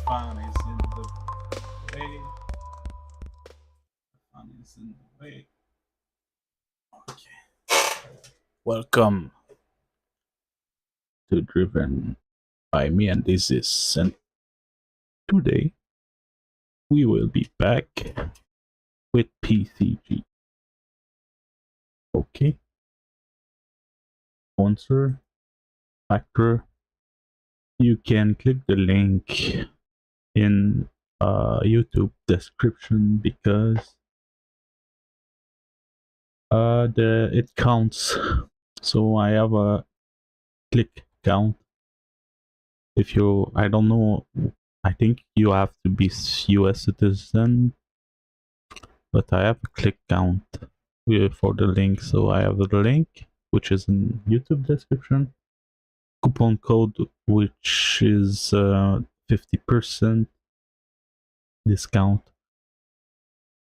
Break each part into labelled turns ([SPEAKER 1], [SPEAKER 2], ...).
[SPEAKER 1] fun is in the way. Fun is in the way. Okay. Welcome to Driven by me, and this is. And today we will be back with PCG. Okay. Sponsor, factor. You can click the link in YouTube description because it counts. So I have a click count. If you, I don't know, I think you have to be US citizen, but I have a click count for the link. So I have the link, which is in YouTube description. Coupon code, which is 50% discount.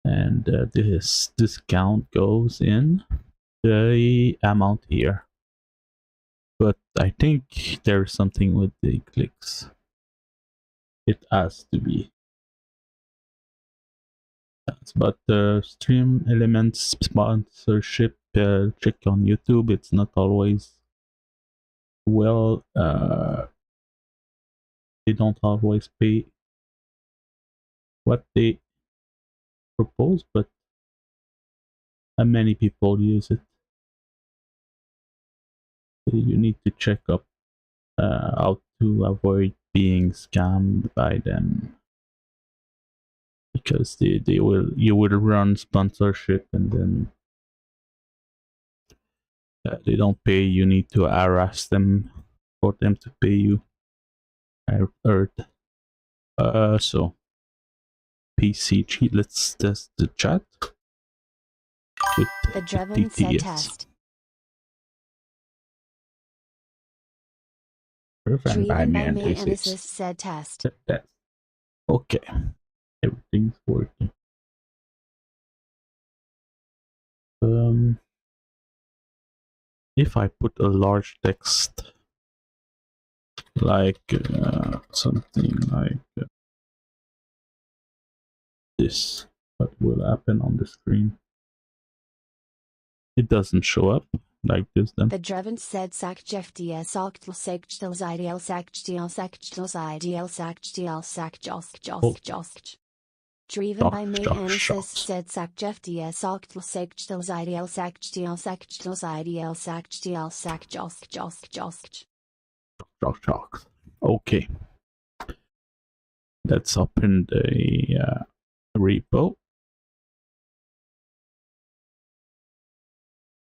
[SPEAKER 1] And this discount goes in the amount here. But I think there's something with the clicks. It has to be. But the stream elements sponsorship check on YouTube. It's not always well. They don't always pay what they propose, but many people use it. You need to check up how to avoid being scammed by them, because you will run sponsorship and then they don't pay. You need to harass them for them to pay you. I heard. So PCG, let's test the chat with
[SPEAKER 2] the Driven said test.
[SPEAKER 1] Driven by me, and
[SPEAKER 2] this is said test.
[SPEAKER 1] Okay, everything's working. If I put a large text, like something like this, what will happen on the screen? It doesn't show up like this then.
[SPEAKER 2] The Driven said sakjeftia saktel sekjtels ideal sakjtiel sakjtels ideal sakjtiel sakjosk. Driven by me Anisys said sakjeftia saktel sekjtels ideal sakjtiel sakjtels ideal sakjtiel sakjosk.
[SPEAKER 1] Okay. Let's open the repo.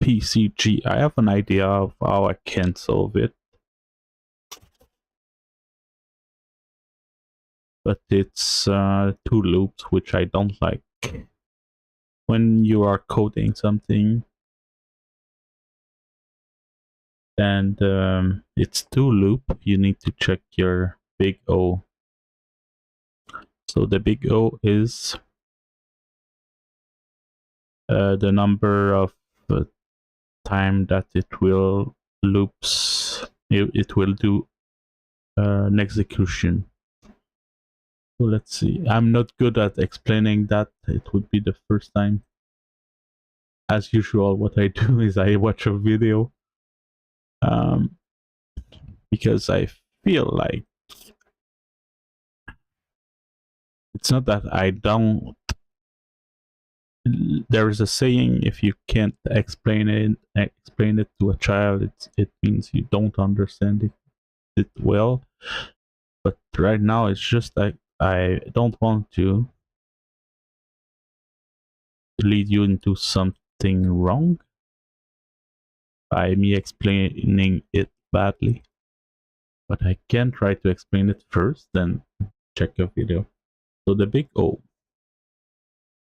[SPEAKER 1] PCG. I have an idea of how I can solve it, but it's two loops, which I don't like. When you are coding something and it's two loop, you need to check your big O. So the big O is the number of time that it will loops. It will do an execution. So let's see. I'm not good at explaining that. It would be the first time. As usual, what I do is I watch a video, because I feel like it's not that I don't. There is a saying: if you can't explain it to a child, it means you don't understand it well. But right now, it's just like I don't want to lead you into something wrong by me explaining it badly. But I can try to explain it first, then check a video. So the big O,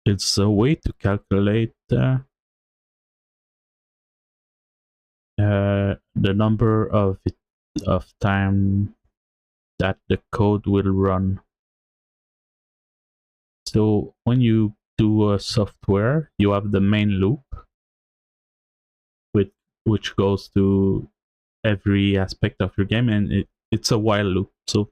[SPEAKER 1] it's a way to calculate the number of time that the code will run. So when you do a software, you have the main loop, which goes to every aspect of your game, and it's a while loop. So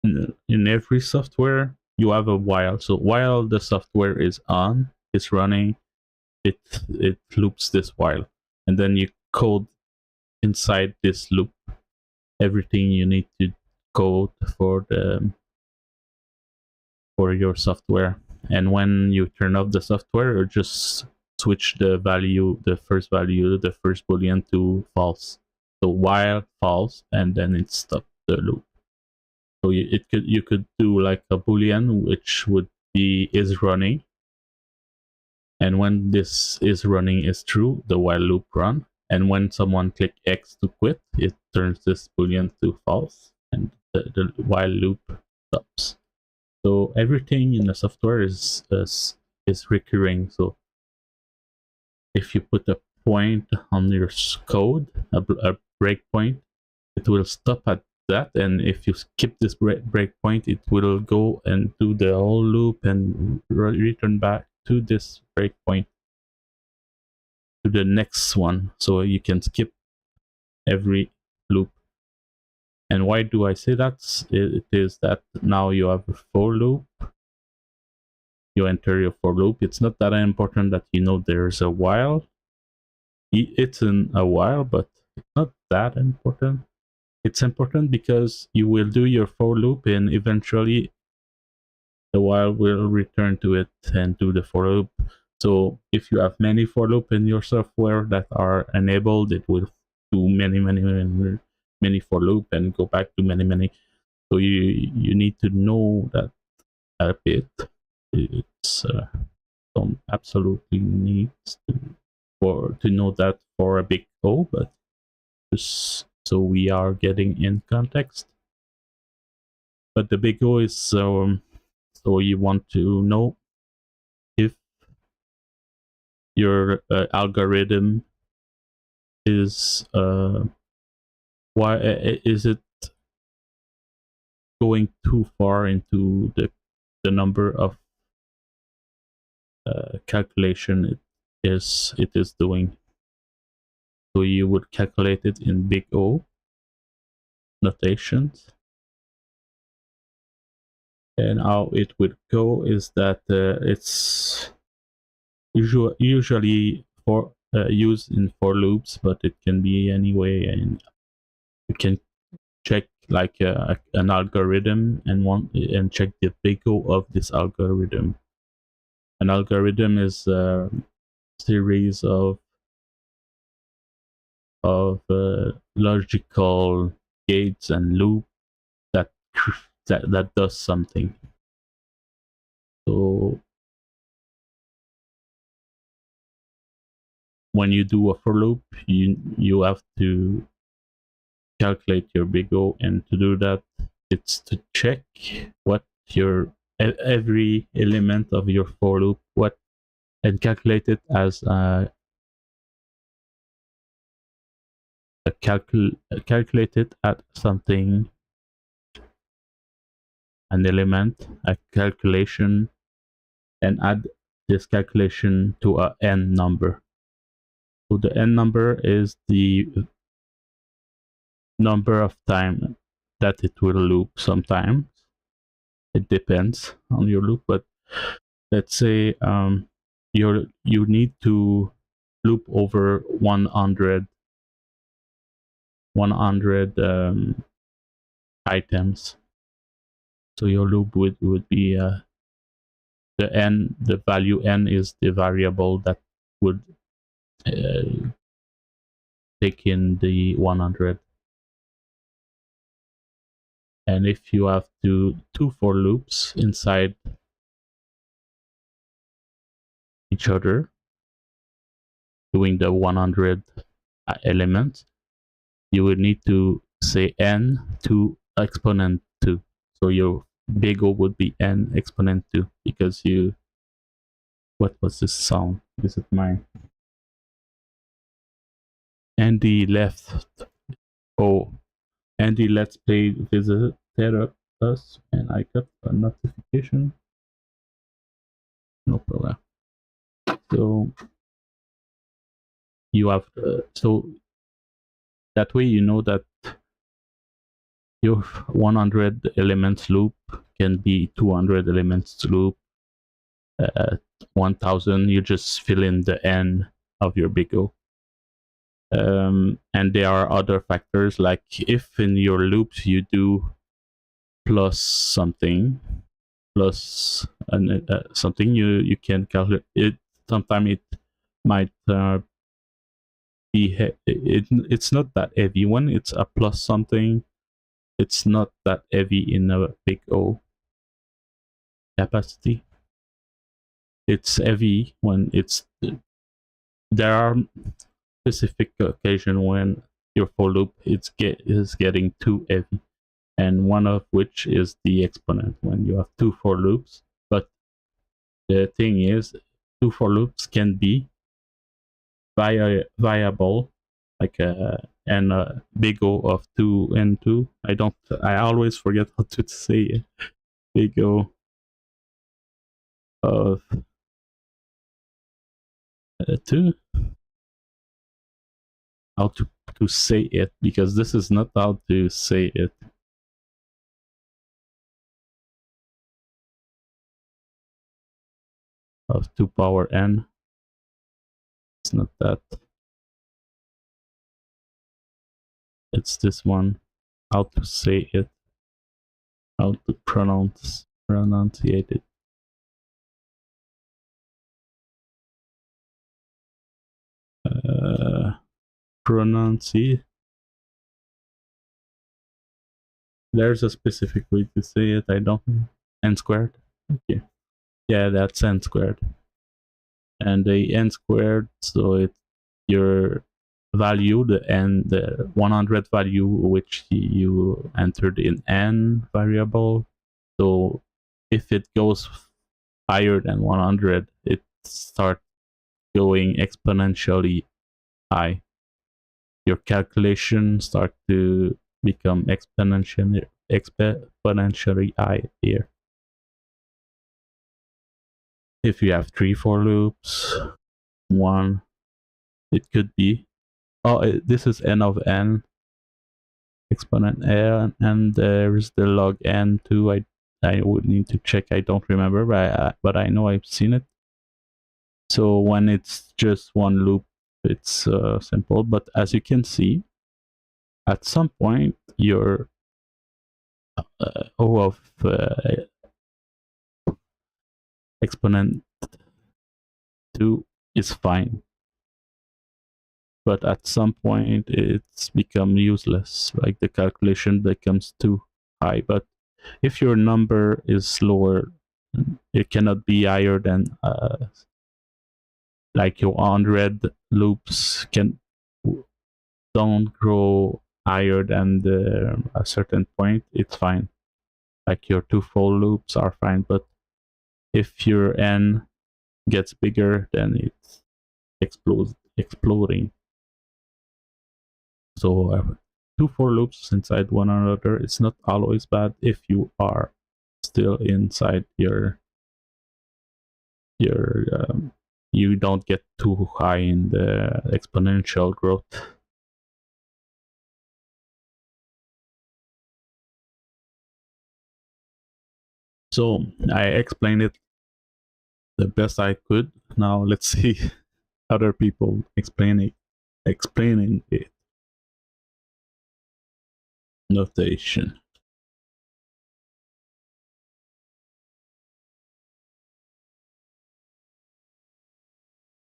[SPEAKER 1] in every software you have a while. So while the software is on, it's running, it loops this while, and then you code inside this loop everything you need to code for your software. And when you turn off the software, you just switch the first value, the first boolean to false. So while false, and then it stops the loop. So you could do like a boolean which would be is running, and when this is running is true, the while loop run. And when someone click X to quit, it turns this boolean to false, and the while loop stops. So everything in the software is recurring. So if you put a point on your code, a breakpoint, it will stop at that. And if you skip this breakpoint, it will go and do the whole loop and return back to this breakpoint to the next one. So you can skip every loop. And why do I say that? It is that now you have a for loop. You enter your for loop. It's not that important that you know there's a while. It's in a while, but it's not that important. It's important because you will do your for loop, and eventually the while will return to it and do the for loop. So if you have many for loop in your software that are enabled, it will do many for loop and go back to many. So you need to know that a bit. It's don't absolutely need to know that for a big O, but just so we are getting in context. But the big O is so you want to know if your algorithm is why is it going too far into the number of calculation it is doing. So you would calculate it in big O notations. And how it would go is that it's usually for used in for loops, but it can be anyway, and you can check like an algorithm and check the big O of this algorithm. An algorithm is a series of logical gates and loop that does something. So when you do a for loop, you have to calculate your big O, and to do that, it's to check what your every element of your for loop and calculate it as calculate it at something, an element, a calculation, and add this calculation to a n number. So the n number is the number of time that it will loop. Sometimes it depends on your loop, but let's say you need to loop over 100 items. So your loop would be the value n is the variable that would take in the 100. And if you have two for loops inside each other doing the 100 elements, you would need to say n to exponent 2. So your big O would be n exponent 2, because you... What was this sound? Is it mine? Andy left. Oh, Andy Let's Play visited us, and I got a notification. No problem. So you have so that way you know that your 100 elements loop can be 200 elements loop. 1000, you just fill in the n of your big O. And there are other factors, like if in your loops you do plus something, plus something, you can calculate it. Sometimes it might be it's not that heavy. When it's a plus something, it's not that heavy in a big O capacity. It's heavy when it's there are specific occasion when your for loop is getting too heavy, and one of which is the exponent when you have two for loops. But the thing is, two for loops can be viable, like and a big O of 2 and 2. I always forget how to say it. Big O of 2. How to say it, because this is not how to say it. Of 2 power n. It's not that. It's this one. How to say it. How to pronunciate it. Pronunciate. There's a specific way to say it. I don't know. N squared. Okay. Yeah, that's n squared. And the n squared, so it's your value, the 100 value which you entered in n variable. So if it goes higher than 100, it starts going exponentially high. Your calculation start to become exponentially high here. If you have 3 for loops, 1, it could be. This is n of n, exponent n, and there's the log n too. I would need to check. I don't remember, but I know I've seen it. So when it's just one loop, it's simple. But as you can see, at some point, your O of exponent 2 is fine. But at some point, it's become useless. Like the calculation becomes too high. But if your number is lower, it cannot be higher than like your 100 loops don't grow higher than a certain point. It's fine. Like your 2 for loops are fine. But if your n gets bigger, then it's exploding. So 2 for loops inside one another, it's not always bad if you are still inside your you don't get too high in the exponential growth. So I explained it the best I could. Now let's see other people explaining it. Notation.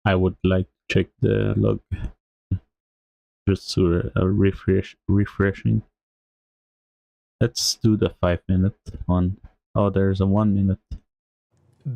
[SPEAKER 1] I would like to check the log just to refreshing. Let's do the 5-minute one. Oh, there's a 1 minute.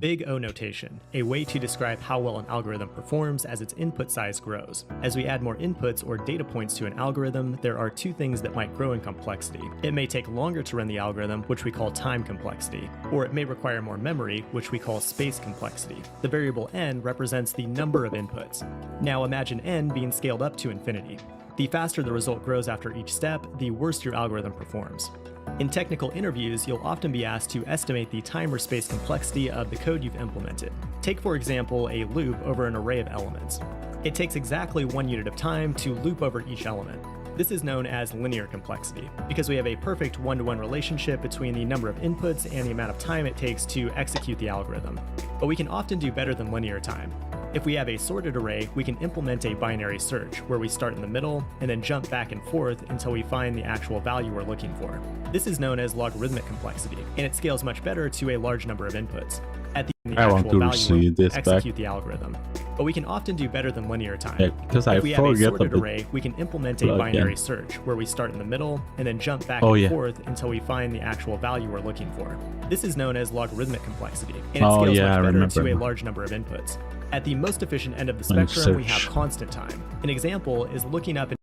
[SPEAKER 3] Big O notation, a way to describe how well an algorithm performs as its input size grows. As we add more inputs or data points to an algorithm, there are two things that might grow in complexity. It may take longer to run the algorithm, which we call time complexity, or it may require more memory, which we call space complexity. The variable n represents the number of inputs. Now imagine n being scaled up to infinity. The faster the result grows after each step, the worse your algorithm performs. In technical interviews, you'll often be asked to estimate the time or space complexity of the code you've implemented. Take, for example, a loop over an array of elements. It takes exactly 1 unit of time to loop over each element. This is known as linear complexity, because we have a perfect one-to-one relationship between the number of inputs and the amount of time it takes to execute the algorithm. But we can often do better than linear time. If we have a sorted array, we can implement a binary search, where we start in the middle and then jump back and forth until we find the actual value we're looking for. This is known as logarithmic complexity, and it scales much better to a large number of inputs. At the
[SPEAKER 1] I want
[SPEAKER 3] actual
[SPEAKER 1] to
[SPEAKER 3] value,
[SPEAKER 1] see this
[SPEAKER 3] execute
[SPEAKER 1] back.
[SPEAKER 3] the algorithm. But we can often do better than linear time.
[SPEAKER 1] Yeah, because I
[SPEAKER 3] If we have a
[SPEAKER 1] forget a
[SPEAKER 3] sorted
[SPEAKER 1] bit.
[SPEAKER 3] array, we can implement a
[SPEAKER 1] plug
[SPEAKER 3] binary
[SPEAKER 1] in.
[SPEAKER 3] search, where we start in the middle and then jump back
[SPEAKER 1] Oh,
[SPEAKER 3] and
[SPEAKER 1] yeah.
[SPEAKER 3] forth until we find the actual value we're looking for. This is known as logarithmic complexity, and it
[SPEAKER 1] Oh,
[SPEAKER 3] scales
[SPEAKER 1] yeah, I
[SPEAKER 3] much better
[SPEAKER 1] remember
[SPEAKER 3] to a
[SPEAKER 1] now.
[SPEAKER 3] large number of inputs. At the most efficient end of the
[SPEAKER 1] When you
[SPEAKER 3] spectrum, we have
[SPEAKER 1] search.
[SPEAKER 3] constant time. An example is looking up an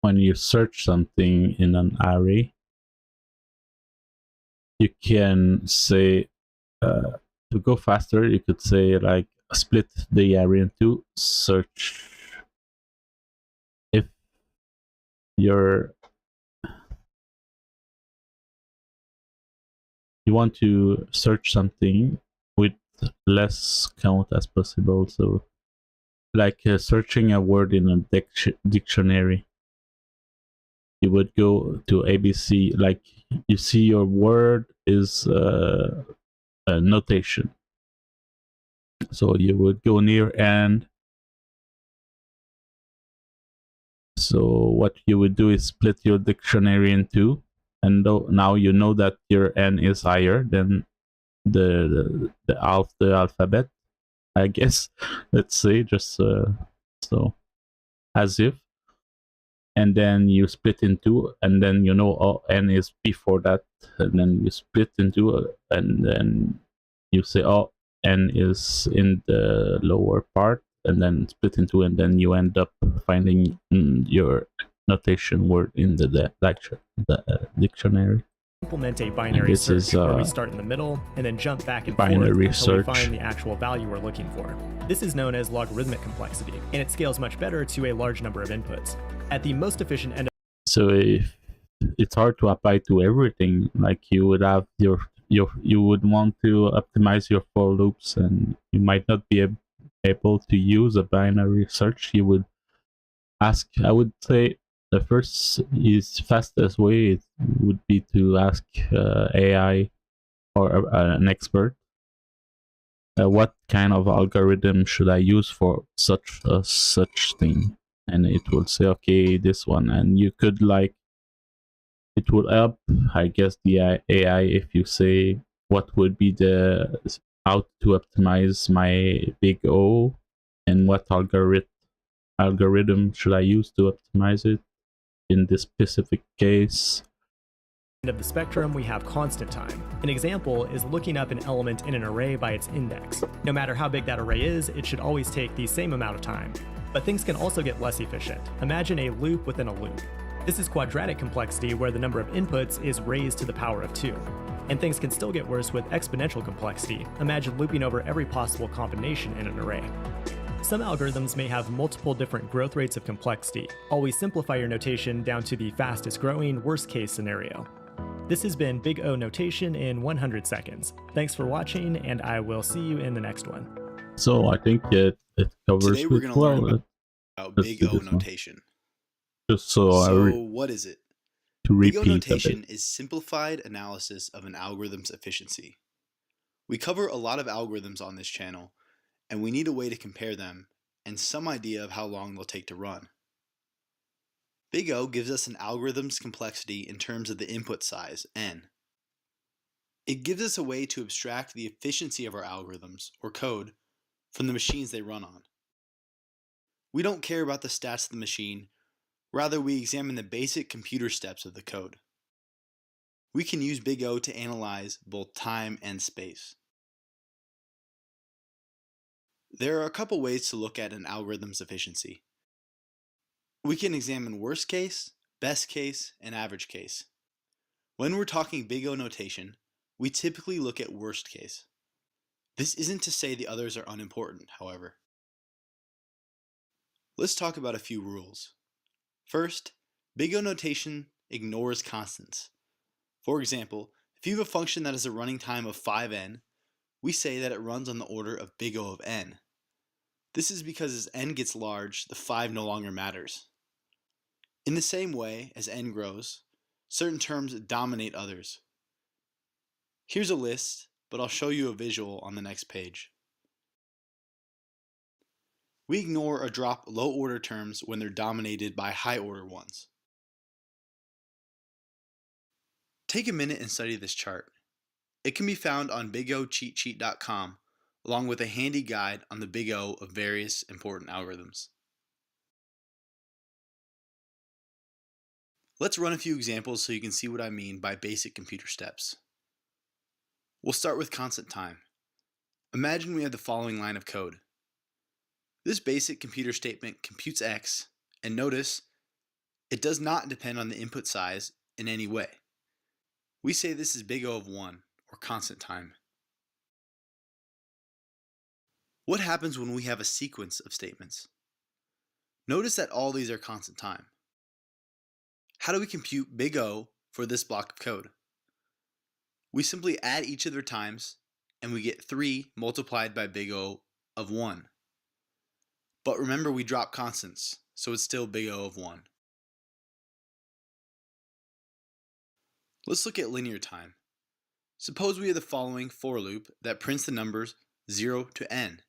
[SPEAKER 1] When you search something in an array, you can say, to go faster, you could say like split the array into search. If you want to search something with less count as possible, so like searching a word in a dictionary, you would go to ABC, like you see your word is a notation, so you would go near and so what you would do is split your dictionary in two, and now you know that your n is higher than the alphabet, I guess. Let's say just so as if, and then you split in two, and then you know n is before that, and then you split into and then you say n is in the lower part, and then split into, and then you end up finding your notation word in the dictionary.
[SPEAKER 3] implement a binary
[SPEAKER 1] this
[SPEAKER 3] search,
[SPEAKER 1] is,
[SPEAKER 3] where we start in the middle and then jump back and forth
[SPEAKER 1] binary
[SPEAKER 3] until we
[SPEAKER 1] search.
[SPEAKER 3] find the actual value we're looking for. This is known as logarithmic complexity, and it scales much better to a large number of inputs. At the most efficient end
[SPEAKER 1] So if it's hard to apply to everything, like you would have you would want to optimize your for loops, and you might not be able to use a binary search. You would ask, I would say the first is fastest way would be to ask AI or an expert, what kind of algorithm should I use for such thing, and it will say, okay, this one, and you could like, it will help, I guess, the AI if you say what would be the how to optimize my big O, and what algorithm should I use to optimize it in this specific case.
[SPEAKER 3] of the spectrum, we have constant time. An example is looking up an element in an array by its index. No matter how big that array is, it should always take the same amount of time. But things can also get less efficient. Imagine a loop within a loop. This is quadratic complexity, where the number of inputs is raised to the power of 2. And things can still get worse with exponential complexity. Imagine looping over every possible combination in an array. Some algorithms may have multiple different growth rates of complexity. Always simplify your notation down to the fastest growing worst case scenario. This has been Big O Notation in 100 seconds. Thanks for watching, and I will see you in the next one.
[SPEAKER 1] So I think it covers
[SPEAKER 4] Today we're
[SPEAKER 1] it
[SPEAKER 4] going to
[SPEAKER 1] well.
[SPEAKER 4] learn about
[SPEAKER 1] let's
[SPEAKER 4] Big
[SPEAKER 1] do
[SPEAKER 4] O
[SPEAKER 1] this one.
[SPEAKER 4] notation.
[SPEAKER 1] Just so
[SPEAKER 4] What is it?
[SPEAKER 1] to
[SPEAKER 4] Big O
[SPEAKER 1] repeat a
[SPEAKER 4] notation
[SPEAKER 1] bit.
[SPEAKER 4] is simplified analysis of an algorithm's efficiency. We cover a lot of algorithms on this channel, and we need a way to compare them and some idea of how long they'll take to run. Big O gives us an algorithm's complexity in terms of the input size, n. It gives us a way to abstract the efficiency of our algorithms, or code, from the machines they run on. We don't care about the stats of the machine, rather we examine the basic computer steps of the code. We can use Big O to analyze both time and space. There are a couple ways to look at an algorithm's efficiency. We can examine worst case, best case, and average case. When we're talking Big O notation, we typically look at worst case. This isn't to say the others are unimportant, however. Let's talk about a few rules. First, Big O notation ignores constants. For example, if you have a function that has a running time of 5n, we say that it runs on the order of Big O of n. This is because as n gets large, the 5 no longer matters. In the same way as n grows, certain terms dominate others. Here's a list, but I'll show you a visual on the next page. We ignore or drop low-order terms when they're dominated by high-order ones. Take a minute and study this chart. It can be found on bigocheatsheet.com, along with a handy guide on the big O of various important algorithms. Let's run a few examples so you can see what I mean by basic computer steps. We'll start with constant time. Imagine we have the following line of code. This basic computer statement computes x, and notice, it does not depend on the input size in any way. We say this is big O of 1, or constant time. What happens when we have a sequence of statements? Notice that all these are constant time. How do we compute big O for this block of code? We simply add each of their times, and we get 3 multiplied by big O of 1. But remember, we drop constants, so it's still big O of 1. Let's look at linear time. Suppose we have the following for loop that prints the numbers 0 to n.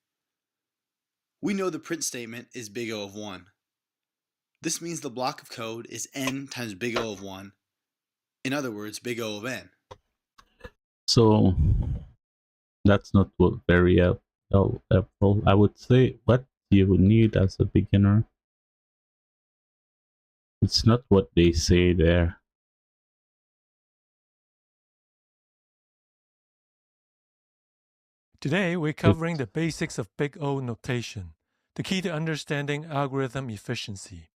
[SPEAKER 4] We know the print statement is big O of 1. This means the block of code is n times big O of 1. In other words, big O of n.
[SPEAKER 1] So that's not what very helpful. I would say what you would need as a beginner. It's not what they say there.
[SPEAKER 5] Today, we're covering the basics of Big O notation, the key to understanding algorithm efficiency.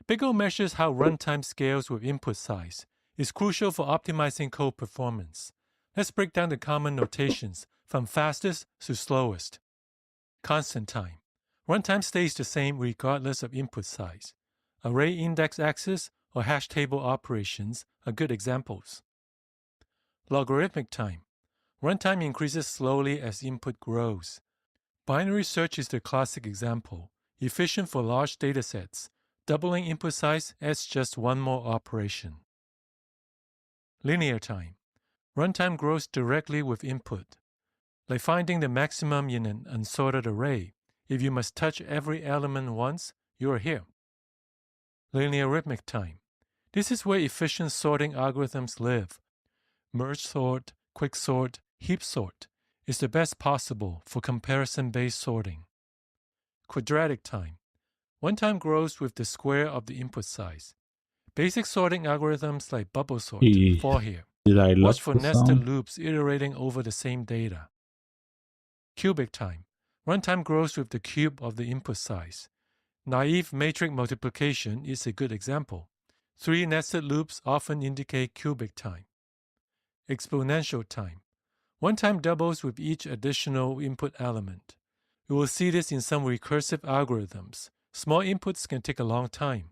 [SPEAKER 5] Big O measures how runtime scales with input size. It's crucial for optimizing code performance. Let's break down the common notations from fastest to slowest. Constant time. Runtime stays the same regardless of input size. Array index access or hash table operations are good examples. Logarithmic time. Runtime increases slowly as input grows. Binary search is the classic example, efficient for large datasets. Doubling input size adds just one more operation. Linear time. Runtime grows directly with input. Like finding the maximum in an unsorted array. If you must touch every element once, you are here. Linear arithmetic time. This is where efficient sorting algorithms live. Merge sort, quick sort, heap sort is the best possible for comparison-based sorting. Quadratic time. Runtime grows with the square of the input size. Basic sorting algorithms like bubble sort fall here.
[SPEAKER 1] Did I
[SPEAKER 5] Watch
[SPEAKER 1] lost
[SPEAKER 5] for
[SPEAKER 1] the
[SPEAKER 5] nested
[SPEAKER 1] sound?
[SPEAKER 5] loops iterating over the same data. Cubic time. Runtime grows with the cube of the input size. Naive matrix multiplication is a good example. 3 nested loops often indicate cubic time. Exponential time. Runtime doubles with each additional input element. We will see this in some recursive algorithms. Small inputs can take a long time.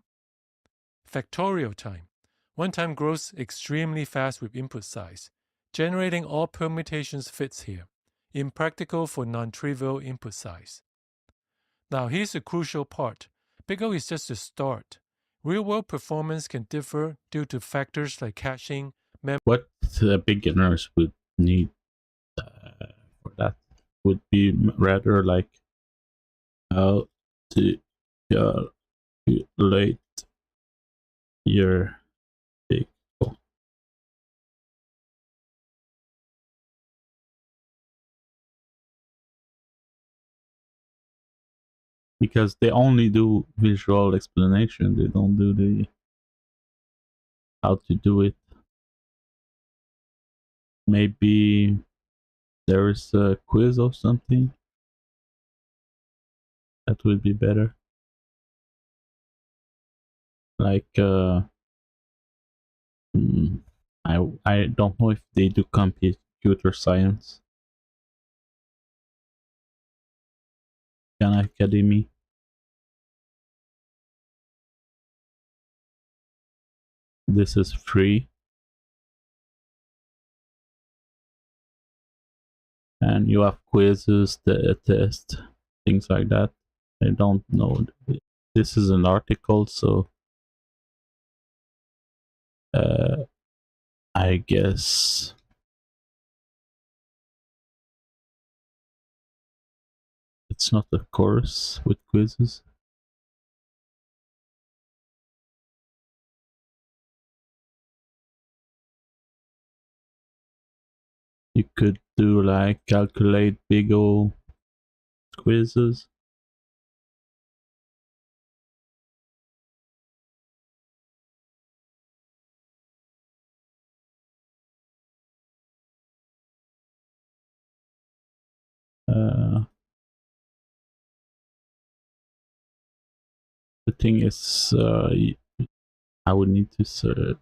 [SPEAKER 5] Factorial time. Runtime grows extremely fast with input size. Generating all permutations fits here. Impractical for non-trivial input size. Now here's the crucial part. Big O is just a start. Real-world performance can differ due to factors like caching,
[SPEAKER 1] What beginners would need for that would be rather like how to calculate your big O. Because they only do visual explanation, they don't do the how to do it. Maybe there is a quiz or something that would be better. Like I don't know if they do computer science. Khan Academy. This is free. And you have quizzes, the test, things like that. I don't know. This is an article, so I guess it's not a course with quizzes. You could do like calculate big O quizzes. The thing is, I would need to search.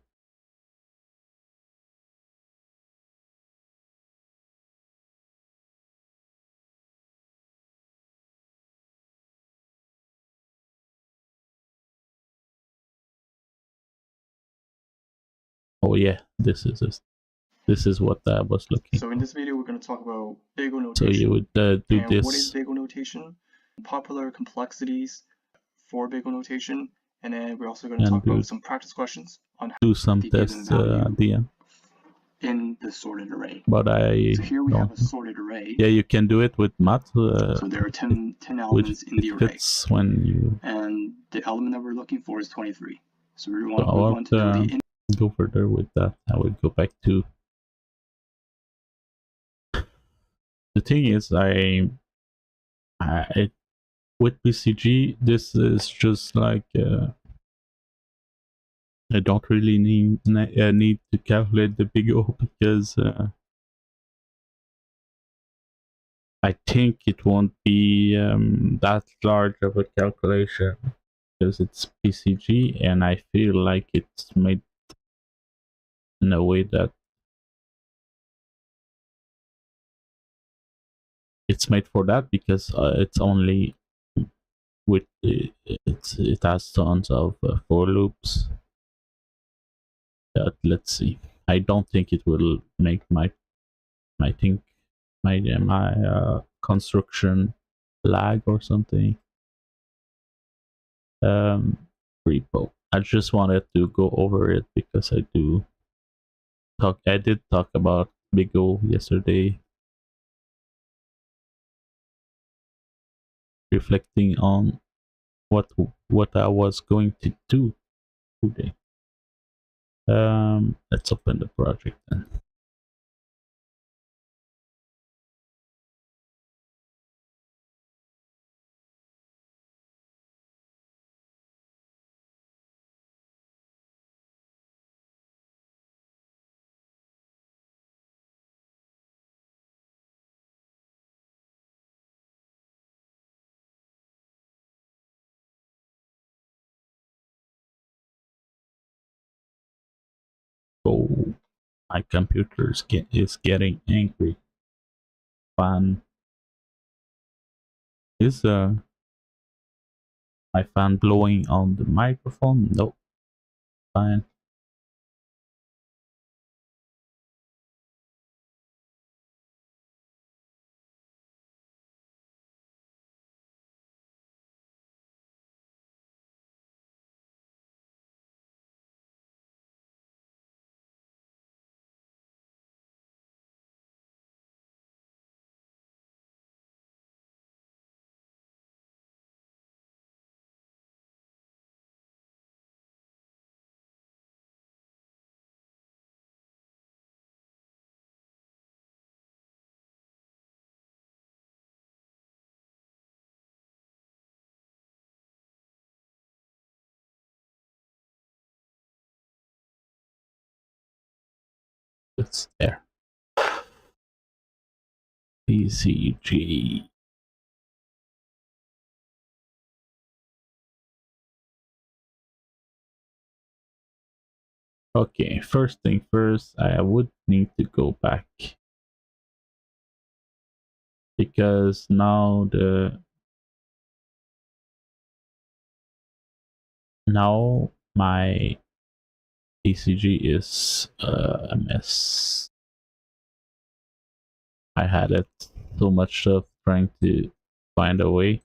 [SPEAKER 1] Oh yeah, this is what I was looking.
[SPEAKER 6] So in this video, we're going to talk about big O
[SPEAKER 1] So
[SPEAKER 6] notation.
[SPEAKER 1] you would do
[SPEAKER 6] and
[SPEAKER 1] this.
[SPEAKER 6] What is big O notation? Popular complexities for big O notation, and then we're also going to talk about some practice questions on how
[SPEAKER 1] do some
[SPEAKER 6] the given
[SPEAKER 1] tests
[SPEAKER 6] value
[SPEAKER 1] at the end.
[SPEAKER 6] in the sorted array.
[SPEAKER 1] But
[SPEAKER 6] So here we have a sorted array.
[SPEAKER 1] Yeah, you can do it with math.
[SPEAKER 6] So there are 10 elements in the array.
[SPEAKER 1] Fits when you.
[SPEAKER 6] And the element that we're looking for is 23. So we
[SPEAKER 1] So
[SPEAKER 6] want to know the
[SPEAKER 1] go further with that. I will go back to. The thing is, I with PCG, this is just like I don't really need to calculate the big O because I think it won't be that large of a calculation because it's PCG, and I feel like it's made in a way that it's made for that because it's only with it has tons of for loops. Let's see. I don't think it will make my construction lag or something. Repo. I just wanted to go over it because I did talk about Big O yesterday, reflecting on what I was going to do today. Let's open the project then. Oh, my computer is getting angry. Fan is my fan blowing on the microphone? No, fine. It's there. PCG. Okay, first thing first, I would need to go back because now my PCG is a mess. I had it so much of trying to find a way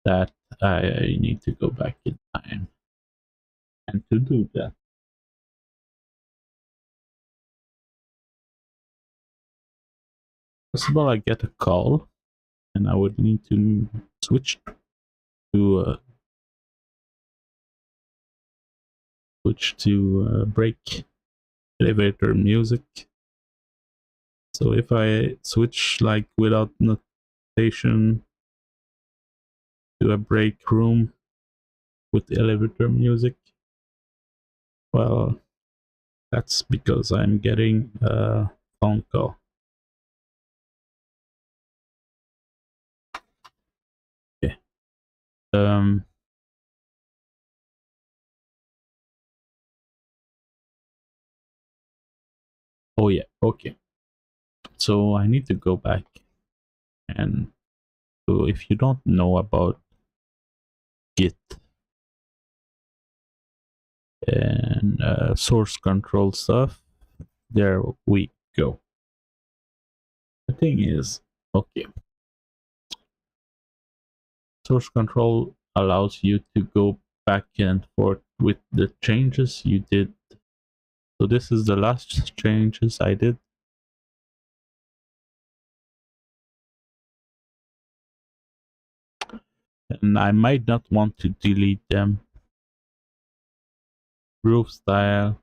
[SPEAKER 1] that I need to go back in time. And to do that, Possible I get a call and I would need to switch to break elevator music. So if I switch like without notation to a break room with elevator music, well, that's because I'm getting a phone call. Okay. Oh yeah, okay. So I need to go back, and so if you don't know about Git and source control stuff, there we go. The thing is, okay, source control allows you to go back and forth with the changes you did. So this is the last changes I did. And I might not want to delete them. Roof style.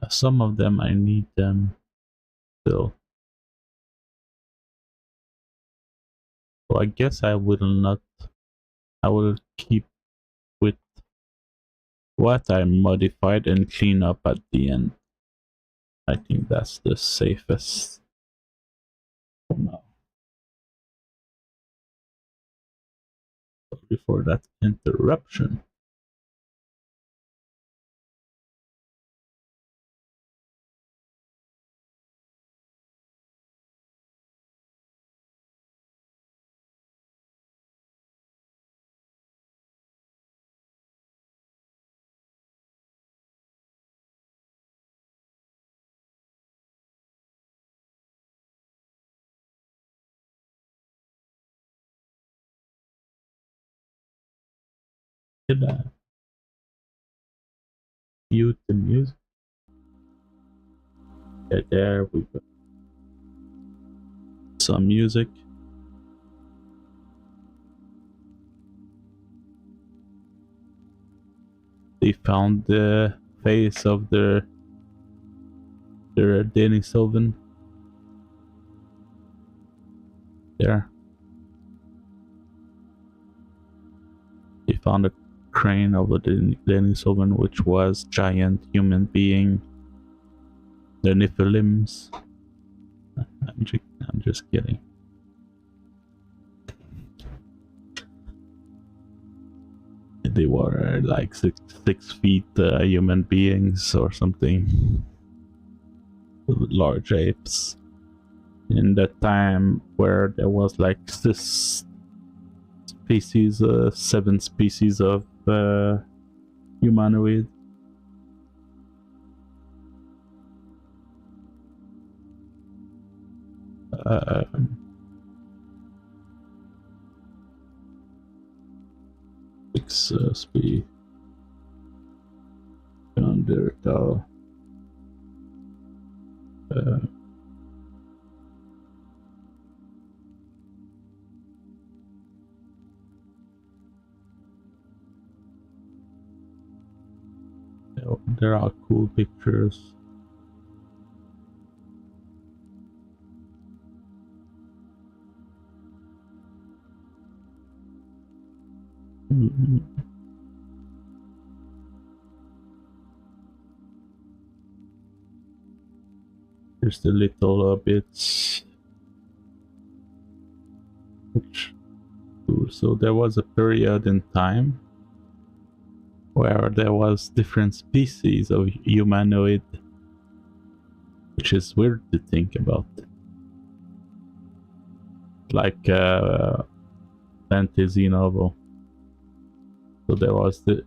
[SPEAKER 1] Some of them I need them still. So I guess I will not. I will keep with what I modified and clean up at the end. I think that's the safest for now. Sorry for that interruption. Did I mute the music? Yeah, there we go. Some music. They found the face of their Denisovan. There. They found a crane of a Denisovan, which was giant human being. The Nephilims. I'm just kidding. They were like 6 feet human beings or something. Large apes. In that time where there was like this species, 7 species of humanoid. Speed. Neanderthal. There are cool pictures. There's the little bits. So there was a period in time where there was different species of humanoid, which is weird to think about. Like fantasy novel. So there was the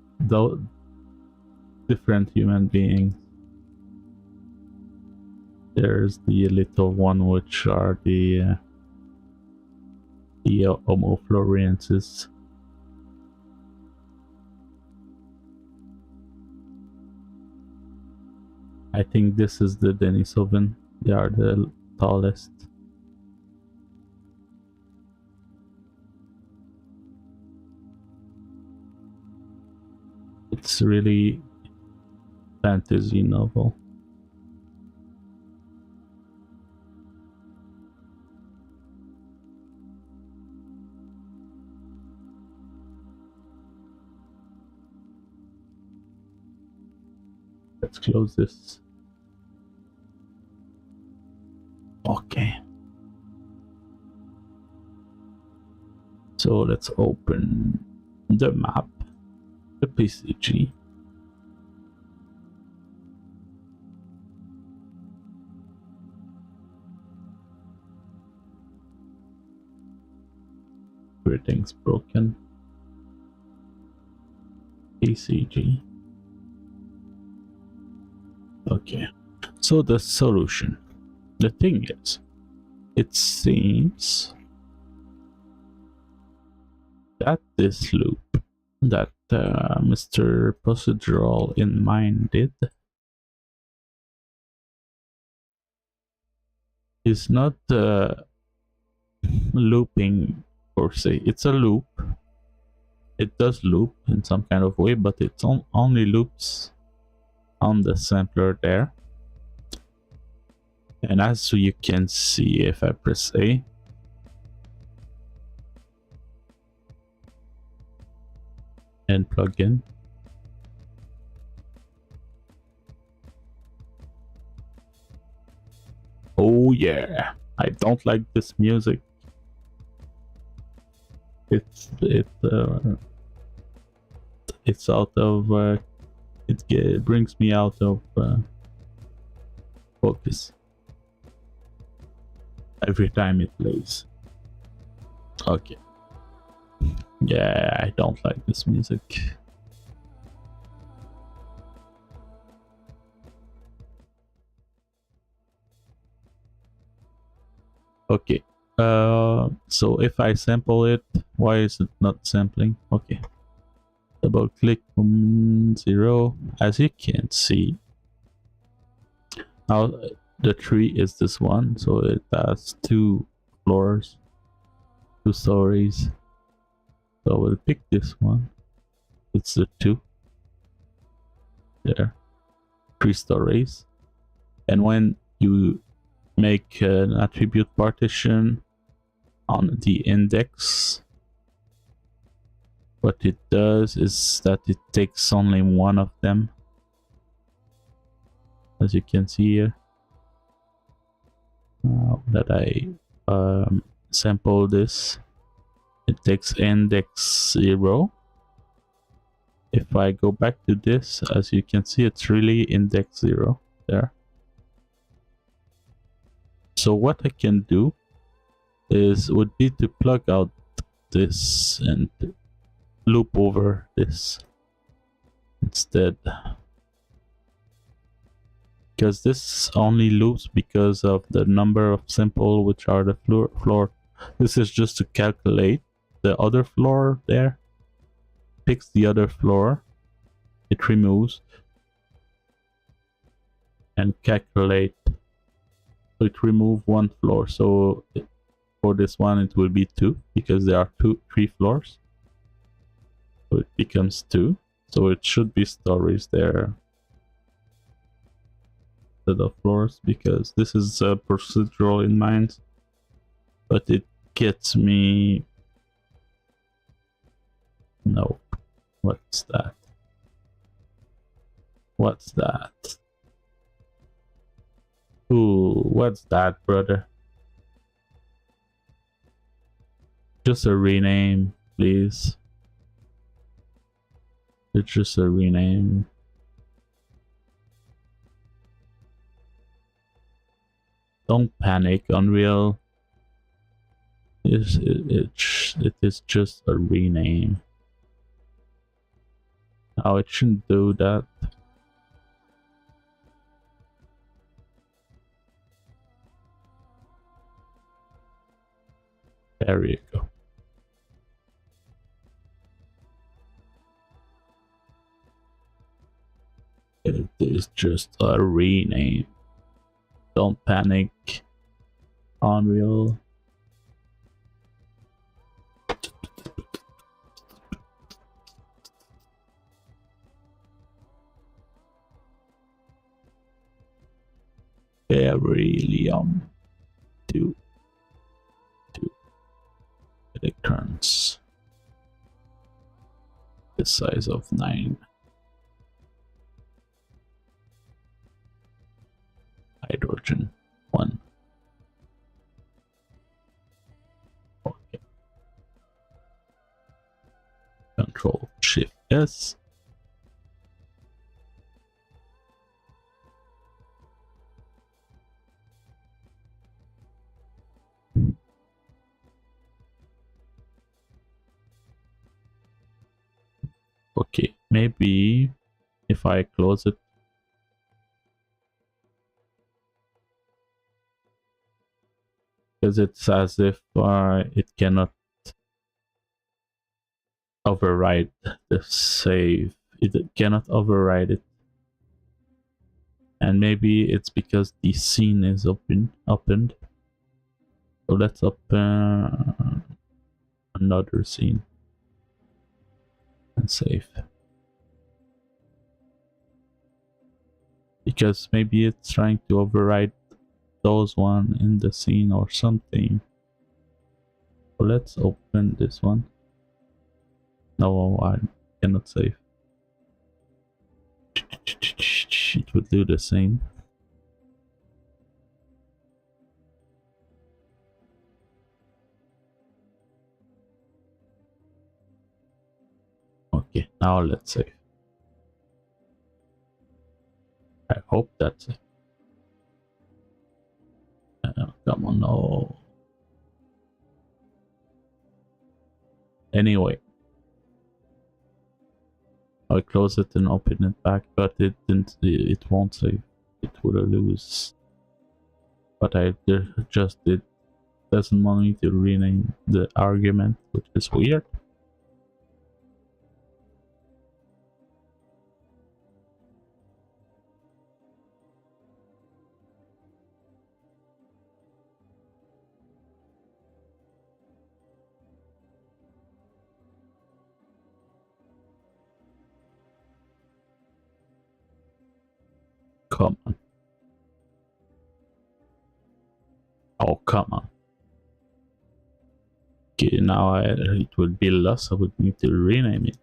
[SPEAKER 1] different human beings. There's the little one, which are the Homo floresiensis. I think this is the Denisovan. They are the tallest. It's really fantasy novel. Let's close this. Okay. So let's open the map, the PCG. Everything's broken. PCG. Okay. So the solution. The thing is, it seems that this loop that Mr. Procedural in mind did is not looping per se. It's a loop. It does loop in some kind of way, but it only loops on the sampler there. And as you can see, if I press A, and plug in, oh yeah, I don't like this music. It's out of it brings me out of focus every time it plays. Okay. Yeah, I don't like this music. Okay. So if I sample it, why is it not sampling? Okay. Double click on 0. As you can see, now the tree is this one, so it has 2 floors, 2 stories. So we'll pick this one. It's the 2. There. 3 stories. And when you make an attribute partition on the index, what it does is that it takes only one of them. As you can see here. Now that I sample this, it takes index 0. If I go back to this, as you can see, it's really index 0 there. So what I can do would be to plug out this and loop over this instead. Because this only loops because of the number of simple, which are the floor. This is just to calculate the other floor there. Picks the other floor, it removes, and calculate. So it removes 1 floor. So for this one, it will be 2 because there are 3 floors. So it becomes 2. So it should be stories there instead of floors, because this is a procedural in mind, but it gets me. No, what's that? What's that? Ooh, what's that, brother? Just a rename, please. It's just a rename. Don't panic, Unreal. It is just a rename. Oh, it shouldn't do that. There you go. It is just a rename. Don't panic, Unreal. beryllium 2 electrons, the size of 9. Hydrogen 1. Okay. Control Shift S. Okay, maybe if I close it, because it's as if it cannot override the save. It cannot override it, and maybe it's because the scene is opened. So let's open another scene and save. Because maybe it's trying to override those one in the scene or something. So let's open this one. No, I cannot save. It would do the same. Okay, now let's save. I hope that's it. Come on, no. Anyway, I close it and open it back, but it didn't. It won't save. It would lose. But I just did. Doesn't want me to rename the argument, which is weird. Come on. Oh, come on. Okay, now it would be lost. I would need to rename it.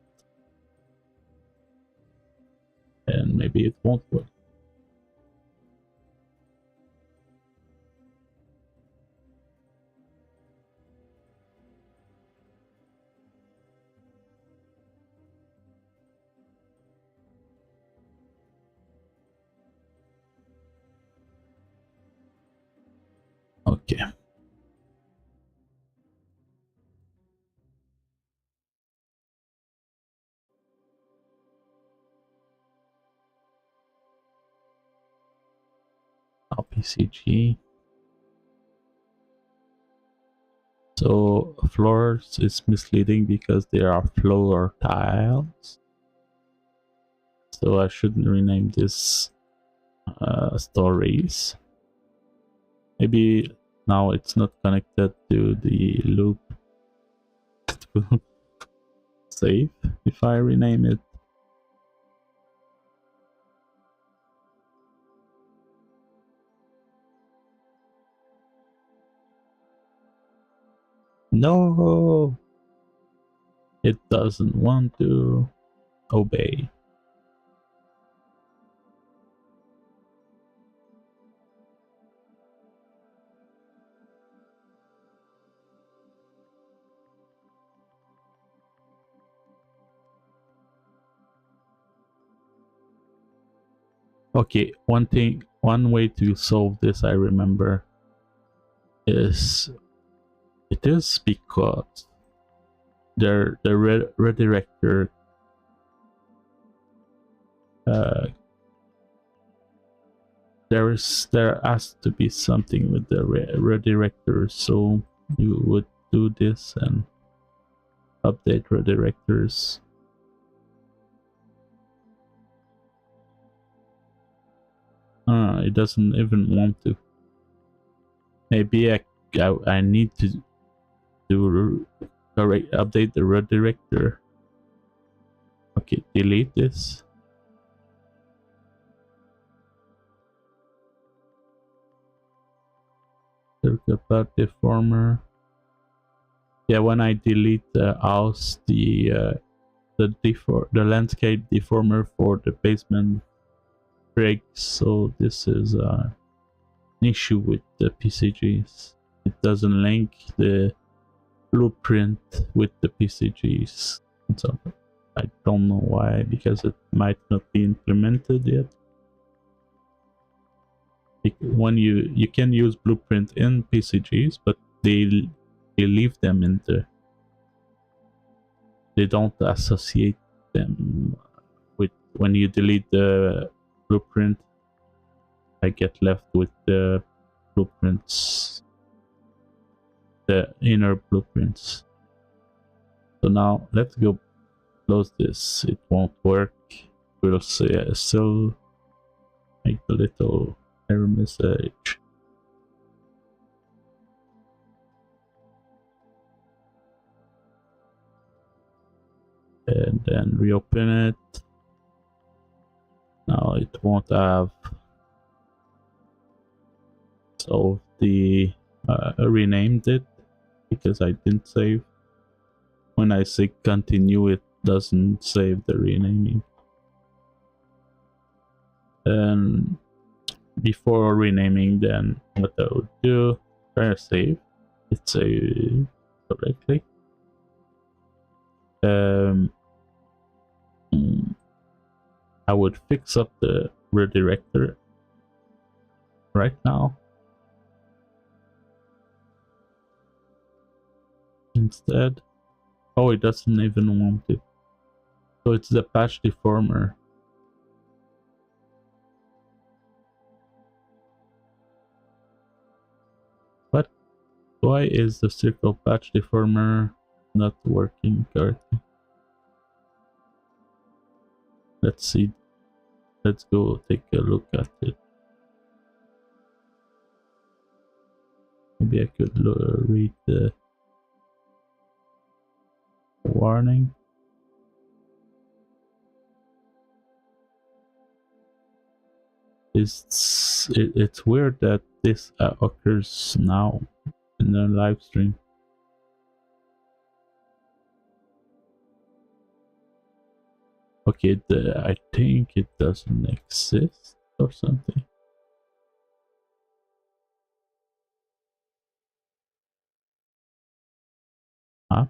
[SPEAKER 1] And maybe it won't work. Okay. Now PCG. So floors is misleading because there are floor tiles. So I shouldn't rename this stories. Maybe now it's not connected to the loop. It will save if I rename it. No, it doesn't want to obey. Okay, one way to solve this I remember is it is because the redirector there has to be something with the redirectors, so you would do this and update redirectors. It doesn't even want to. Maybe I need to do update the redirector. Okay, delete this. circle path deformer. Yeah, when I delete the house, the landscape deformer for the basement breaks. So this is an issue with the PCGs. It doesn't link the blueprint with the PCGs. So I don't know why, because it might not be implemented yet. When you can use blueprint in PCGs, but they leave them in the, they don't associate them with, when you delete the blueprint, I get left with the blueprints, the inner blueprints. So now let's go close this. It won't work. We'll see, still make a little error message. And then reopen it. Now it won't have. So the renamed it because I didn't save. When I say continue, it doesn't save the renaming. And before renaming, then what I would do, try to save it, save correctly. I would fix up the redirector right now. Instead, oh, it doesn't even want it. So it's the patch deformer. What? Why is the circle patch deformer not working correctly? Let's see. Let's go take a look at it. Maybe I could read the warning. It's weird that this occurs now in the live stream. Okay, I think it doesn't exist or something. Huh?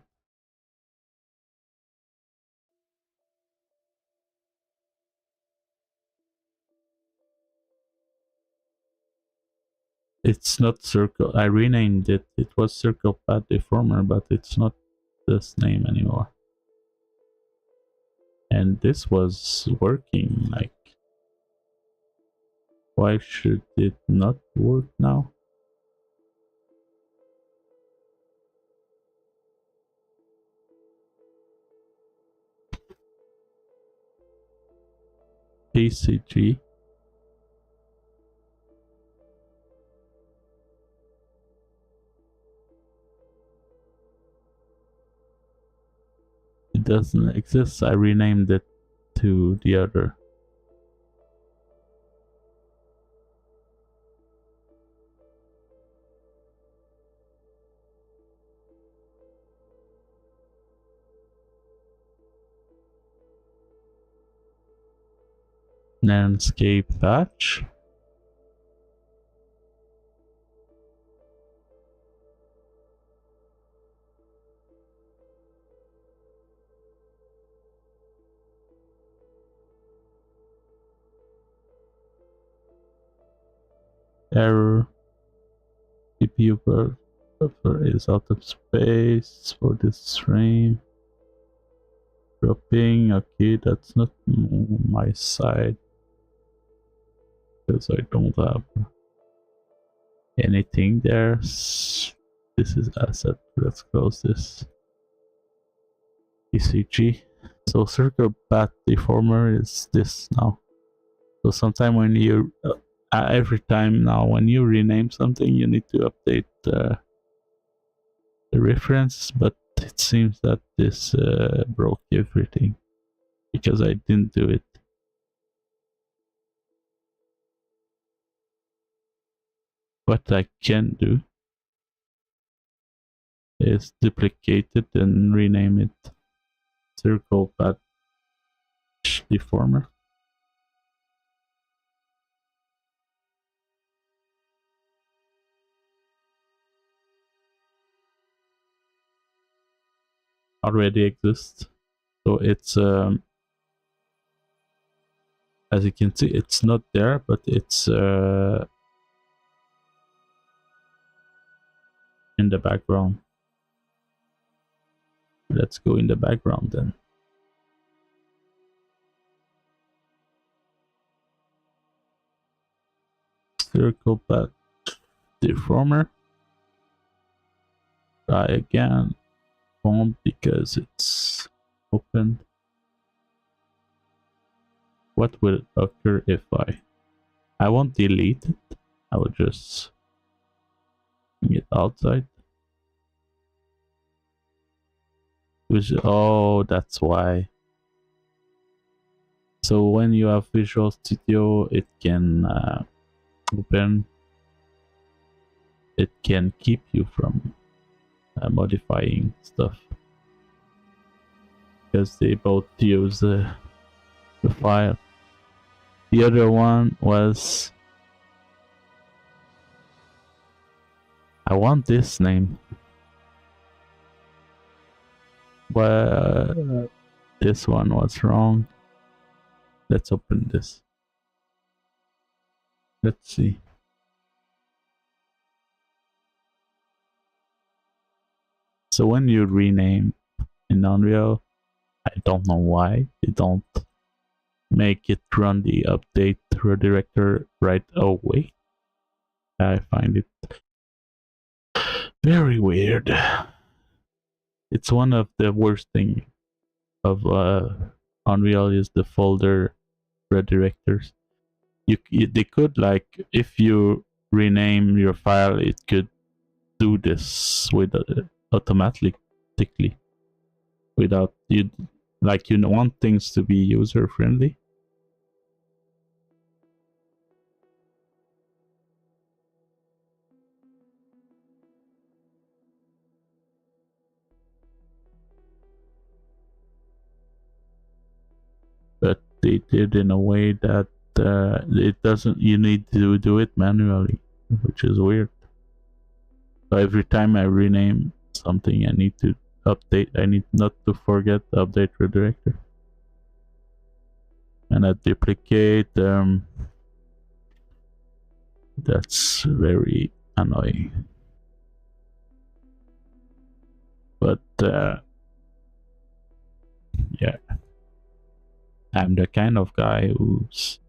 [SPEAKER 1] It's not circle. I renamed it. It was circle path deformer, but it's not this name anymore. And this was working. Like, why should it not work now? PCG. It doesn't exist. I renamed it to the other. Landscape patch. Error. CPU buffer is out of space for this frame. Dropping. Okay, that's not my side because I don't have anything there. This is asset. Let's close this. PCG. So circle path deformer is this now. So sometime when you every time now when you rename something, you need to update the reference, but it seems that this broke everything because I didn't do it. What I can do is duplicate it and rename it circle path deformer. Already exists, so it's as you can see, it's not there, but it's in the background. Let's go in the background then. Circle path deformer. Try again. Won't because it's open. What will occur if I won't delete it. I will just bring it outside. Oh, that's why. So when you have Visual Studio, it can open. It can keep you from modifying stuff because they both use the file. The other one was, I want this name, but this one was wrong. Let's open this. Let's see. So when you rename in Unreal, I don't know why they don't make it run the update redirector right away. I find it very weird. It's one of the worst things of Unreal is the folder redirectors. They could, like, if you rename your file, it could do this with automatically without you, like, you want things to be user friendly. But they did in a way that it doesn't, you need to do it manually, which is weird. So every time I rename something, I need to update. I need not to forget the update redirector. And I duplicate. That's very annoying. But yeah, I'm the kind of guy who's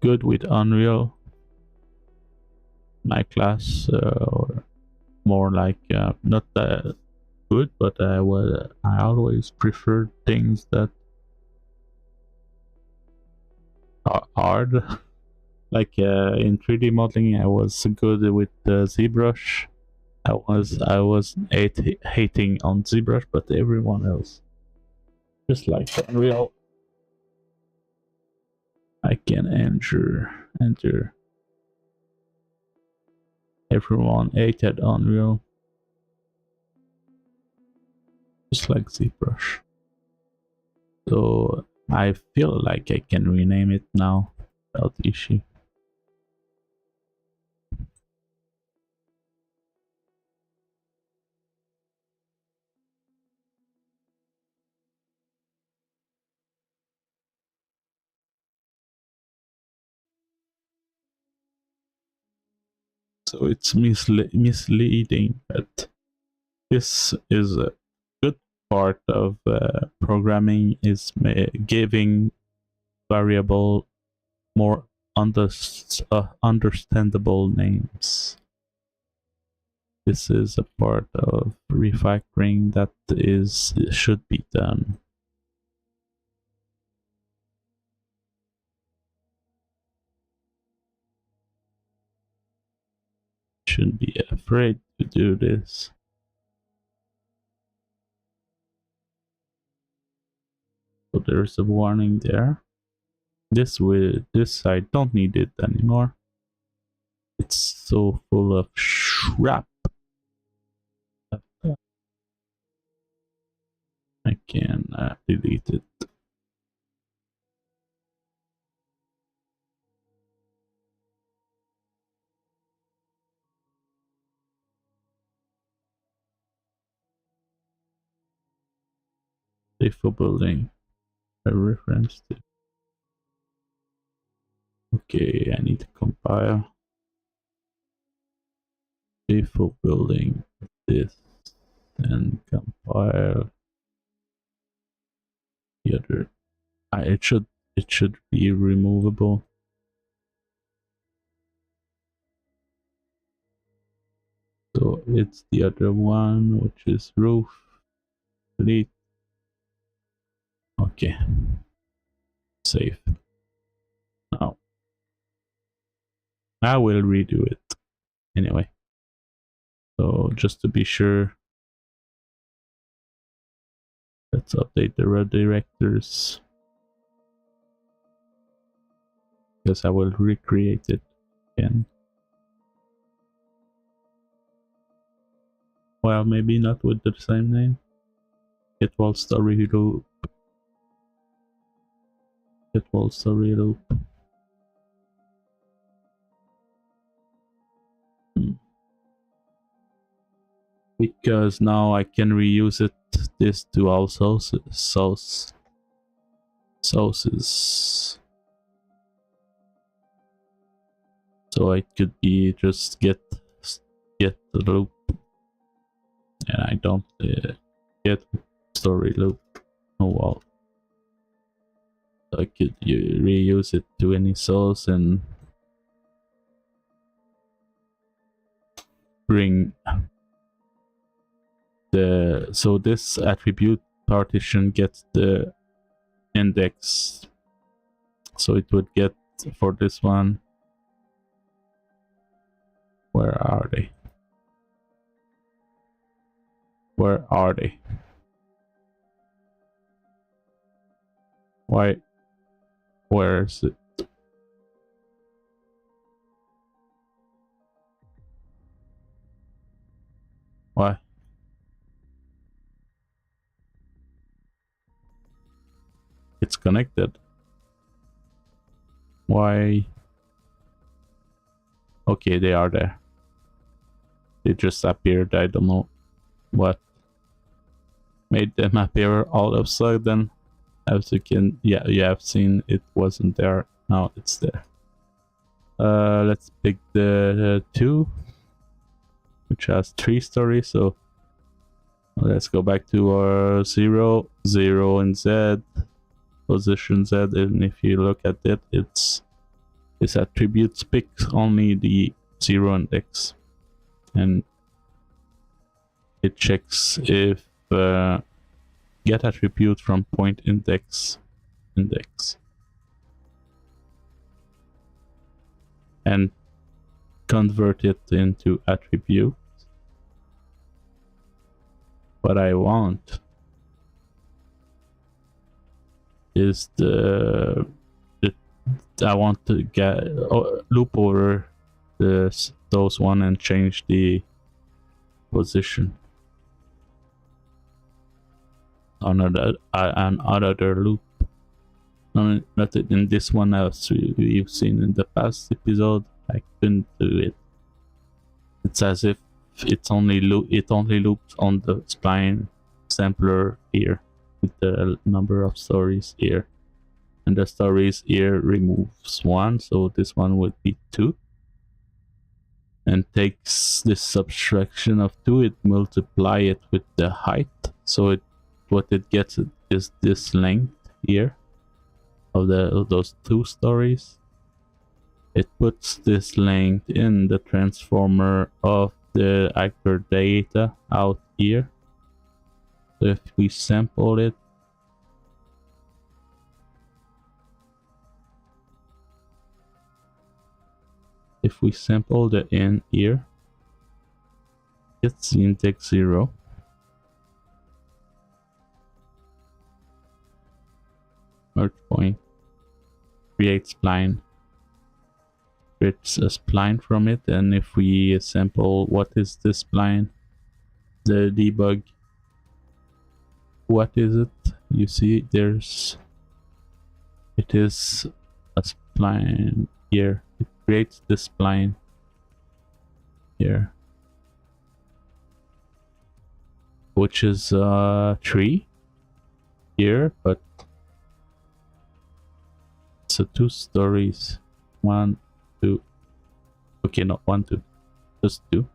[SPEAKER 1] good with Unreal. My class, or more like not that good, but I always prefer things that are hard. Like in 3D modeling, I was good with ZBrush. I was hating on ZBrush, but everyone else, just like Unreal, I can enter. Everyone hated Unreal, just like ZBrush. So I feel like I can rename it now without issue. So it's misleading, but this is a good part of programming, is giving variable more understandable names. This is a part of refactoring that should be done. Shouldn't be afraid to do this. So there's a warning there. This I don't need it anymore. It's so full of crap. can delete it. If for building a reference to. Okay, I need to compile. If for building this and compile the other. It should be removable. So it's the other one, which is roof. Delete. Okay. Save. Now I will redo it anyway. So just to be sure, let's update the redirectors. Because I will recreate it again. Well, maybe not with the same name. It will story loop. It will story loop. Because now I can reuse it. This to all sources. So it could be just get the loop, and I don't get story loop. Oh well. So I could reuse it to any source and bring the, so this attribute partition gets the index, so it would get for this one. Where are they? Where are they? Why? Where is it? Why? It's connected. Why? Okay, they are there. They just appeared. I don't know what made them appear all of a sudden. As you can, yeah, you have seen, it wasn't there. Now it's there. Let's pick the 2, which has 3 stories. So let's go back to our 0, 0 and Z, position Z, and if you look at it, it's this attributes picks only the 0 and X, and it checks if get attribute from point index and convert it into attribute. What I want is I want to get loop over those one and change the position. Another loop. Not in this one, as we've seen in the past episode. I couldn't do it. It's as if it only loops on the spline sampler here with the number of stories here, and the stories here removes 1, so this one would be 2, and takes this subtraction of 2, it multiply it with the height, so what it gets is this length here of those 2 stories. It puts this length in the transformer of the actor data out here. So if we sample it, if we sample the in here, it's the index 0. Merge point, create spline, creates a spline from it, and if we sample what is this spline, the debug, what is it? You see, it is a spline here. It creates this spline here, which is a tree here, but it's a 2 stories. 1, 2. Okay, not 1, 2, just 2.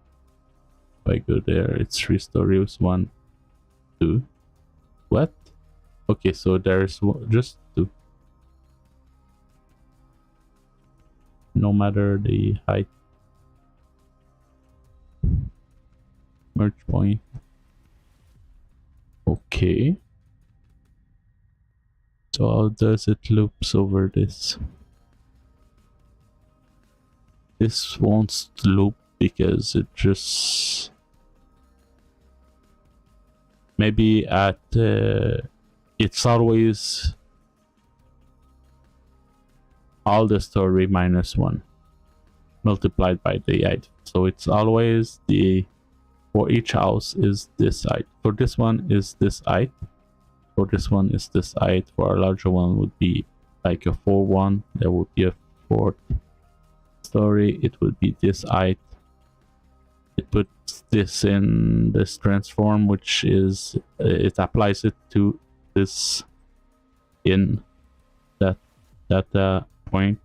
[SPEAKER 1] If I go there, it's 3 stories. 1, 2. What? Okay, so there's just 2. No matter the height. Merge point. Okay. So how does it loops over this? This won't loop because it just maybe at it's always all the story minus 1 multiplied by the height. So it's always the for each house is this height. For this one is this height. For this one is this height. For a larger one would be like a 4-1. There would be a 4th story. It would be this height. It puts this in this transform, which is it applies it to this in that data point.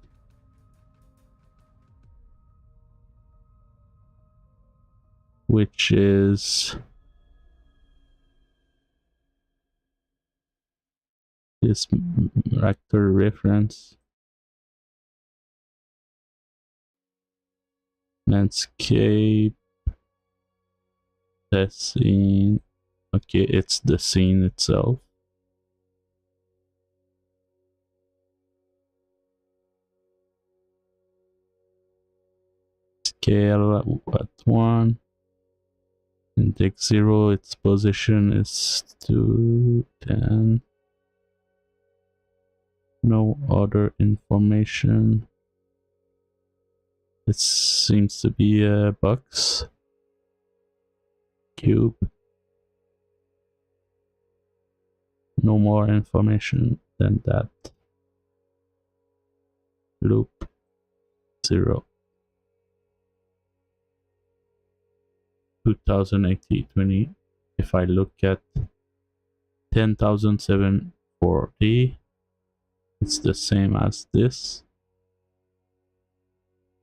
[SPEAKER 1] Which is this vector reference landscape, the scene. Okay, it's the scene itself. Scale at 1. Index 0, its position is 2, 10. No other information. It seems to be a box. Cube. No more information than that. Loop 0. 2080-20. If I look at 10,740, it's the same as this.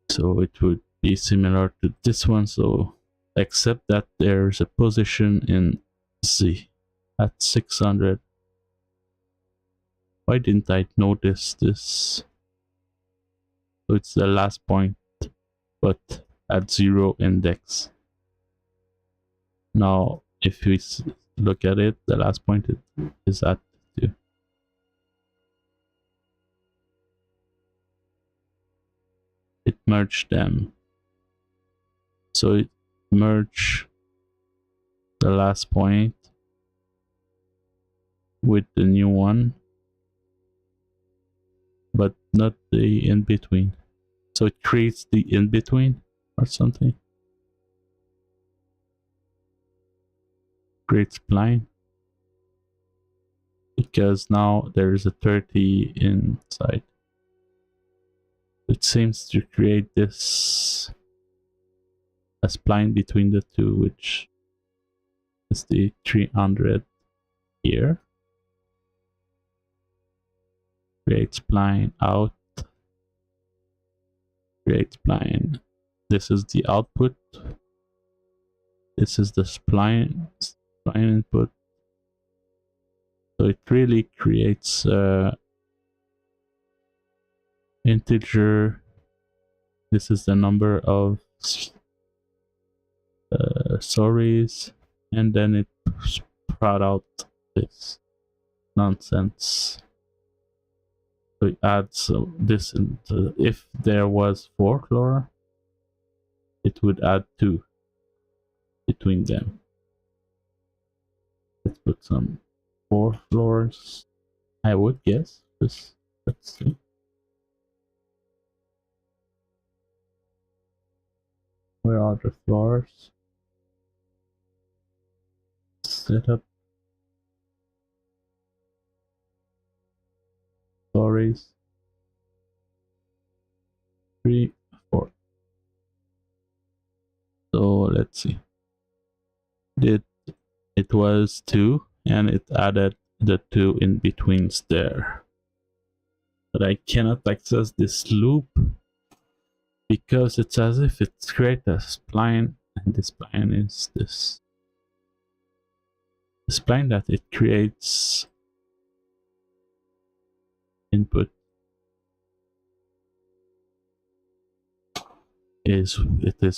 [SPEAKER 1] So it would be similar to this one. So except that there's a position in Z at 600. Why didn't I notice this? So it's the last point, but at 0 index. Now, if we look at it, the last point is at 2. It merged them. So it merged the last point with the new one, but not the in-between. So it creates the in-between or something. Creates spline. Because now there is a 30 inside. It seems to create this a spline between the two, which is the 300 here. Create spline out. Create spline. This is the output. This is the spline input. So it really creates integer. This is the number of stories, and then it sprout out this nonsense. So it adds this into, if there was 4 floor, it would add 2 between them. Let's put some 4 floors, I would guess. Just let's see. Where are the floors? Setup. arrays. 3, 4. So let's see. It was 2, and it added the 2 in betweens there. But I cannot access this loop because it's as if it's created a spline, and this spline is this spline that it creates input is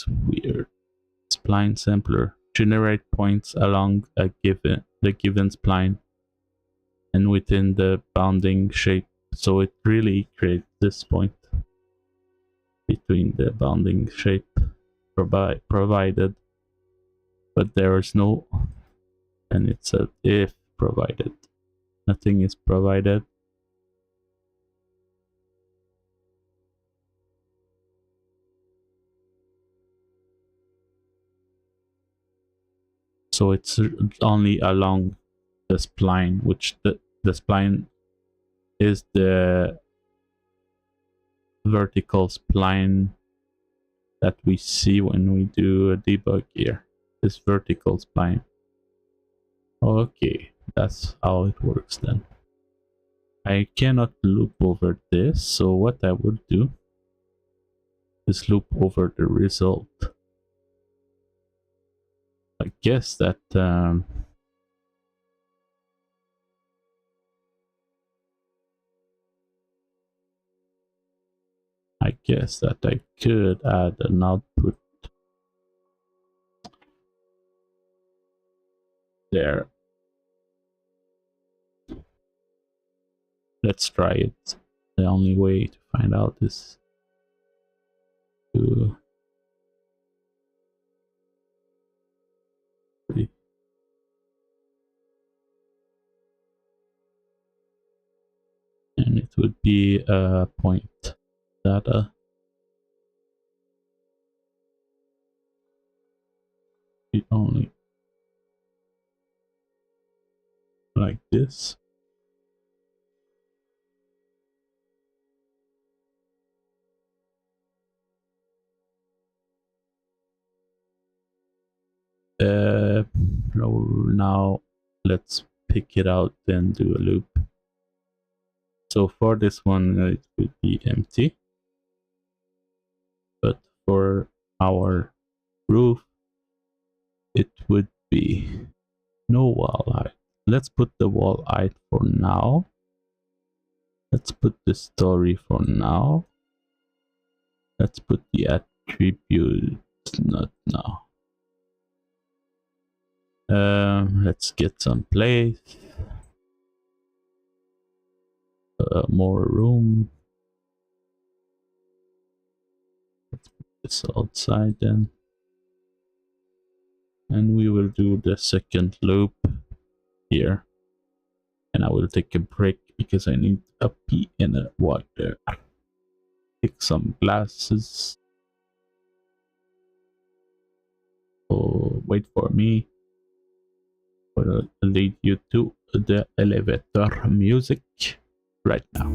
[SPEAKER 1] weird. Spline sampler generate points along the given spline and within the bounding shape. So it really creates this point between the bounding shape provided, but there is no, and it said if provided. Nothing is provided. So it's only along the spline, which the spline is the vertical spline that we see when we do a debug here. This vertical spline. Okay, that's how it works then. I cannot loop over this, so what I would do is loop over the result. I guess that I could add an output there. Let's try it. The only way to find out is to and it would be a point data. It only like this. Now let's pick it out and do a loop. So for this one it would be empty, but for our roof it would be no wall height. Let's put the wall height for now. Let's put the story for now. Let's put the attributes not now. Let's get some place, more room. Let's put this outside then, and we will do the second loop here. And I will take a break because I need a pee and a water. Take some glasses. So wait for me. Will lead you to the elevator music right now.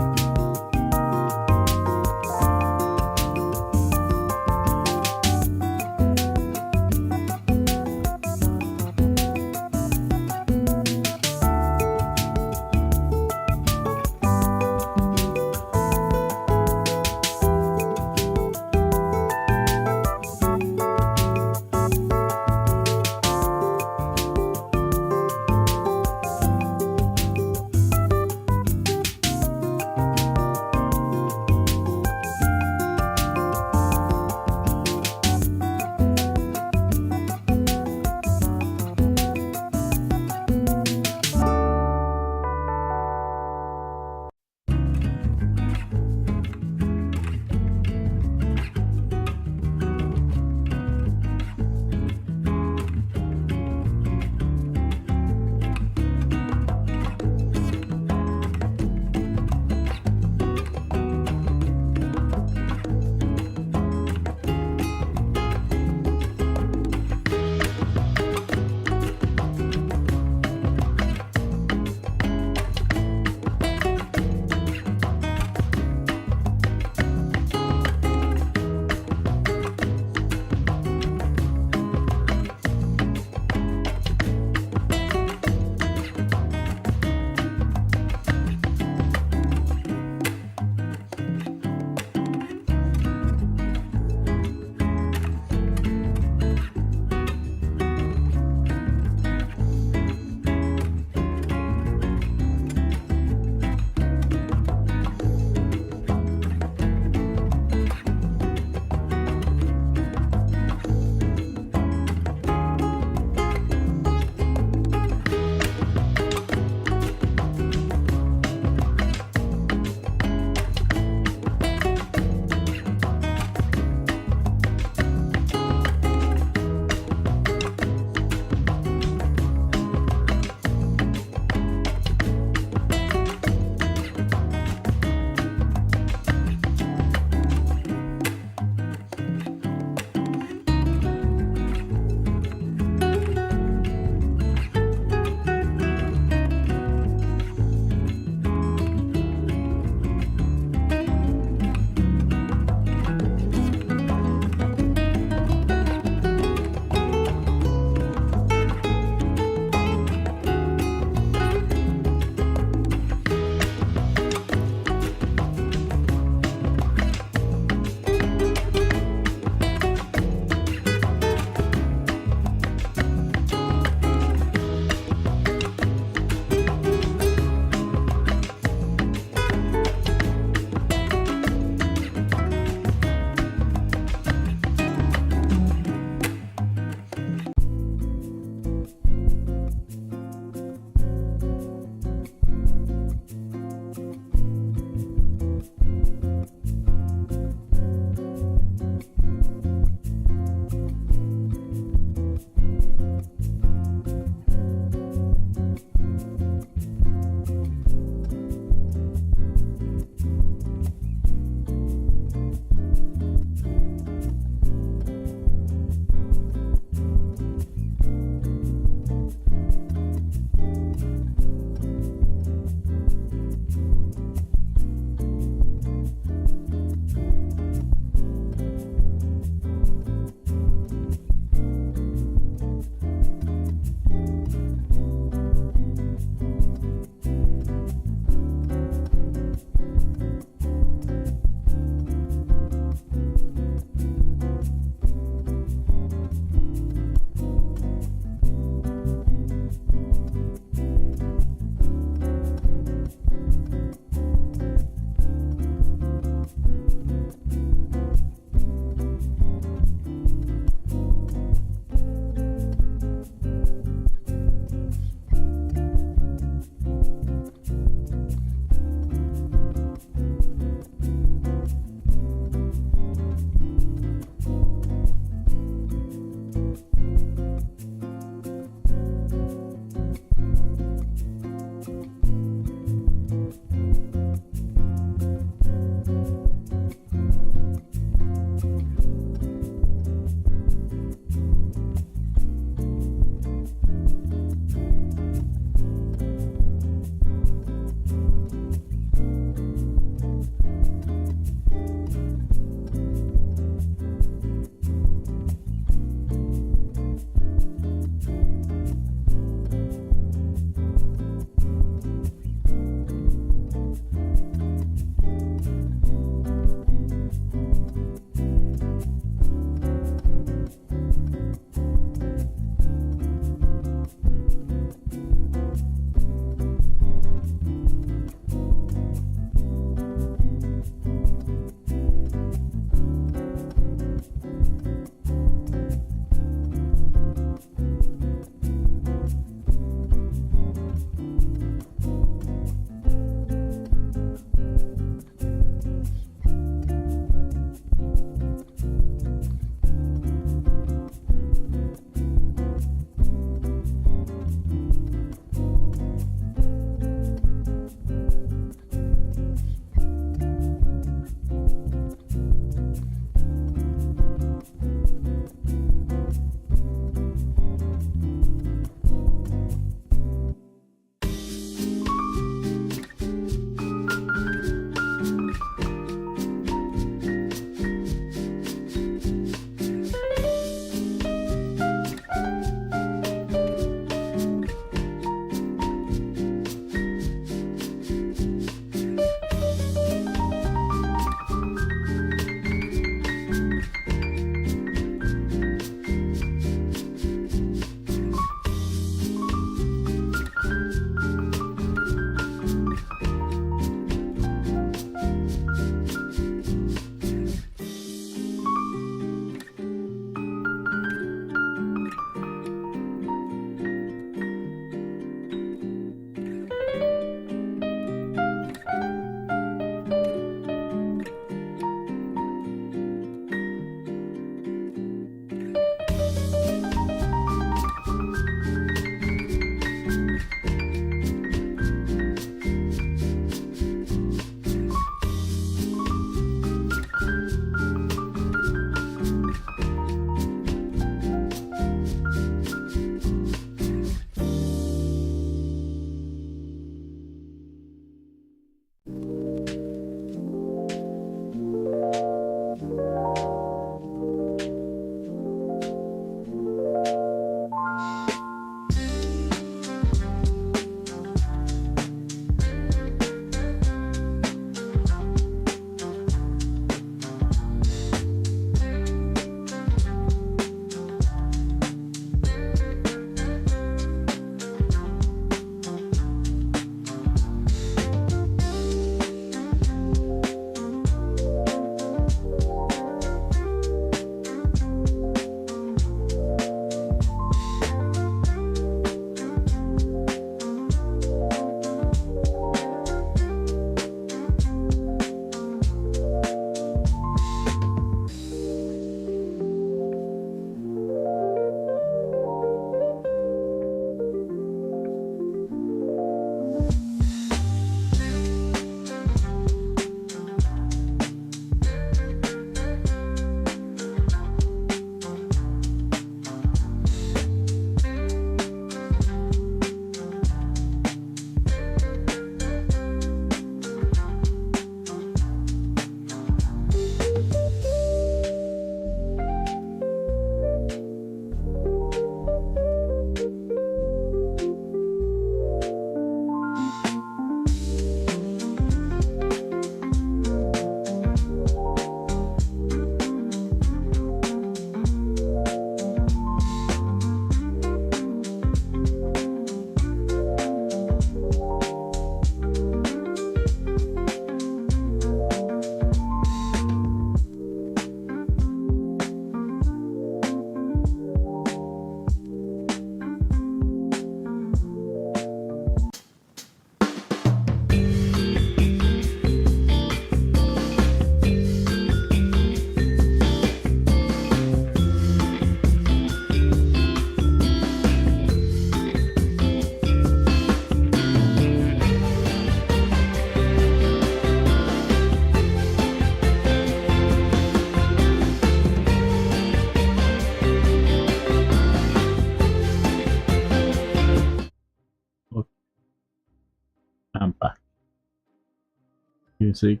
[SPEAKER 1] music.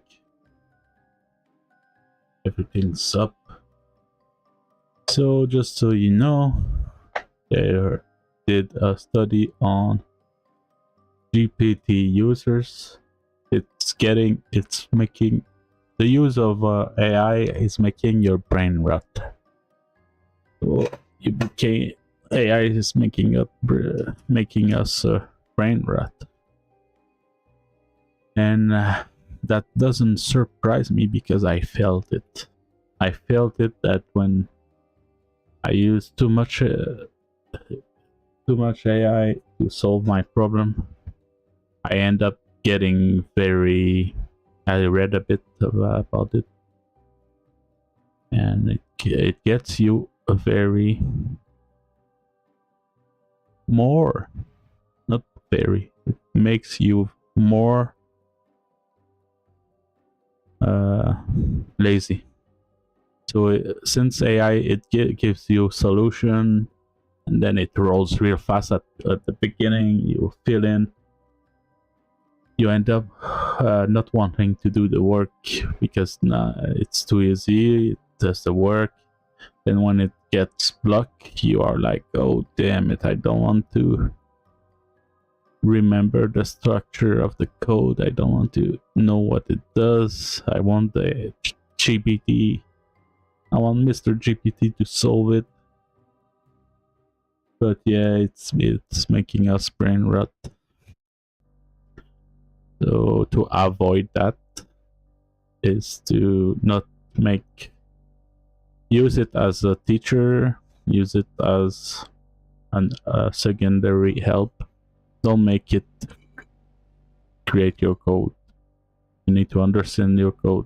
[SPEAKER 1] Everything's up. So just so you know, they did a study on GPT users. It's making the use of AI is making your brain rot. So AI is making us brain rot, and that doesn't surprise me because I felt it. I felt it that when I use too much AI to solve my problem, I end up getting very. I read a bit about it, and it gets you a very more, not very. It makes you more lazy. So since AI, it gives you solution, and then it rolls real fast at the beginning. You fill in. You end up not wanting to do the work because it's too easy. It does the work. Then when it gets blocked, you are like, oh damn it, I don't want to remember the structure of the code. I don't want to know what it does. I want the GPT. I want Mr. GPT to solve it. But yeah, it's making us brain rot. So to avoid that is to not use it as a teacher, use it as a secondary help. Don't make it create your code. You need to understand your code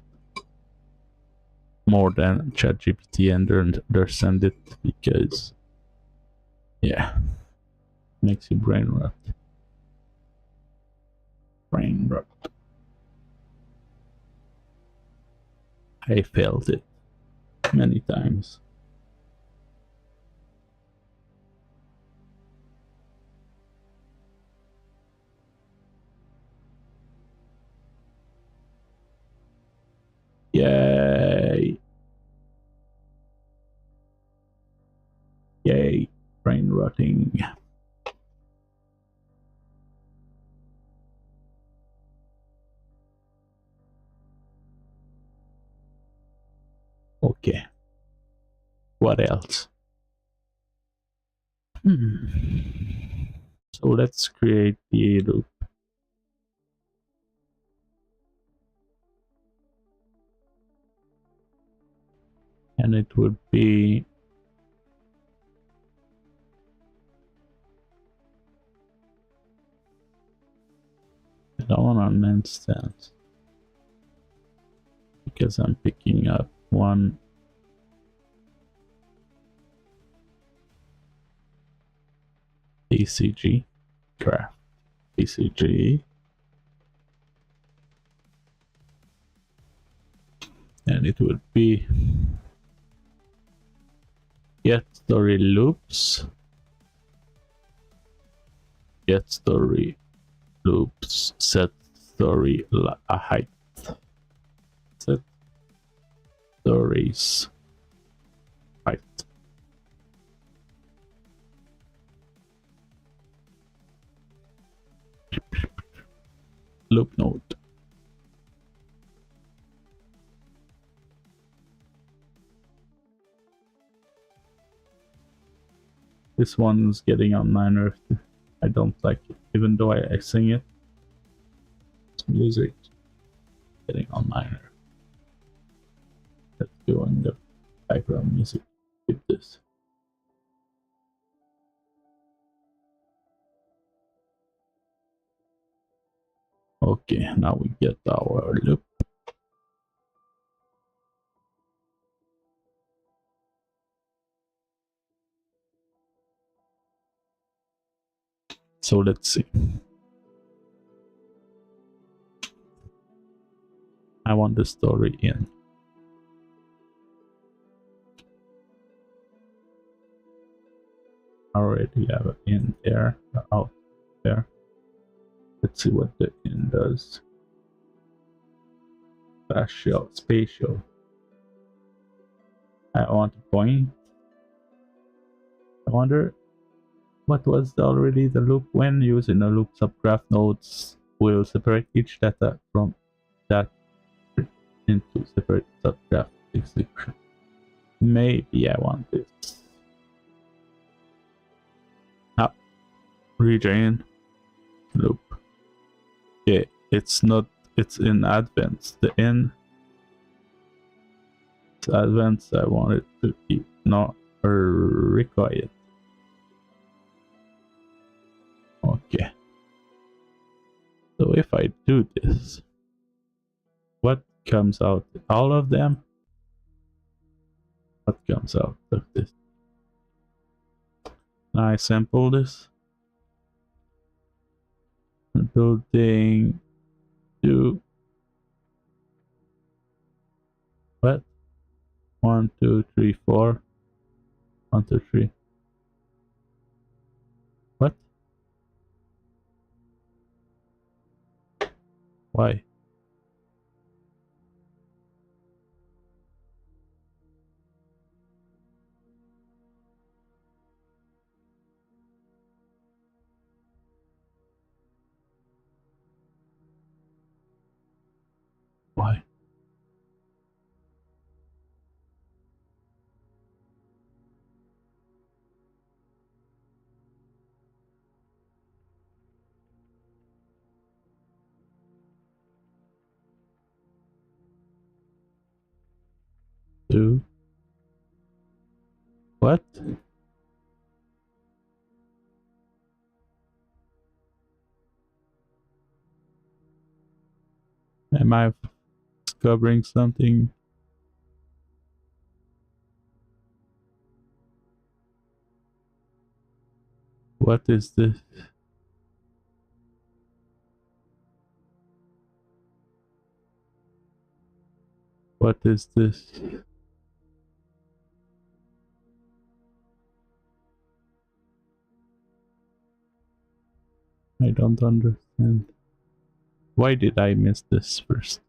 [SPEAKER 1] more than ChatGPT and understand it, because yeah, it makes you brain rot. Brain rot. I felt it many times. Yay. Yay. Brain rotting. Okay. What else? So let's create the loop. And it would be I don't want an instance because I'm picking up one PCG graph. PCG, and it would be get story loops, get story loops, set story height, set stories height. Loop node. This one's getting on my nerve. I don't like it, even though I sing it. It's music getting on my nerve. Let's go in the background music. Skip this. Okay, now we get our loop. So let's see. I want the story in. I already have it in there, out there. Let's see what the in does. Spatial. I want a point. I wonder what was already the loop. When using a loop, subgraph nodes will separate each data from that into separate subgraph execution. Maybe I want this. Rejoin loop. Okay, it's not. It's in advanced. The in advanced. I want it to be not required. Okay. So if I do this, what comes out? All of them? What comes out of this? Can I sample this? Building 2. What? 1, 2, 3, 4. 1, 2, 3. What? Why? Why? Do what? Am I discovering something? What is this? What is this? I don't understand. Why did I miss this first?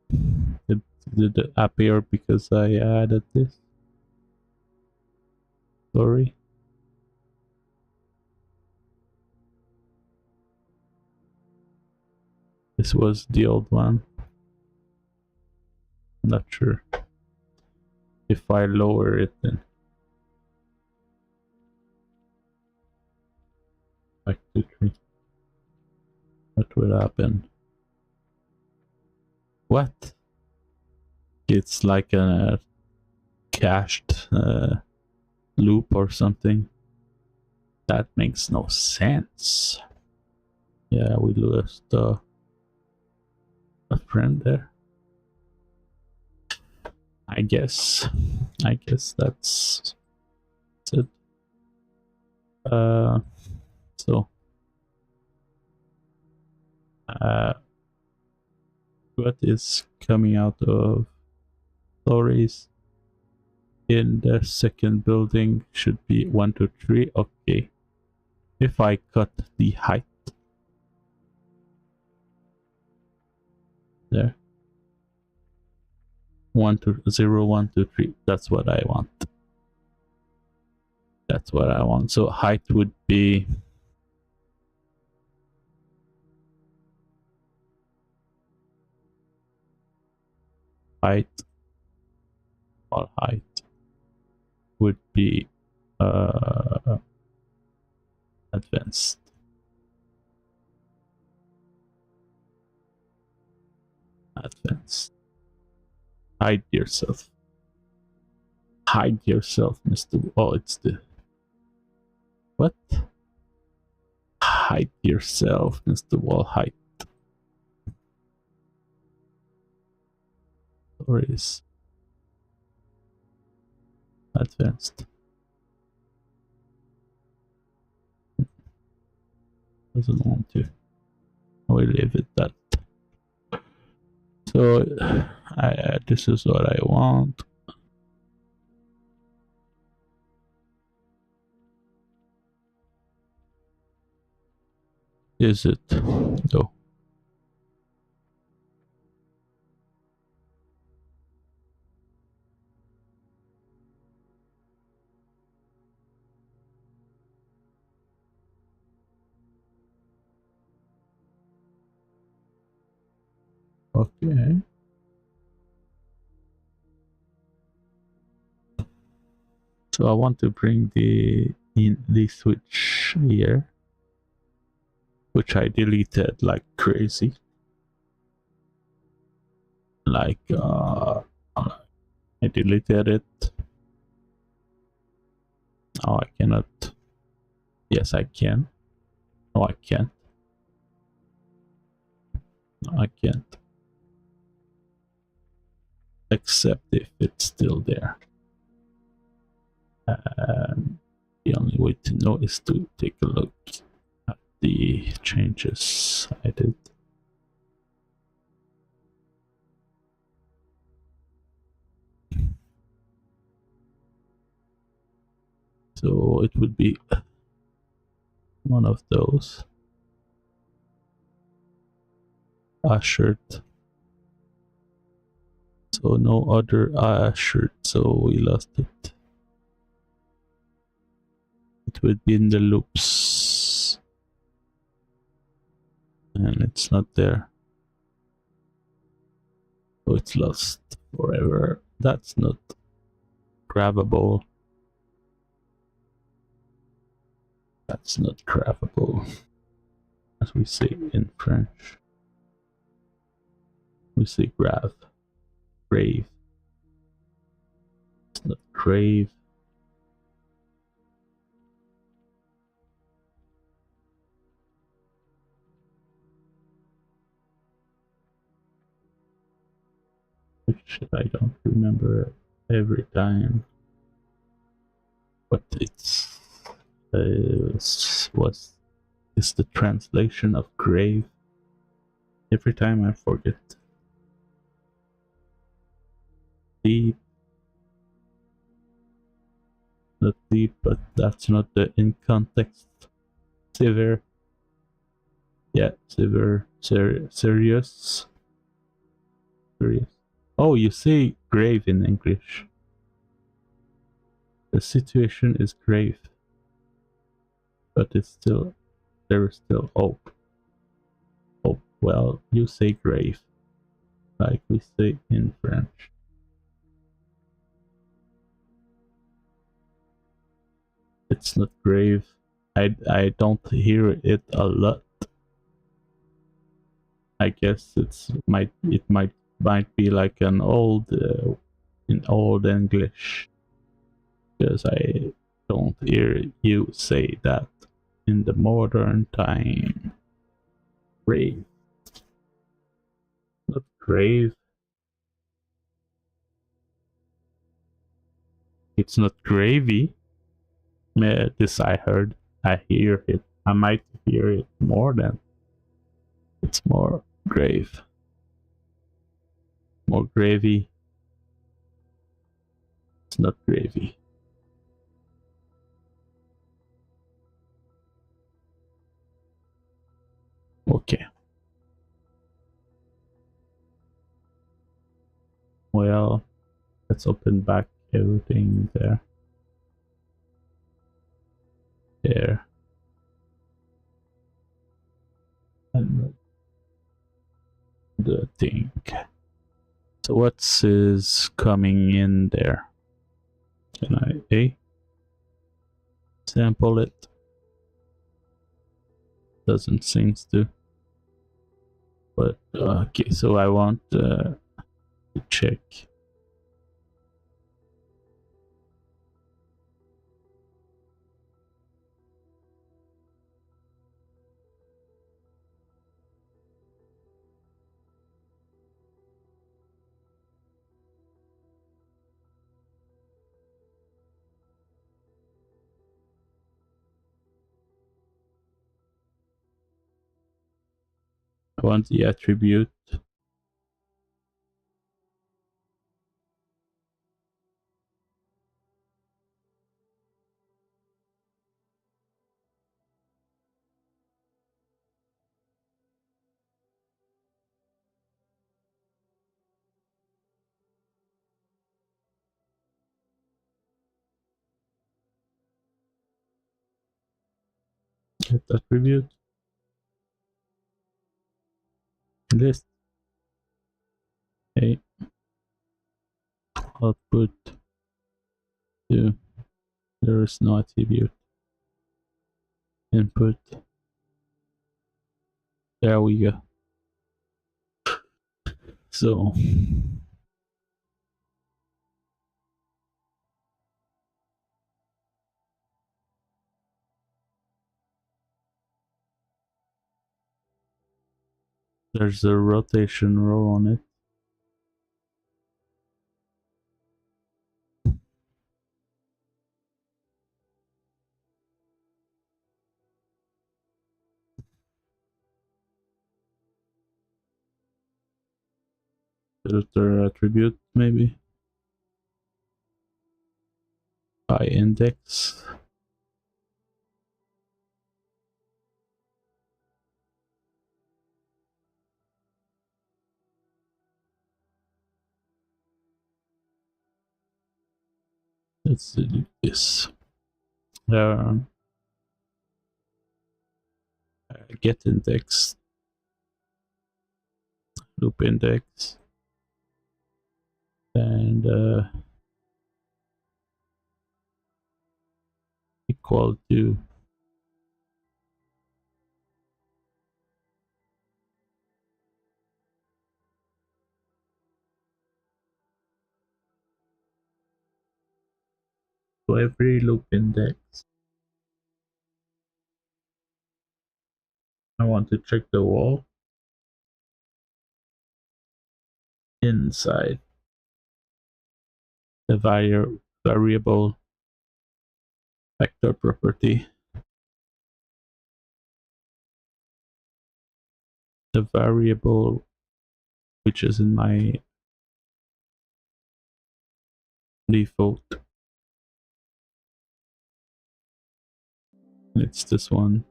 [SPEAKER 1] Did it appear because I added this? Sorry. This was the old one. Not sure. If I lower it then. Back to 3. What will happen? What? It's like a cached loop or something. That makes no sense. Yeah, we lost a friend there. I guess that's it. So what is coming out of stories in the second building should be 1, 2, 3. Okay. If I cut the height there, 1, 2, 0, 1, 2, 3. That's what I want. That's what I want. So height would be height. All height would be advanced. Advanced. Hide yourself. Hide yourself, Mr. Oh, it's the what? Hide yourself, Mr. Wall. Hide. Stories. Advanced. Doesn't want to. We leave it that. So this is what I want. Is it? No. Okay. So I want to bring the switch here, which I deleted like crazy. Like I deleted it. Oh, I cannot. Yes, I can. No, I can't. No, I can't. Except if it's still there. And the only way to know is to take a look at the changes I did. So it would be one of those. Shirt. So no other shirt, so we lost it. It would be in the loops. And it's not there. So it's lost forever. That's not grabbable. That's not grabbable. As we say in French. We say grave. Grave. It's not grave. Which I don't remember every time. But it's is the translation of grave. Every time I forget. Deep. Not deep, but that's not the in context. Severe. Yeah, severe. Serious. Serious. Oh, you say grave in English. The situation is grave. But it's still, there is still hope. Hope. Well, you say grave. Like we say in French. It's not grave. I don't hear it a lot. I guess it might be like an old in old English, because I don't hear you say that in the modern time. Grave, not grave. It's not gravy. This I heard. I hear it. I might hear it more than. It's more grave. More gravy. It's not gravy. Okay. Well, let's open back everything there. There. And the thing. So what's is coming in there? Can I sample it? Doesn't seem to. But okay, so I want to check. I want the attribute. Get attribute. List. Okay. Output 2. There is no attribute. Input. There we go. So there's a rotation row on it. Filter attribute maybe by index. Let's do this. Get index, loop index, and equal to every loop index. I want to check the wall inside the variable vector property. The variable which is in my default. It's this one.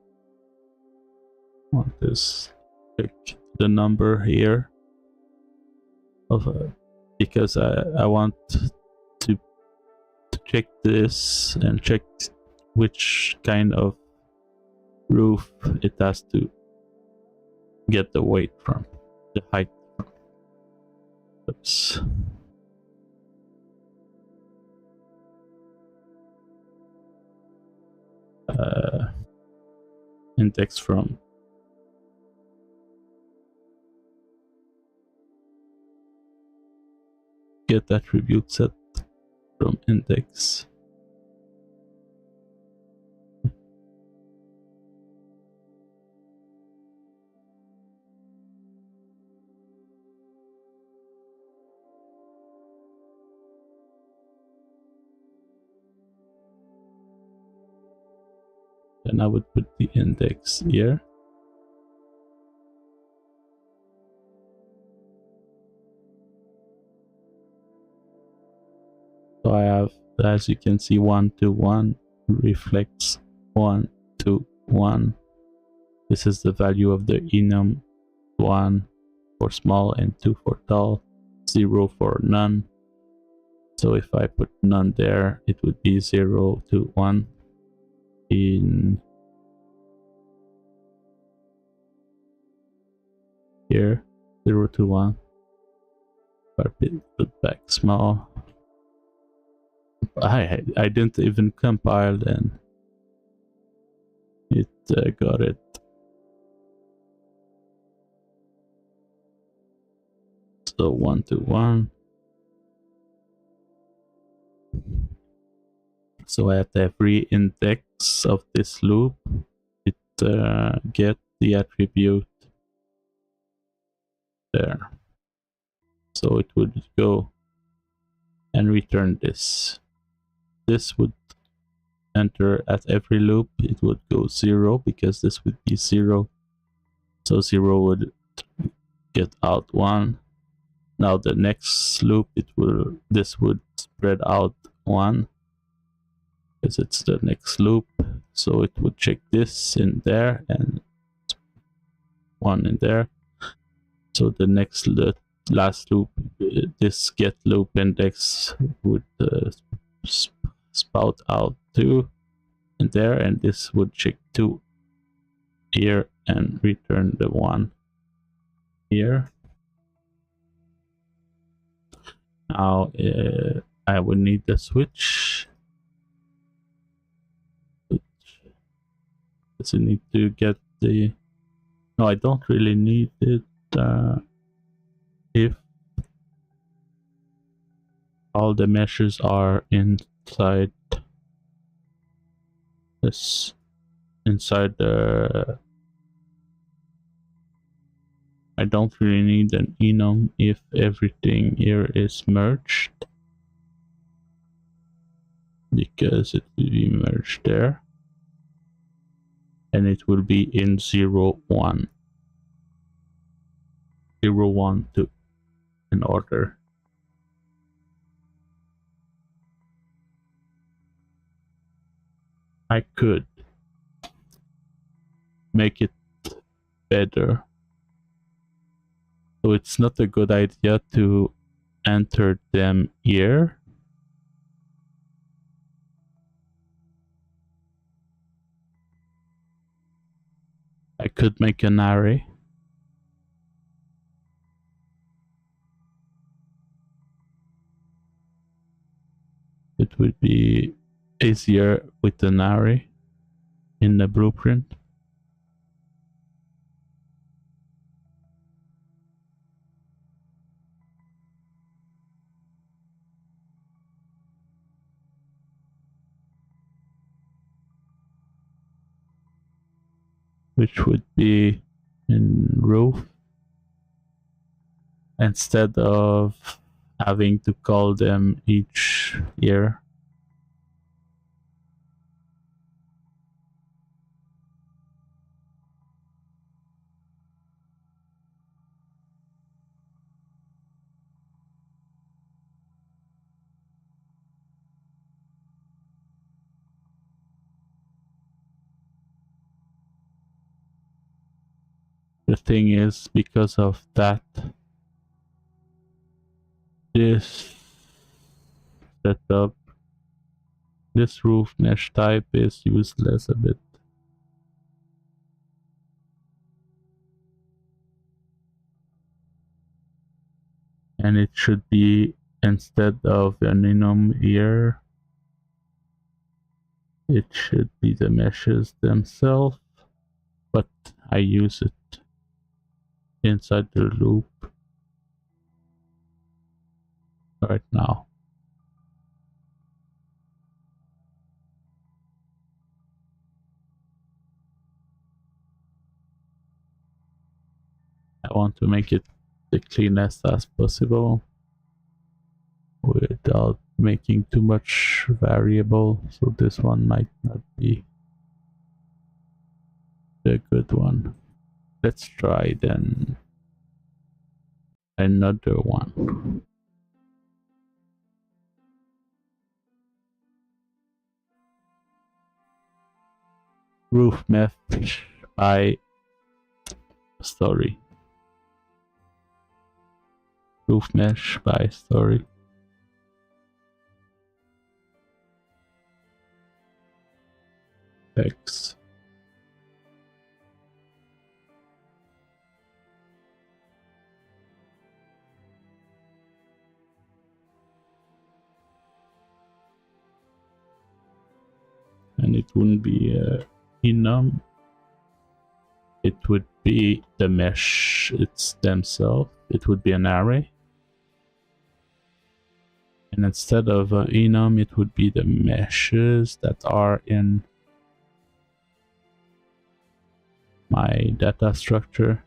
[SPEAKER 1] I want this. Check the number here of because I want to check this and check which kind of roof it has to get the weight from, the height from. Oops. Index from get attribute set from index. Then I would put the index here. So I have, as you can see, 1 to 1 reflects 1 to 1. This is the value of the enum. 1 for small and 2 for tall, 0 for none. So if I put none there, it would be 0 to 1. In here, 0 to 1. If I put back small, I didn't even compile, and it got it. So 1 to 1. So at every index of this loop, it get the attribute there. So it would go and return this. This would enter at every loop. It would go 0 because this would be 0. So 0 would get out 1. Now the next loop, this would spread out 1 because it's the next loop. So it would check this in there and 1 in there. So the next last loop, this get loop index would spout out 2 in there, and this would check 2 here and return the 1 here. Now I would need the switch. Does it need to get the... No, I don't really need it. If all the meshes are inside this, inside the... I don't really need an enum if everything here is merged, because it will be merged there, and it will be in 0, 1. 0, 1, 2 in order. I could make it better. So it's not a good idea to enter them here. I could make an array. It would be easier with an array in the blueprint. Which would be in roof, instead of having to call them each year. The thing is, because of that, this setup, this roof mesh type is useless a bit. And it should be, instead of an enum here, it should be the meshes themselves, but I use it inside the loop right now. I want to make it the cleanest as possible without making too much variable, so this one might not be the good one. Let's try then another one. Roof mesh by story. Roof mesh by story. X. And it wouldn't be enum. It would be the mesh it's themselves. It would be an array. And instead of enum, it would be the meshes that are in my data structure,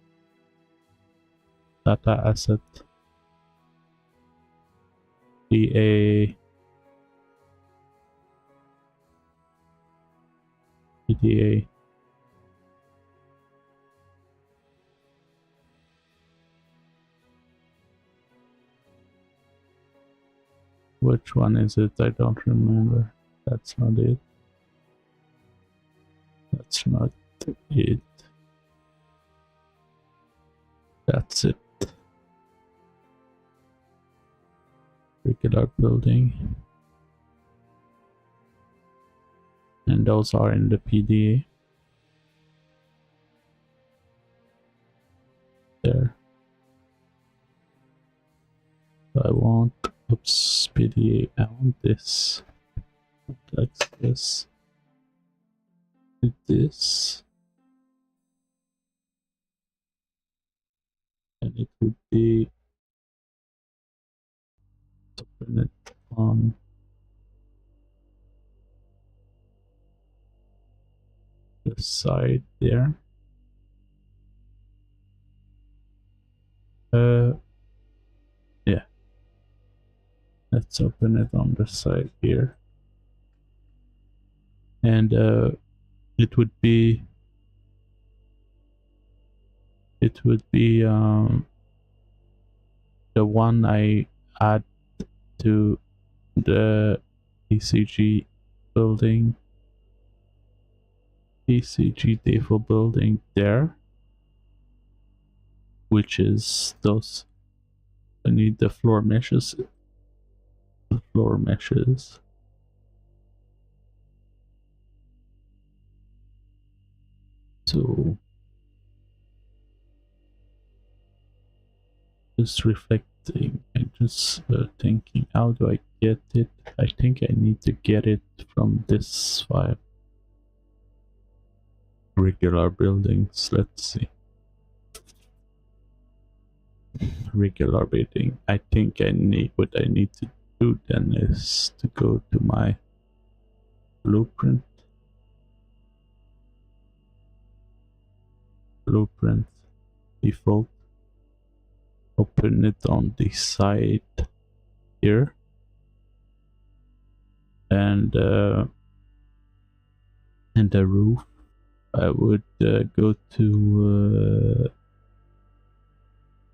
[SPEAKER 1] data asset, PA, PDA. Which one is it? I don't remember. That's not it. That's not it. That's it. Regular building. And those are in the PDA. There. So I want Oops, PDA. I want this. Access to this. And it would be open it on the side there. Yeah. Let's open it on the side here. And it would be the one I add to the PCG building, PCG default building there, which is those. I need the floor meshes. The floor meshes. So just reflecting and just thinking, how do I get it? I think I need to get it from this file. Regular buildings, let's see. Regular building. I think I need, what I need to do then is to go to my blueprint. Blueprint default. Open it on the side here. And in the roof, I would go to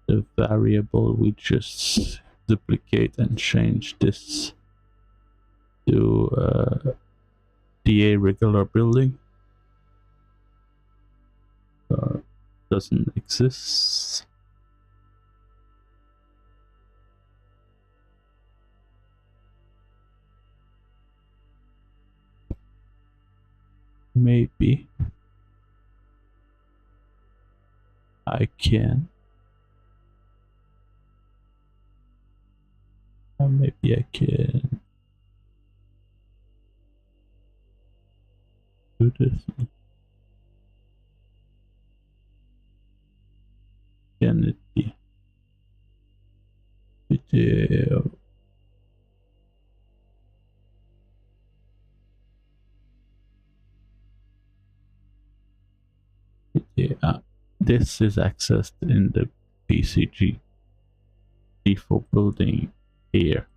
[SPEAKER 1] the variable. We just duplicate and change this to DA regular building. Doesn't exist. Maybe I can. Maybe I can do this. Can it be video? Yeah, this is accessed in the PCG default building here.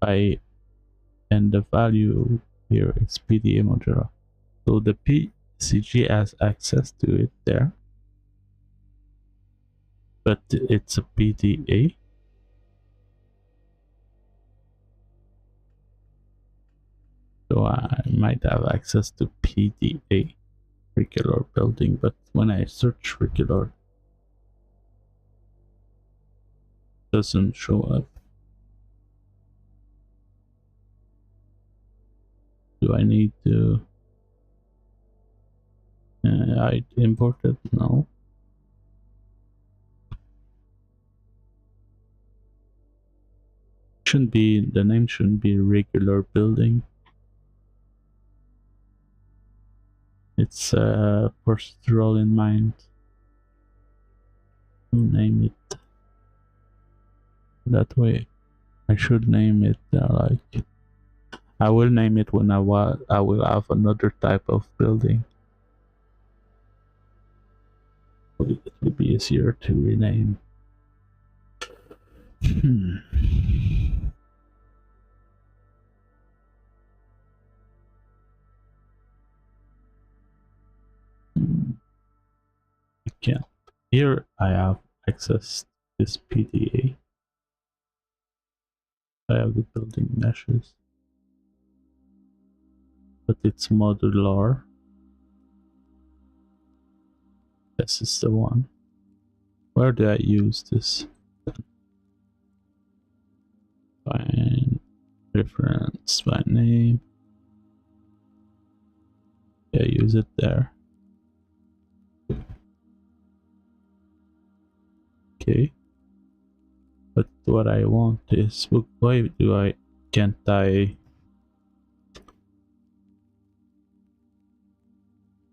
[SPEAKER 1] And the value here is PDA modular. So the PCG has access to it there, but it's a PDA. So I might have access to PDA regular building, but when I search regular, it doesn't show up. Do I need to I import it? No. Shouldn't be, the name shouldn't be regular building. It's procedural in mind. Name it that way. I should name it like, I will name it when I will have another type of building. It will be easier to rename. I can't. Here I have access to this PDA. I have the building meshes, but it's modular. This is the one. Where do I use this? Find reference by name. Yeah, use it there. Okay. But what I want is, why can't I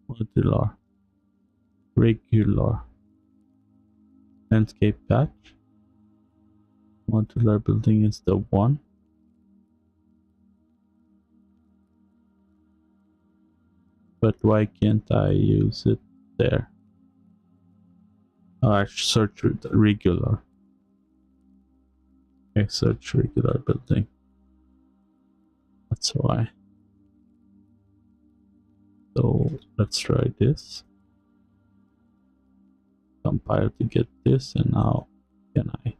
[SPEAKER 1] modular, regular, landscape patch? Modular building is the one. But why can't I use it there? Oh, I search regular. I search regular building. That's why. So let's try this. Compile to get this, and now can I?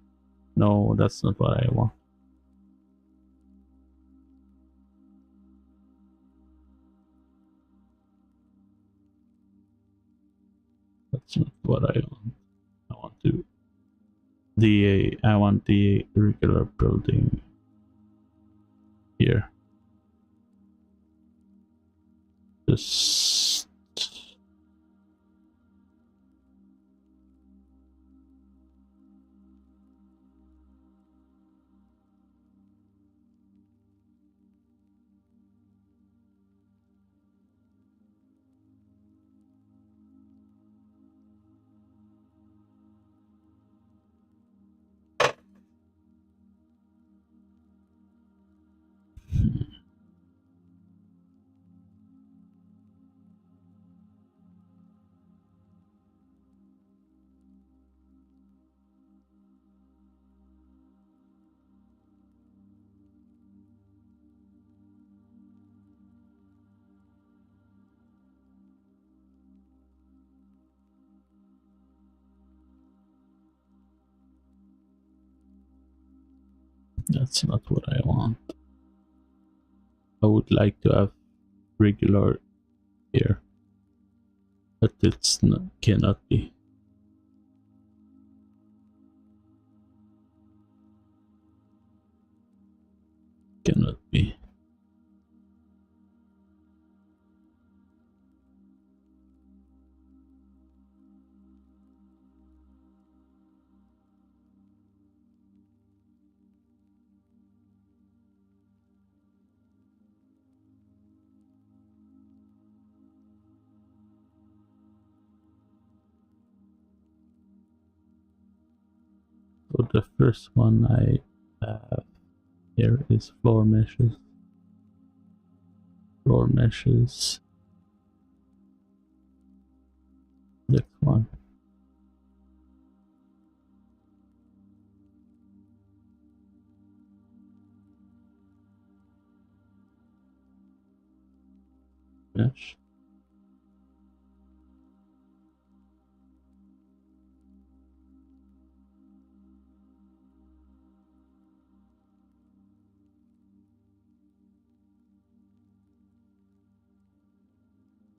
[SPEAKER 1] No, that's not what I want. That's not what I want. I want to I want the regular building here. Just that's not what I want. I would like to have regular here, but it's not, cannot be. Cannot be. So the first one I have here is floor meshes. Floor meshes. Next one. Mesh.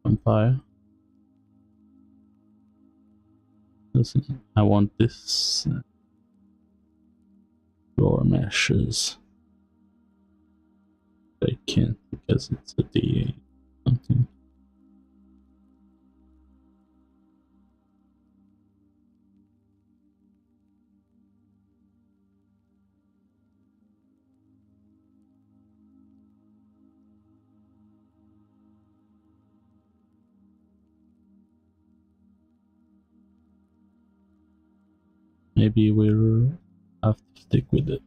[SPEAKER 1] Compile. I want this floor meshes. I can't because it's a DA something. Maybe we'll have to stick with it.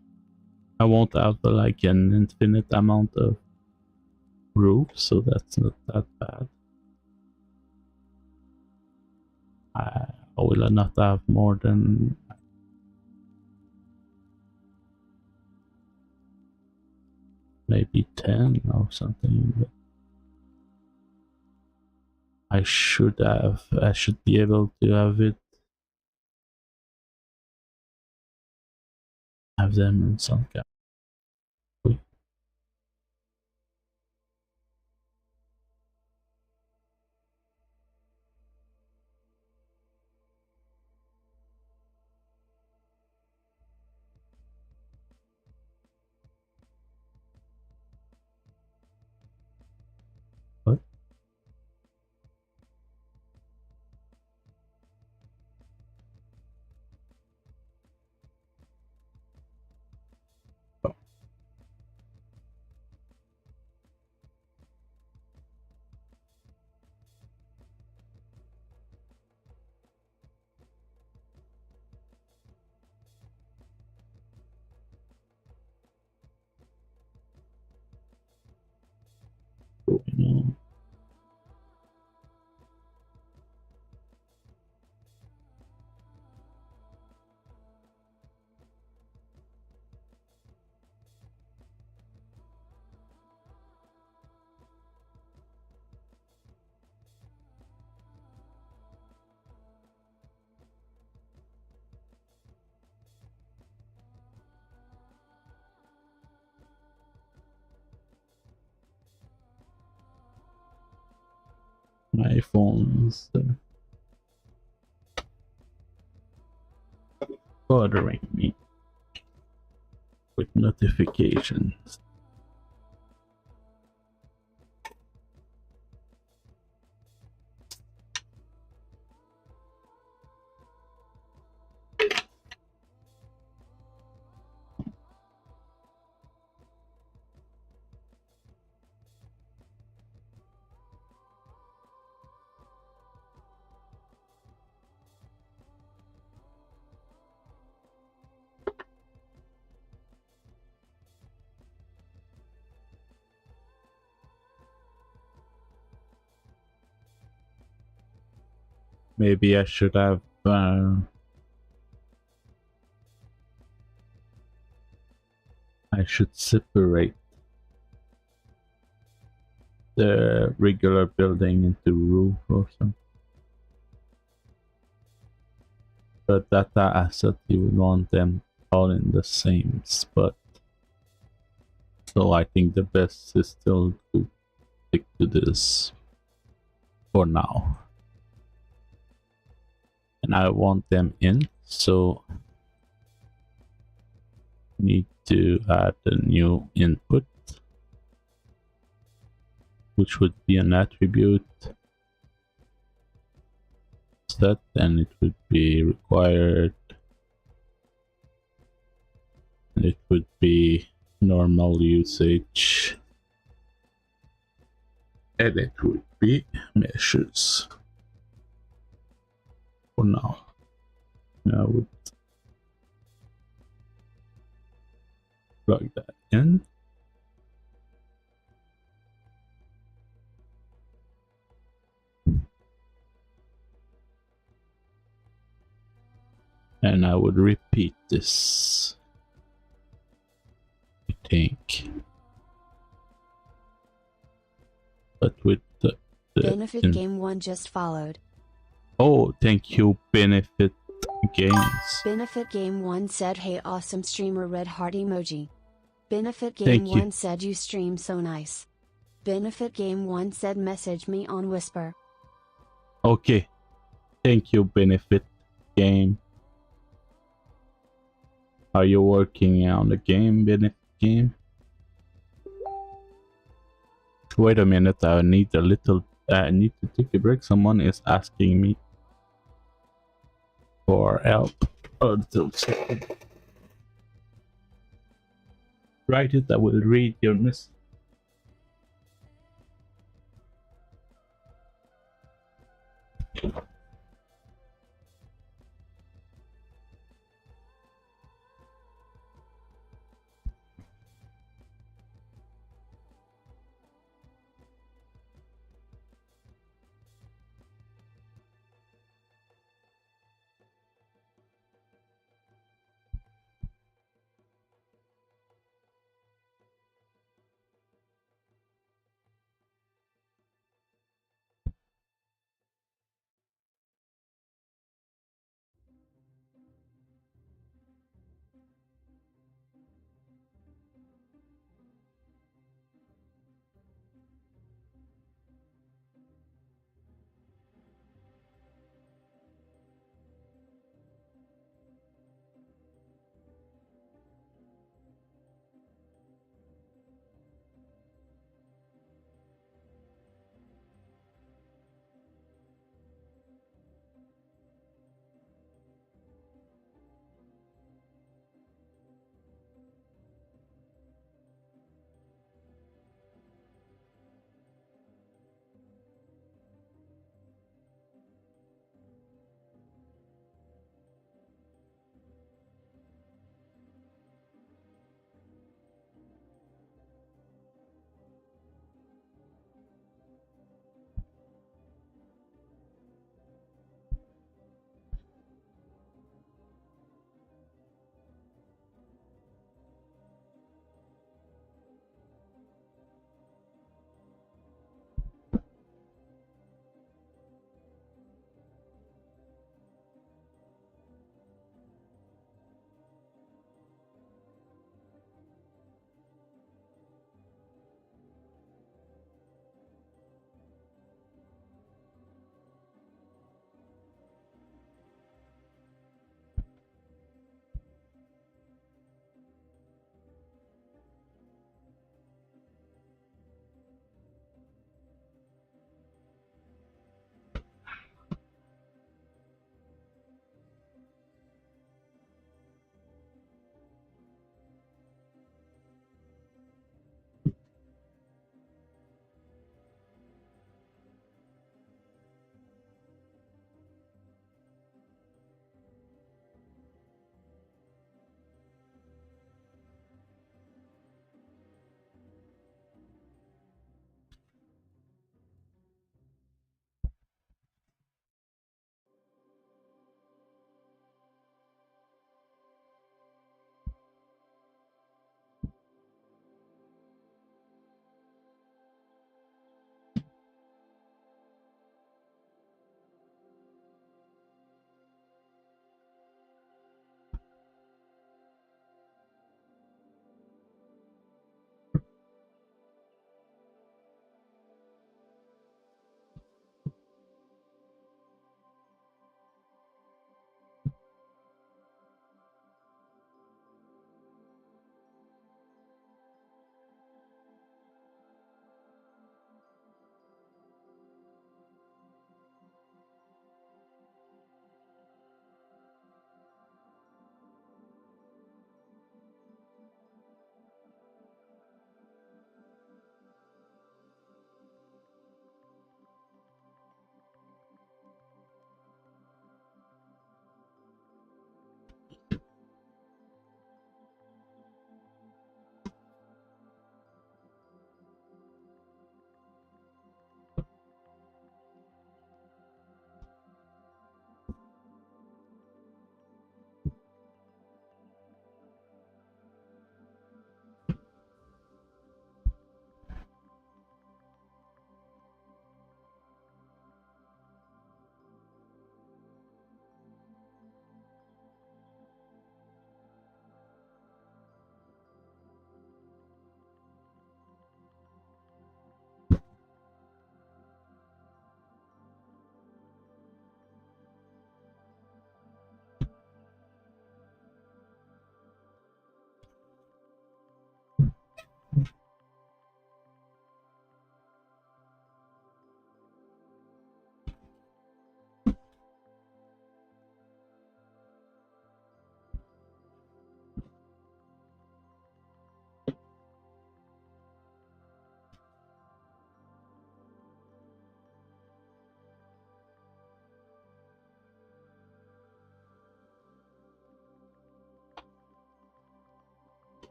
[SPEAKER 1] I won't have like an infinite amount of roofs, so that's not that bad. I will not have more than maybe 10 or something, but I should be able to have them in some kind. What? My phone is bothering me with notifications. Maybe I should have I should separate the regular building into roof or something. But data asset, you would want them all in the same spot. So I think the best is still to stick to this for now. And I want them in, so need to add a new input, which would be an attribute set, and it would be required, and it would be normal usage, and it would be meshes for now. I would plug that in. And I would repeat this, I think. But with the
[SPEAKER 2] Benefit Game 1 just followed.
[SPEAKER 1] Oh, thank you, Benefit Games.
[SPEAKER 2] Benefit Game 1 said, hey awesome streamer, red heart emoji. Benefit Game
[SPEAKER 1] Thank you.
[SPEAKER 2] 1 said, you stream so nice. Benefit Game 1 said, message me on Whisper.
[SPEAKER 1] Okay. Thank you, Benefit Game. Are you working on the game, Benefit Game? Wait a minute, I need to take a break. Someone is asking me for help. A little second. Write it, I will read your message.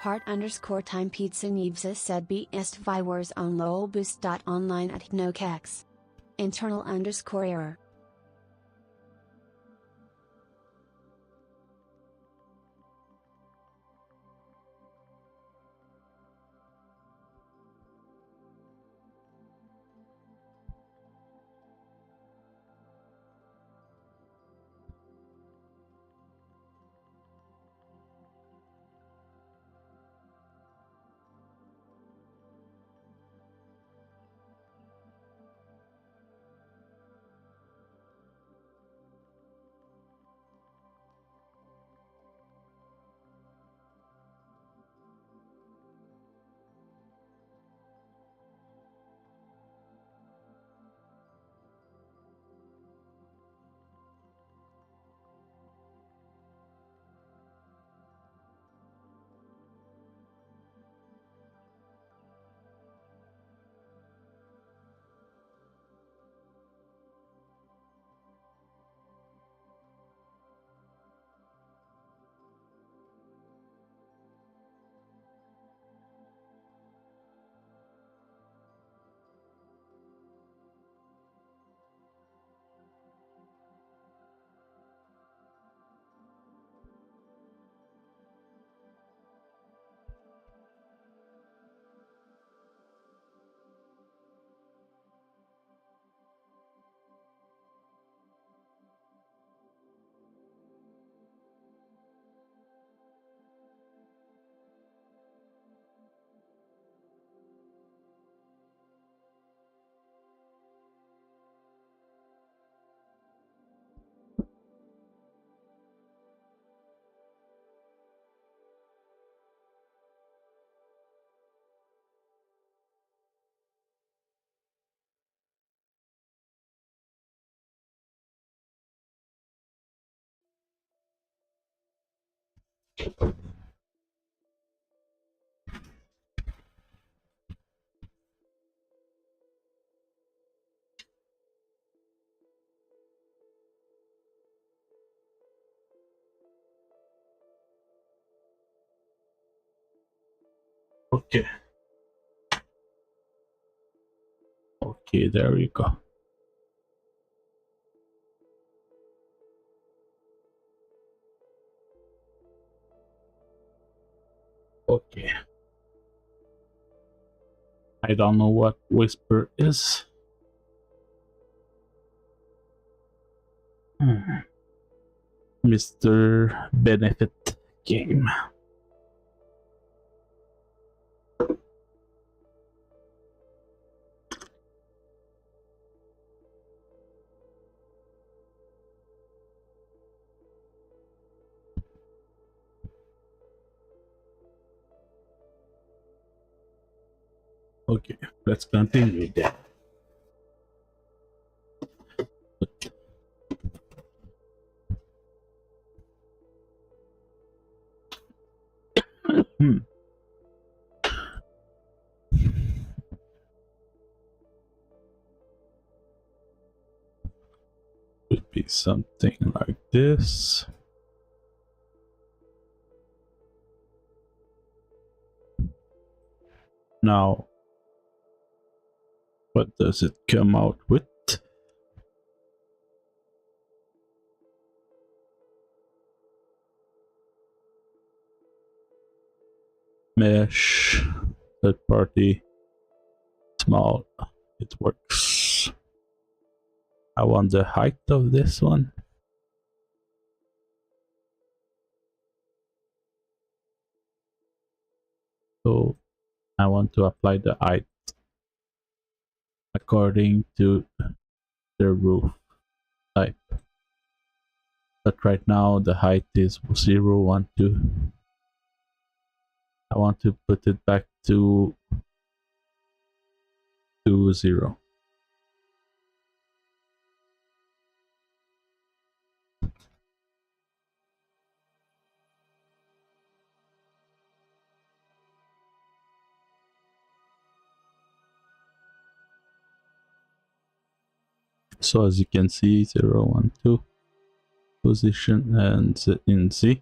[SPEAKER 2] part_time pizza Nevsa said best viewers on lolboost.online at nocax. Internal_error.
[SPEAKER 1] Okay. Okay, there we go. Okay. I don't know what whisper is. Mr. Benefit game. Okay, let's continue then. Could be something like this. Now, what does it come out with? Mesh, third party, small. It works. I want the height of this one. So I want to apply the height according to the roof type. But right now the height is 0, 1, 2. I want to put it back to 2, 0. So as you can see, 0, 1, 2 position and in Z.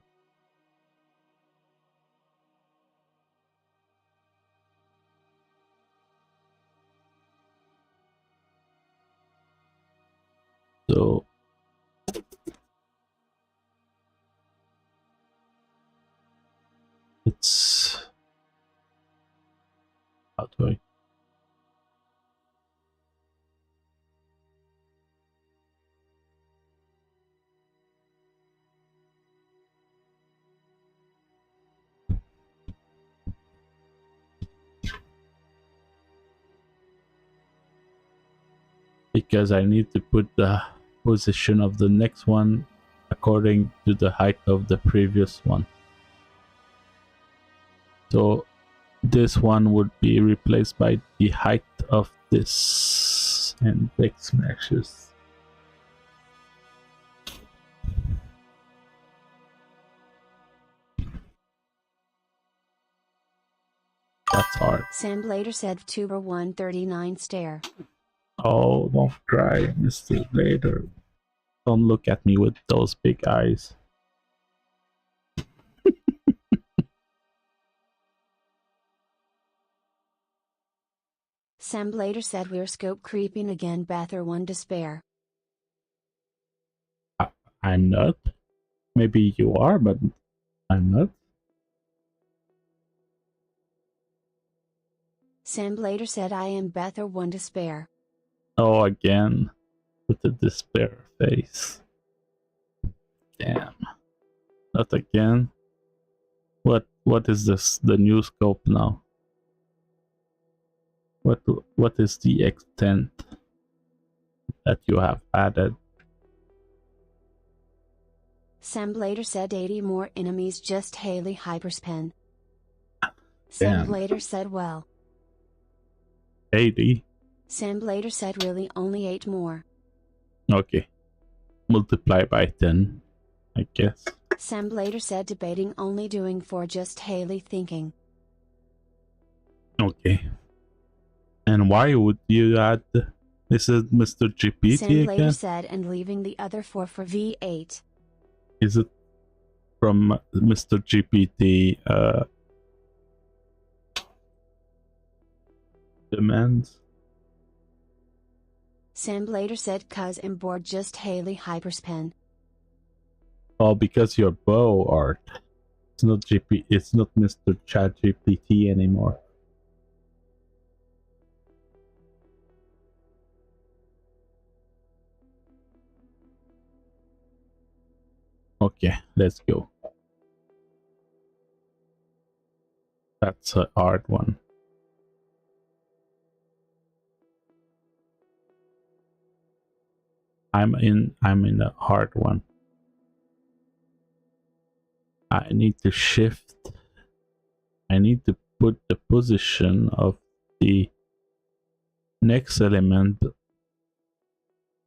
[SPEAKER 1] So it's how do I because I need to put the position of the next one according to the height of the previous one. So this one would be replaced by the height of this and X meshes. That's hard.
[SPEAKER 2] Sam Blader said Tuber 139 stare.
[SPEAKER 1] Oh, don't cry, Mr. Blader. Don't look at me with those big eyes.
[SPEAKER 2] Sam Blader said we're scope creeping again, Bather 1 despair.
[SPEAKER 1] I'm not. Maybe you are, but I'm not.
[SPEAKER 2] Sam Blader said I am Bather 1 despair.
[SPEAKER 1] Oh, again. With the despair face. Damn. Not again. What is this? The new scope now? What is the extent that you have added?
[SPEAKER 2] Sam Blader said 80 more enemies, just Haley Hyperspin.
[SPEAKER 1] Damn.
[SPEAKER 2] Sam Blader said well.
[SPEAKER 1] 80?
[SPEAKER 2] Sam Blader said really only 8 more.
[SPEAKER 1] Okay. Multiply by 10, I guess.
[SPEAKER 2] Sam Blader said debating only doing 4, just Haley thinking.
[SPEAKER 1] Okay. And why would you add? This is Mr. GPT
[SPEAKER 2] Sam Blader
[SPEAKER 1] again?
[SPEAKER 2] said and leaving the other 4 for V8.
[SPEAKER 1] Is it from Mr. GPT demands?
[SPEAKER 2] Sam Blader said cuz I'm bored, just Haley Hyperspin.
[SPEAKER 1] Oh, because your bow art. It's not it's not Mr. Chat GPT anymore. Okay, let's go. That's a hard one. I'm in a hard one. I need to shift. I need to put the position of the next element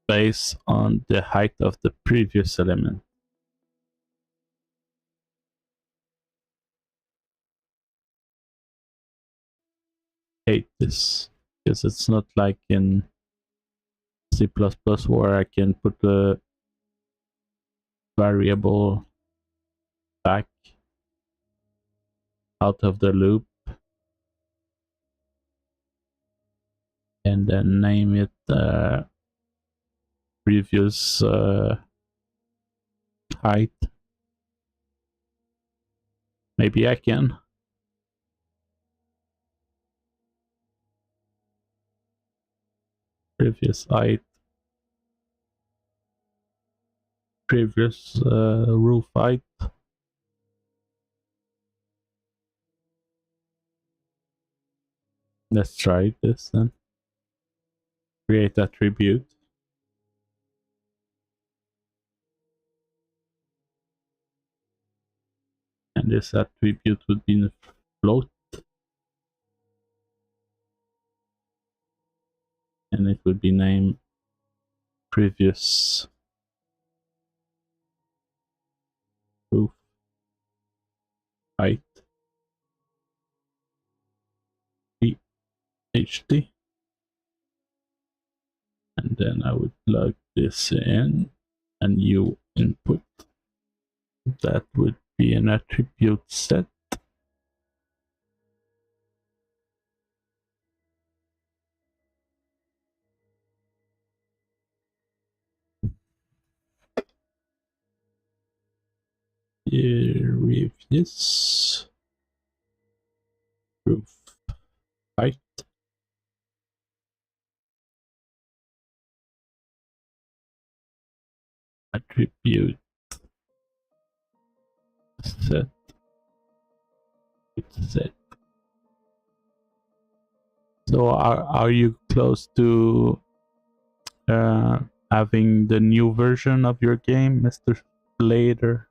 [SPEAKER 1] based on the height of the previous element. Hate this because it's not like in C++ where I can put a variable back out of the loop and then name it previous height. Maybe I can. Previous height. Previous roof height. Let's try this then. Create attribute. And this attribute would be in a float. And it would be named previous roof height. PHD. And then I would plug this in a new input. That would be an attribute set. Previous proof height attribute set set. So are you close to having the new version of your game, Mr. Blader?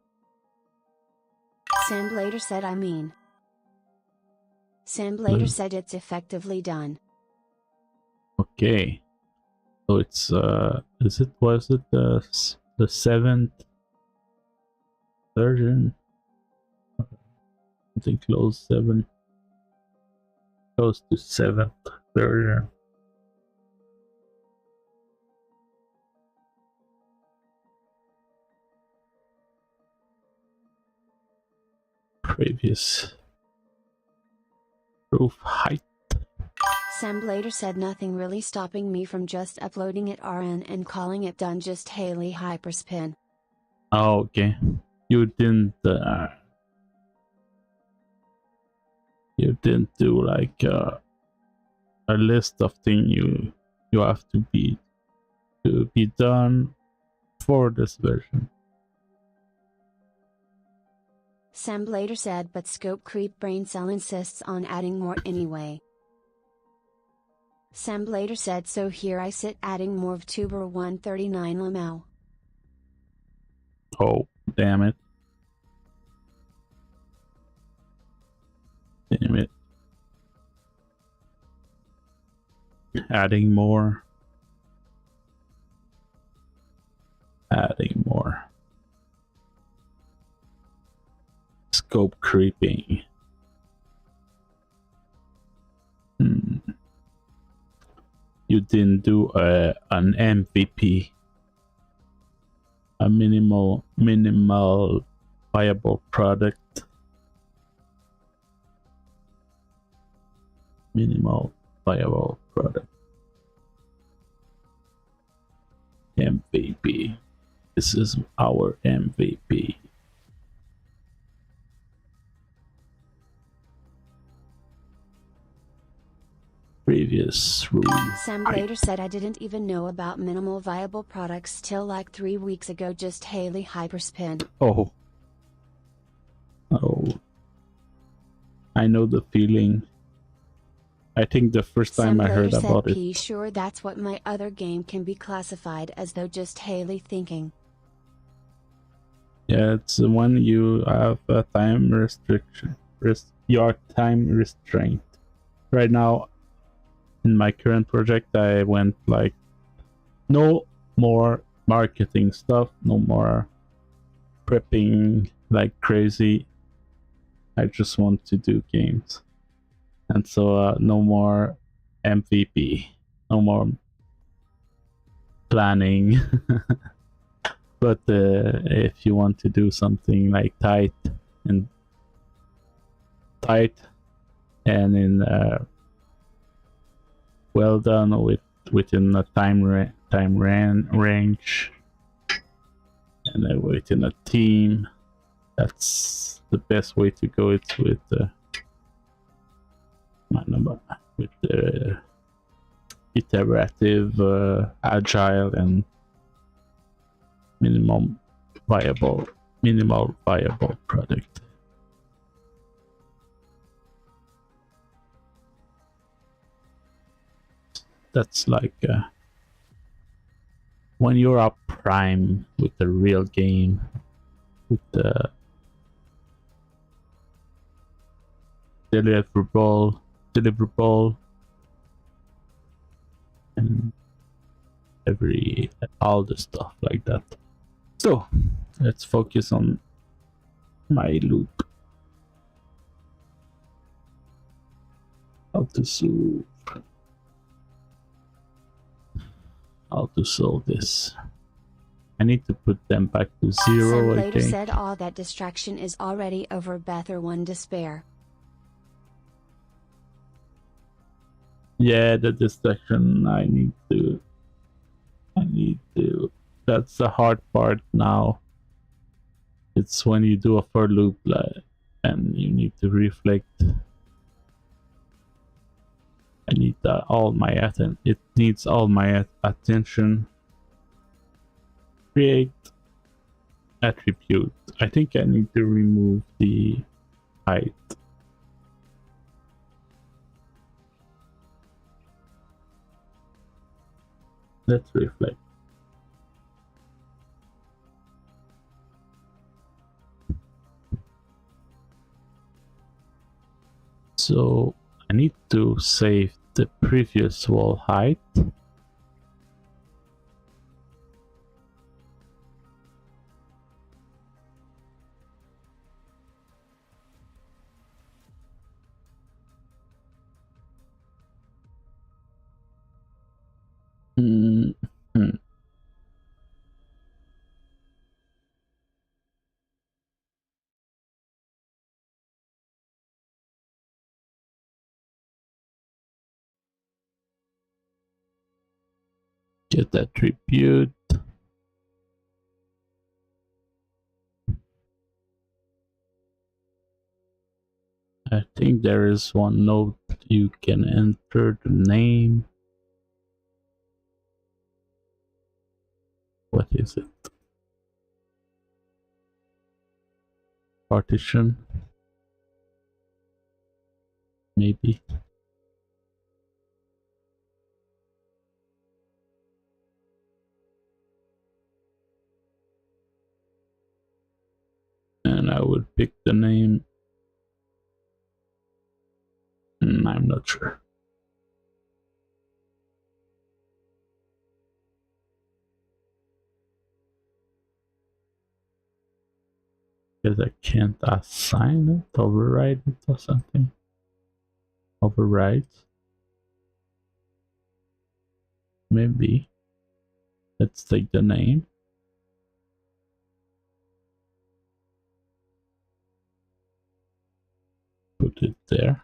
[SPEAKER 2] Sam Blader said I mean. Sam Blader said it's effectively done.
[SPEAKER 1] Okay. So it's was it the 7th version? I think close to 7th version. Previous proof height.
[SPEAKER 2] Sam Blader said nothing really stopping me from just uploading it RN and calling it done, just Haley Hyperspin.
[SPEAKER 1] Oh, okay. You didn't do like a list of things you have to be done for this version.
[SPEAKER 2] Sam Blader said, but Scope Creep Brain Cell insists on adding more anyway. Sam Blader said, so here I sit adding more of Tuber 139 Lamau.
[SPEAKER 1] Oh, damn it. Damn it. Adding more. Adding more. Scope creeping. You didn't do an MVP. A minimal viable product. Minimal viable product. MVP. This is our MVP. Previous rule.
[SPEAKER 2] Sam Blader said, I didn't even know about minimal viable products till like 3 weeks ago, just Haley Hyperspin.
[SPEAKER 1] Oh. I know the feeling. I think the first time I heard about it.
[SPEAKER 2] Sure, that's what my other game can be classified as, though, just Haley thinking.
[SPEAKER 1] Yeah, it's when you have a time restriction. Your time restraint. Right now, in my current project, I went like, no more marketing stuff, no more prepping like crazy. I just want to do games. And so no more MVP, no more planning. But if you want to do something like tight and in well done within a time range and within a team, that's the best way to go. It's with the iterative, agile, and minimal viable product. That's like when you're up prime with the real game, with the deliverable, and all the stuff like that. So let's focus on my loop. How to solve this. I need to put them back to 0.
[SPEAKER 2] Sam later said all that distraction is already over. Bether one despair.
[SPEAKER 1] Yeah, the distraction I need to. That's the hard part now. It's when you do a for loop and you need to reflect. I need all my attention. It needs all my attention. Create attribute. I think I need to remove the height. Let's reflect. So I need to save the previous wall height. Get attribute. I think there is one node you can enter the name. What is it? Partition? Maybe. And I would pick the name. I'm not sure. Because I can't assign it, override it or something. Override. Maybe. Let's take the name. Put it there.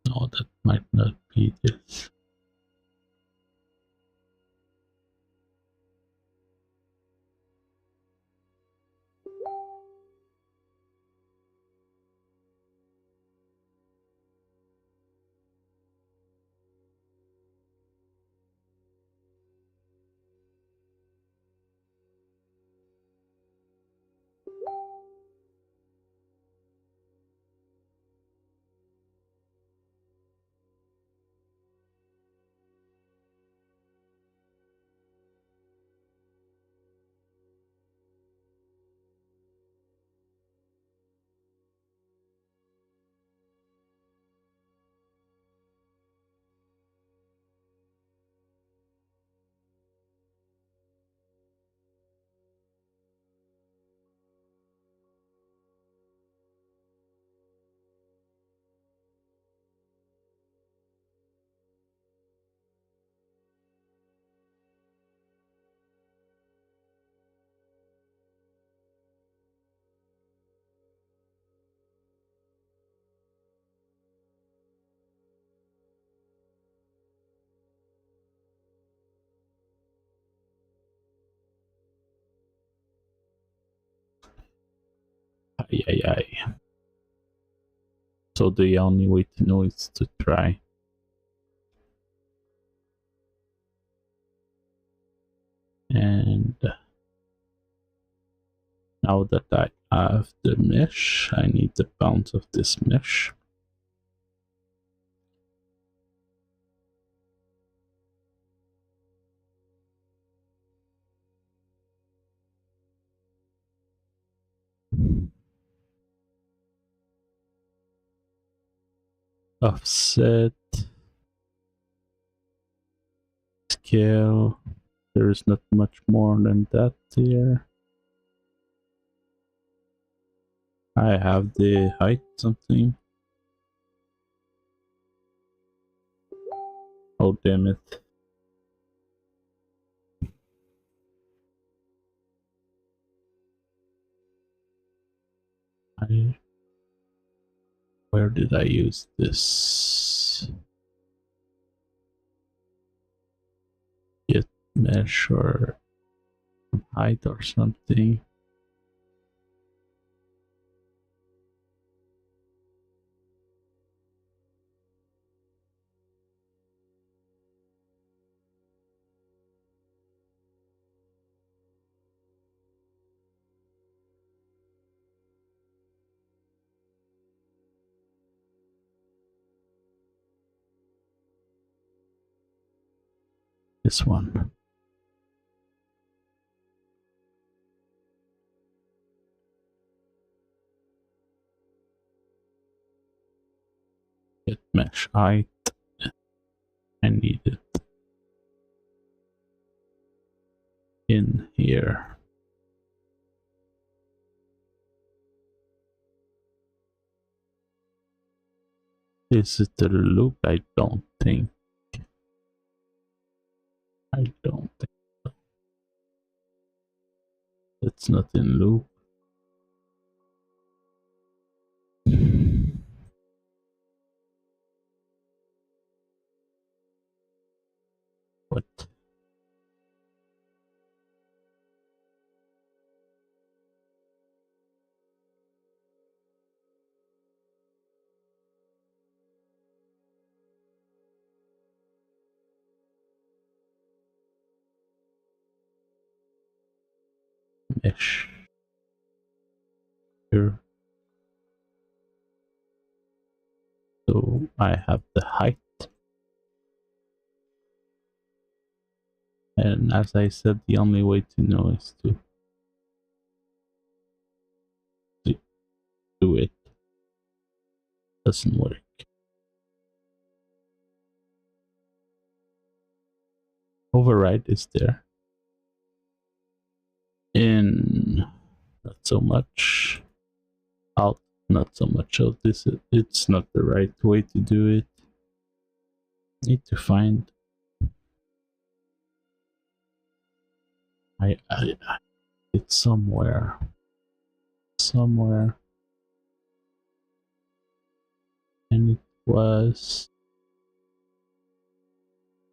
[SPEAKER 1] No, that might not be this. Ay, ay, ay. So the only way to know is to try. And now that I have the mesh, I need the bounds of this mesh. Offset. Scale. There is not much more than that here. I have the height something. Oh, damn it. Where did I use this? measure height or something. This one. Get mesh height. I need it in here. Is it a loop? I don't think. I don't think so. It's not in loop. What? Mesh. Here. So I have the height. And as I said, the only way to know is to do it. Doesn't work. Override is there. In not so much. Out not so much. So this it's not the right way to do it. Need to find it's somewhere. And it was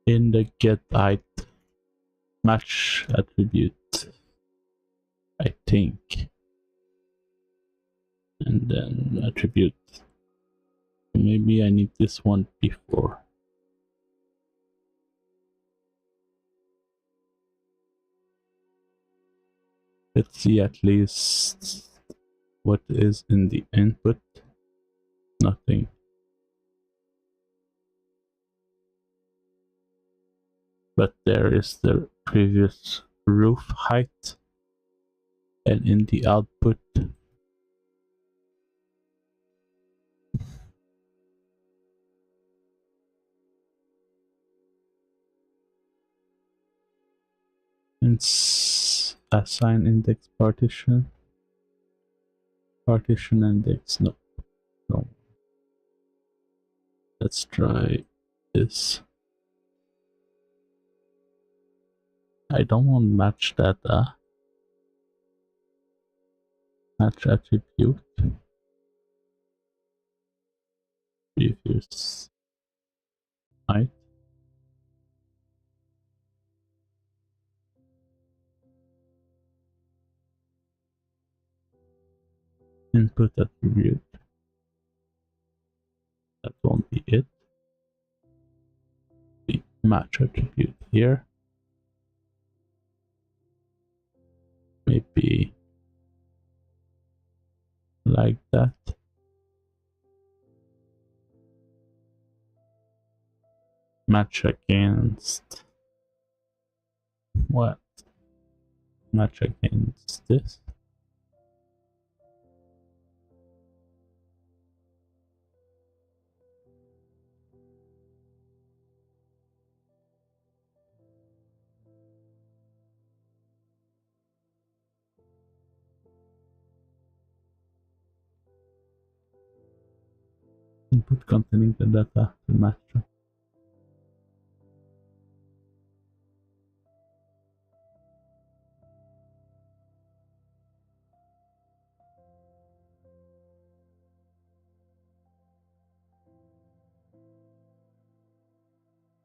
[SPEAKER 1] in the get height match attribute, I think. And then attribute. Maybe I need this one before. Let's see at least what is in the input. Nothing. But there is the previous roof height, and in the output it's assign index partition index. No. Let's try this. I don't want match data. Match attribute. Previous height. Input attribute. That won't be it. The match attribute here. Maybe like that. Match against what? Match against this. Input containing the data to match.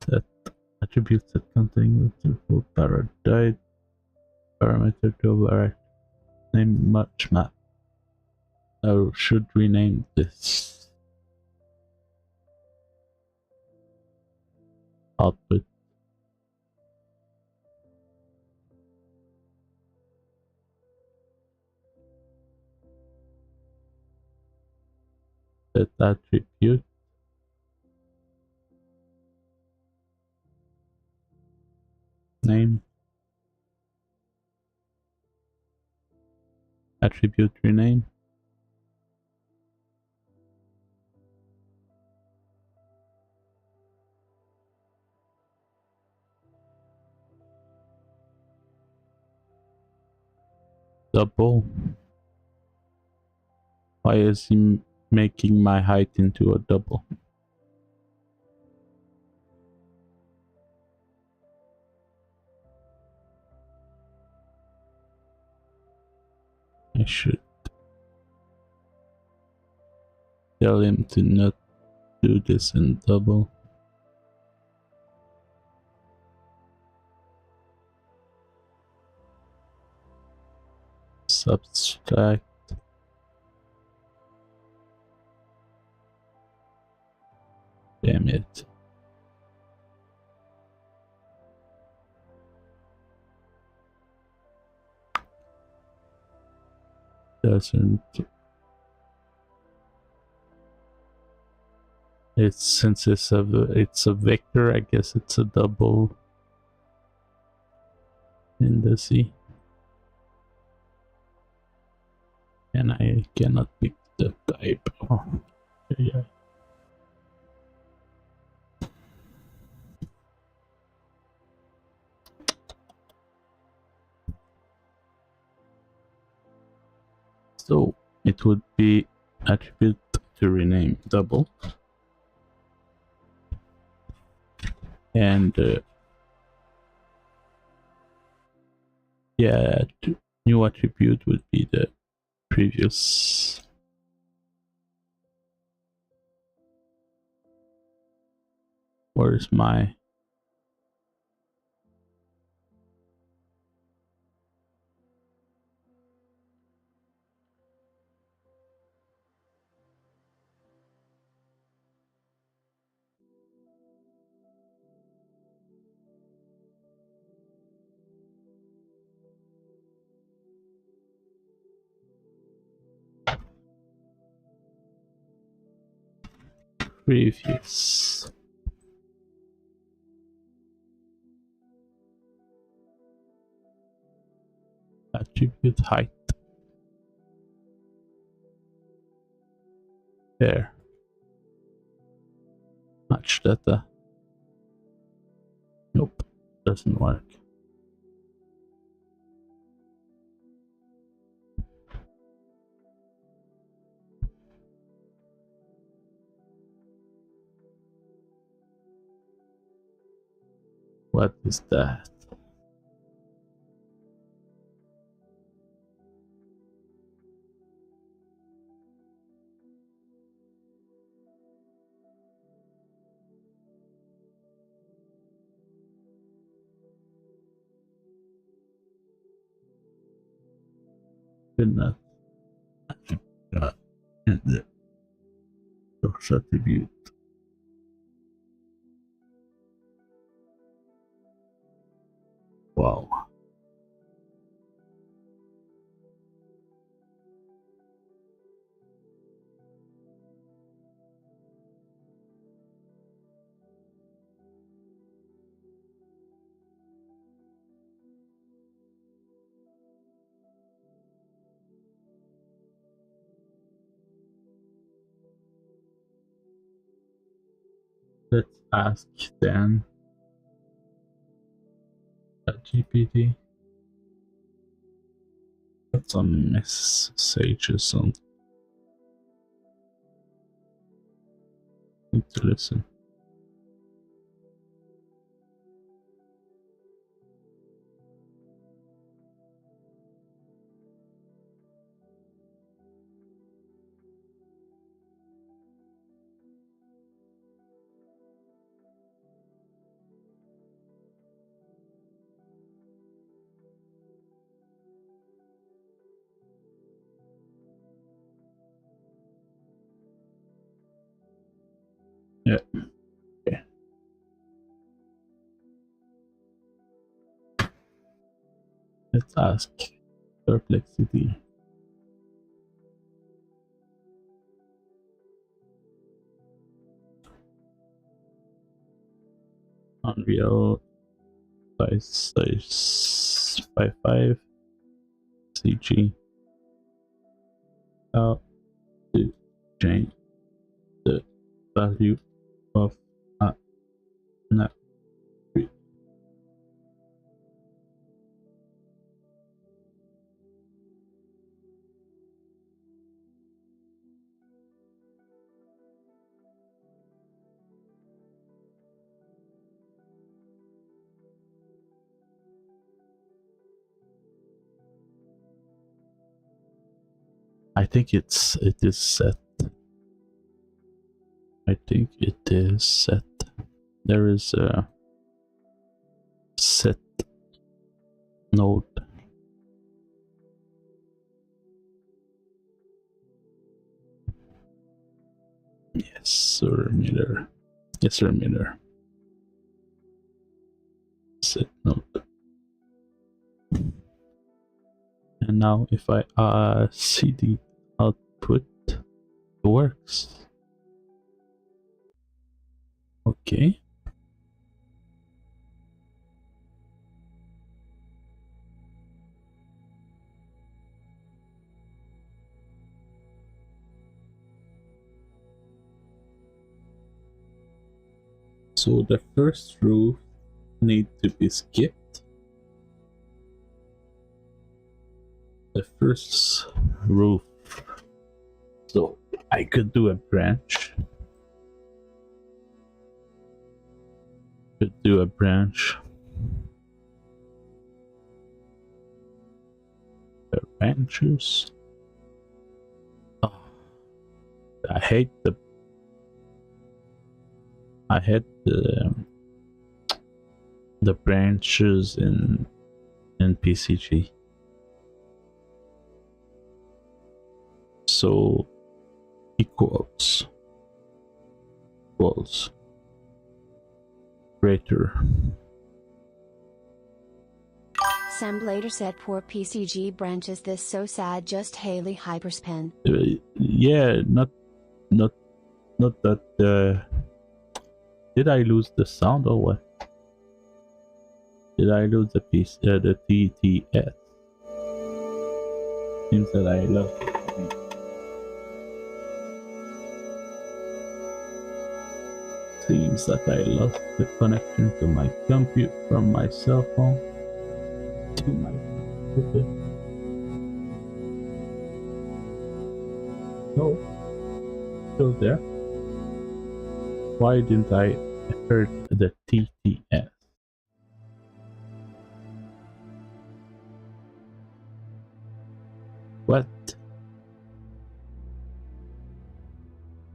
[SPEAKER 1] Set attributes that contain the full parameter to override. Name much map. I should rename this output. Set attribute. Name. Attribute rename. Double. Why is he making my height into a double? I should tell him to not do this in double. Subtract. Damn it. Doesn't. It's since it's a vector, I guess it's a double in the C. And I cannot pick the type. Oh, yeah. So it would be attribute to rename double. And yeah, new attribute would be the previous. Where's my previous? Attribute height. There. Match data. Nope, doesn't work. What is that? Not in the source attribute. Wow. Let's ask then GPT. Got some messages on. Need to listen. Yeah. Okay. Let's ask perplexity. Unreal size 55 CG. How to change the value of a net. I think it is set. I think it is set. There is a set node. Yes, sir, Miller. Yes, sir, Miller. Set node. And now if I see the output, it works. Okay. So the first row need to be skipped. The first roof. So I could do a branch. Could do a branch. The branches. Oh, I hate the branches in PCG. So equals greater.
[SPEAKER 2] Sam later said poor PCG branches this so sad just Haley hyperspin.
[SPEAKER 1] Yeah, not that did I lose the sound or what? Did I lose the piece the TTS? Seems that I lost it. Seems that I lost the connection to my computer from my cell phone to my computer. No, still there. Why didn't I heard the TTS? What?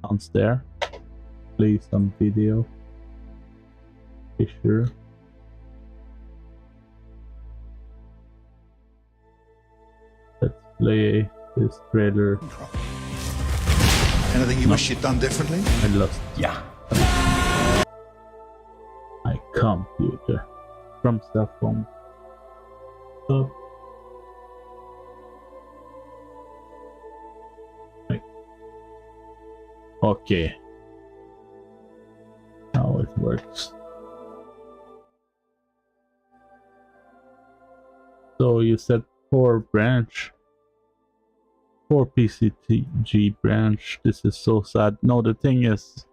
[SPEAKER 1] Sounds there. Play some video. Be sure. Let's play this trailer.
[SPEAKER 7] Anything you wish you'd done differently?
[SPEAKER 1] I lost.
[SPEAKER 7] Yeah.
[SPEAKER 1] My computer from cell phone. Stop. Okay. How it works. So you said 4 branch. 4 PCG branch. This is so sad. No, the thing is,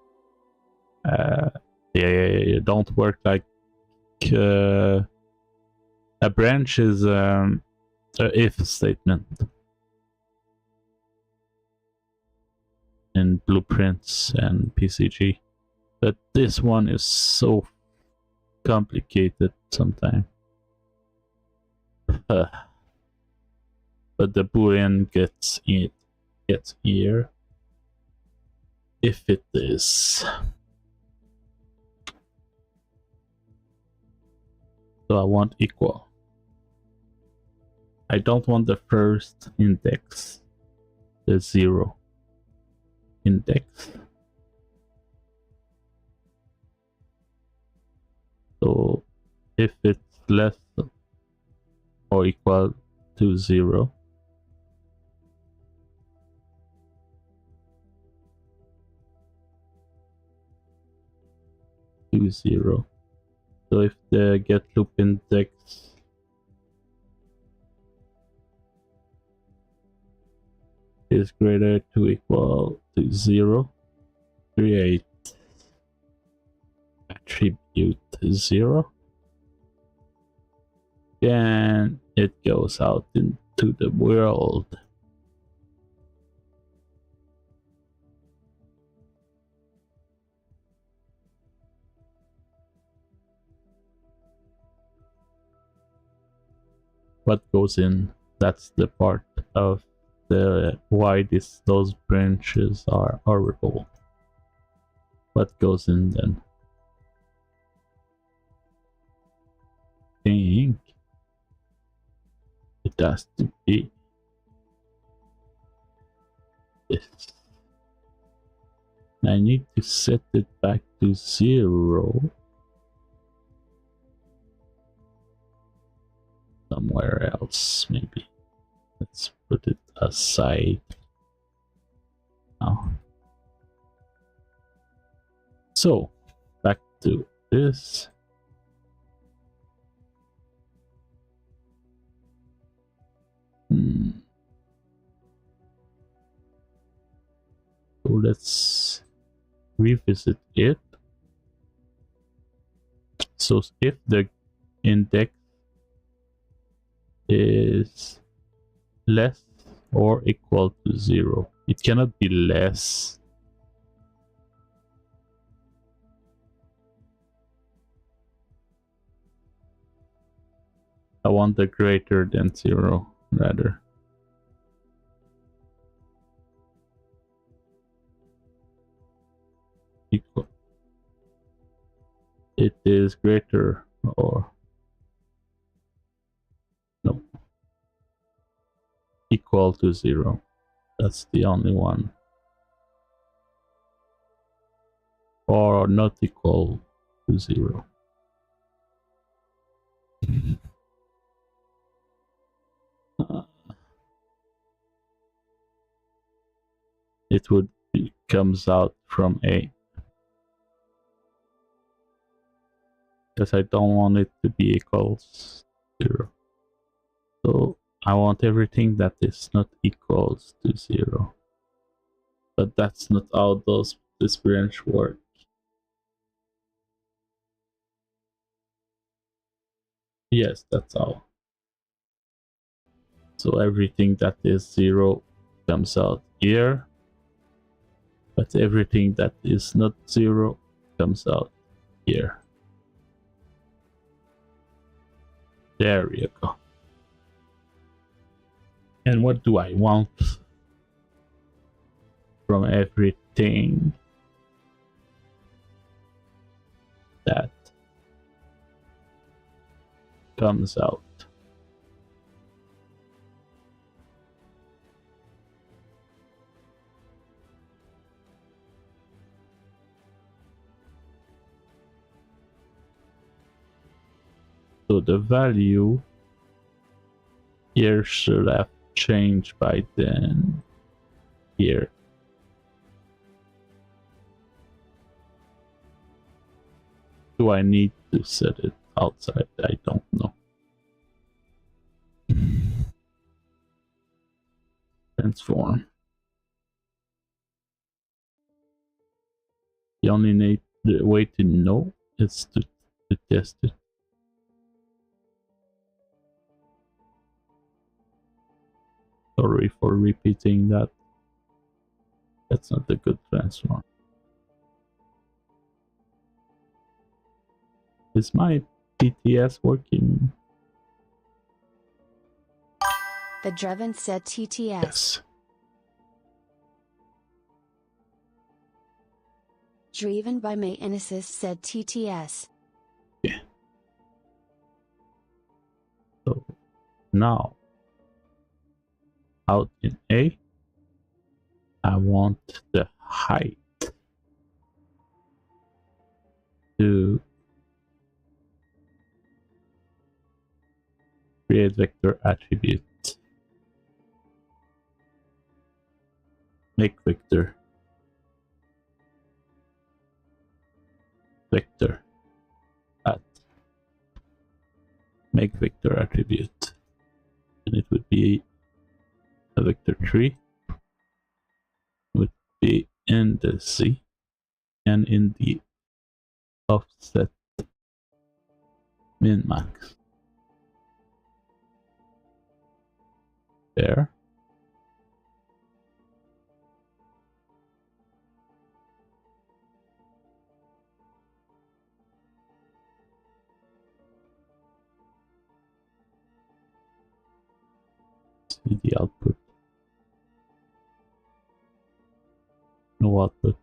[SPEAKER 1] it don't work like a branch is a if statement in blueprints and PCG, but this one is so complicated sometimes. But the boolean gets here if it is. So I want equal. I don't want the first index, the 0 index. if it's less or equal to 0, to 0. So if the get loop index is greater to equal to 0, create attribute 0, then it goes out into the world. What goes in, that's the part of the why those branches are horrible. What goes in then? Think it has to be this. I need to set it back to 0 somewhere else, maybe. Let's put it aside now. So back to this. So let's revisit it. So if the index is less or equal to 0, it cannot be less. I want the greater than 0 rather. Equal. It is greater or no, equal to 0. That's the only one. Or not equal to 0. It would comes out from A. Because I don't want it to be equals 0. So I want everything that is not equals to 0. But that's not how this branch works. Yes, that's how. So everything that is 0 comes out here. But everything that is not 0 comes out here. There you go. And what do I want from everything that comes out? So the value here should have changed by then here. Do I need to set it outside? I don't know. Transform. The only way to know is to test it. Sorry for repeating that. That's not a good transform. Is my TTS working?
[SPEAKER 2] The Dreven said TTS.
[SPEAKER 1] Yes.
[SPEAKER 2] Driven by May and Assist said TTS.
[SPEAKER 1] Yeah. So now out in A, I want the height to Create vector attribute. Make vector. Vector. At. Make vector attribute. And it would be a vector tree. Would be in the Z and in the offset min max. There. See the output. No output.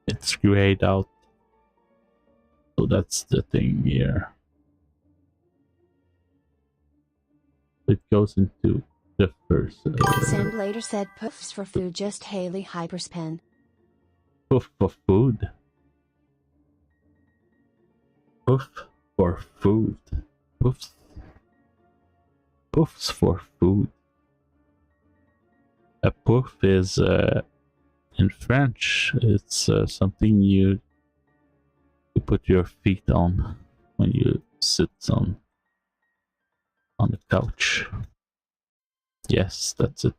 [SPEAKER 1] It's grayed out. So that's the thing here. It goes into the first.
[SPEAKER 2] Sam later said puffs for food, just Haley hyperspin.
[SPEAKER 1] Puff for food. Puff for food. Puffs. Puffs for food. A puff is in French. It's something you put your feet on when you sit on the couch. Yes, that's it.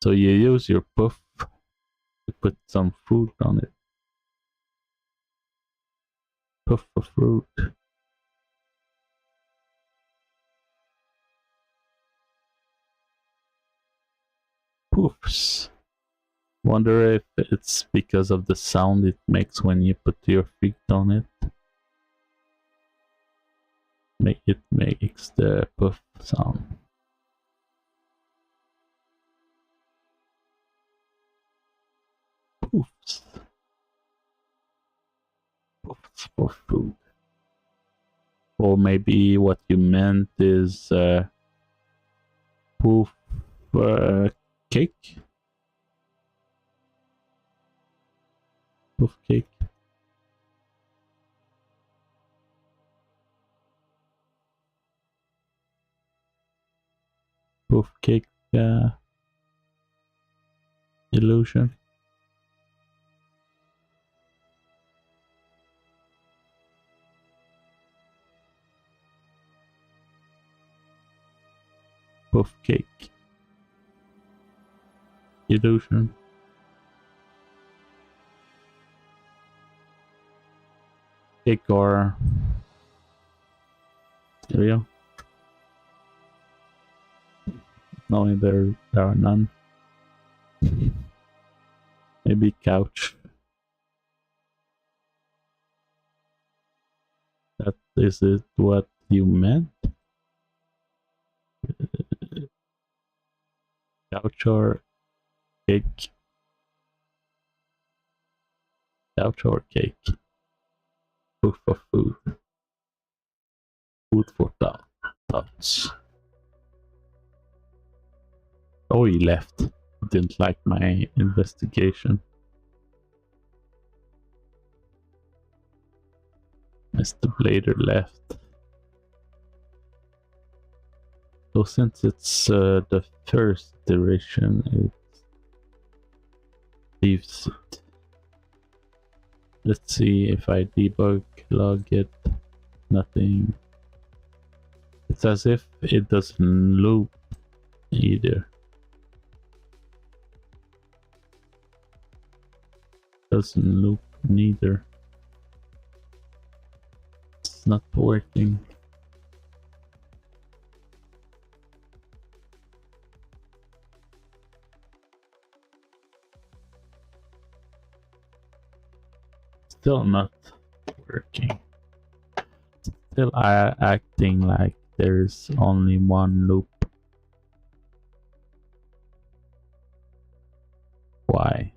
[SPEAKER 1] So you use your puff to put some food on it. Puff for fruit. Poofs. Wonder if it's because of the sound it makes when you put your feet on it. It makes the puff sound. Poofs. Poofs for food. Or maybe what you meant is poof cake. Poof cake. Poof cake illusion. Poof cake illusion. Cake or cereal. No, there are none. Maybe couch. That is it what you meant? Couch or cake? Couch or cake? Food for food. Food for thoughts. Oh, he left. Didn't like my investigation. Mr. Blader left. So since it's the first iteration, it leaves it. Let's see if I debug, log it, nothing. It's as if it doesn't loop either. Doesn't loop neither. It's not working. Still not working. Still acting like there's only one loop. Why?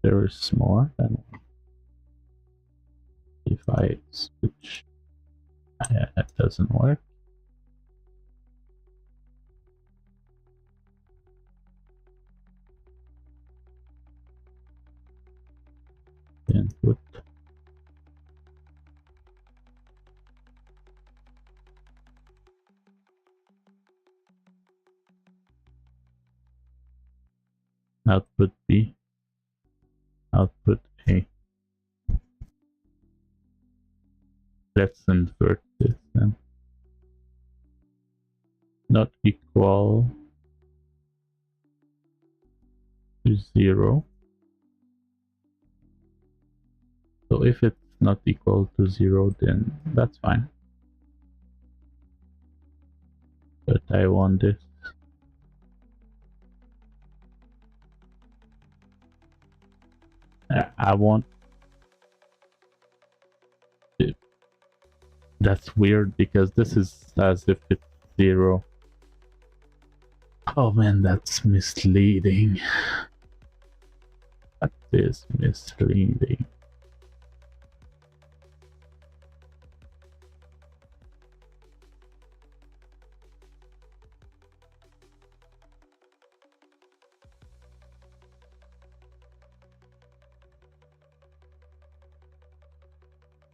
[SPEAKER 1] There is more than one. If I switch, it doesn't work. output. Output B, output A. Let's invert this then. Not equal to 0. So if it's not equal to 0, then that's fine. But I want this. I want it. That's weird because this is as if it's 0. Oh man, that's misleading. That is misleading.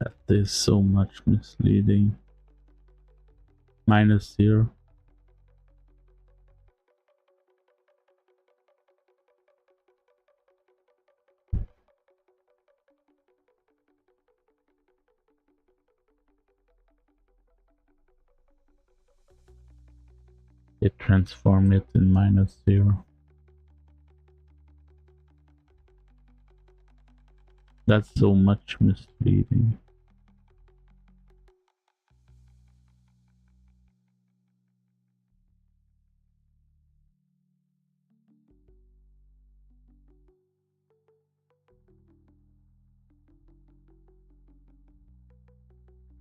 [SPEAKER 1] That is so much misleading. -0. It transformed it in -0. That's so much misleading.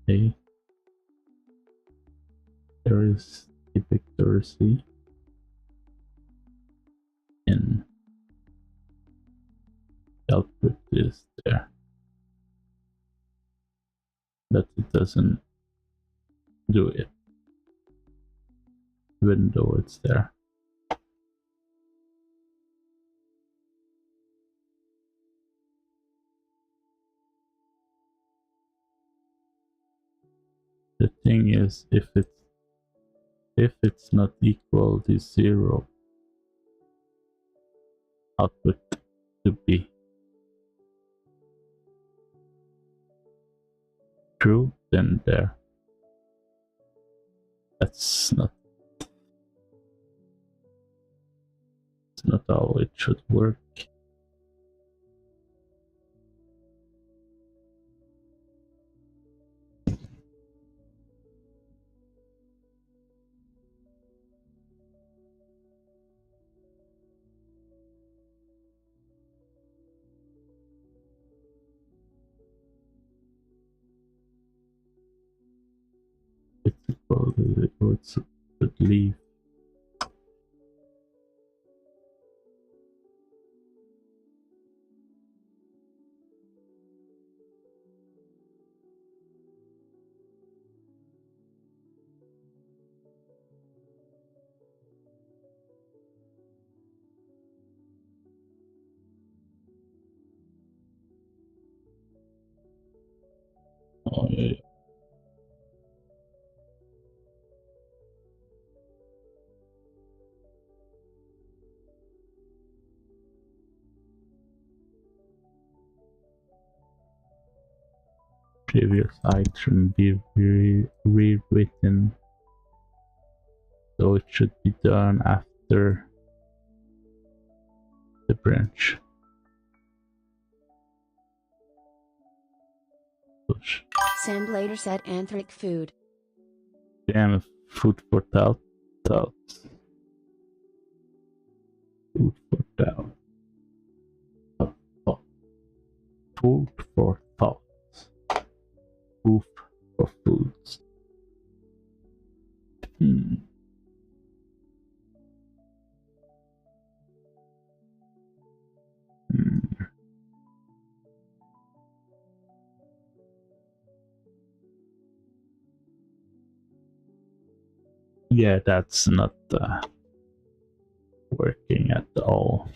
[SPEAKER 1] Okay. There is a vector C and output is there. But it doesn't do it, even though it's there. The thing is, if it's not equal to 0, output to be true, then there. That's not how it should work. It's equal to it should leave. Oh yeah. Previous item be rewritten, so it should be done after the branch. Push.
[SPEAKER 2] Sam later said anthric food.
[SPEAKER 1] Damn, food for thoughts. Food for thoughts. Food for thoughts. Food for foods. Yeah, that's not working at all.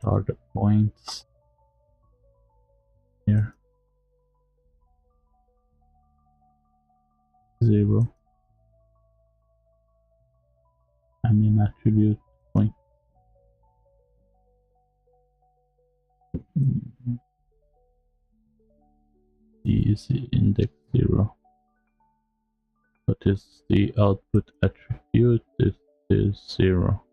[SPEAKER 1] What are the points here? 0. I mean attribute point. Is the index 0. What is the output attribute? It is 0.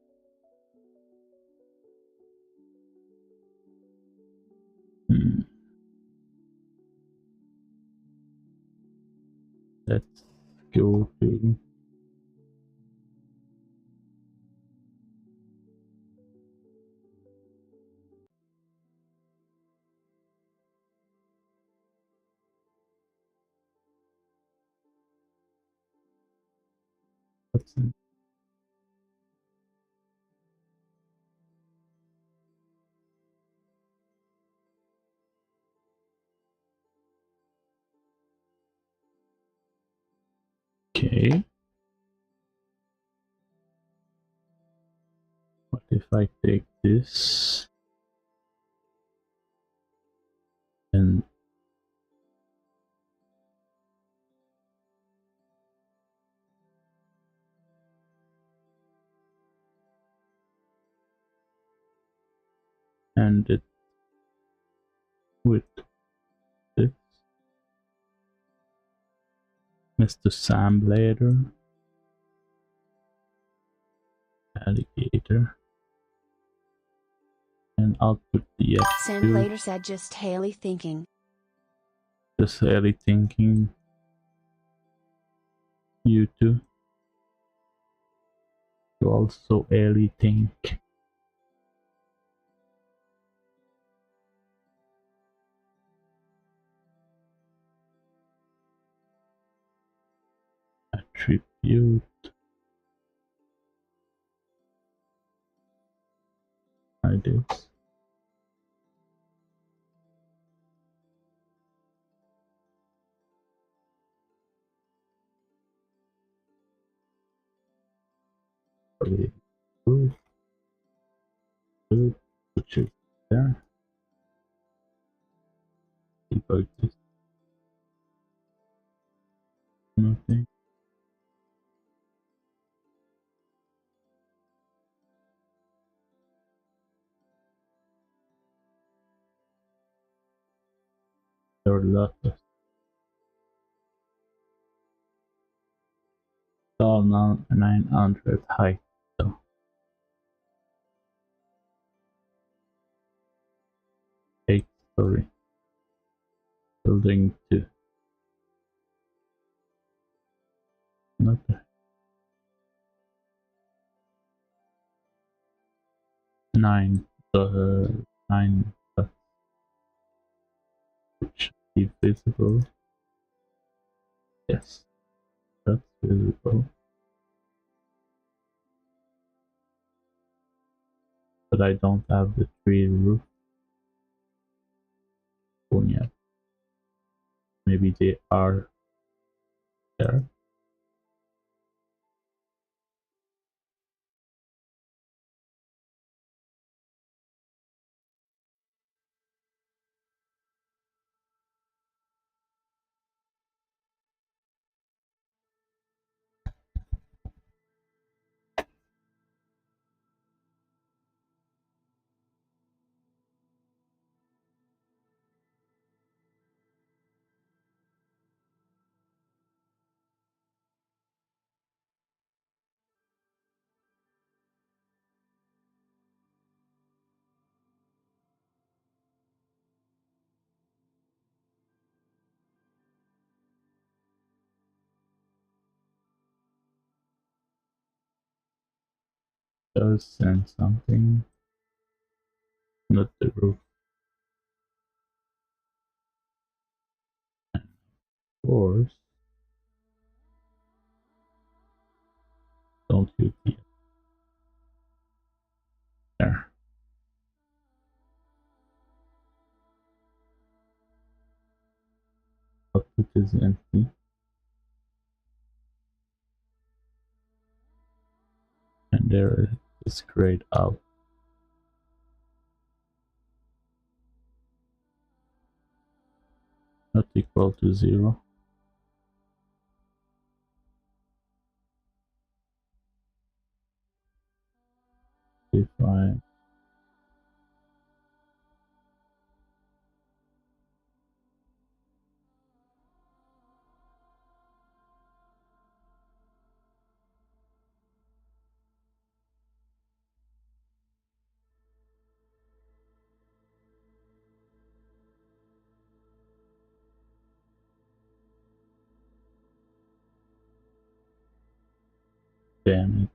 [SPEAKER 1] Let's go to what's in. Okay. What if I take this and it with this Mr. Sam later, alligator, and output the
[SPEAKER 2] Sam
[SPEAKER 1] attribute.
[SPEAKER 2] later said just Haley thinking.
[SPEAKER 1] Just Haley thinking. You too. You also Haley think. Attribute. Like this. Good. Good. Which is there. Debug this. Nothing. There are lots of all 900 height. So 8-story building 2. Not the 9. 9 which be visible. Yes, that's visible. But I don't have the 3 roof one yet. Maybe they are there. Does send something. Not the roof. Of course. Don't use the there. Output is empty. And there is grayed out. not equal to 0. If I damn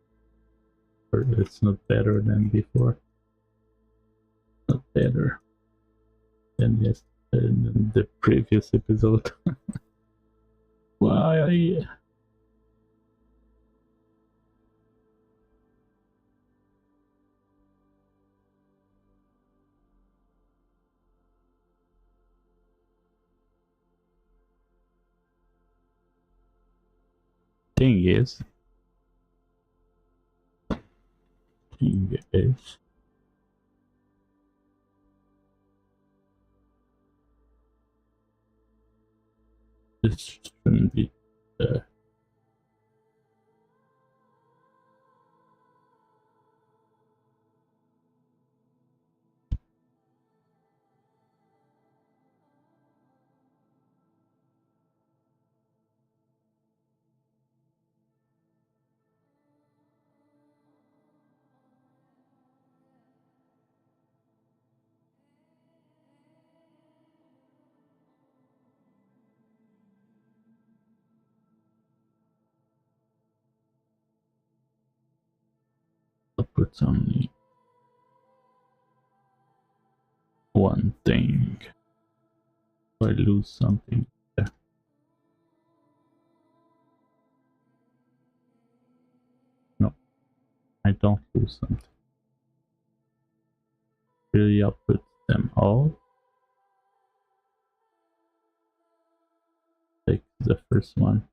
[SPEAKER 1] it, it's not better than before. Not better than than the previous episode. Why? Thing is, this shouldn't be put only one thing. If I lose something. Yeah. No, I don't lose something. Really, I'll put them all. Take the first one.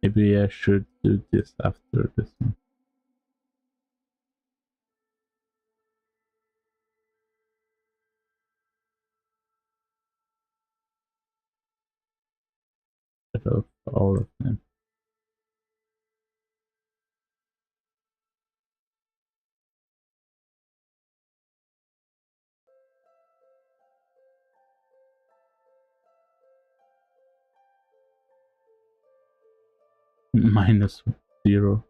[SPEAKER 1] Maybe I should do this after this one. Instead of all of them. -0.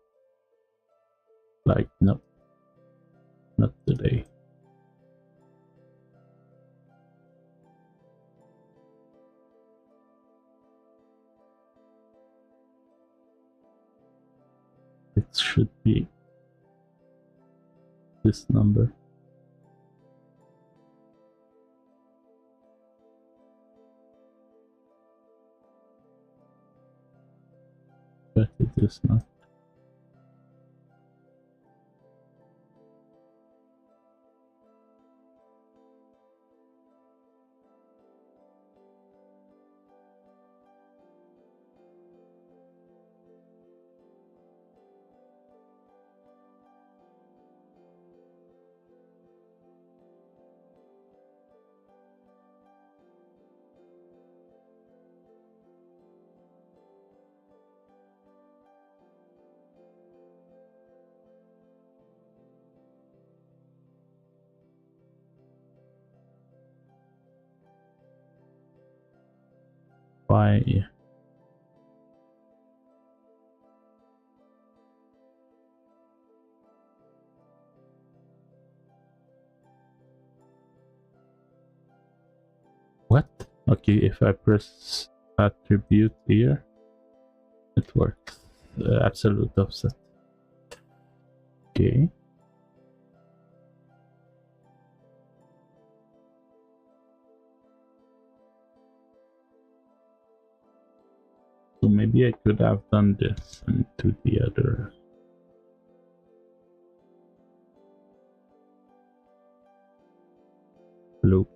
[SPEAKER 1] Like, no, not today. It should be this number. But it is not. Why? What? Okay, if I press attribute here, it works. Absolute offset. Okay. So maybe I could have done this into the other loop.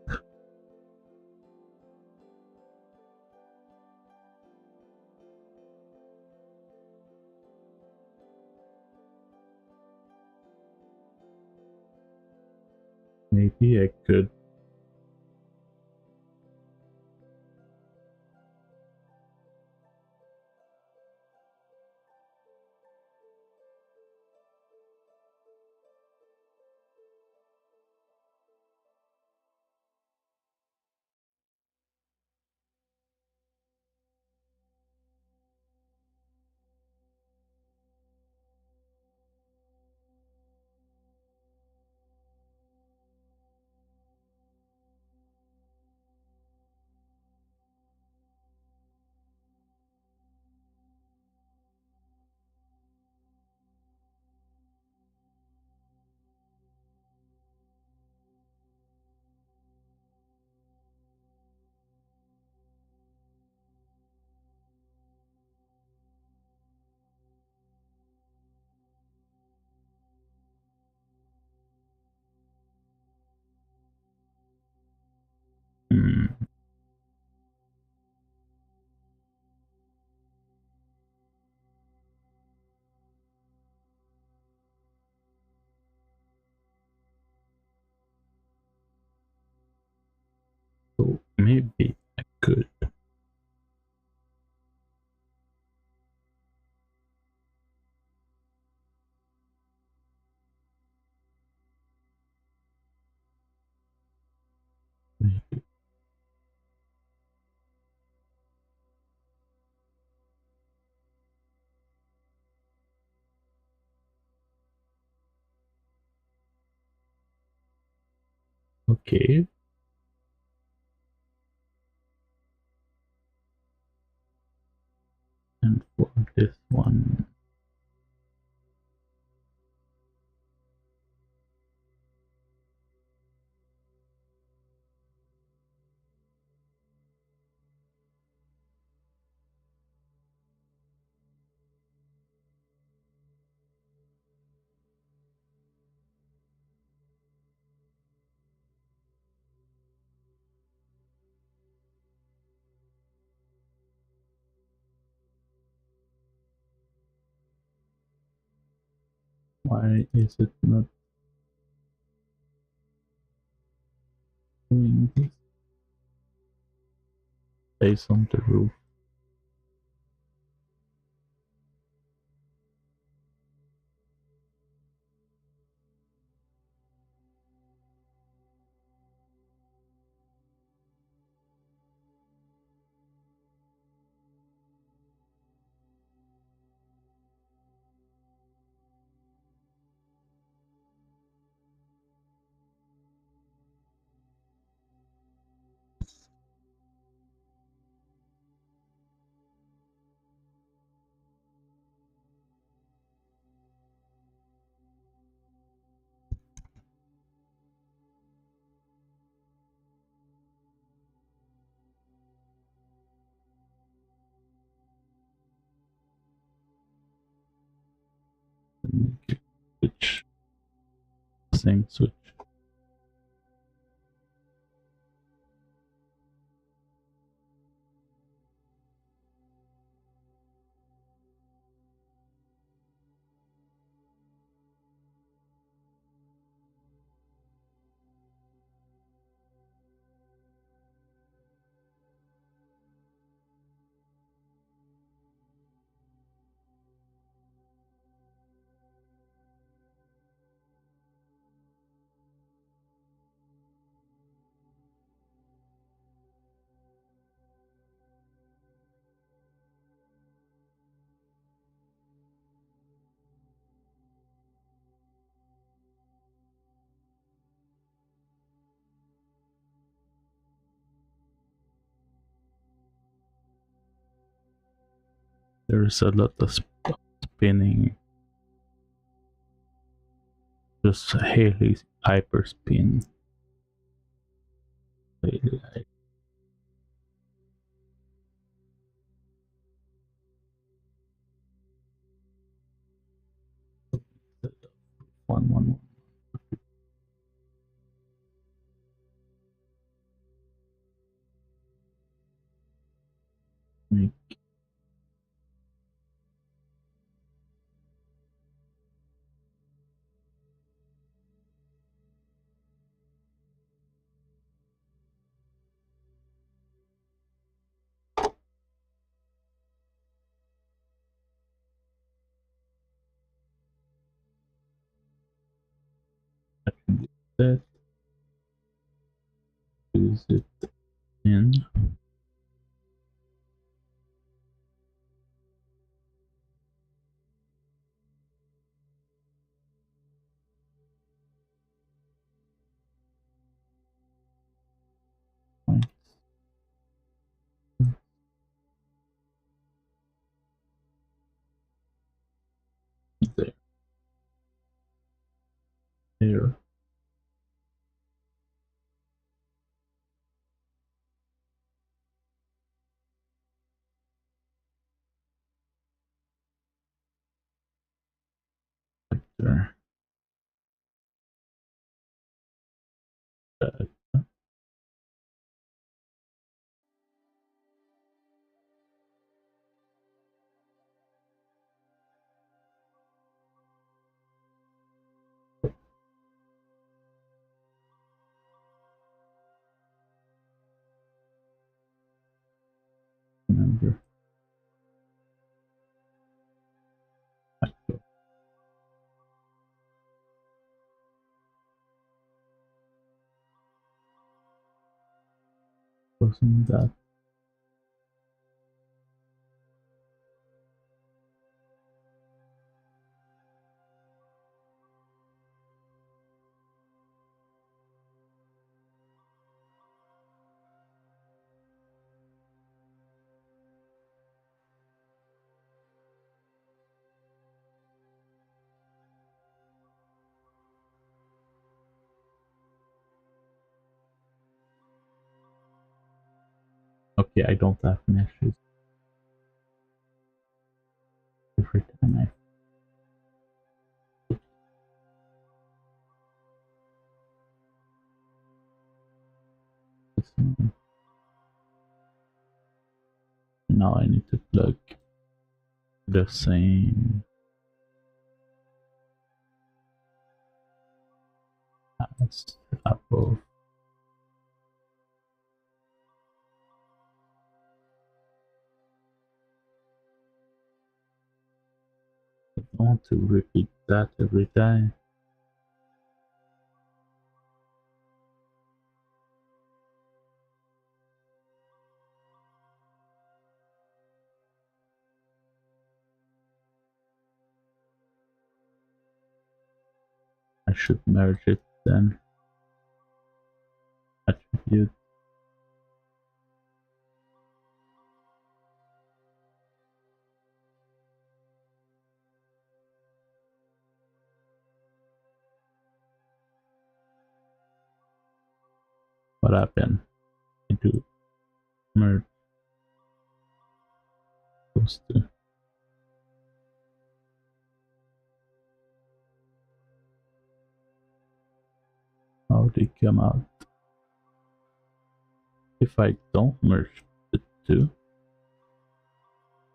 [SPEAKER 1] Maybe I could Maybe I could. Maybe. Okay. And for this one, why is it not doing this? Based on the roof. Switch. Same switch. There's a lot of spinning. Just Haley hyperspin. Haley. One. Make that. Use it in. There. There. There. That. remember. Wasn't that? Okay, I don't have meshes. Every time I now I need to plug the same as above. I don't want to repeat that every time. I should merge it then. Attribute. What happened? I do merge those two. How they come out? If I don't merge the two,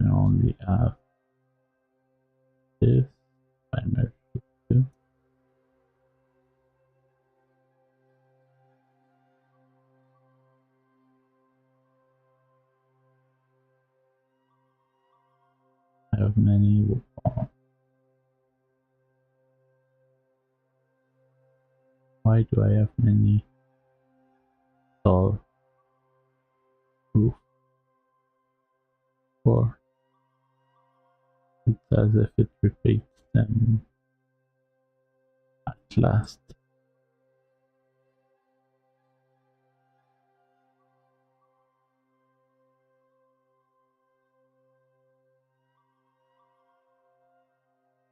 [SPEAKER 1] I only have this. I merge the two. I have many. Why do I have many tall roof? For it's as if it repeats them at last.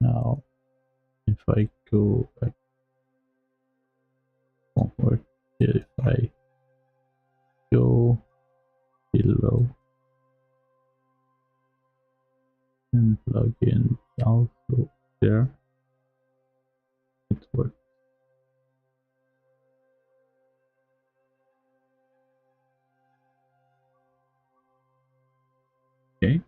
[SPEAKER 1] Now, if I go back, won't work. If I go below and plug in also there, it works. Okay.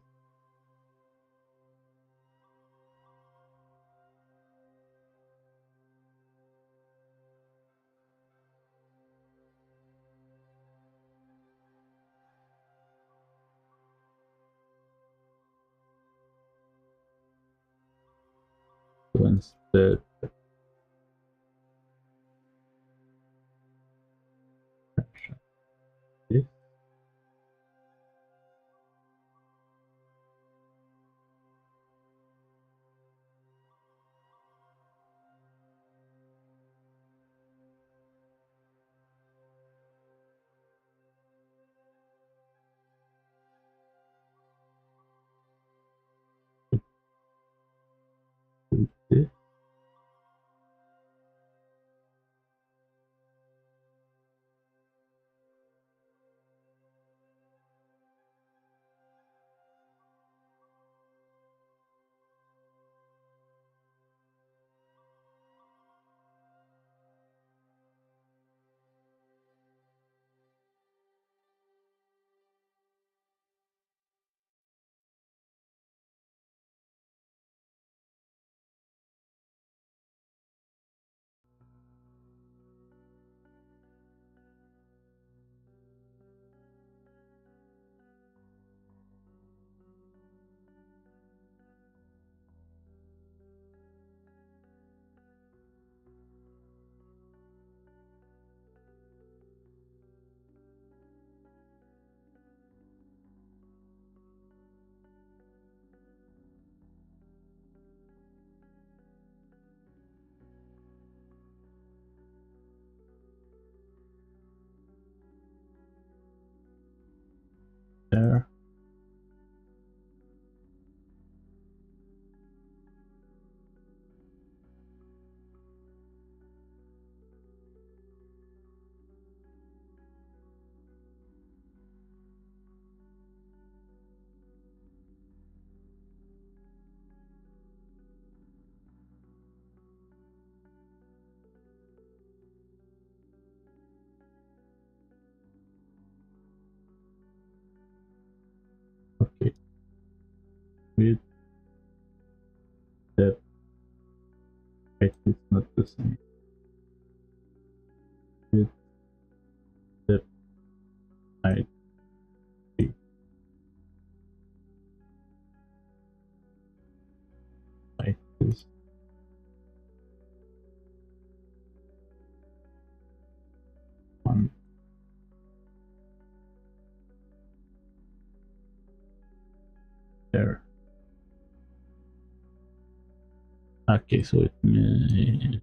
[SPEAKER 1] So instead, this do this. Width, depth. Height is not the same. Width, depth, height. Height is one. There. Okay, so it may...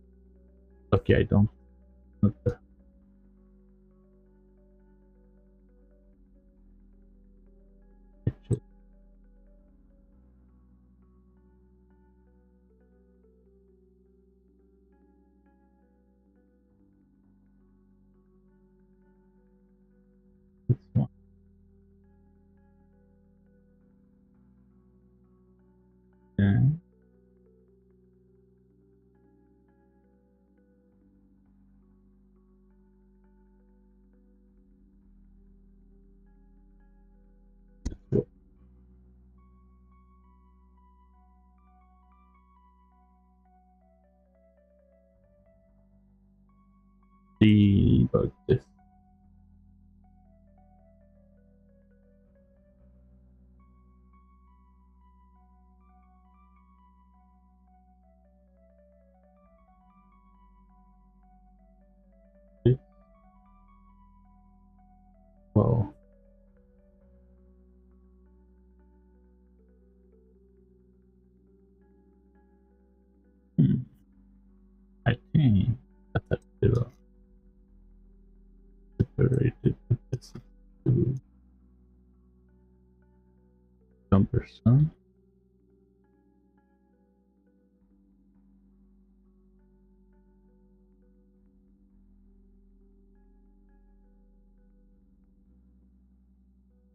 [SPEAKER 1] Okay, I don't. Not the... This one. And debug this. Wow. I think that's a zero. Separated this to cumbersome.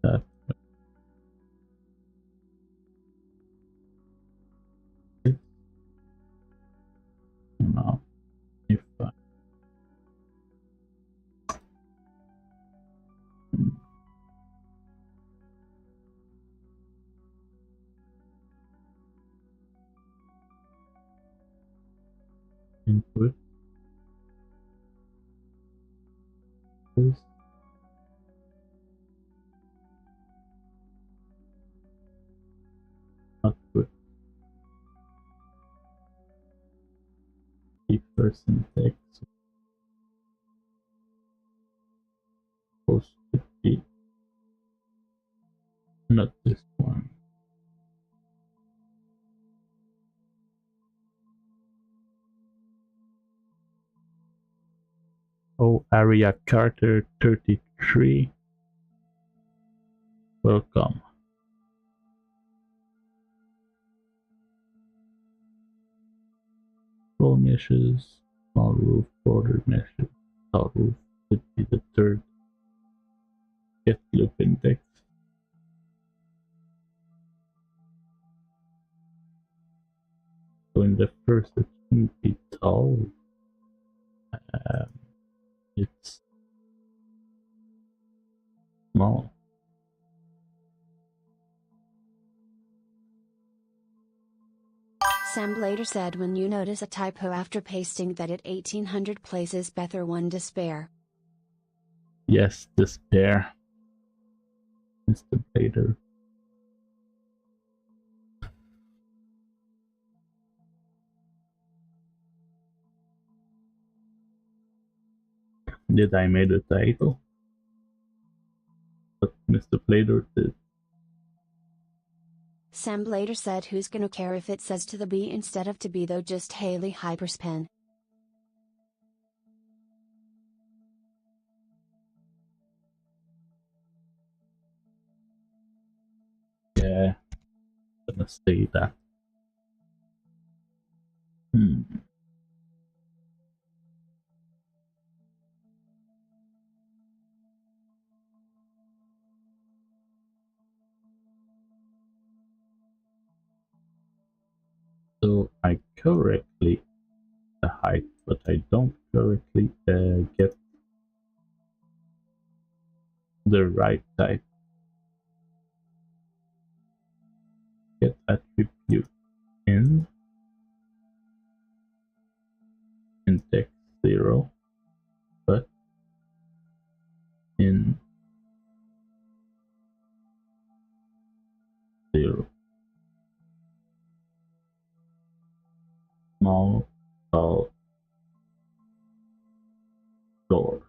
[SPEAKER 1] That is now if I input this output the percentage supposed to be not this one. Oh, Aria Carter 33. Welcome. Full meshes, small roof, border meshes, tall roof would be the third. Get loop index. So in the first it shouldn't be tall. It's small.
[SPEAKER 2] Sam Blader said when you notice a typo after pasting that at 1800 places better one despair.
[SPEAKER 1] Yes, despair. Mr. Blader. Did I made a title? But Mr. Blader did.
[SPEAKER 2] Sam Blader said who's gonna care if it says to the B instead of to B though, just Haley Hyperspan.
[SPEAKER 1] Yeah, I'm gonna say that. So I correctly the height, but I don't correctly get the right type. get attribute in index 0, but in 0. Small door.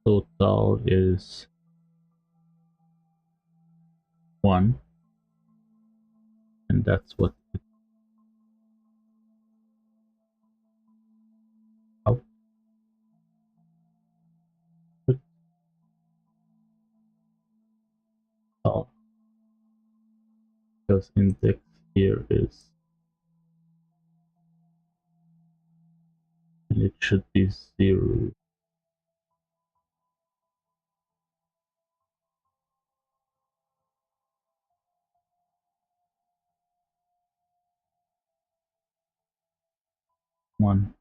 [SPEAKER 1] Total is 1, and that's what it output. Total, because index here is, and it should be 0. One.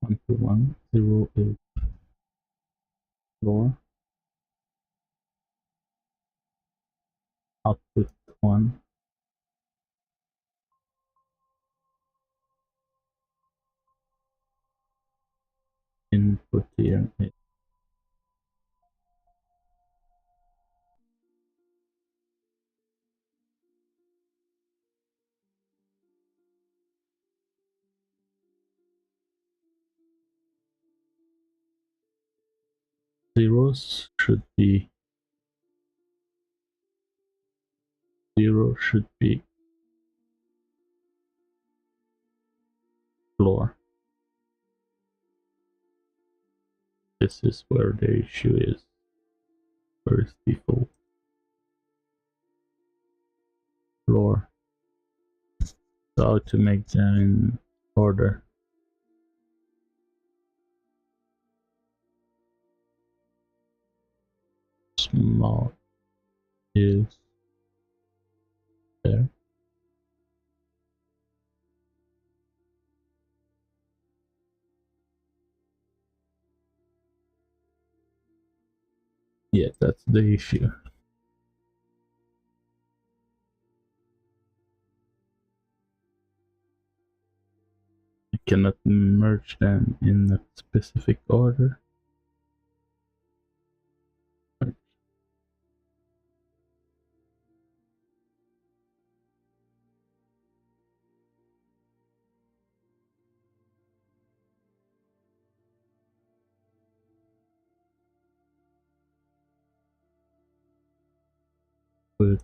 [SPEAKER 1] One to 1, 0 is floor. Output 1. Input here is zeros should be 0 should be floor. This is where the issue is. Where is default? Floor. So how to make them in order? Small is there. Yeah, that's the issue. I cannot merge them in a specific order. But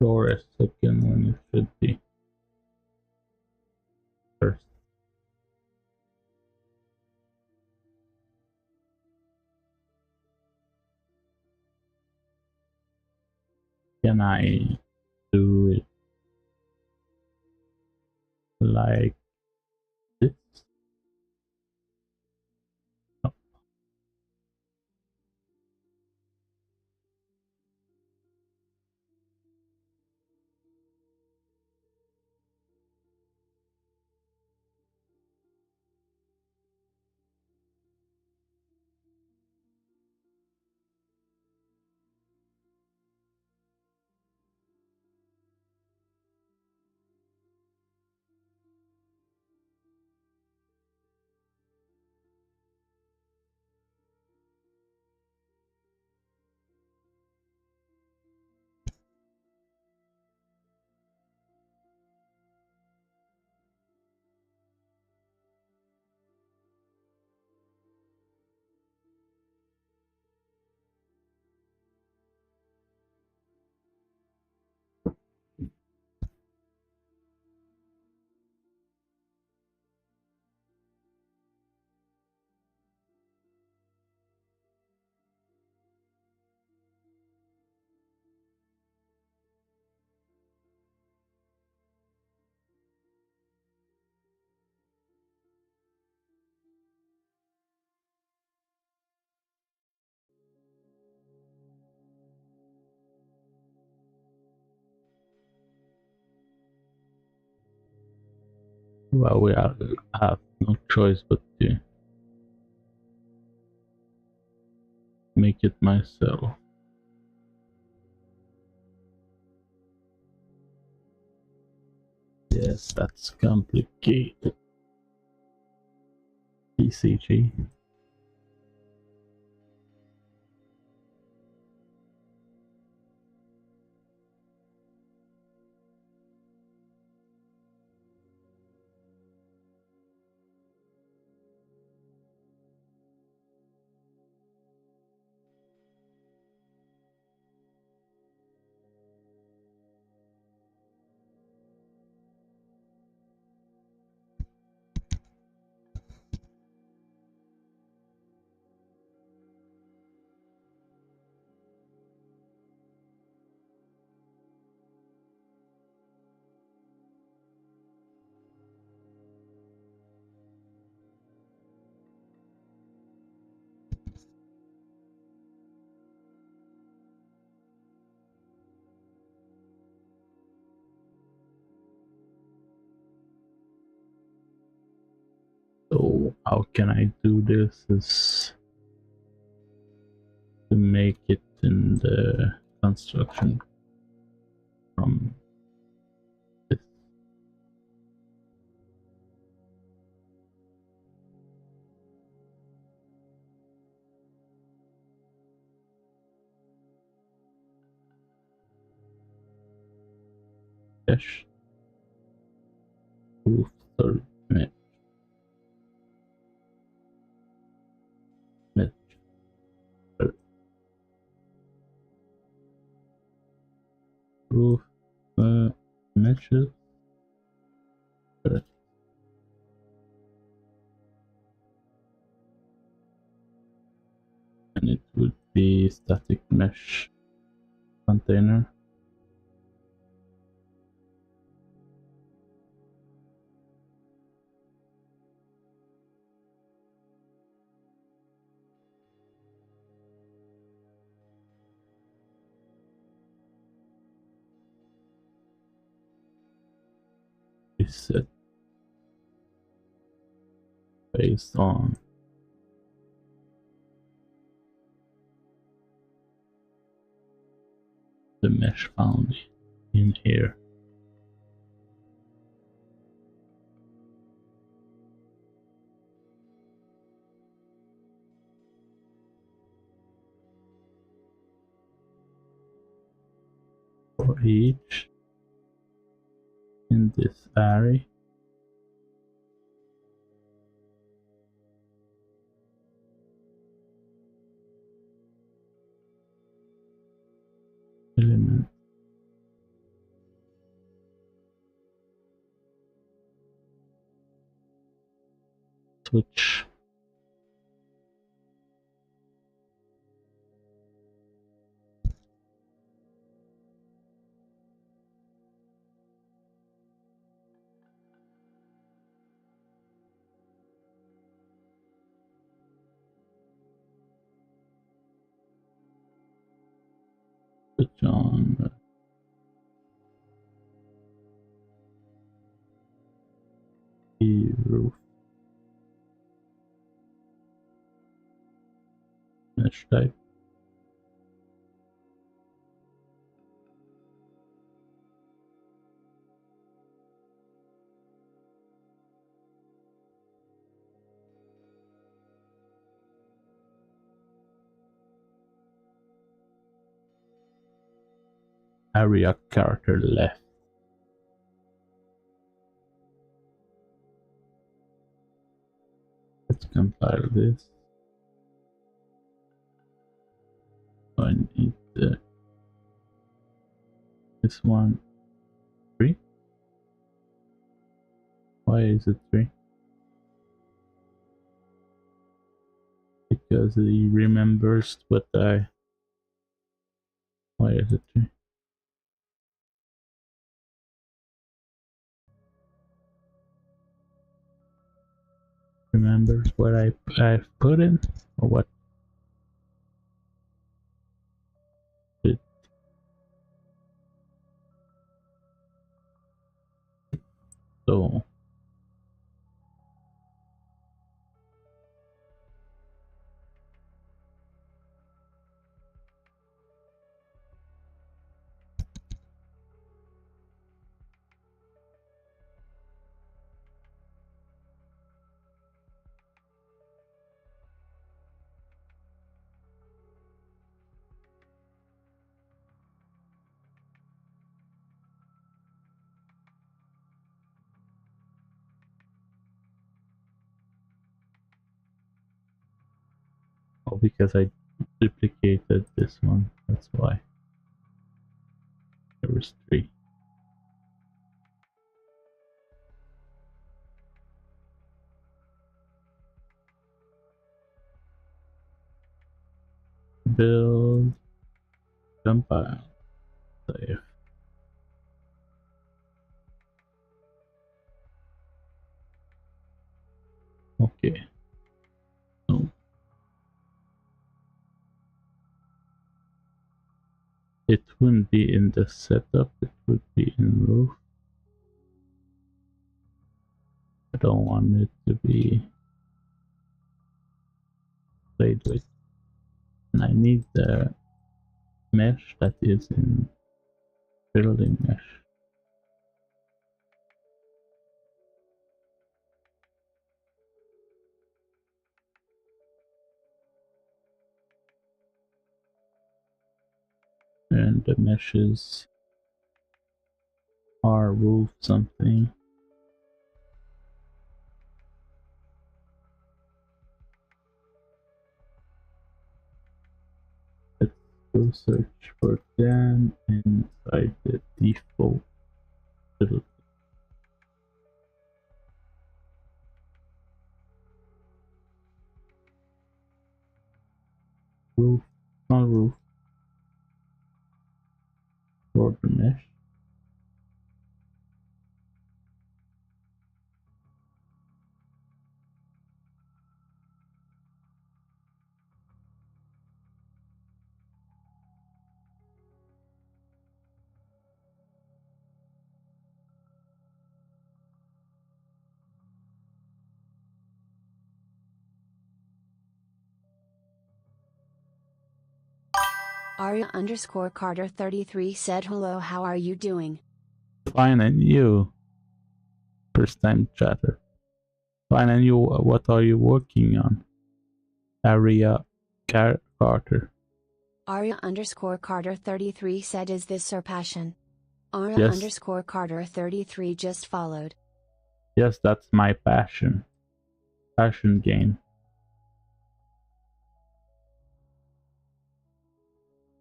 [SPEAKER 1] for a second when it should be first. Can I do it like this? No. Well, we have no choice but to make it myself. Yes, that's complicated. PCG. So how can I do this is to make it in the construction from this. Dash roof third match third roof matches third, and it would be static mesh container. Is set based on the mesh found in here. For each in this array, element switch switch on the roof mesh type. Area character left. Let's compile this. I need this one 3. Why is it 3? Because he remembers what I. Why is it 3? Remembers what I've put in, or what? So because I duplicated this one. That's why. There was 3. Build, compile, save. Okay. So it wouldn't be in the setup, it would be in roof. I don't want it to be played with. And I need the mesh that is in building mesh. And the meshes are roof something. Let's go search for them inside the default little roof, not roof, for the mesh.
[SPEAKER 2] Arya_Carter33 said hello, how are you doing?
[SPEAKER 1] Fine, and you? First time chatter. Fine, and you? What are you working on? Arya Carter.
[SPEAKER 2] Arya_Carter33 said, is this your passion?
[SPEAKER 1] Yes.
[SPEAKER 2] Arya_Carter33 just followed.
[SPEAKER 1] Yes, that's my passion. Passion game.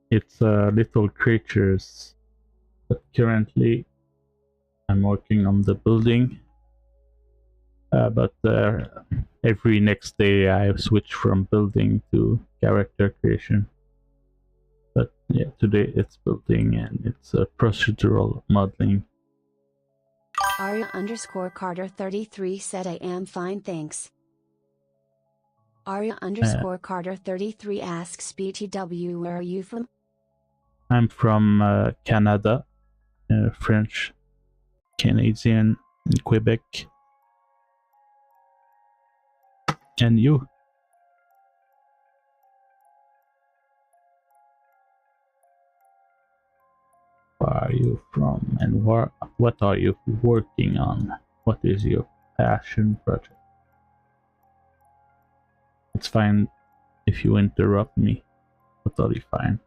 [SPEAKER 1] It's little creatures, but currently I'm working on the building. But every next day I switch from building to character creation. But yeah, today it's building and it's procedural modeling.
[SPEAKER 2] Arya_Carter33 said, I am fine, thanks. Arya_Carter33 asks, BTW, where are you from?
[SPEAKER 1] I'm from Canada, French Canadian in Quebec. And you? Where are you from and what are you working on? What is your passion project? It's fine if you interrupt me. Totally fine.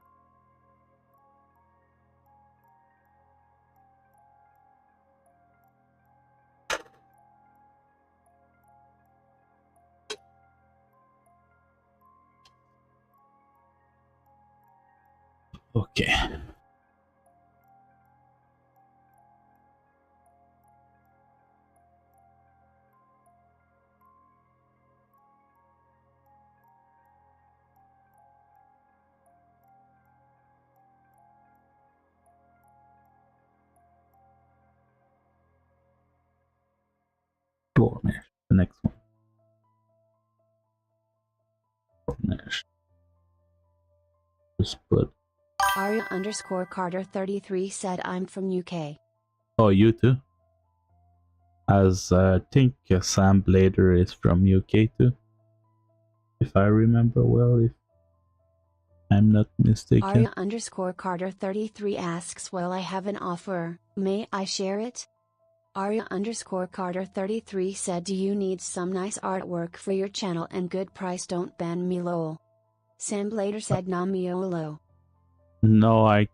[SPEAKER 1] Okay. Floor mesh, the next one. Floor mesh. Just put.
[SPEAKER 2] Arya_Carter33 said, I'm from UK.
[SPEAKER 1] Oh, you too? As I think Sam Blader is from UK too. If I remember well, if I'm not mistaken.
[SPEAKER 2] Arya_Carter33 asks, well, I have an offer, may I share it? Arya_Carter33 said, do you need some nice artwork for your channel and good price, don't ban me lol. Sam Blader said, nah me lol.
[SPEAKER 1] No, I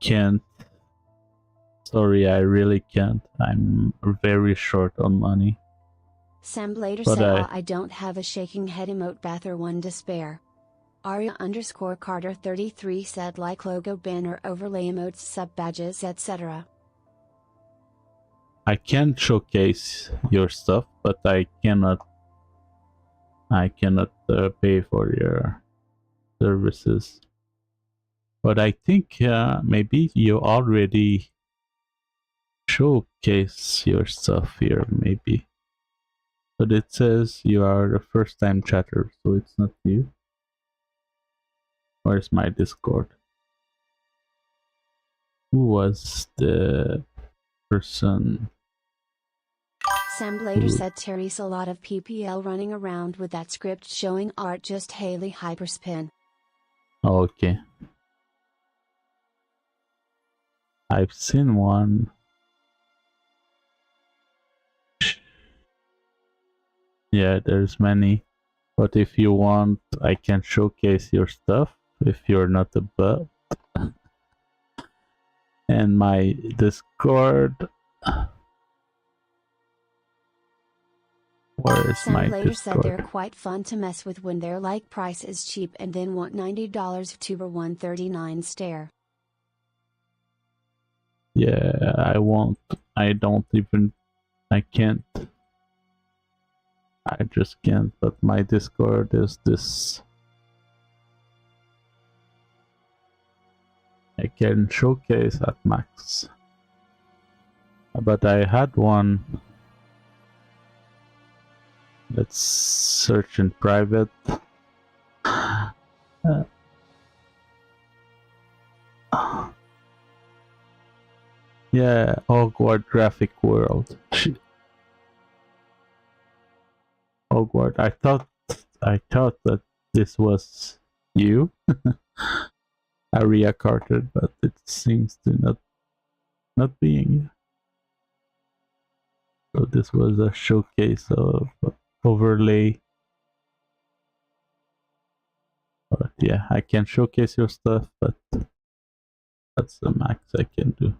[SPEAKER 1] can't. Sorry, I really can't. I'm very short on money.
[SPEAKER 2] Samblader
[SPEAKER 1] But
[SPEAKER 2] said, I don't have a shaking head emote Bather 1 despair. Aria_Carter 33 said, like logo banner overlay emotes sub badges etc.
[SPEAKER 1] I can showcase your stuff, but I cannot pay for your services. But I think maybe you already showcase your stuff here, maybe. But it says you are a first time chatter, so it's not you. Where's my Discord? Who was the person?
[SPEAKER 2] Samblader said, Terry's a lot of PPL running around with that script showing art, just Haley Hyperspin.
[SPEAKER 1] Oh, okay. I've seen one. Yeah, there's many. But if you want, I can showcase your stuff if you're not a bot. And my Discord. Where is my
[SPEAKER 2] Samblader said they're
[SPEAKER 1] Discord?
[SPEAKER 2] quite fun to mess with when their like price is cheap and then want $90 Tuber 139 stare.
[SPEAKER 1] Yeah, I won't. I don't even. I can't. I just can't. But my Discord is this. I can showcase at max. But I had one. Let's search in private. Yeah, Hogwarts graphic world. Hogwarts. I thought that this was you, Aria Carter, but it seems to not being. So this was a showcase of overlay. But yeah, I can showcase your stuff, but that's the max I can do.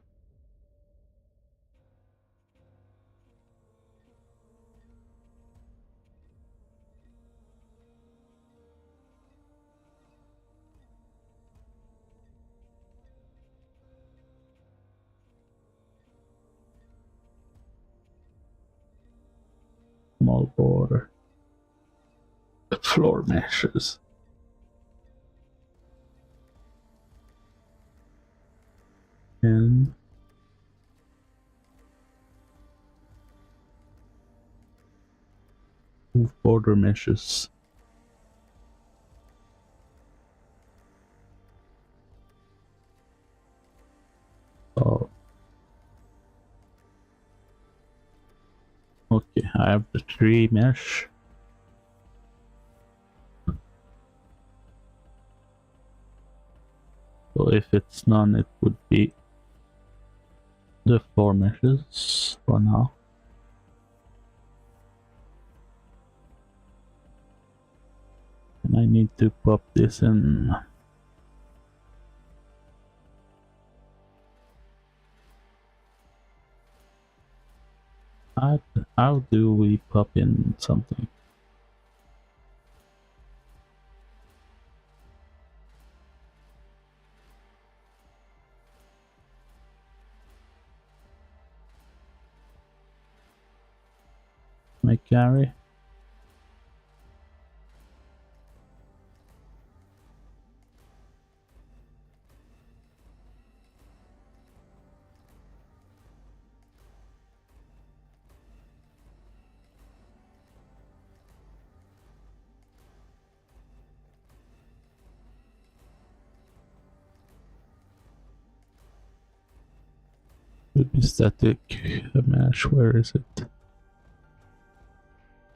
[SPEAKER 1] Small border. Floor meshes. And move border meshes. Oh. Okay, I have the tree mesh. So if it's none, it would be the floor meshes for now. And I need to pop this in. How do we pop in something? Make carry. Would be static mesh. Where is it?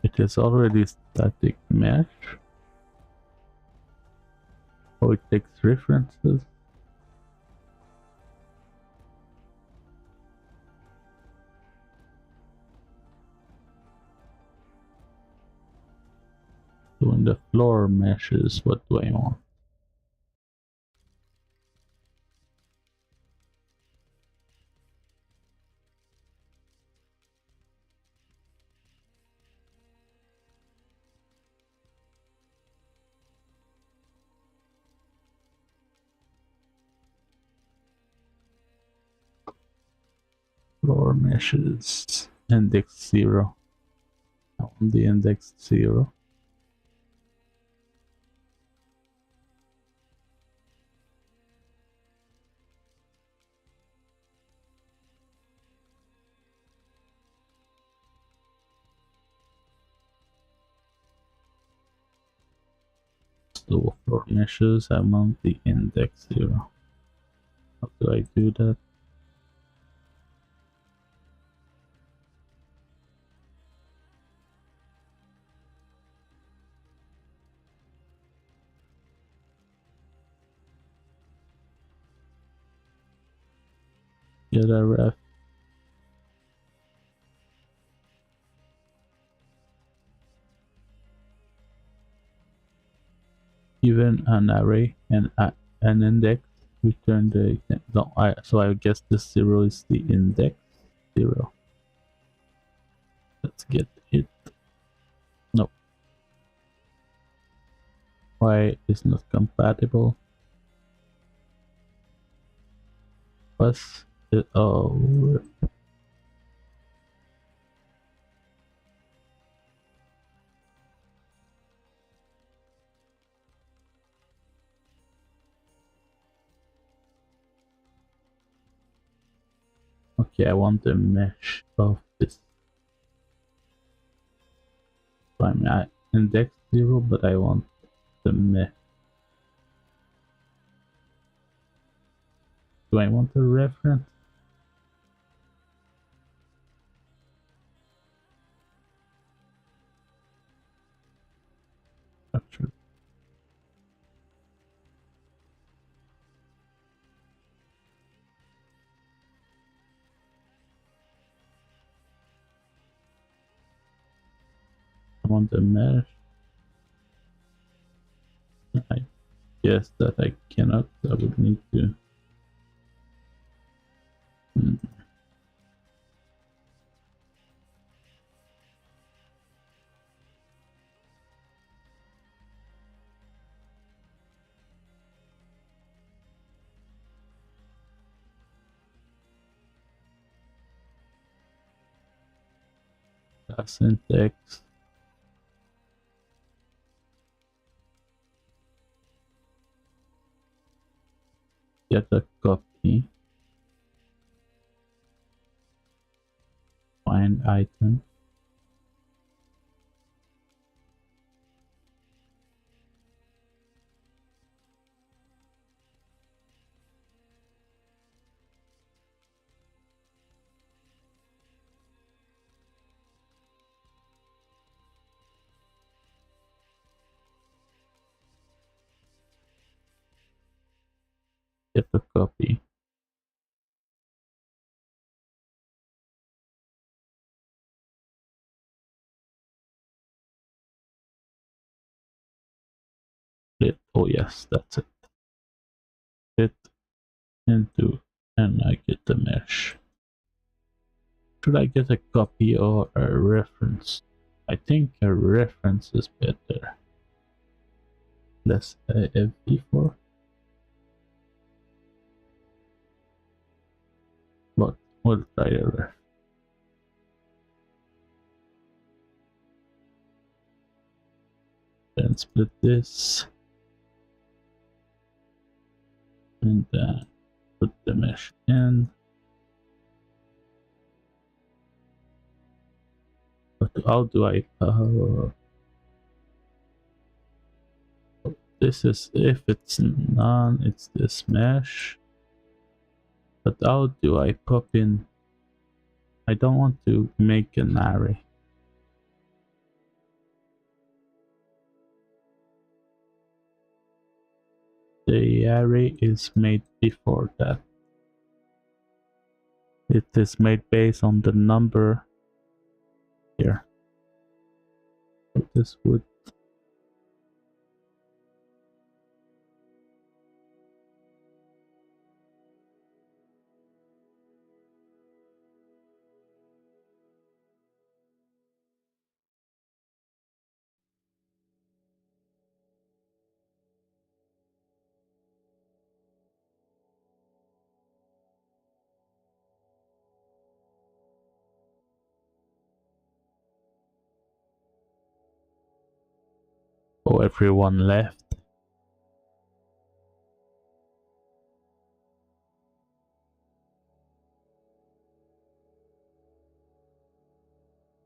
[SPEAKER 1] It is already static mesh. Oh, it takes references. So in the floor meshes, what do I want? 4 meshes. Index 0. I want the index 0. So for meshes, I want the index 0. How do I do that? Get a ref. Even an array and an index. Return the no. So I guess this 0 is the index 0. Let's get it. No. Why is not compatible? Was it? Oh. Okay, I want the mesh of this. So I'm at index 0, but I want the mesh. Do I want a reference? Not sure. I want the mesh. I guess that I cannot. I would need to. Syntax. Get a copy. Find item. Get a copy. Oh yes, that's it. Fit into and I get the mesh. Should I get a copy or a reference? I think a reference is better. Less AFP4. But we'll try a reference. Then split this. And then put the mesh in. But how do I this is if it's none, it's this mesh. But how do I pop in? I don't want to make an array. The array is made before that. It is made based on the number here. So this would Oh, everyone left.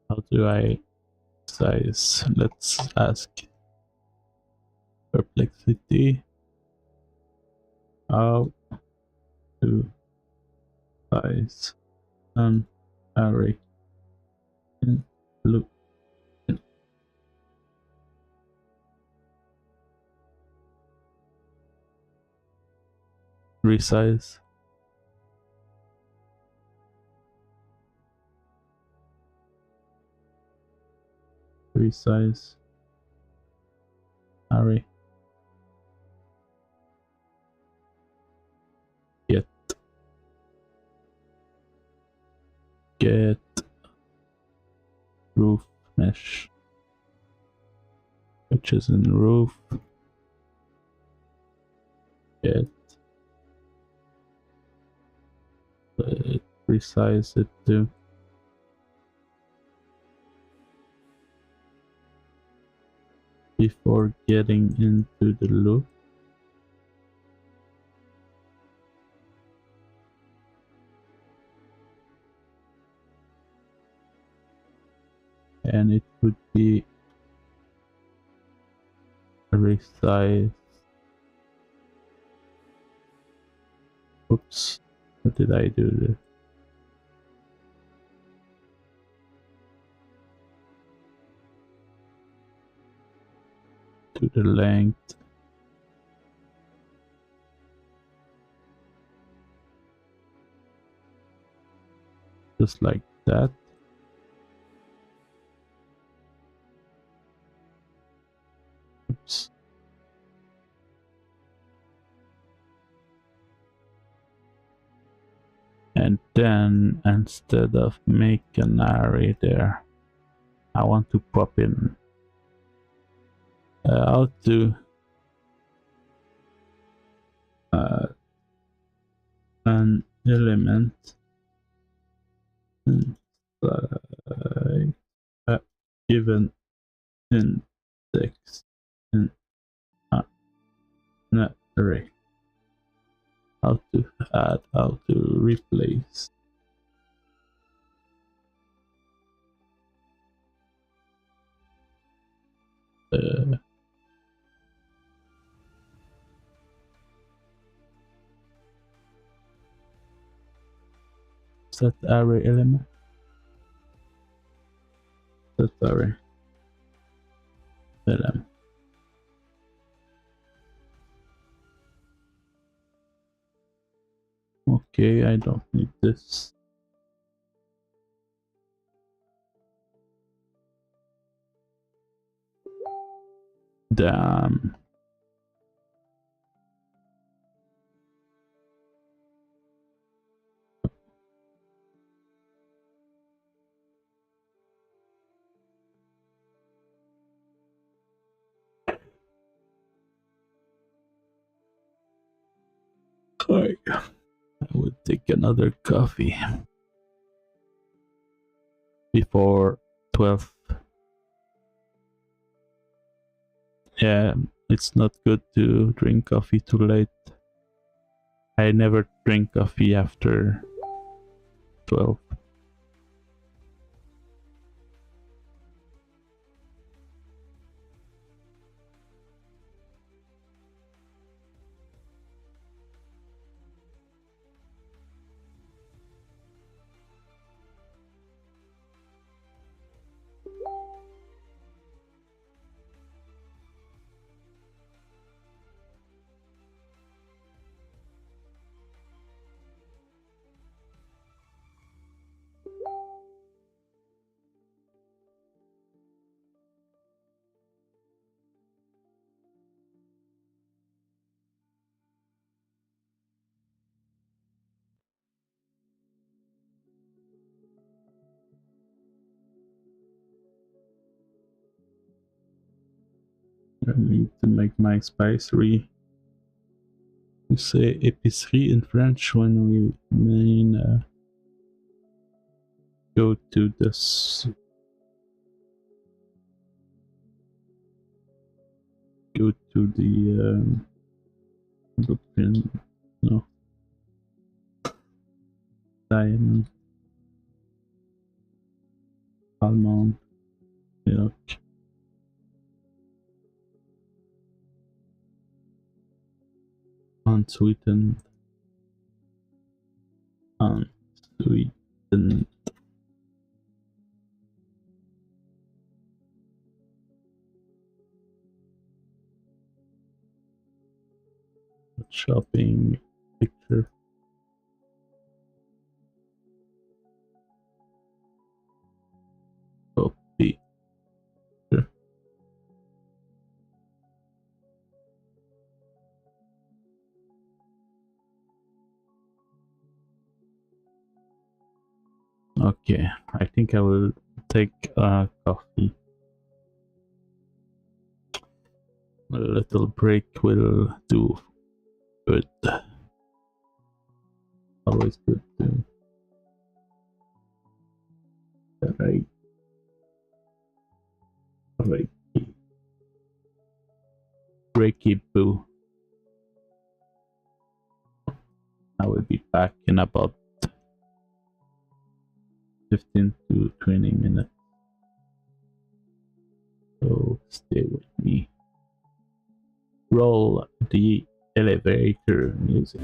[SPEAKER 1] How do I size? Let's ask Perplexity. How to size an array in loop. Resize. Resize array. Get roof mesh, which is in roof. Get resize it to before getting into the loop. And it would be resize. Oops, what did I do there? To the length. Just like that. Oops. And then instead of make an array there, I want to pop in how to an element inside a given index in an array. How to add, how to replace. Set array element. Set array element. Okay, I don't need this. Damn. Alright, I would take another coffee before 12. Yeah, it's not good to drink coffee too late. I never drink coffee after 12. I need to make my spicery. We say épicerie in French when we mean go to this. go to the blueprint. No. Diamond. Almond. Milk. Unsweetened. Unsweetened. Shopping picture. Copy. Sure. Okay, I think I will take a coffee. A little break will do good. Always good to. Alright. Alright. Breaky boo. I will be back in about 15 to 20 minutes. So stay with me. Roll the elevator music.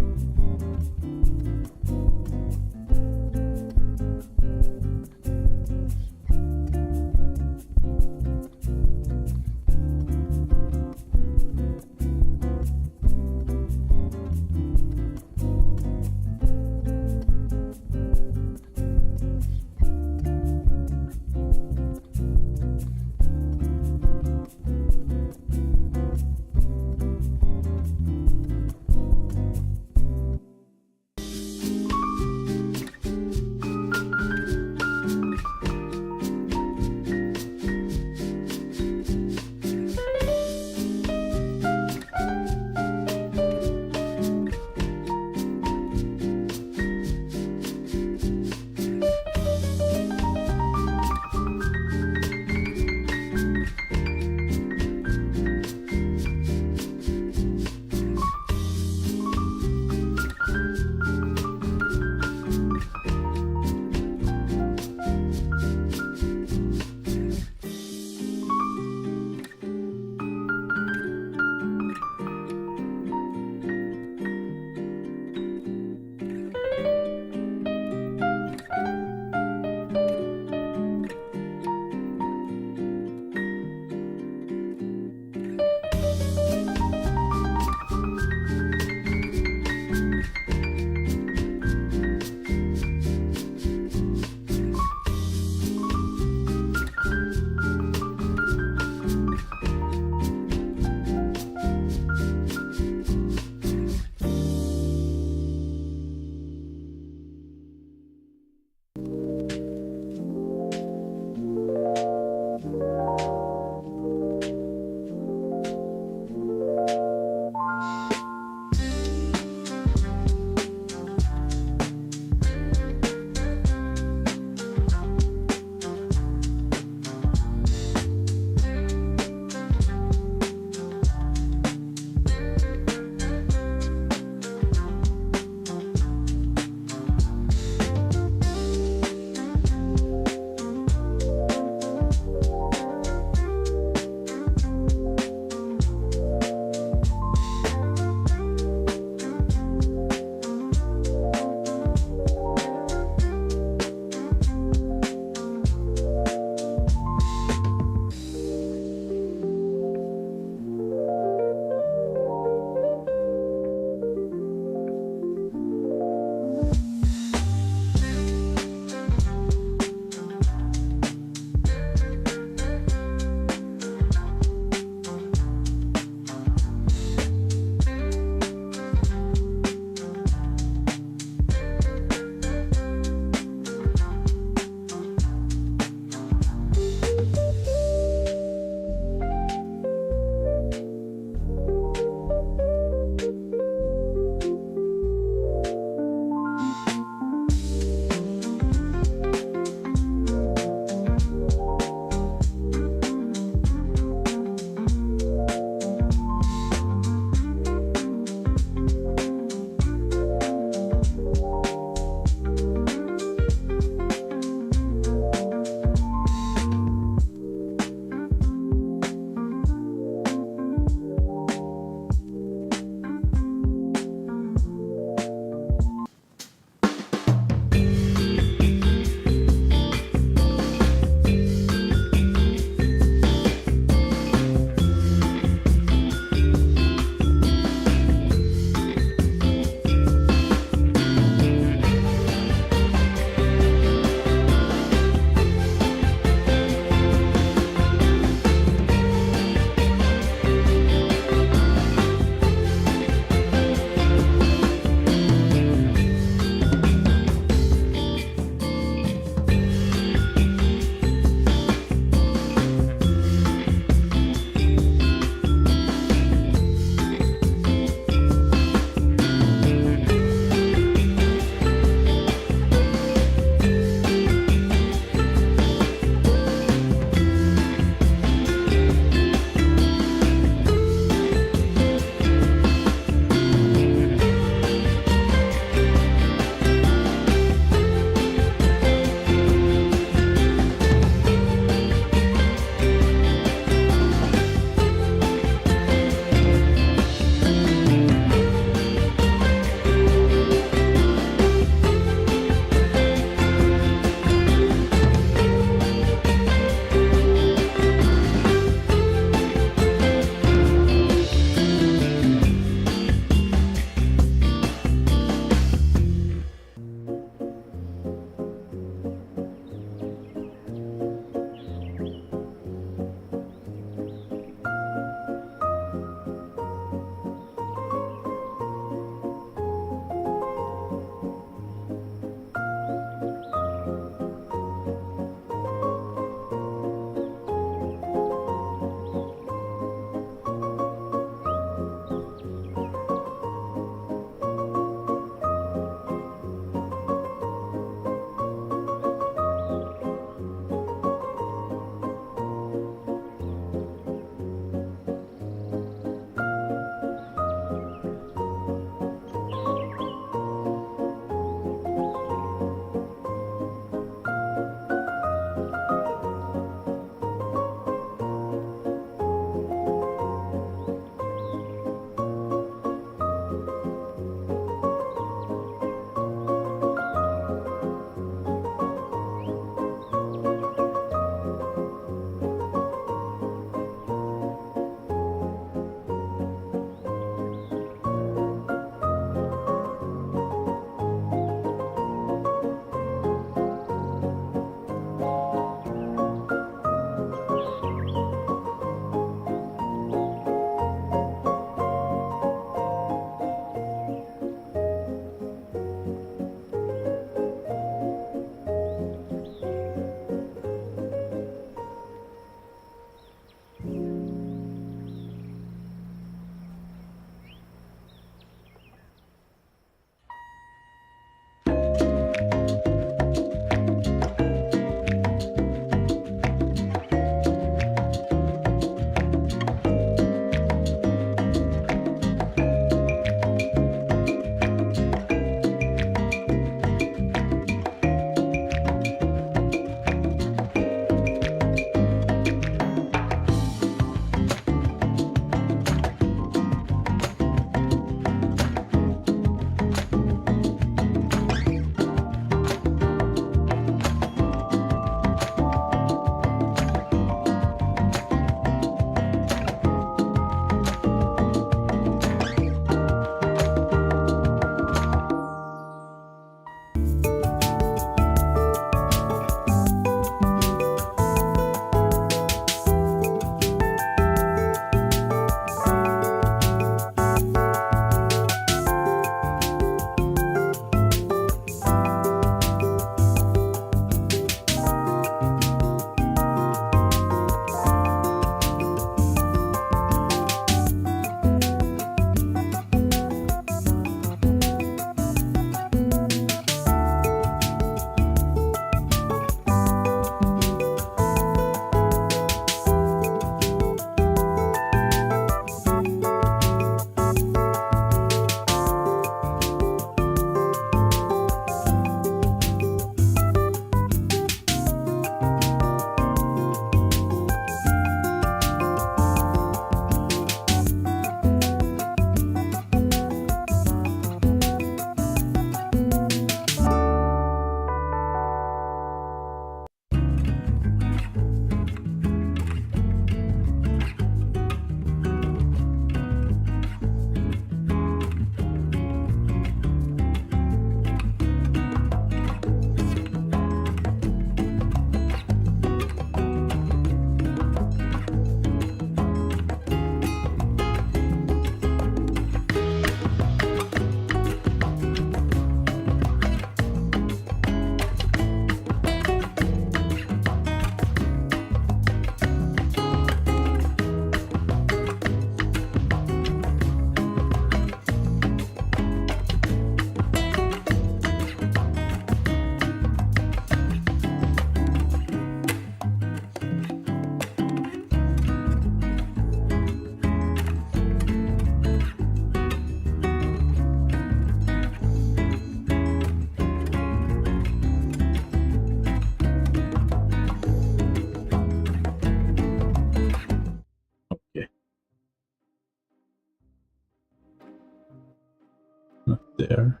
[SPEAKER 1] there.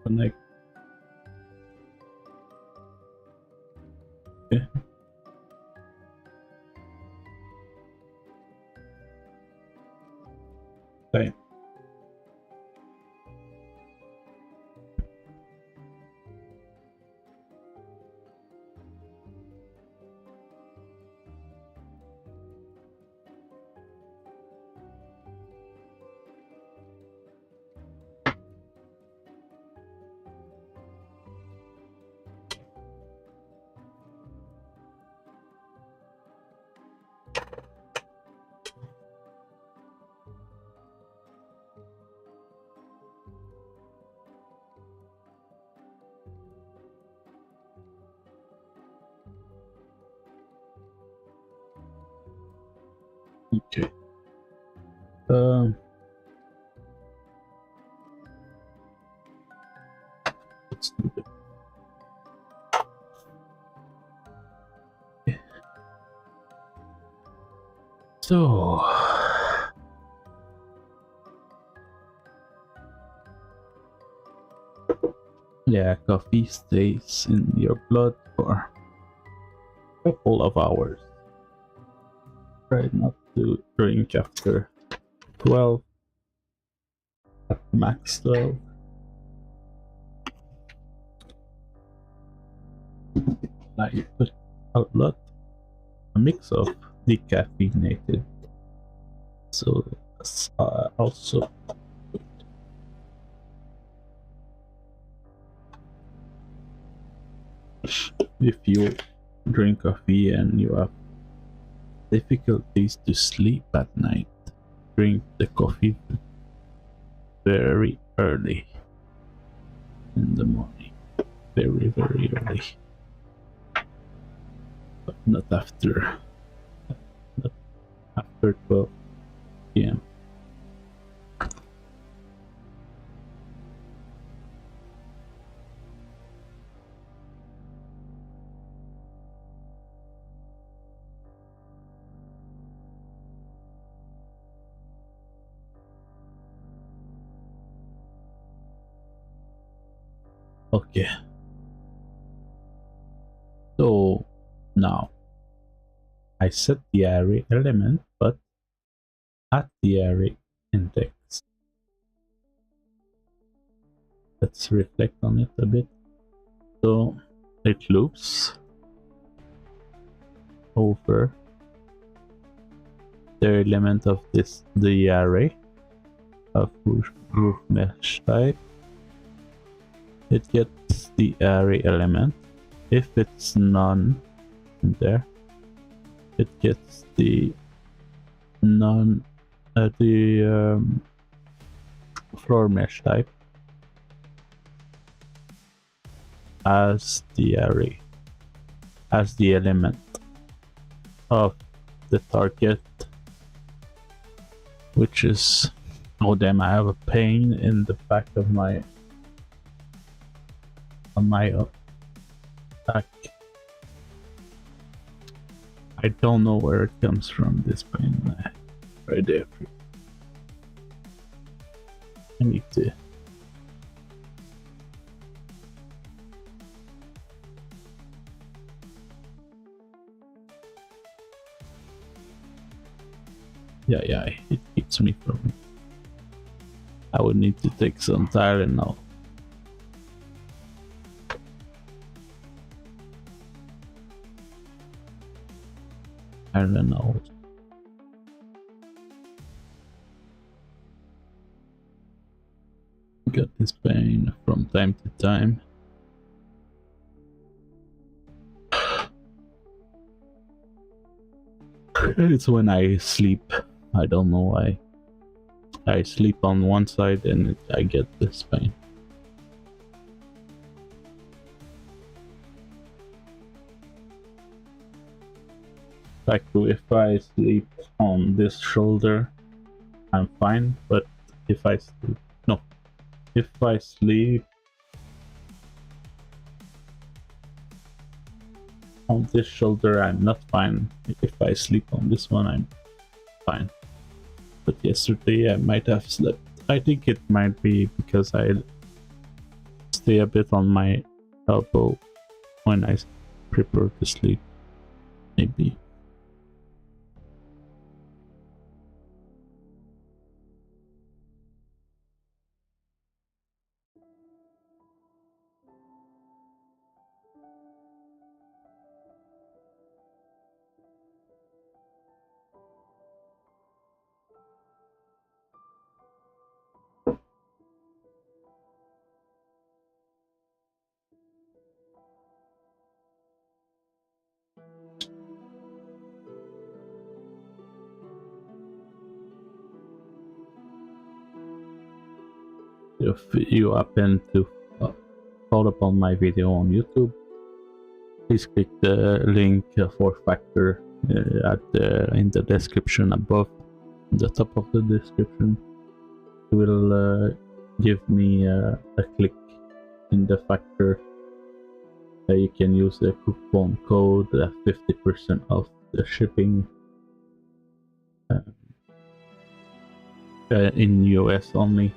[SPEAKER 1] Connect. Okay. Okay. Okay. Let's do it. So, yeah, coffee stays in your blood for a couple of hours. Try not to drink after 12, at max 12. I put a lot, a mix of decaffeinated, so that's also good. If you drink coffee and you have difficulties to sleep at night, drink the coffee very early in the morning, very early, but not after 12 p.m. Okay, so now I set the array element, but at the array index. Let's reflect on it a bit. So it loops over the element of the array of roof mesh type. It gets the array element. If it's none in there, it gets the floor mesh type as the array, as the element of the target, which is, oh damn, I have a pain in the back of my back. I don't know where it comes from, this pain. Right there. I need to yeah, it keeps me from. I would need to take some Tylenol. Tylenol. Got this pain from time to time. It's when I sleep. I don't know why. I sleep on one side and I get this pain. Like if I sleep on this shoulder, I'm fine. But if I sleep on this shoulder, I'm not fine. If I sleep on this one, I'm fine. But yesterday I might have slept. I think it might be because I stay a bit on my elbow when I prepare to sleep. Maybe. If you happen to follow upon my video on YouTube, please click the link for Factor in the description above, the top of the description. It will give me a click in the Factor. You can use the coupon code 50% off the shipping in US only.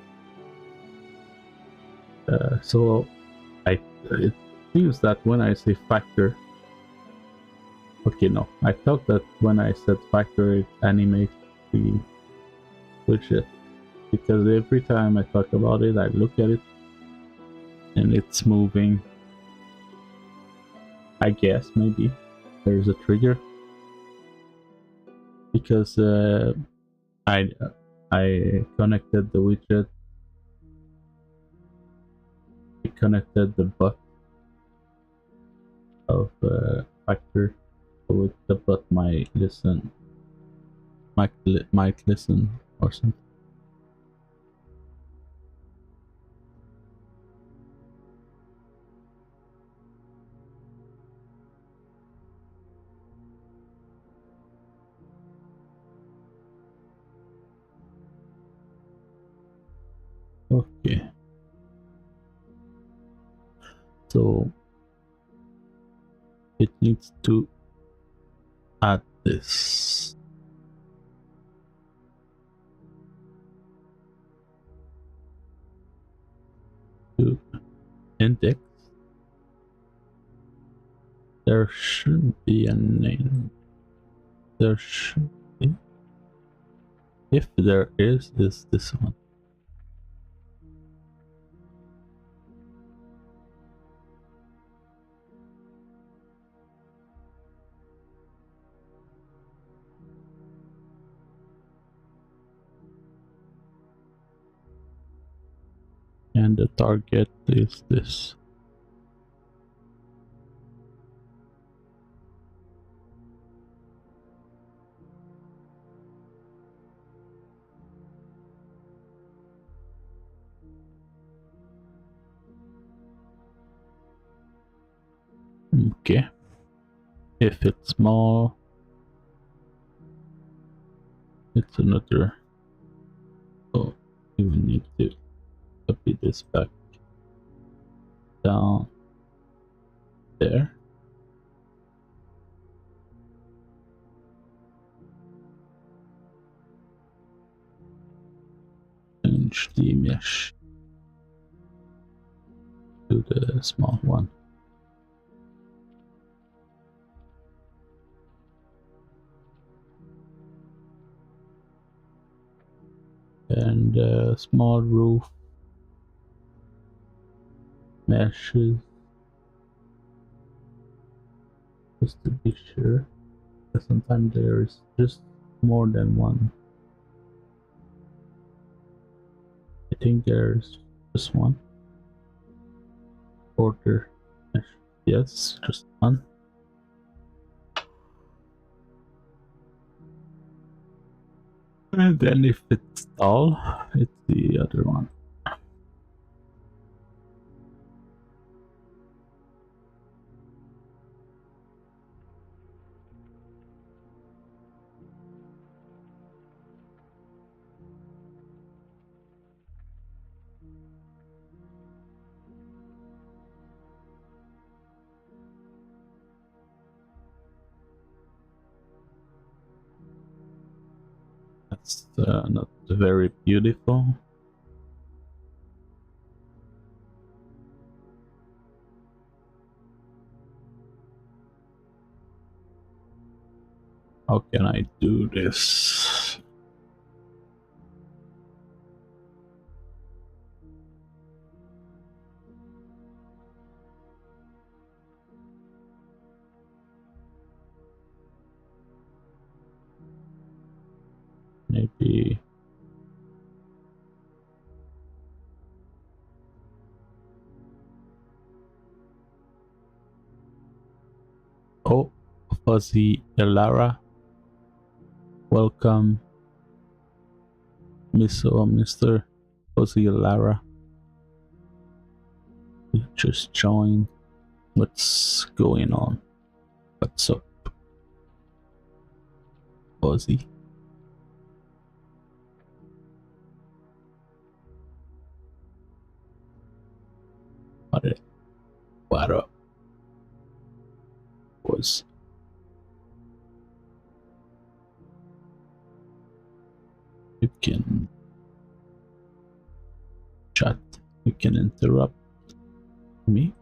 [SPEAKER 1] So it seems that when I say Factor, okay, no, I thought that when I said Factor it animates the widget, because every time I talk about it I look at it and it's moving. I guess maybe there's a trigger, because I connected the widget, I connected the butt of Factor, so the butt might listen or something. Okay, so it needs to add this. To index. There shouldn't be a name. There should be. If there is this one. And the target is this. Okay. If it's small, it's another. So you will need to copy this back down there. Change the mesh to the small one. And small roof meshes, just to be sure, because sometimes there is just more than one. I think there's just one. Border mesh, yes, just one. And then if it's tall, it's the other one. It's not very beautiful. How can I do this? Maybe oh, Fuzzy Elara, welcome, Miss or Mr. Fuzzy Elara. You just joined. What's going on? What's up, Fuzzy? What up? Was you can chat, you can interrupt me.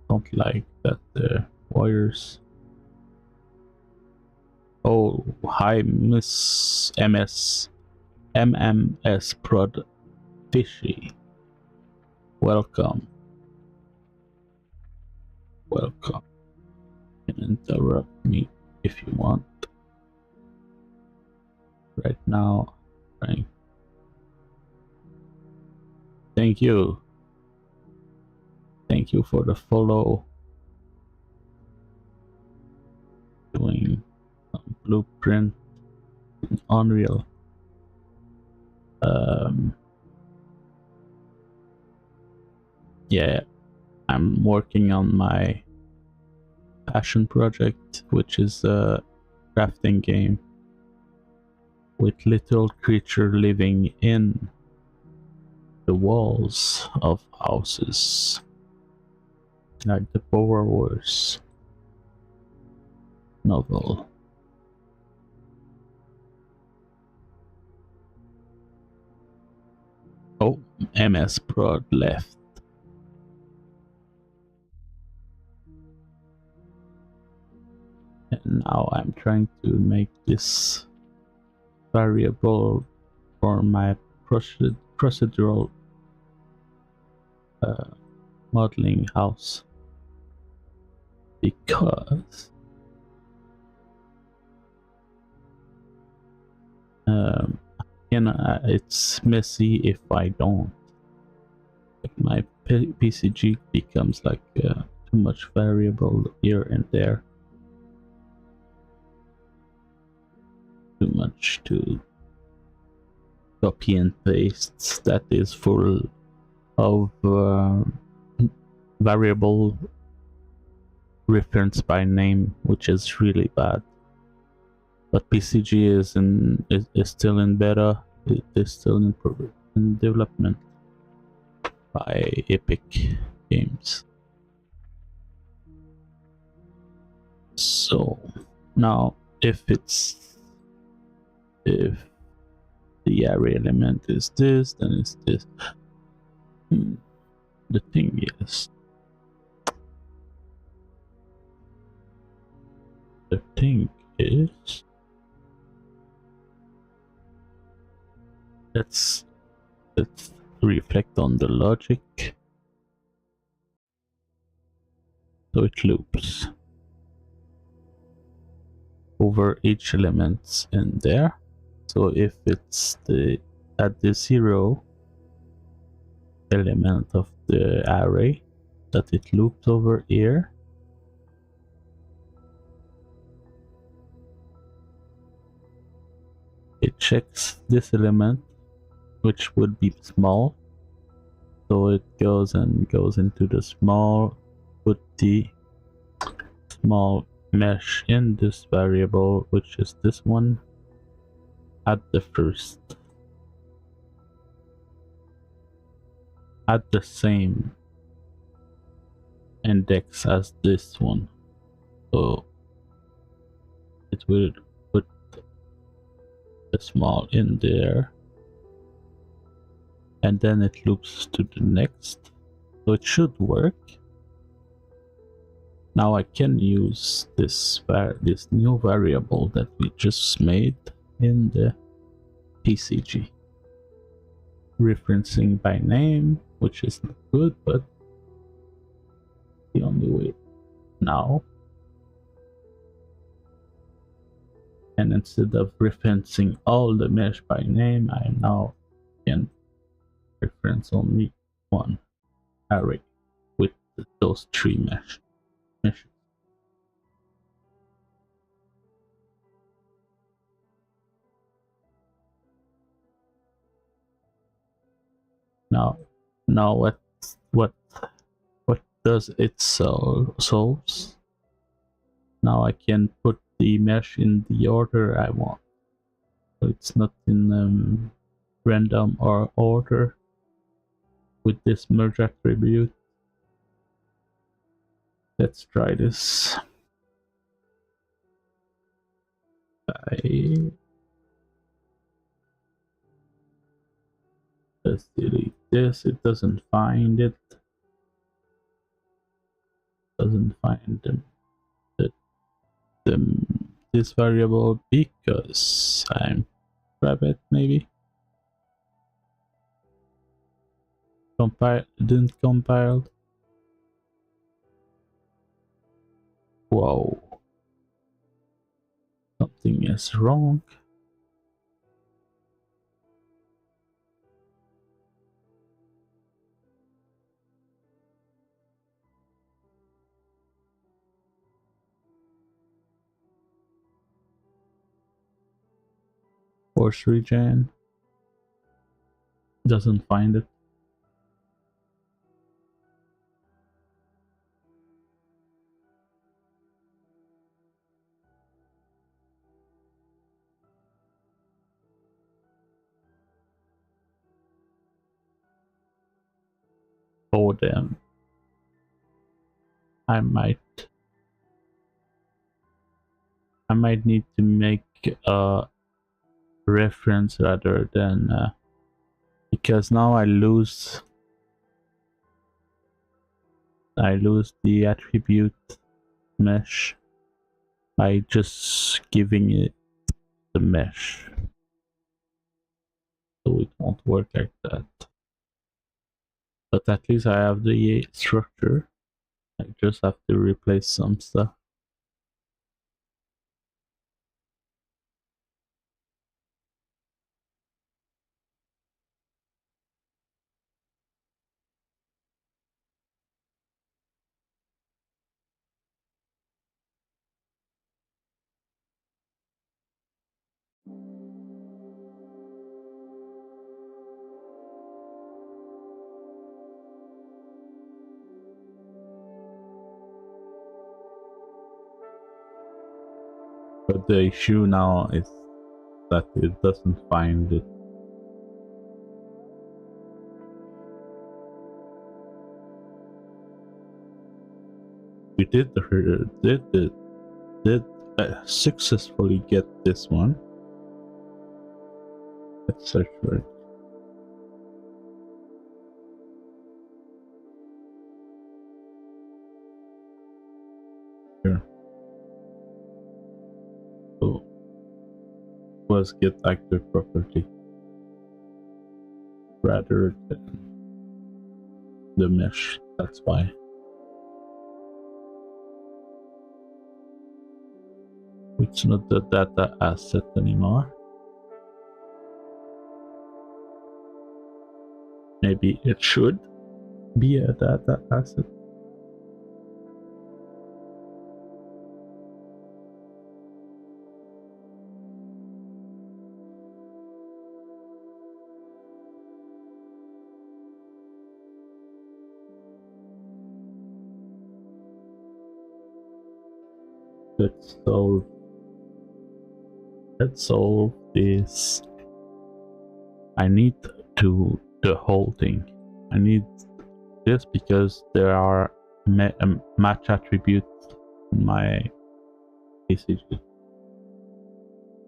[SPEAKER 1] Don't like that wires. Oh, hi, Miss MS MMS Prod Fishy. Welcome. Welcome. You can interrupt me if you want. Right now, right. Thank you. Thank you for the follow. Doing some blueprint in Unreal. Yeah, I'm working on my passion project, which is a crafting game with little creature living in the walls of houses, like the Power Wars novel. Oh, MS Prod left. And now I'm trying to make this variable for my procedural modeling house, because it's messy if I don't. Like my PCG becomes like too much variable here and there. Too much to copy and paste that is full of variable reference by name, which is really bad. But PCG is still in beta. It is still in development by Epic Games. So now if the array element is this, then it's this. The thing is, let's reflect on the logic. So it loops over each element in there. So if it's at the 0 element of the array that it loops over here, it checks this element, which would be small, so it goes into the small, put the small mesh in this variable, which is this one, at the first. had the same index as this one, so it will put the small in there, and then it loops to the next, so it should work. Now I can use this new variable that we just made in the PCG, referencing by name, which is not good, but the only way now. And instead of referencing all the mesh by name, I now can reference only one array with those three meshes. Now what does it solves? Now I can put the mesh in the order I want, so it's not in random or order with this merge attribute. Let's try this. Let's delete this. It doesn't find it. Doesn't find this variable because I'm rabbit maybe. Didn't compile. Whoa. Something is wrong. Force regen. Doesn't find it. Oh damn. I might need to make a reference rather than because now I lose the attribute mesh by just giving it the mesh, so it won't work like that. But at least I have the structure. I just have to replace some stuff. But the issue now is that it doesn't find it. We did successfully get this one. Let's search for it. Here. So was get active property rather than the mesh. That's why. It's not the data asset anymore. Maybe it should be a data asset. Let's solve this. I need to the whole thing. I need this because there are match attributes in my PCG.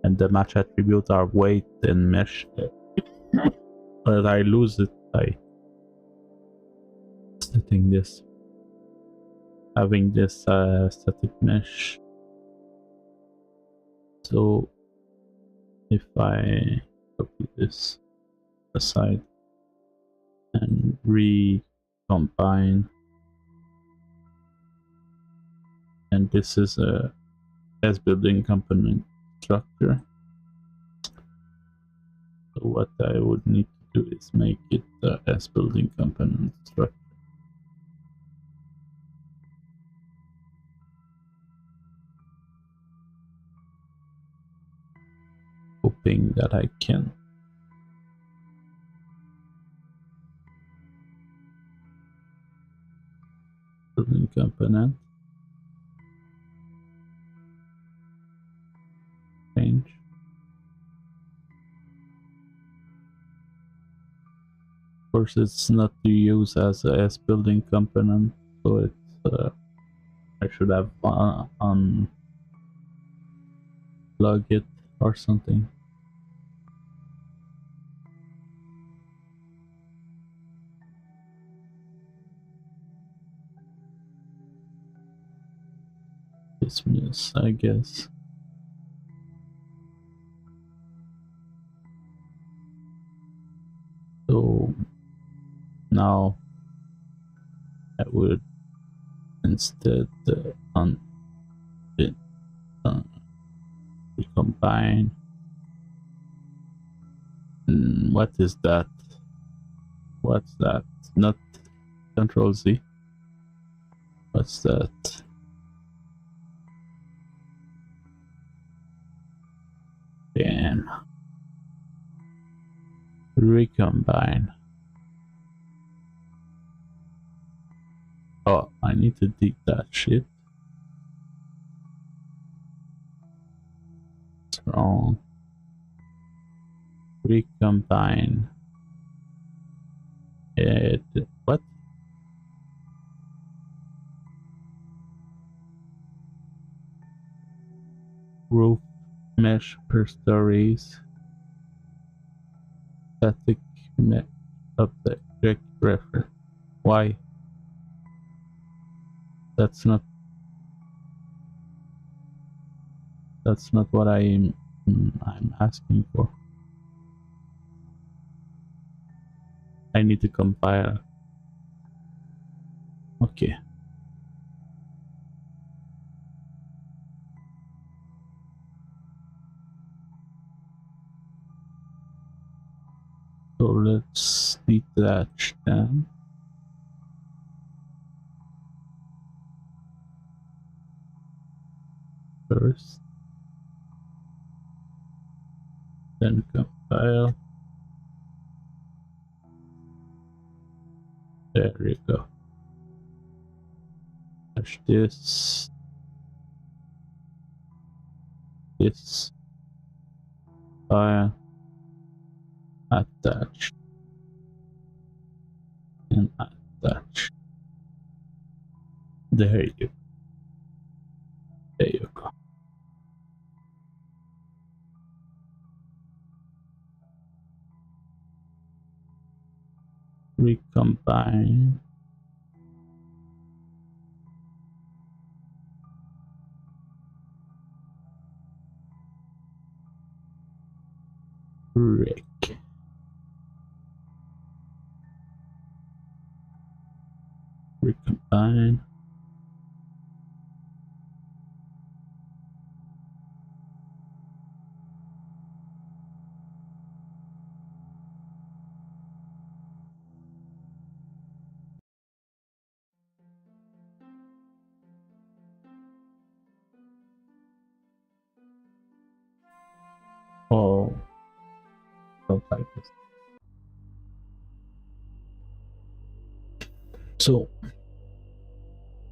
[SPEAKER 1] And the match attributes are weight and mesh. But I lose it by setting this. Having this static mesh. So if I copy this aside and recombine, and this is a S building component structure. So what I would need to do is make it the S building component structure. Hoping that I can. Building component. Change. Of course, it's not to use as a S building component, so it's I should have unplug it or something. Dismiss, I guess. So now I would instead recombine. What is that? What's that? Not Control Z. What's that? Damn. Recombine. Oh, I need to dig that shit. It's wrong. Recombine. What? Roof mesh per stories. Static mesh object reference. Why? That's not what I'm asking for. I need to compile. Okay. So let's detach them. First. Then compile. There you go. Attach this. This. File. Attach. And attach. There you go. Recombine. Rick. Recombine. Oh, stuff like this. So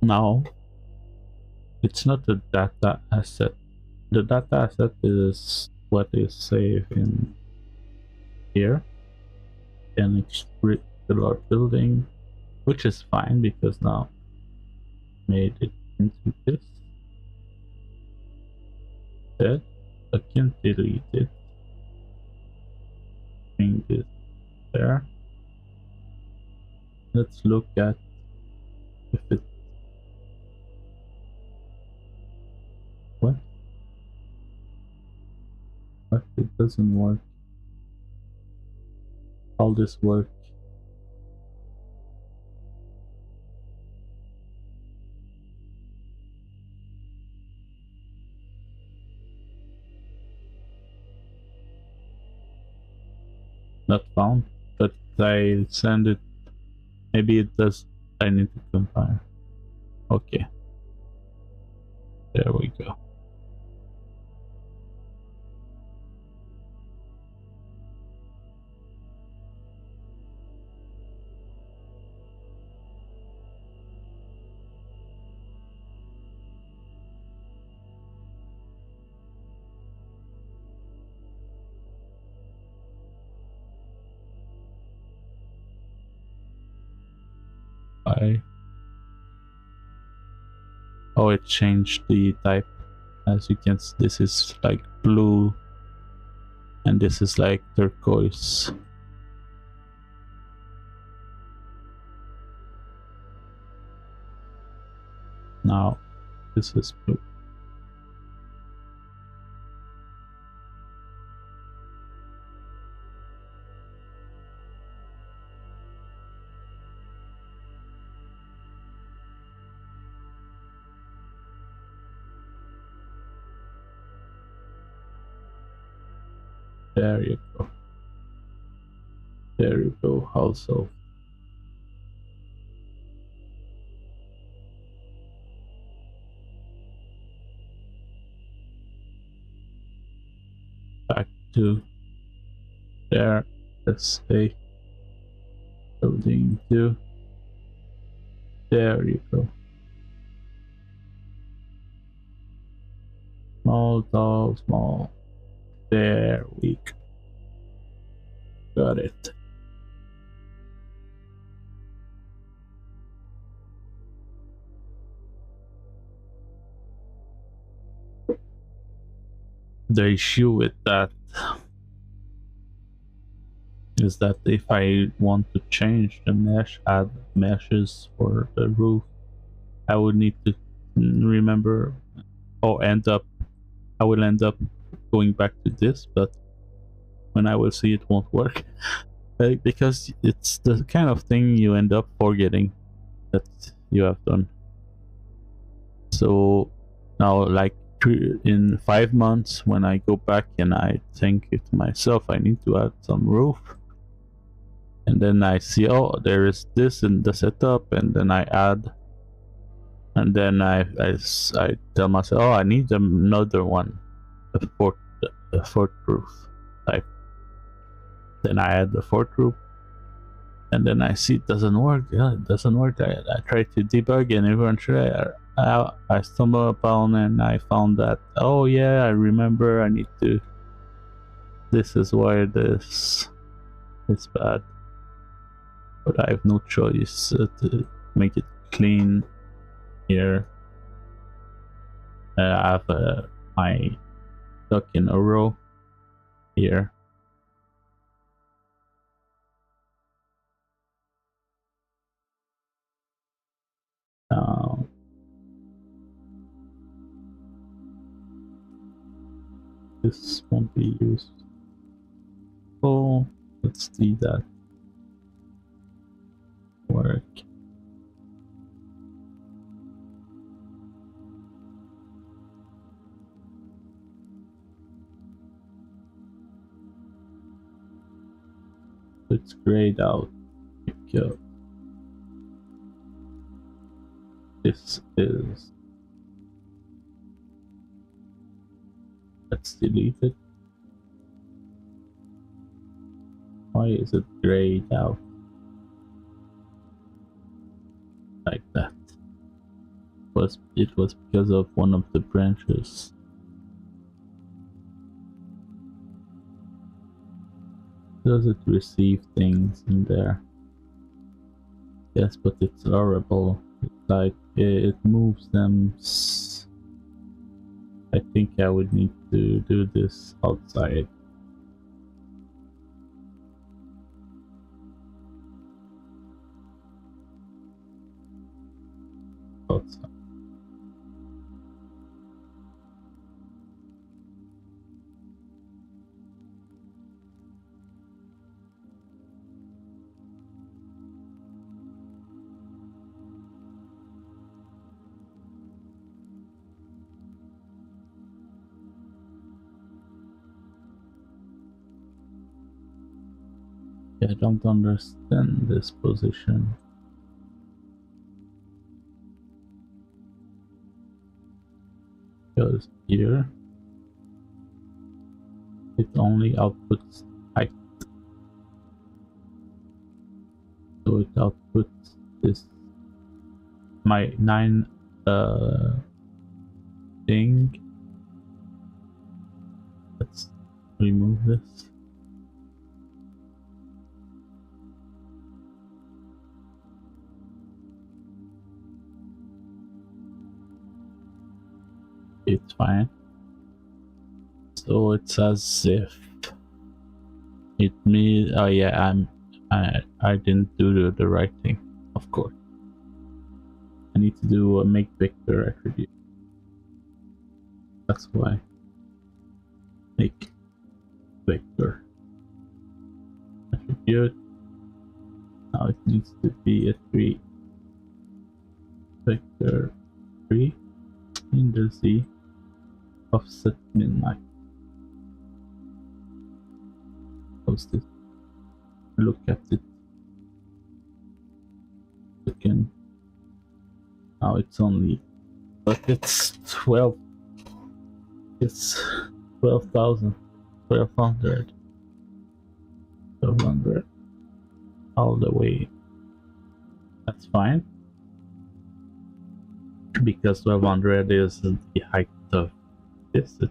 [SPEAKER 1] now it's not the data asset. The data asset is what is saved in here, and molecular building, which is fine because now made it into this. That I can delete it. Bring this there. Let's look at if it. What? What? It doesn't work. All this work. Not found, but I send it. Maybe it does. I need to compile. Okay. There we go. Oh, it changed the type. As you can see, this is like blue and this is like turquoise. Now this is blue. There you go. There you go. Also, back to there. Let's say building 2. There you go. Small, tall, small. There we go. Got it. The issue with that is that if I want to change the mesh, add meshes for the roof, I would need to remember or I will end up going back to this, but when I will see it won't work. Because it's the kind of thing you end up forgetting that you have done. So now, like in 5 months, when I go back and I think to myself, I need to add some roof, and then I see, oh, there is this in the setup, and then I add, and then I tell myself, oh, I need another one, a fourth roof type. Then I add the fourth roof, and then I see it doesn't work. Yeah, it doesn't work. I try to debug, and eventually I stumble upon and I found that, oh yeah, I remember I need to. This is why this is bad. But I have no choice to make it clean here. I have my duck in a row here. This won't be used. Oh, let's see that work. It's grayed out. Go. This is. Let's delete it. Why is it grayed out like that? It was because of one of the branches. Does it receive things in there? Yes, but it's horrible. It's like it moves them. I think I would need to do this outside. Outside. I don't understand this position. Because here it only outputs height. So it outputs this my 9 thing. Let's remove this. It's fine. So it's as if it means, oh yeah, I didn't do the right thing, of course. I need to do a make vector attribute. That's why. Make vector attribute. Now it needs to be a 3 vector 3 in the Z offset min max. Post it. Look at it again. Now it's only, but it's 12. It's 12,000, 1200, 1200 all the way. That's fine because 1200 is the height of this. It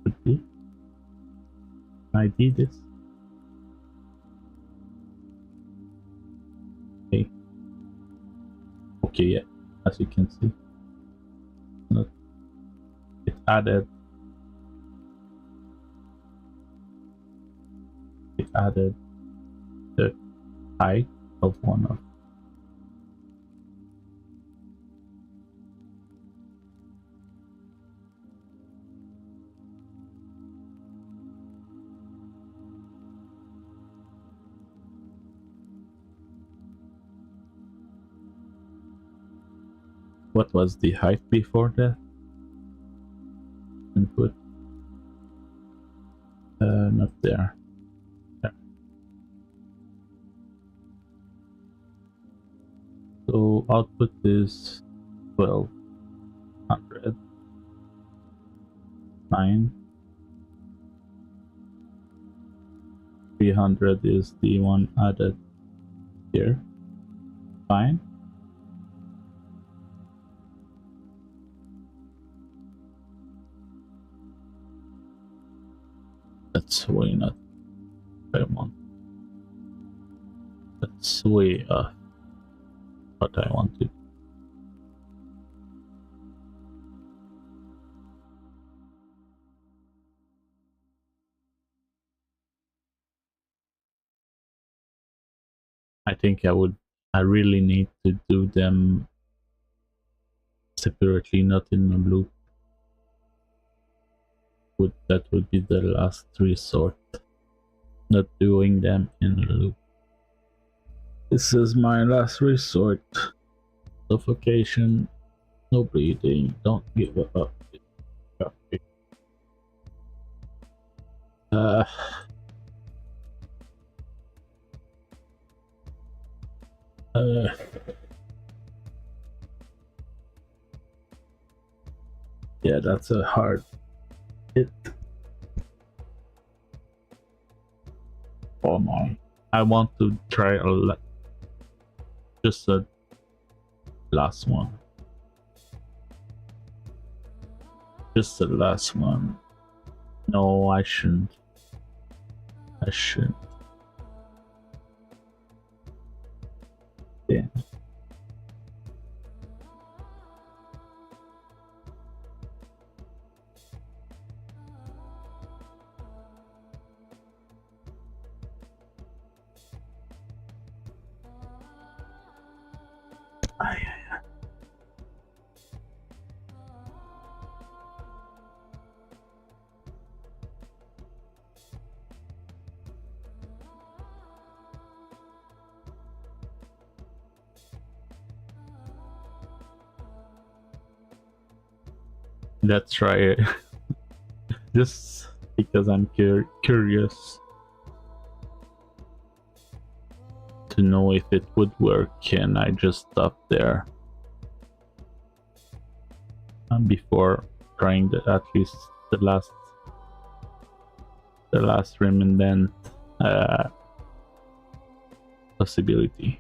[SPEAKER 1] could be. I did this. Okay. Okay, yeah. As you can see, it added the height of one of. What was the height before that? Input. Not there. There. So output is 1200. 9. 300 is the one added here. Fine. That's way not what I want. That's way off what I wanted. I think I really need to do them separately, not in a loop. That would be the last resort. Not doing them in a loop. This is my last resort. Suffocation, no bleeding, don't give up. Yeah, that's a hard hit. Oh my. I want to try a lot. Just a last one. Just the last one. No, I shouldn't. I shouldn't. Yeah. Let's try it. Just because I'm curious to know if it would work, and I just stopped there before trying at least the last remnant possibility,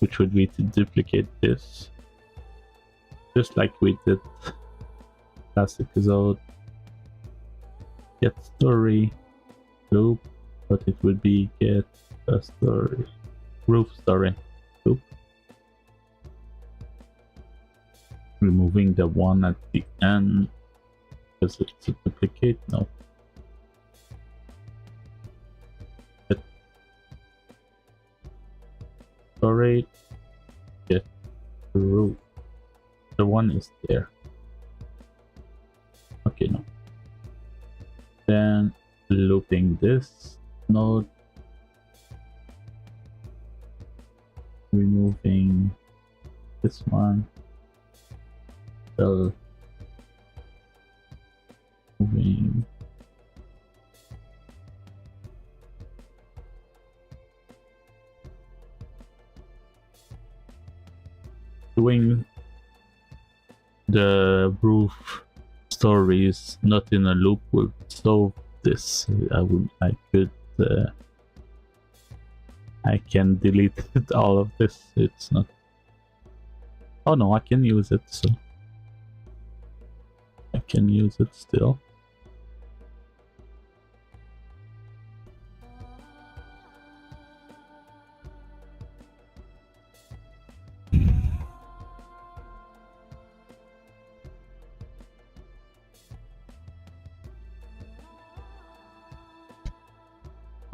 [SPEAKER 1] which would be to duplicate this, just like we did last episode. Get story loop, but it would be get a story roof story loop, removing the one at the end because it's a duplicate. No, get story, get the roof, the one is there. Okay, no. Then looping this node, removing this one, still moving doing the roof stories not in a loop would solve this. I can delete all of this. It's not. Oh no, I can use it, so I can use it still.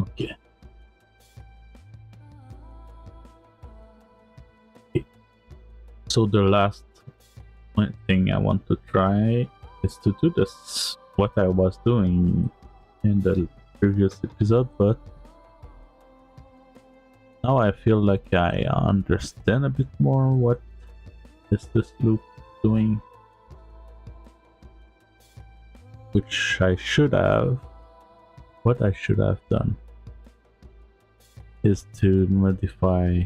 [SPEAKER 1] Okay. So the last thing I want to try is to do this, what I was doing in the previous episode, but now I feel like I understand a bit more what is this loop doing, which I should have. What I should have done is to modify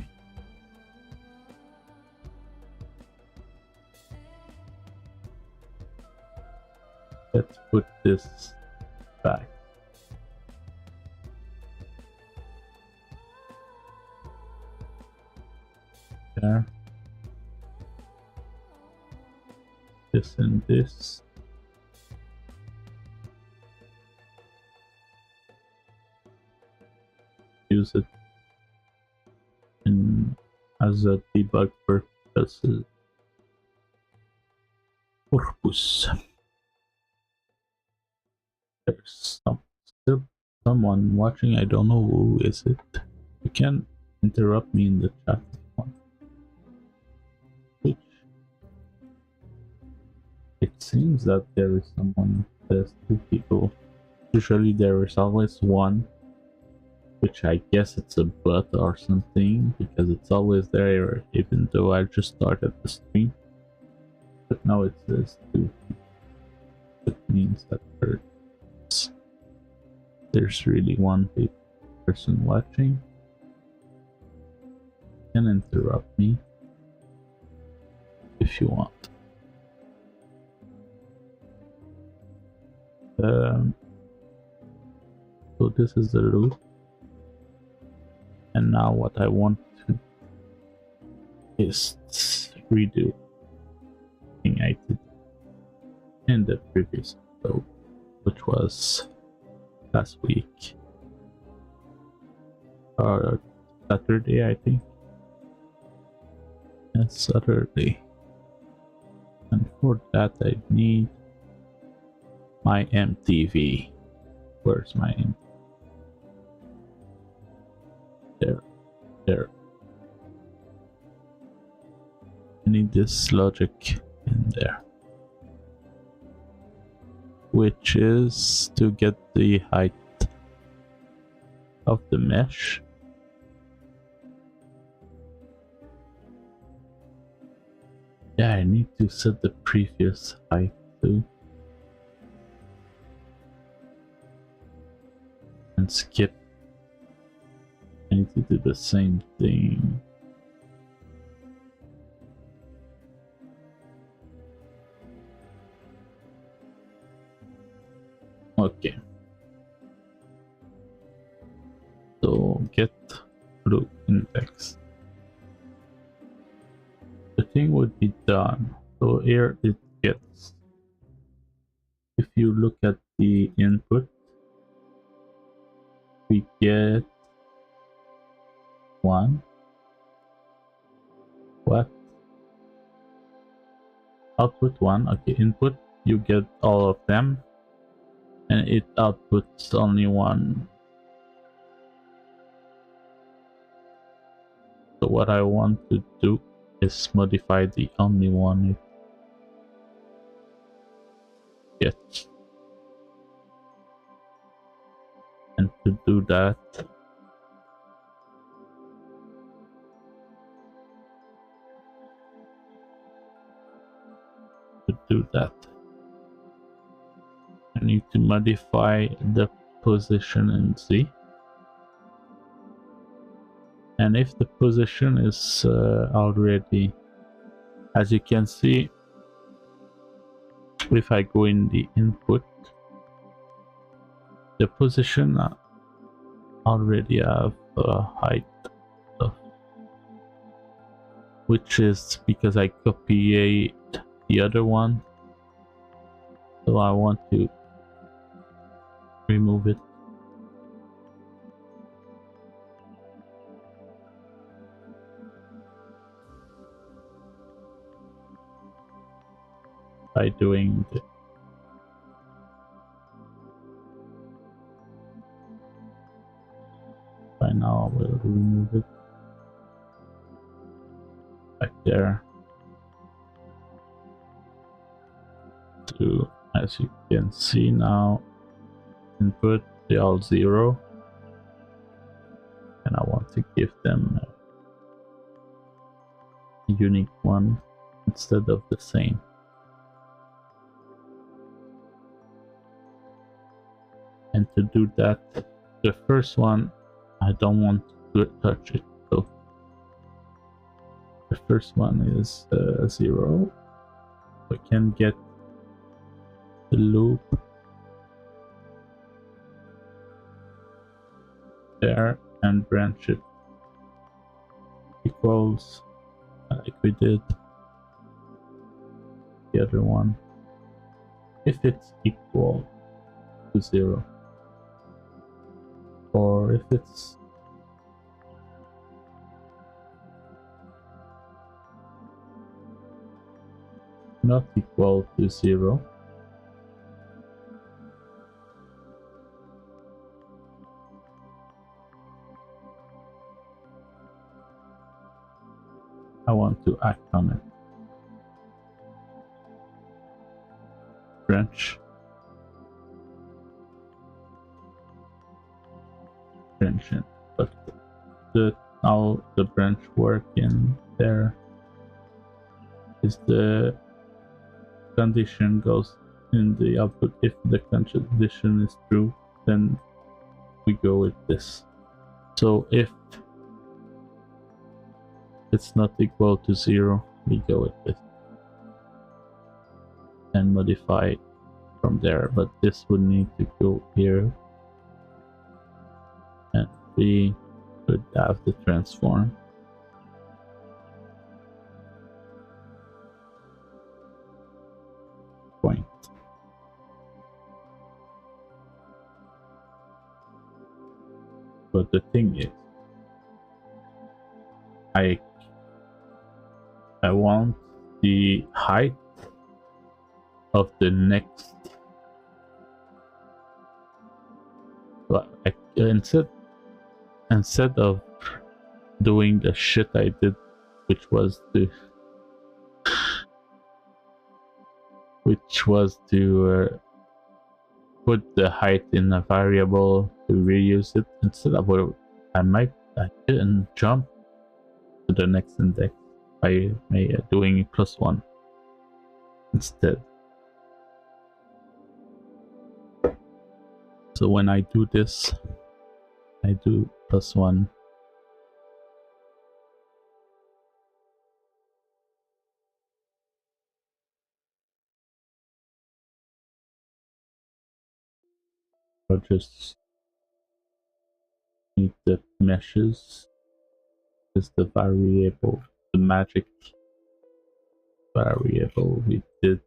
[SPEAKER 1] let's put this back. There. This and this. Use it as a debug purpose. There's still someone watching. I don't know who is it. You can interrupt me in the chat. Which it seems that there is someone. There's two people. Usually there is always one, which I guess it's a bot or something, because it's always there even though I just started the stream. But now it says two. That means that there's really one person watching. You can interrupt me if you want. So this is the loop. And now what I want to is redo thing I did in the previous episode, which was last week or Saturday, I think. It's Saturday, and for that I need my MTV. Where's my MTV? There. I need this logic in there, which is to get the height of the mesh. Yeah, I need to set the previous height to. And skip. I need to do the same thing. Okay. So get root index. The thing would be done. So here it gets. If you look at the input, we get 1. What? Output 1. Okay, input, you get all of them. And it outputs only 1. So what I want to do is modify the only one it gets. And to do that, I need to modify the position in Z. And if the position is already, as you can see, if I go in the input, the position already have height stuff, which is because I copied the other one, so I want to remove it. By doing the by now I will remove it back there to, as you can see now, input they all 0, and I want to give them a unique one instead of the same. And to do that, the first one, I don't want to touch it, so the first one is 0. I can get the loop there and branch it equals like we did the other one, if it's equal to 0. Or if it's not equal to 0, I want to act on it. Branch. But how the branch work in there is the condition goes in the output. If the condition is true, then we go with this. So if it's not equal to 0, we go with this and modify it from there. But this would need to go here, and we could have the transform. Point. But the thing is, I want the height of the next. But instead of doing the shit I did, which was to put the height in a variable to reuse it, instead of what I didn't jump to the next index by doing +1 instead. So when I do this, I do +1. Or just need the meshes is the variable, the magic variable we did.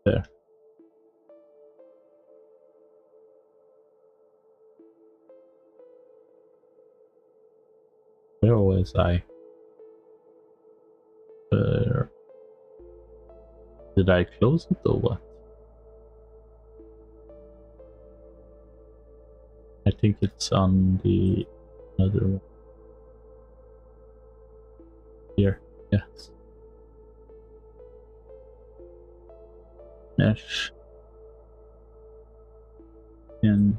[SPEAKER 1] There. Where was I? Did I close it or what? I think it's on the other one. Here, yes. Mesh. And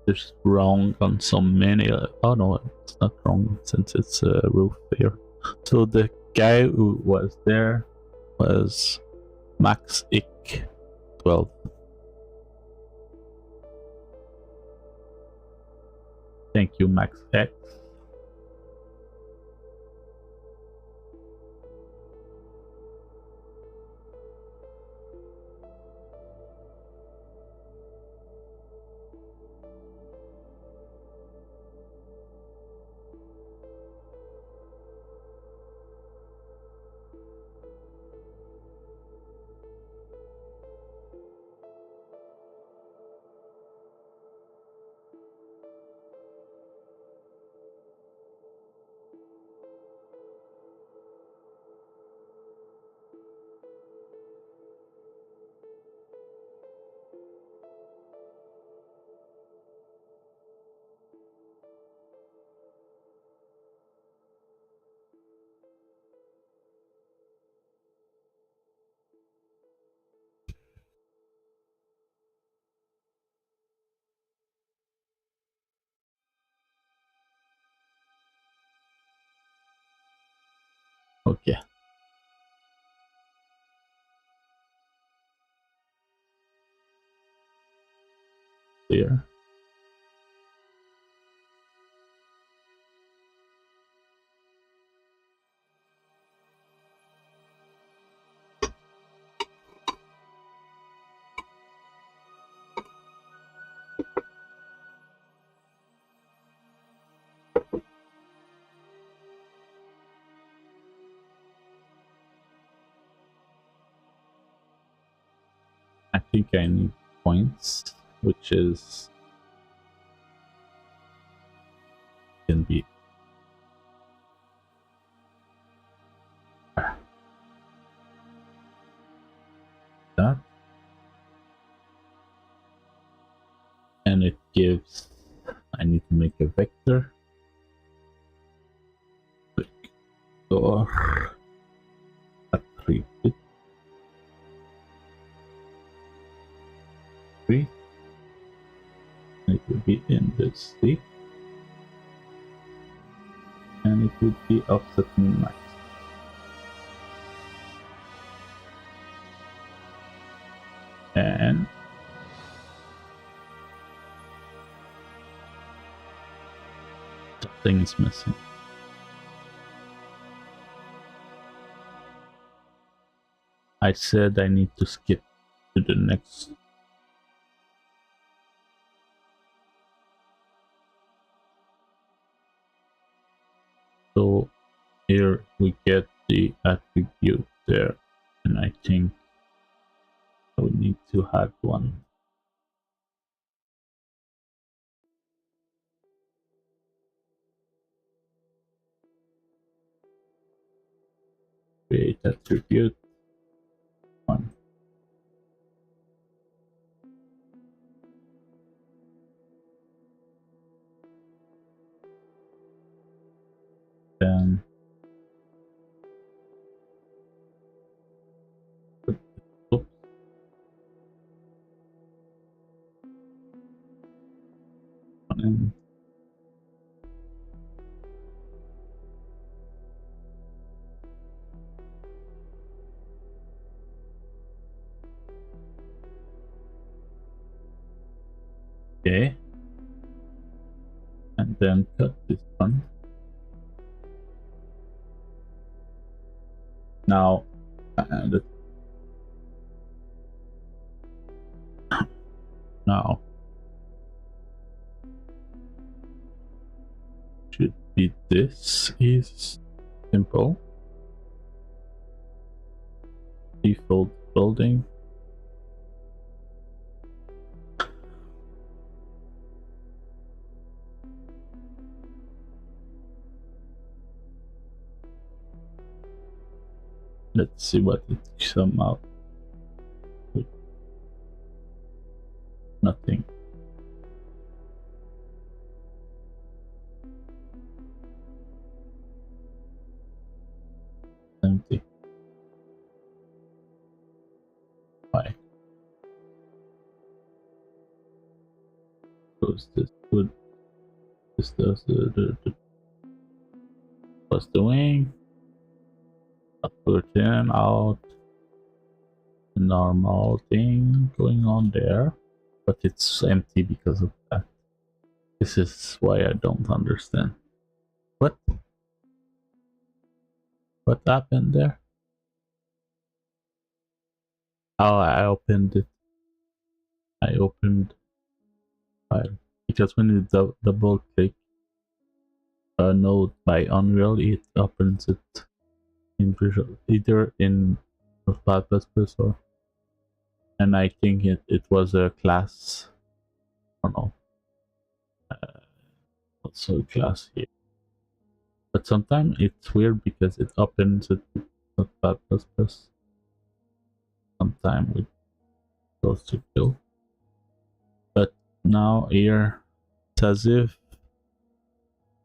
[SPEAKER 1] it's wrong on so many. Oh no, it's not wrong since it's a roof here. So the guy who was there was Max Ick 12. Thank you, Max X. Okay. There. I think I need points, which is can be that, and it gives. I need to make a vector. Vector attribute 3. It will be in the state, and it would be offset max. And something is missing. I said I need to skip to the next. So here we get the attribute there, and I think we need to add one. Create attribute 1. Then oops, and then cut this one. Now, now should be this is simple. Default building. Let's see what it comes out with. Nothing. Empty. Why? Because this would this does the what's doing. Put in out normal thing going on there, but it's empty because of that. This is why I don't understand. What happened there? Oh, I opened it. I opened file because when you double click a node by Unreal, it opens it in Visual, either in Notepad++ or, and I think it was a class. I don't know. Also a class here. But sometimes it's weird because it opens it with Notepad++. Sometimes it goes to kill. But now here, it's as if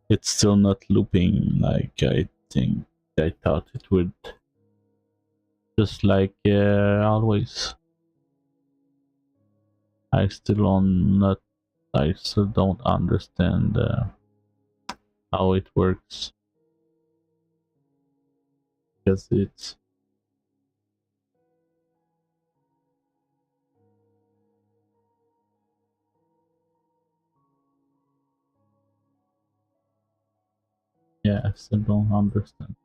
[SPEAKER 1] it's still not looping like I think I thought it would. Just like always. I still don't understand how it works. Because it's yeah, I still don't understand.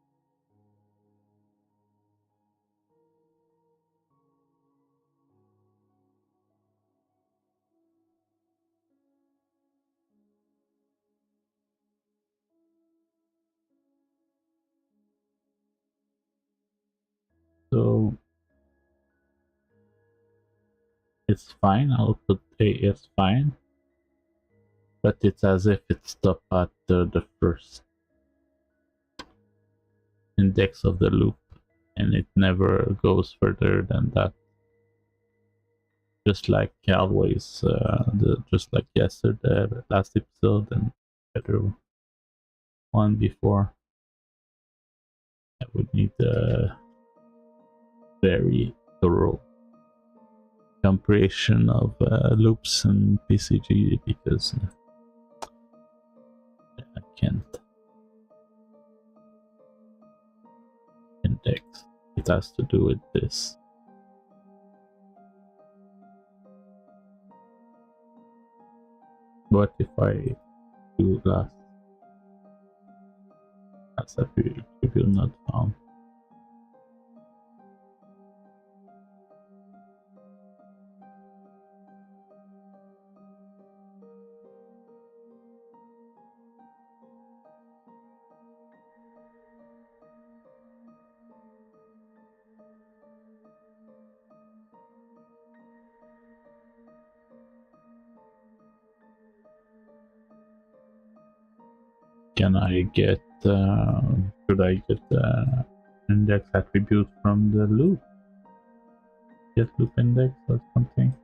[SPEAKER 1] So it's fine, output A is fine, but it's as if it stopped at the first index of the loop and it never goes further than that. Just like always, just like yesterday, last episode, and the other one before. I would need a very thorough comparison of loops and PCG because I can't index. It has to do with this. What if I do last attribute not found? Can I get should I get index attribute from the loop? Get loop index or something?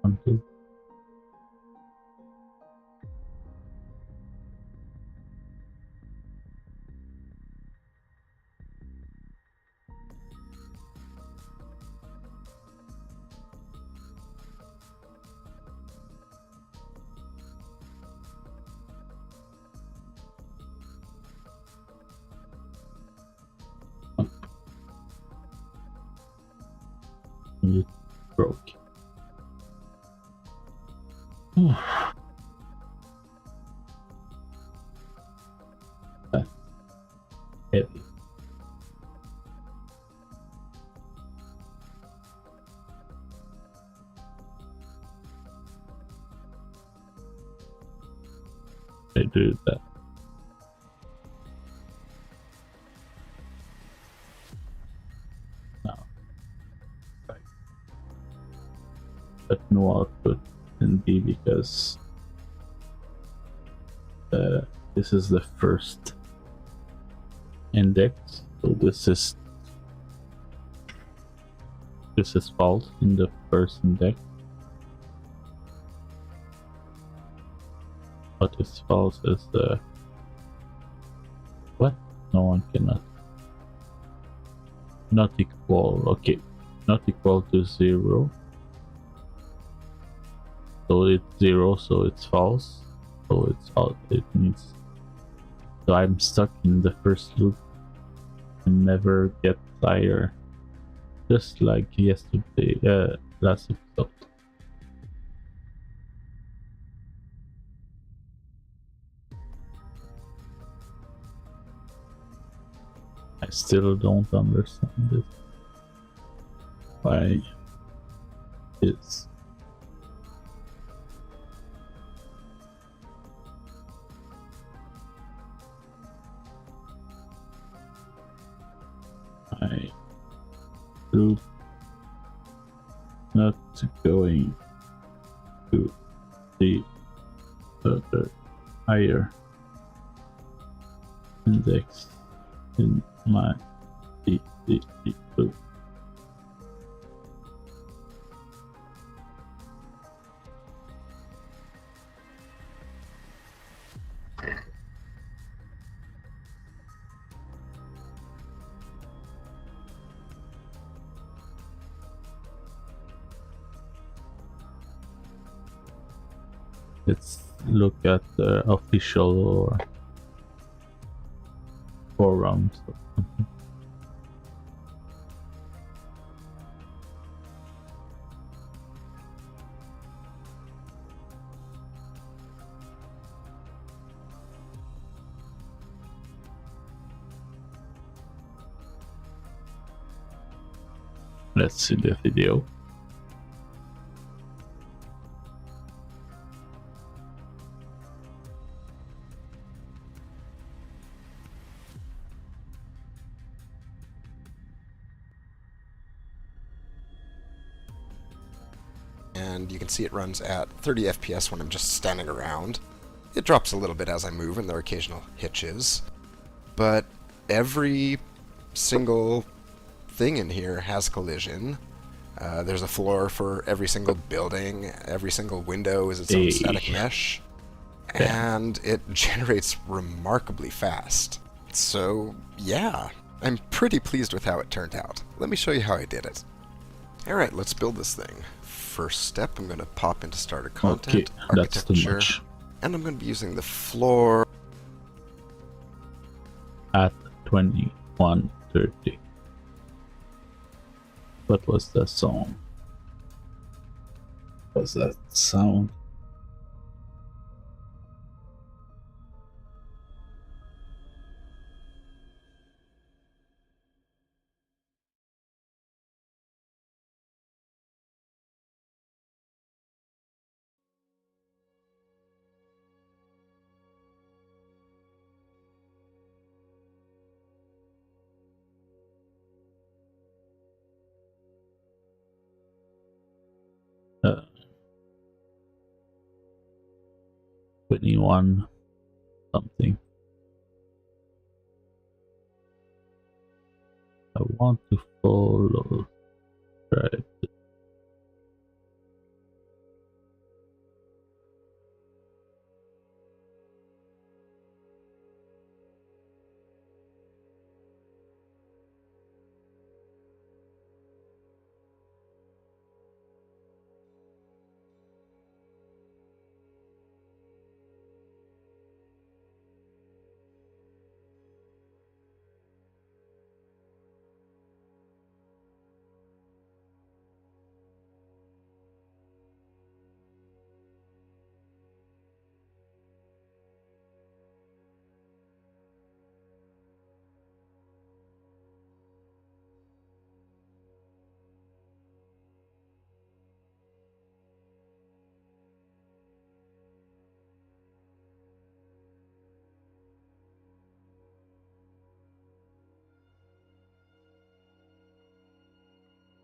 [SPEAKER 1] Something. it broke. That's heavy. I do that. Now, right. But no output in B because this is the first index, so this is false in the first index. What is false is the what? No one cannot. Not equal. Okay, not equal to 0. So it's 0, so it's false. So it's out. It means. So I'm stuck in the first loop and never get higher. Just like yesterday, last episode. I still don't understand it. Why is my loop not going to the other higher index in my PCG loop? Let's look at the official forums. Let's see the video.
[SPEAKER 7] And you can see it runs at 30 FPS when I'm just standing around. It drops a little bit as I move, and there are occasional hitches. But every single thing in here has collision. There's a floor for every single building. Every single window is its own static mesh. And it generates remarkably fast. So, yeah, I'm pretty pleased with how it turned out. Let me show you how I did it. Alright, let's build this thing. First step, I'm going to pop into starter content,
[SPEAKER 1] that's too
[SPEAKER 7] architecture,
[SPEAKER 1] much.
[SPEAKER 7] and I'm going to be using the floor
[SPEAKER 1] At 21:30. What was that song? Was that sound? Uh, 21 something. I want to follow. Right.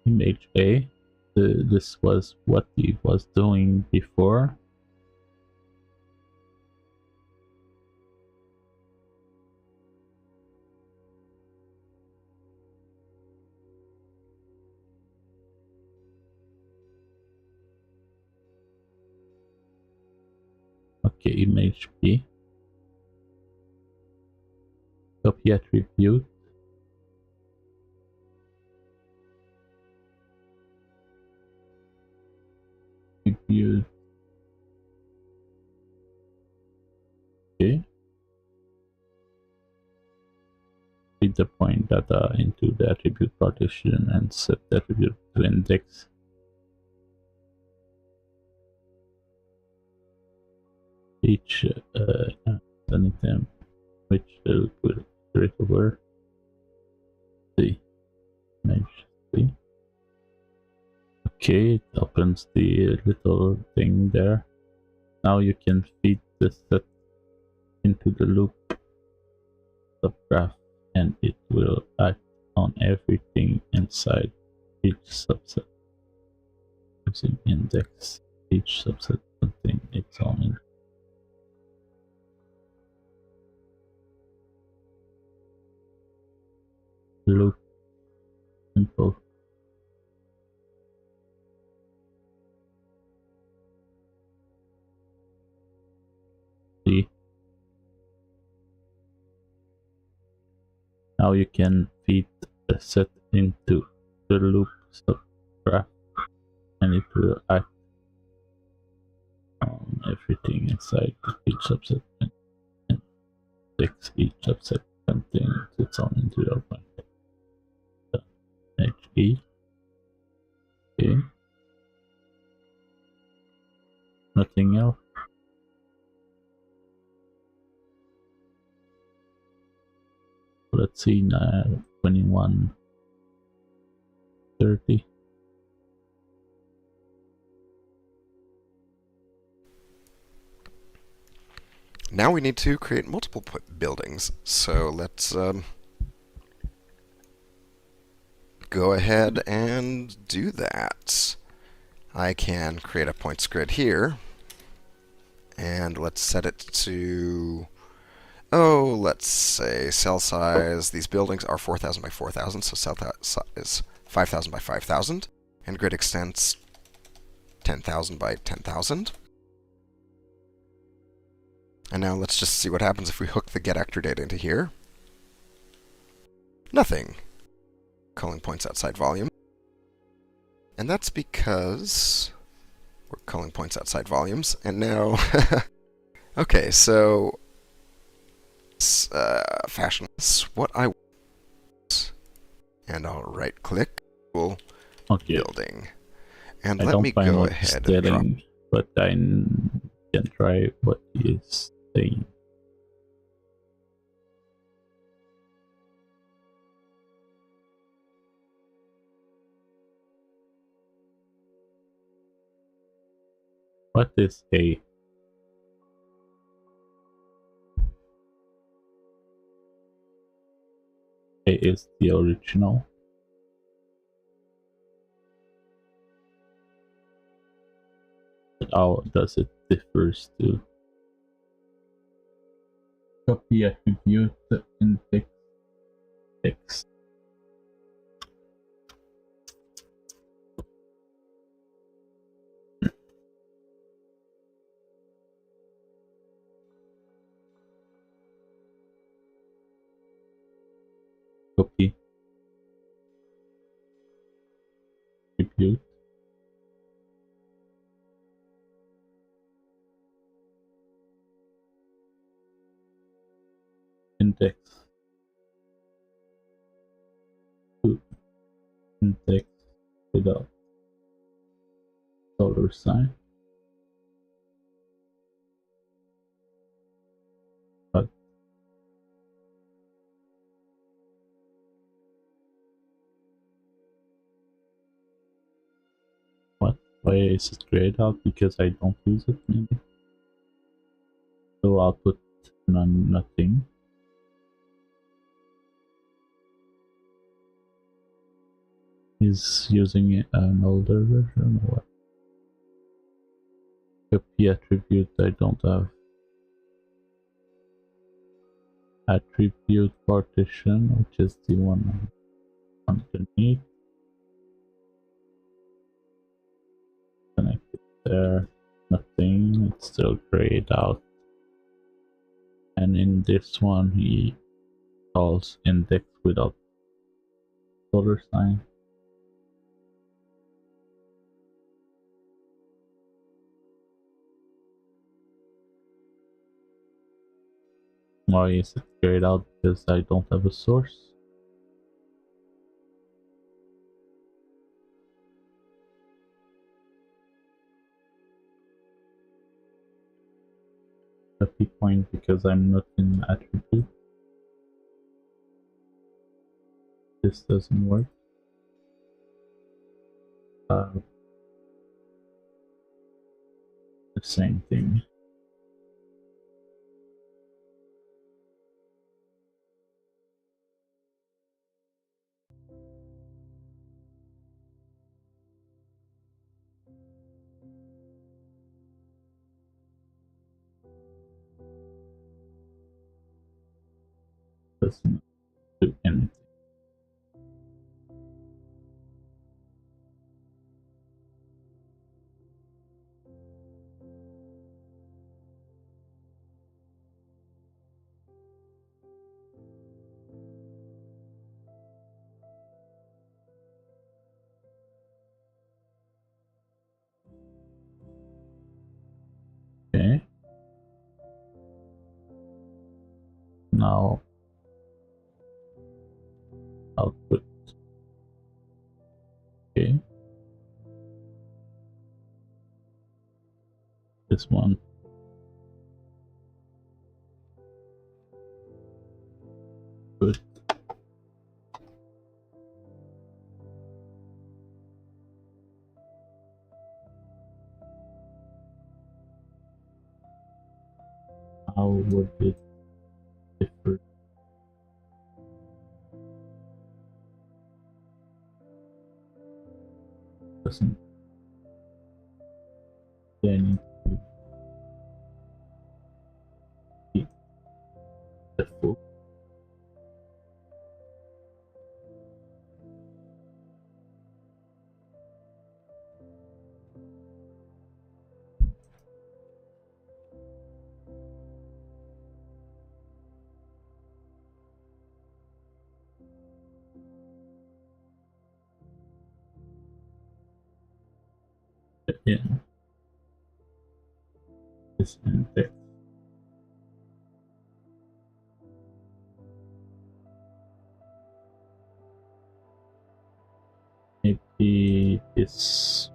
[SPEAKER 1] image A. This was what he was doing before. Okay, image B. Copy attribute. Attribute. Okay. Feed the point data into the attribute partition and set the attribute to index. Each anytime which will iterate over the image C. Okay, it opens the little thing there. Now you can feed the set into the loop subgraph and it will act on everything inside each subset. Using index, each subset contains its own loop. Simple. See. Now you can feed the set into the loop subgraph and it will act on everything inside each subset and fix each subset contains its own integral point. HE. Okay. Nothing else. Let's see now. 2130.
[SPEAKER 7] Now we need to create multiple buildings. So let's go ahead and do that. I can create a points grid here. And let's set it to, let's say cell size. These buildings are 4,000 by 4,000, so cell size is 5,000 by 5,000. And grid extents 10,000 by 10,000. And now let's just see what happens if we hook the getActor data into here. Nothing. Culling points outside volume. And that's because we're culling points outside volumes. And now, okay, so fashion what I want. And I'll right click, building. And let me go ahead and drop.
[SPEAKER 1] But I can try what he is saying. What is A? A is the original. But how does it differs to copy attribute index X? Copy attribute index to index without $sign. But what? Why is it grayed out? Because I don't use it, maybe. So I'll put nothing. is using an older version or what? Copy attribute, I don't have. Attribute partition, which is the one underneath. Connected there, nothing, it's still grayed out. And in this one, he calls index without $sign. Why is it grayed out? Because I don't have a source. Copy point because I'm not in attribute. This doesn't work. The same thing. Doesn't do anything. Okay. Now output. Okay. This one. Good. How would it differ? Doesn't. I need to keep the full. Yeah. This index. Maybe this.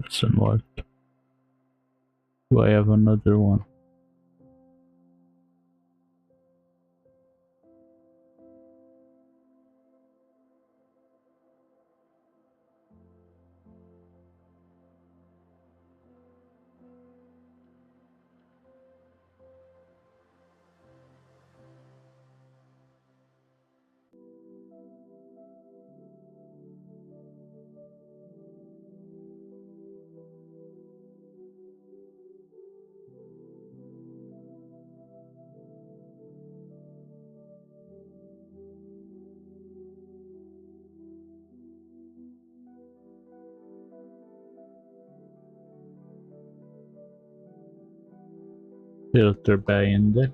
[SPEAKER 1] Doesn't work. Do I have another one? Filter by index.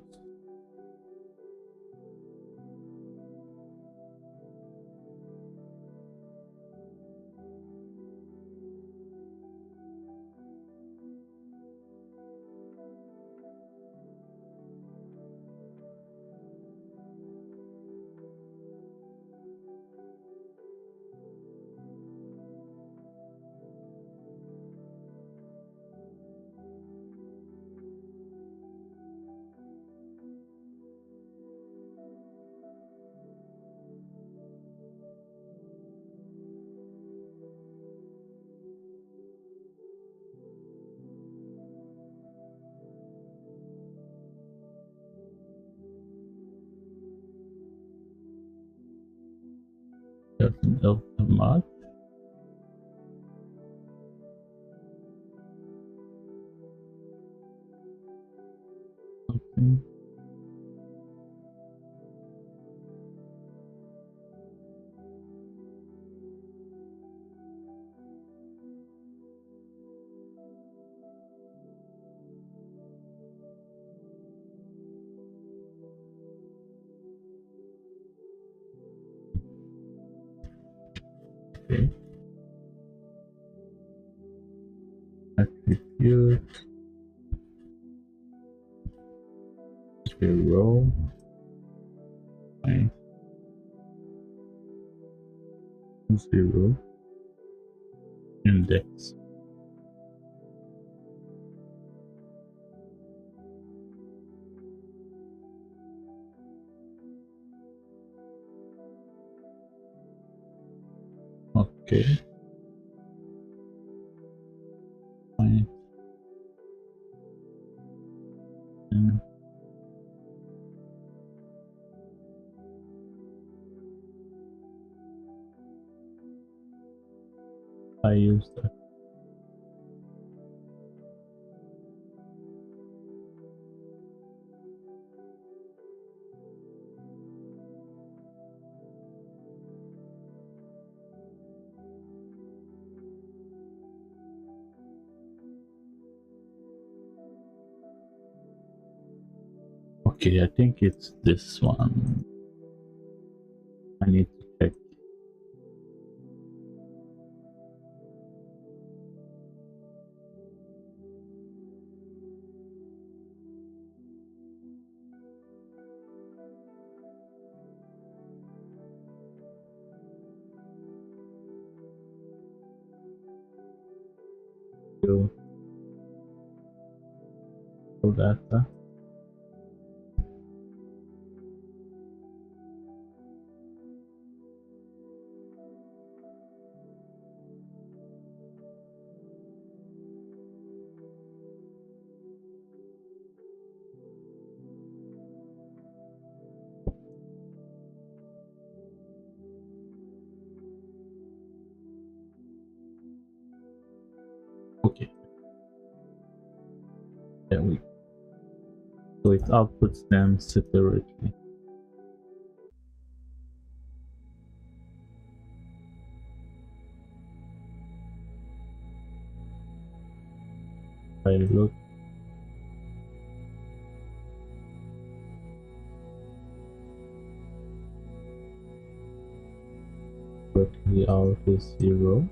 [SPEAKER 1] Doesn't open much. Okay. Okay. Attribute 0. Point 0. Index. Okay. Fine. And I use that. Okay, I think it's this one. I need to check. Data. Okay. There we go. So it outputs them separately. I look correctly out is 0.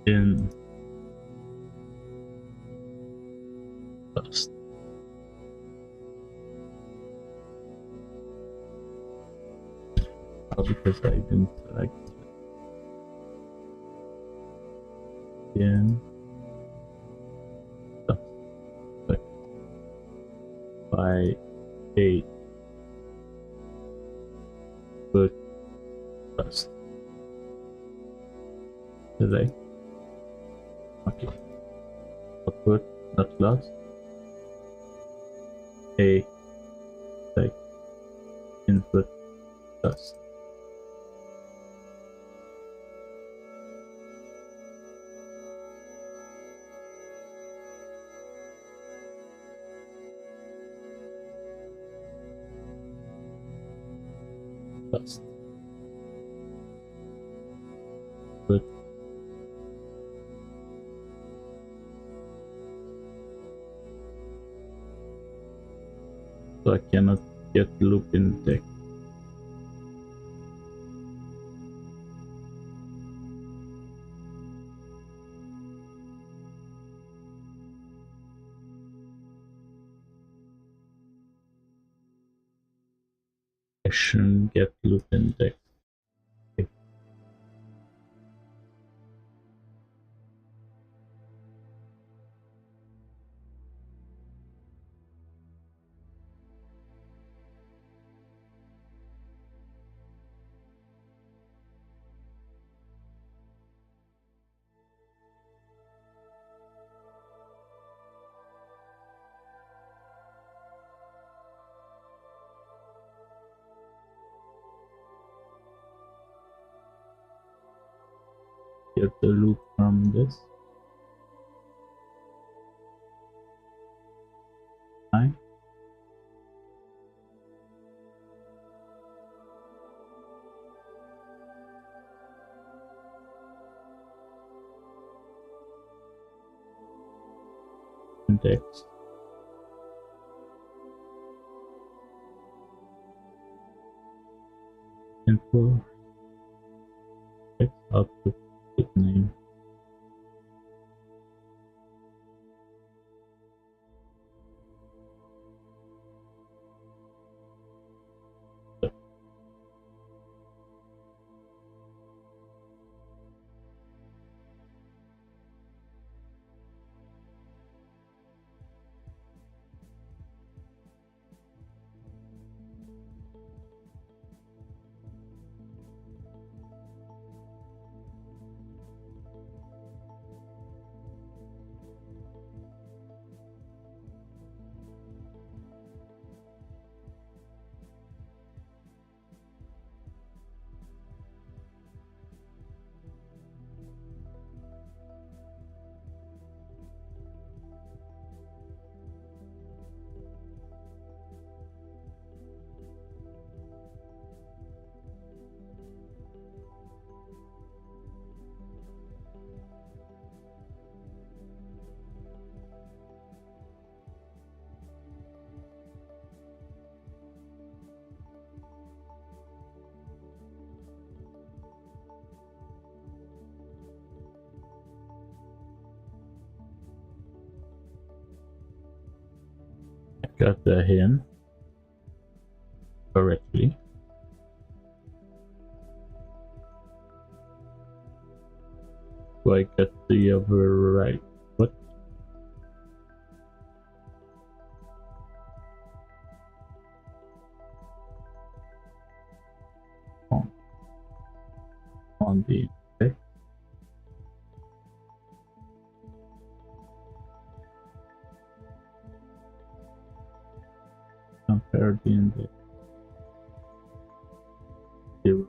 [SPEAKER 1] In first. Because I didn't select again. By 8 put first. Select. Okay. Output not lost. A like input first. fast. But so I cannot get loop index. I shouldn't get loop index. Okay. Get the loop from this. Fine. Index. Info. Text output with name. Got the hint correctly. So I got the other right. What? On the index. Compare the index. 0.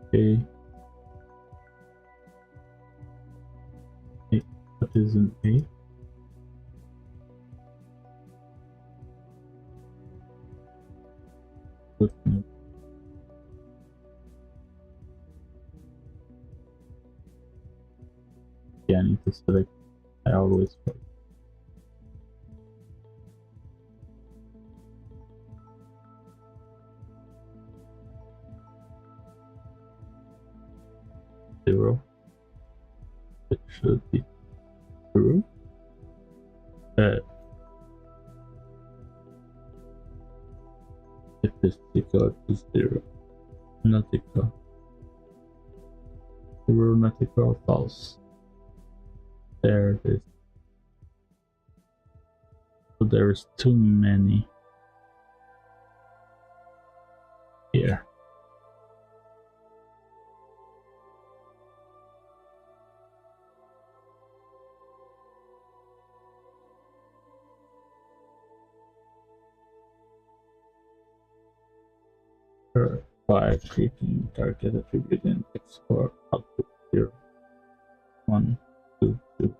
[SPEAKER 1] Okay. Hey, what is an A? Footnote. Yeah, I need to select. I always forget. Zero. It should be true. If it's equal to 0, not equal. 0 not equal false. There it is. So there's too many here. By clicking target attribute index for output 0. 1, 2, 2.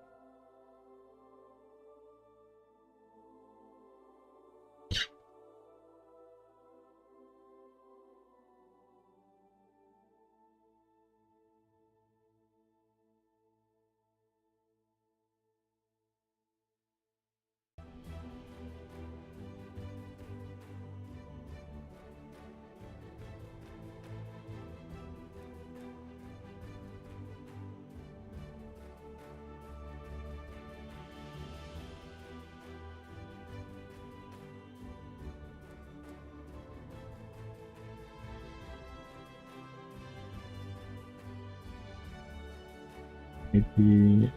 [SPEAKER 1] Maybe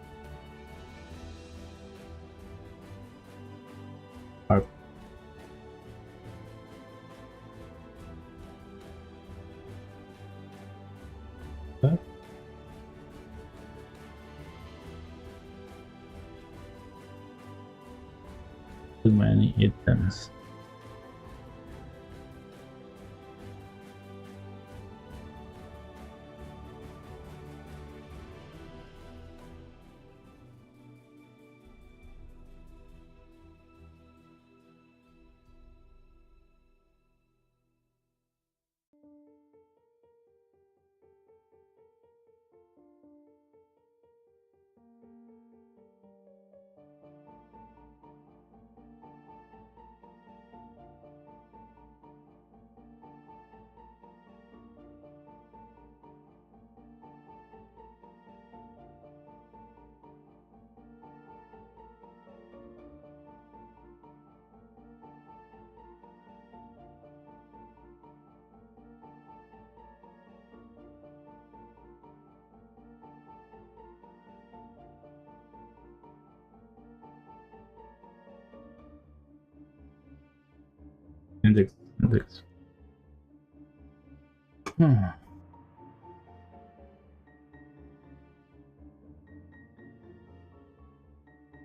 [SPEAKER 1] are that too many items. Index.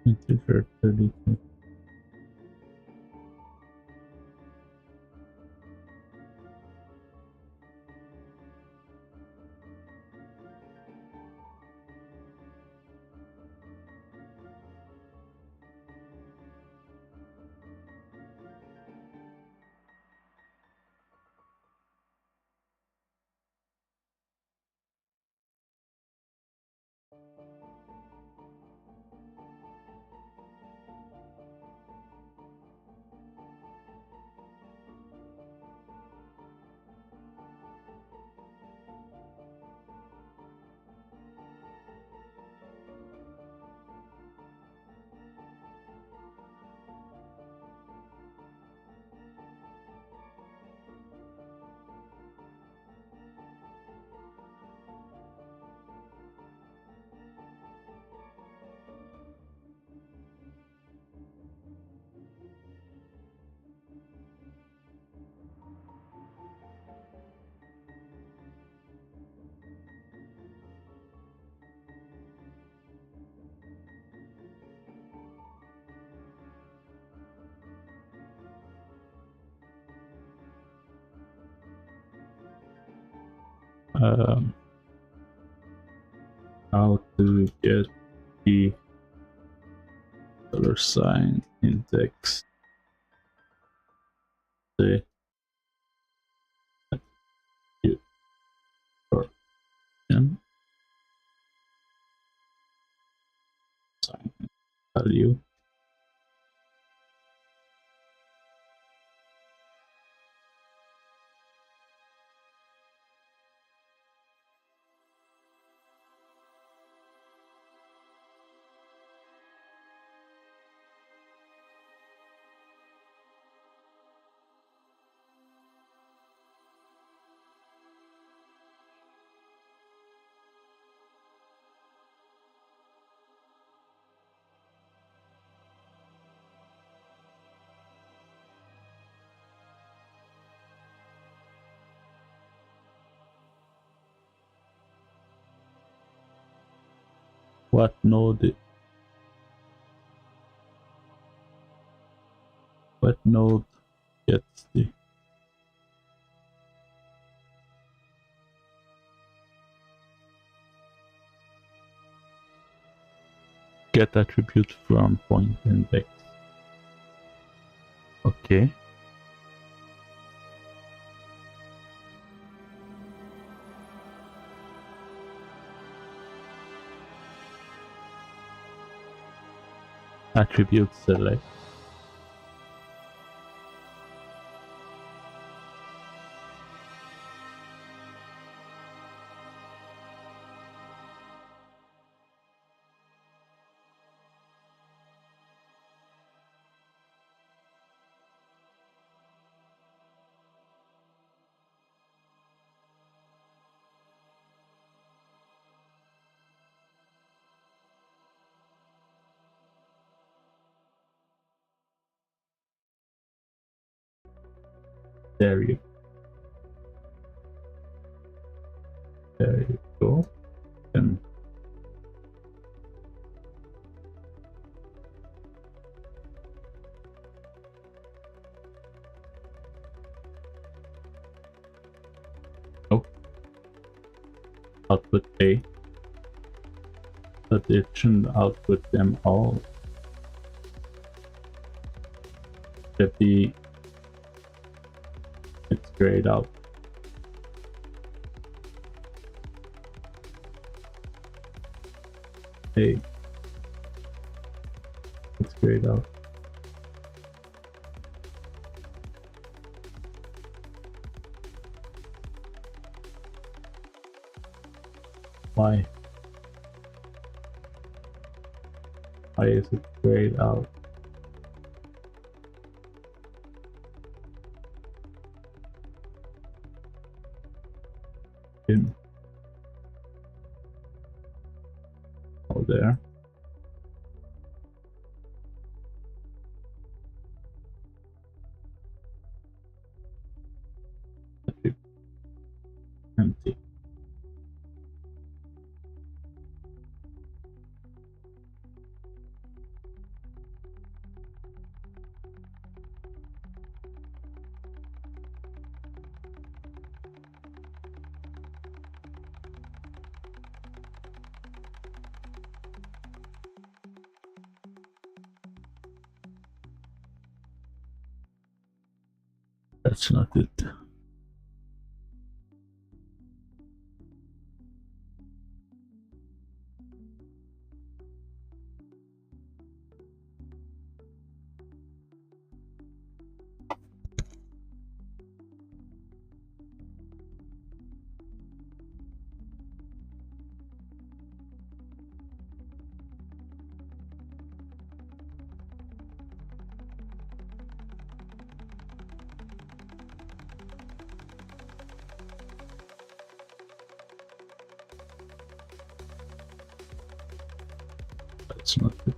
[SPEAKER 1] Integer 32. How to get the dollar sign index the portion sign value. What node gets the get attribute from point index. Okay. Attribute select. There you go. And output A, but it shouldn't output them all. Should be it's grayed out. A, it's grayed out. Why? Why is it grayed out? In. Oh, there. Empty. That's not it. That's not it.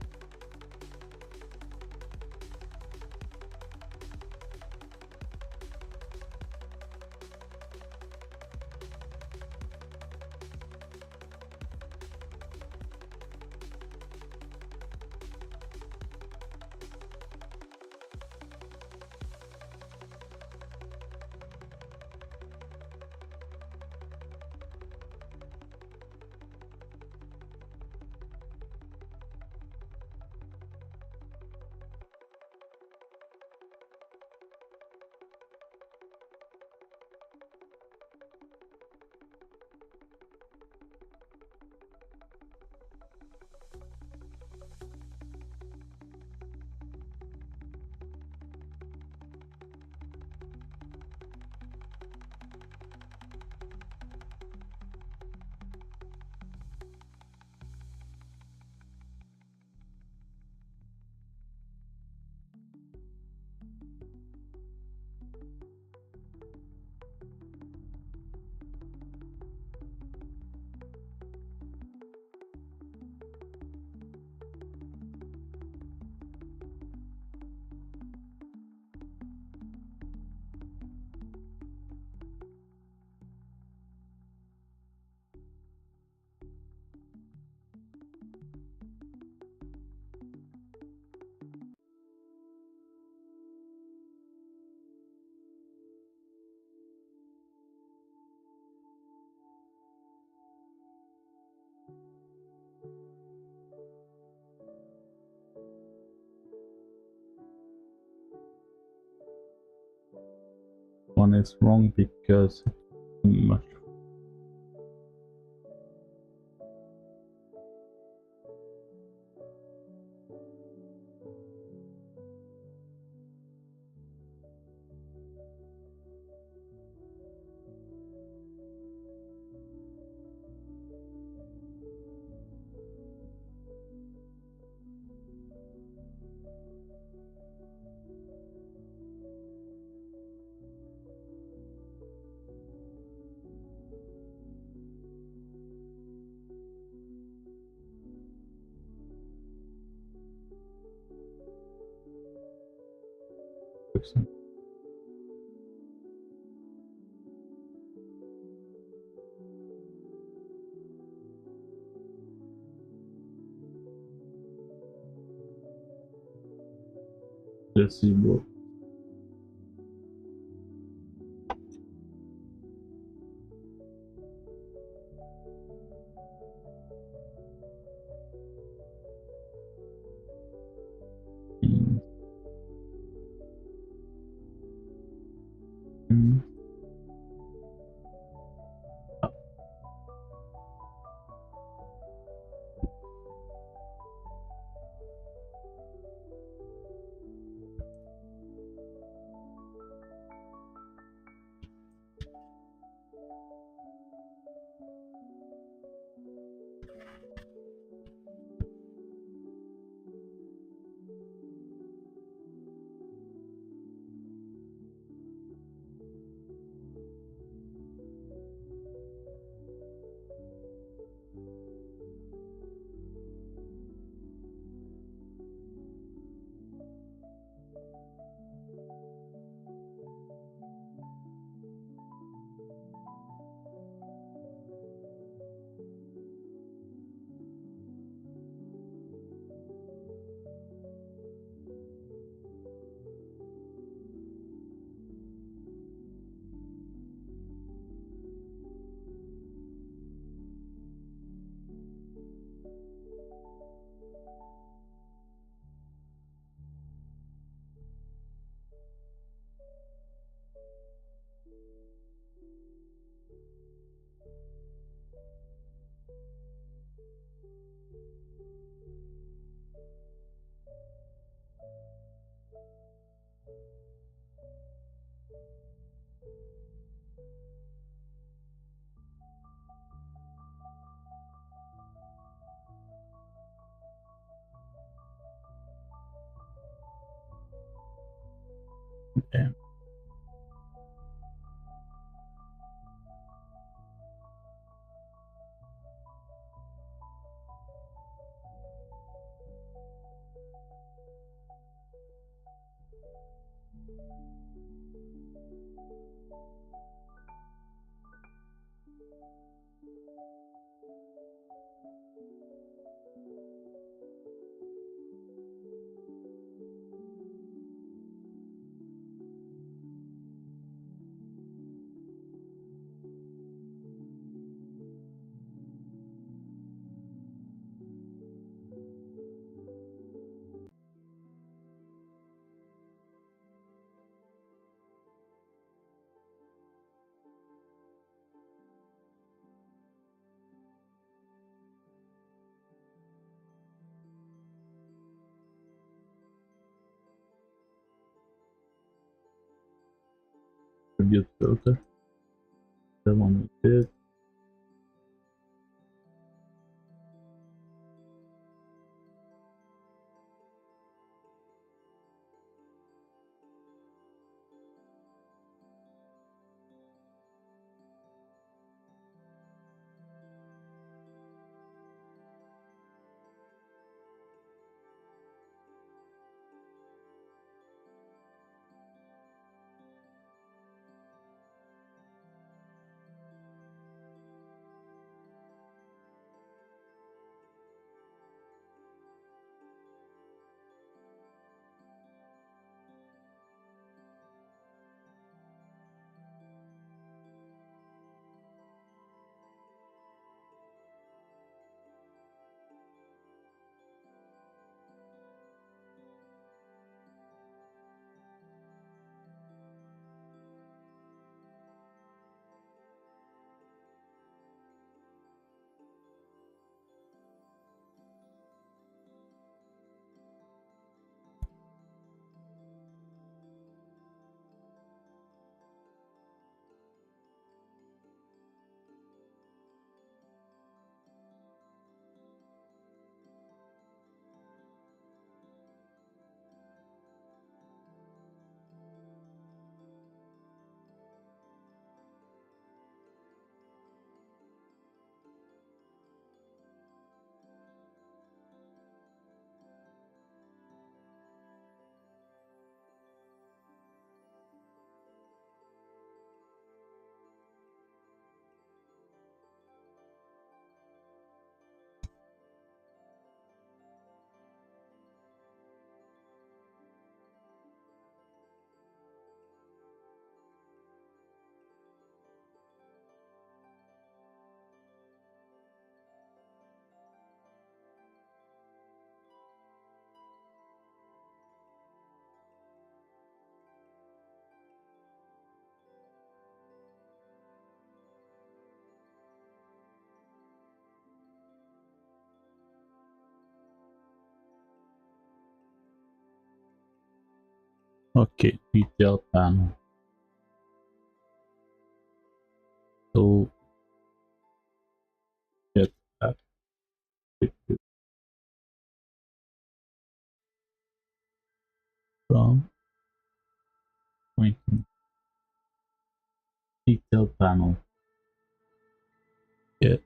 [SPEAKER 1] one is wrong because it's too much. Let's see what. Okay. Attribute filter. That one we did. Okay, detail panel. So get that from pointing detail panel. Get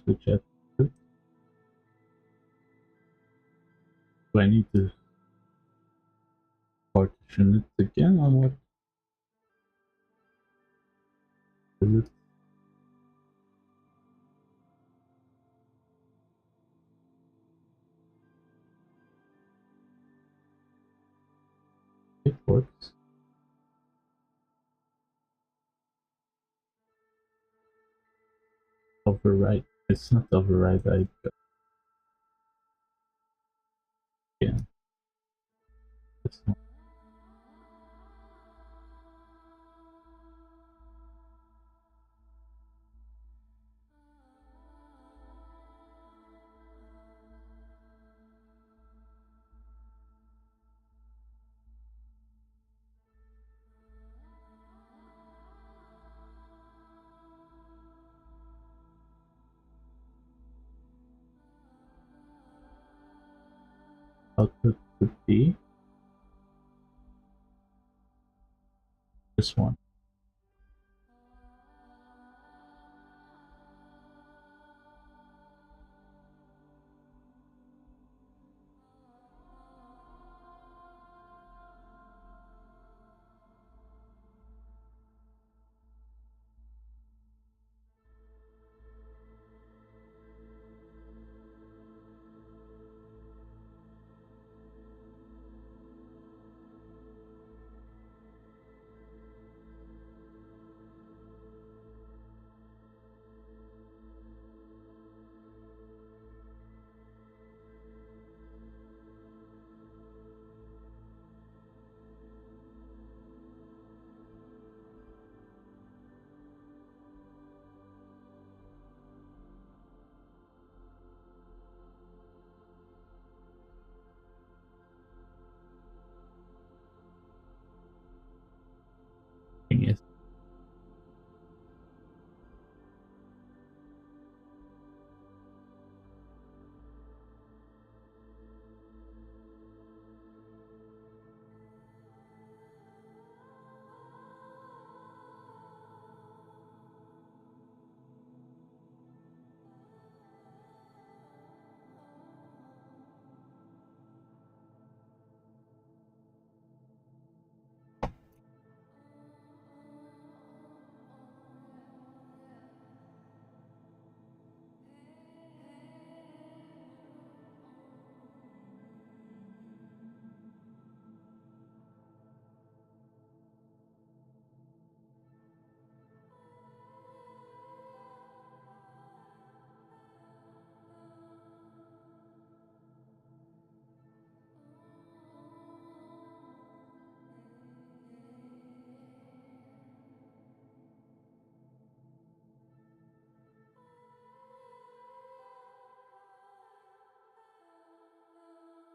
[SPEAKER 1] which attribute. Do I need to partition it again or what? Is it? It works. Override. It's not override. I yeah. It's not. Output could be this one. Thing is.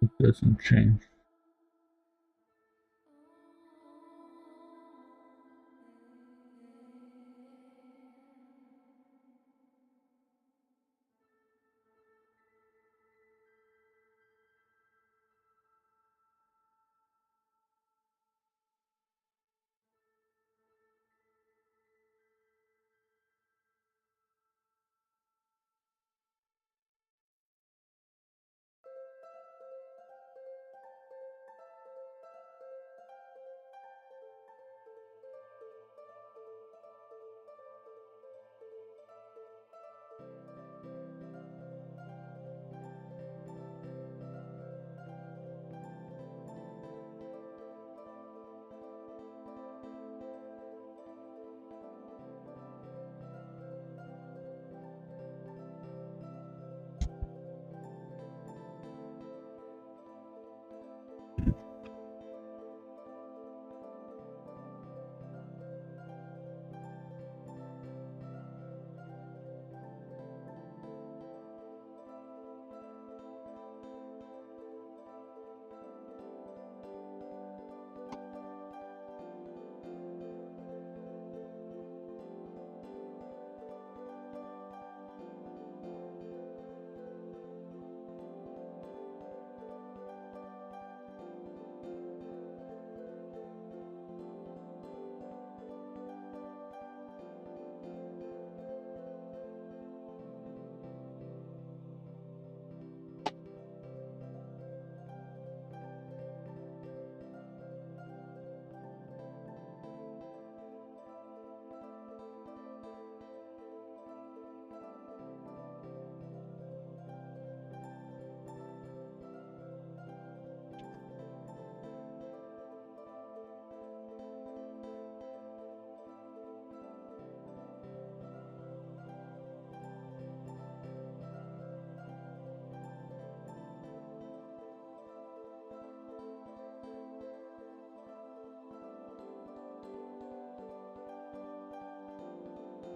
[SPEAKER 1] It doesn't change.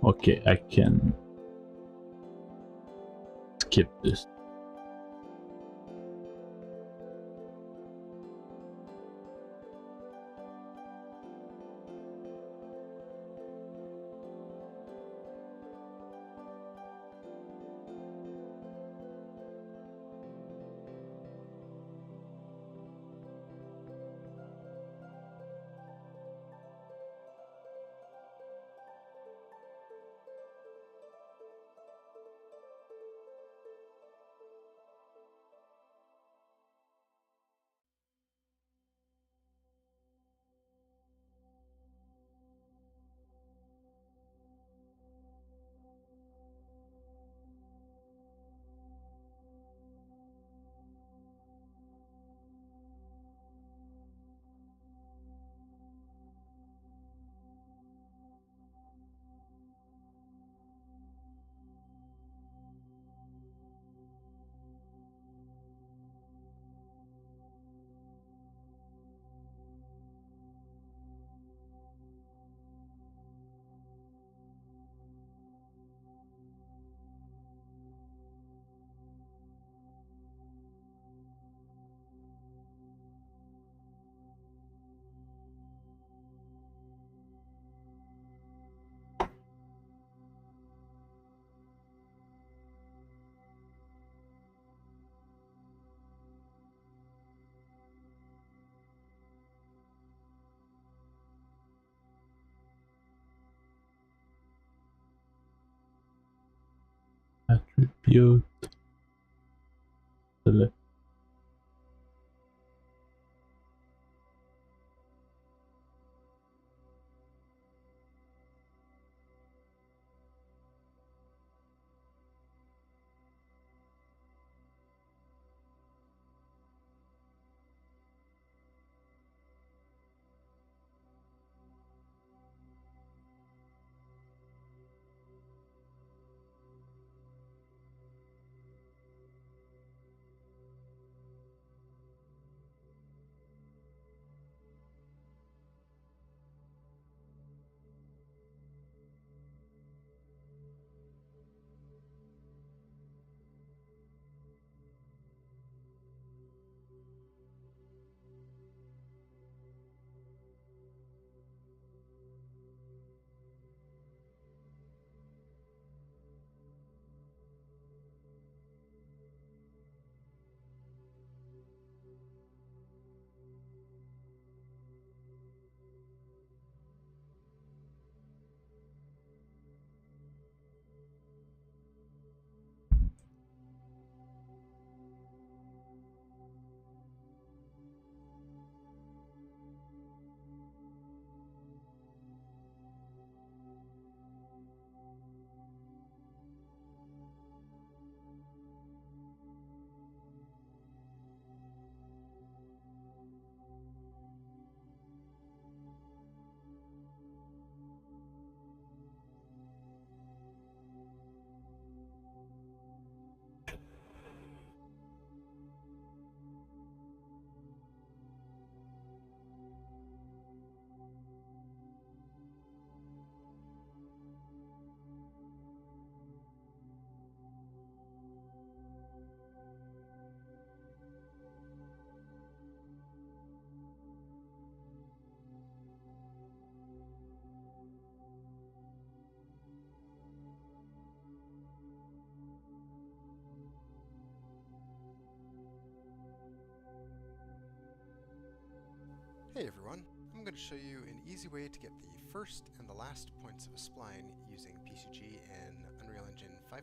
[SPEAKER 1] Okay, I can skip this. Attribute select.
[SPEAKER 7] Hey everyone, I'm going to show you an easy way to get the first and the last points of a spline using PCG in Unreal Engine 5.3.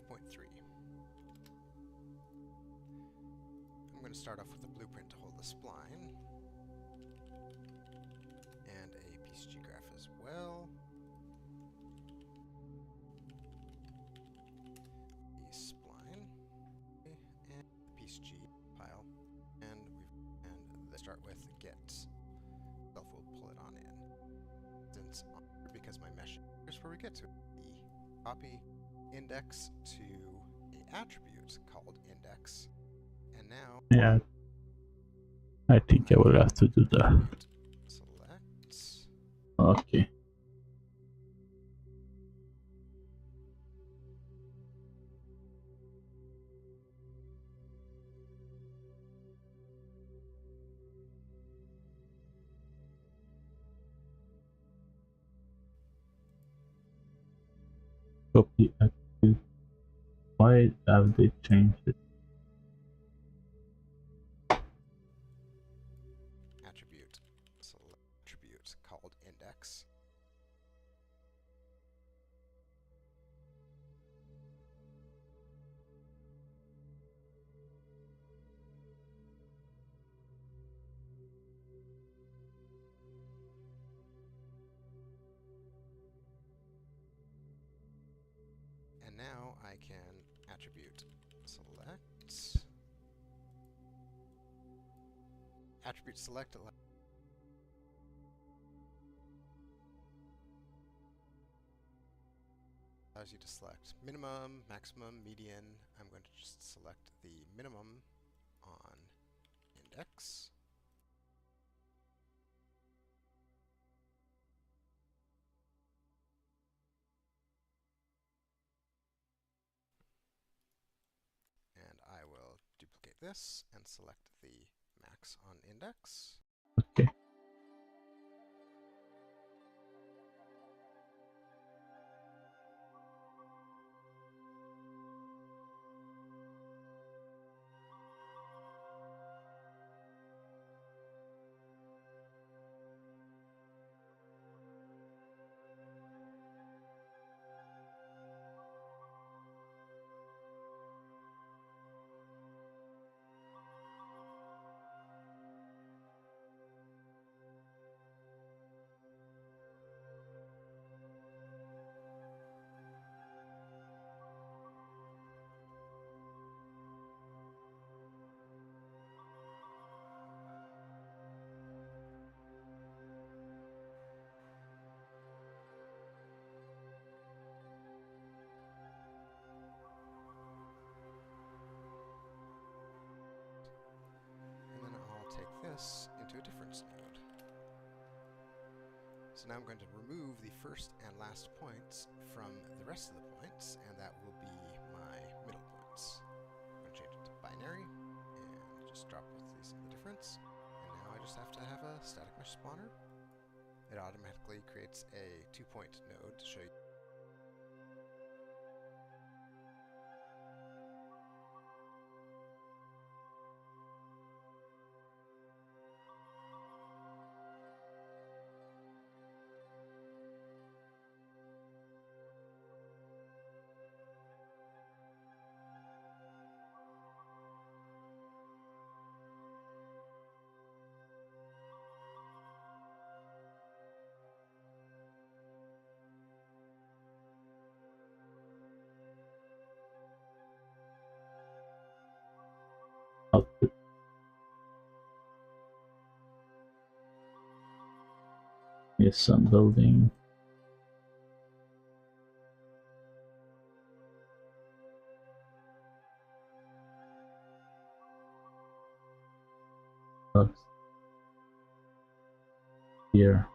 [SPEAKER 7] I'm going to start off with a blueprint to hold the spline, and a PCG graph as well. The spline, and the PCG file, and let's start with get. We'll pull it on in. Since because my mesh, here's where we get to the copy index to a attribute called index, and now
[SPEAKER 1] Yeah, I think I will have to do that.
[SPEAKER 7] Select.
[SPEAKER 1] Okay. copy attribute. Why have they changed it?
[SPEAKER 7] Attribute. Select attribute called index. And now I can attribute select. Attribute select allows you to select minimum, maximum, median. I'm going to just select the minimum on index. And I will duplicate this and select the max on index.
[SPEAKER 1] Okay.
[SPEAKER 7] This into a difference node. So now I'm going to remove the first and last points from the rest of the points, and that will be my middle points. I'm going to change it to binary and just drop both of these in the difference. And now I just have to have a static mesh spawner. It automatically creates a 2-point node to show you.
[SPEAKER 1] Output. Yes, I'm building. Here.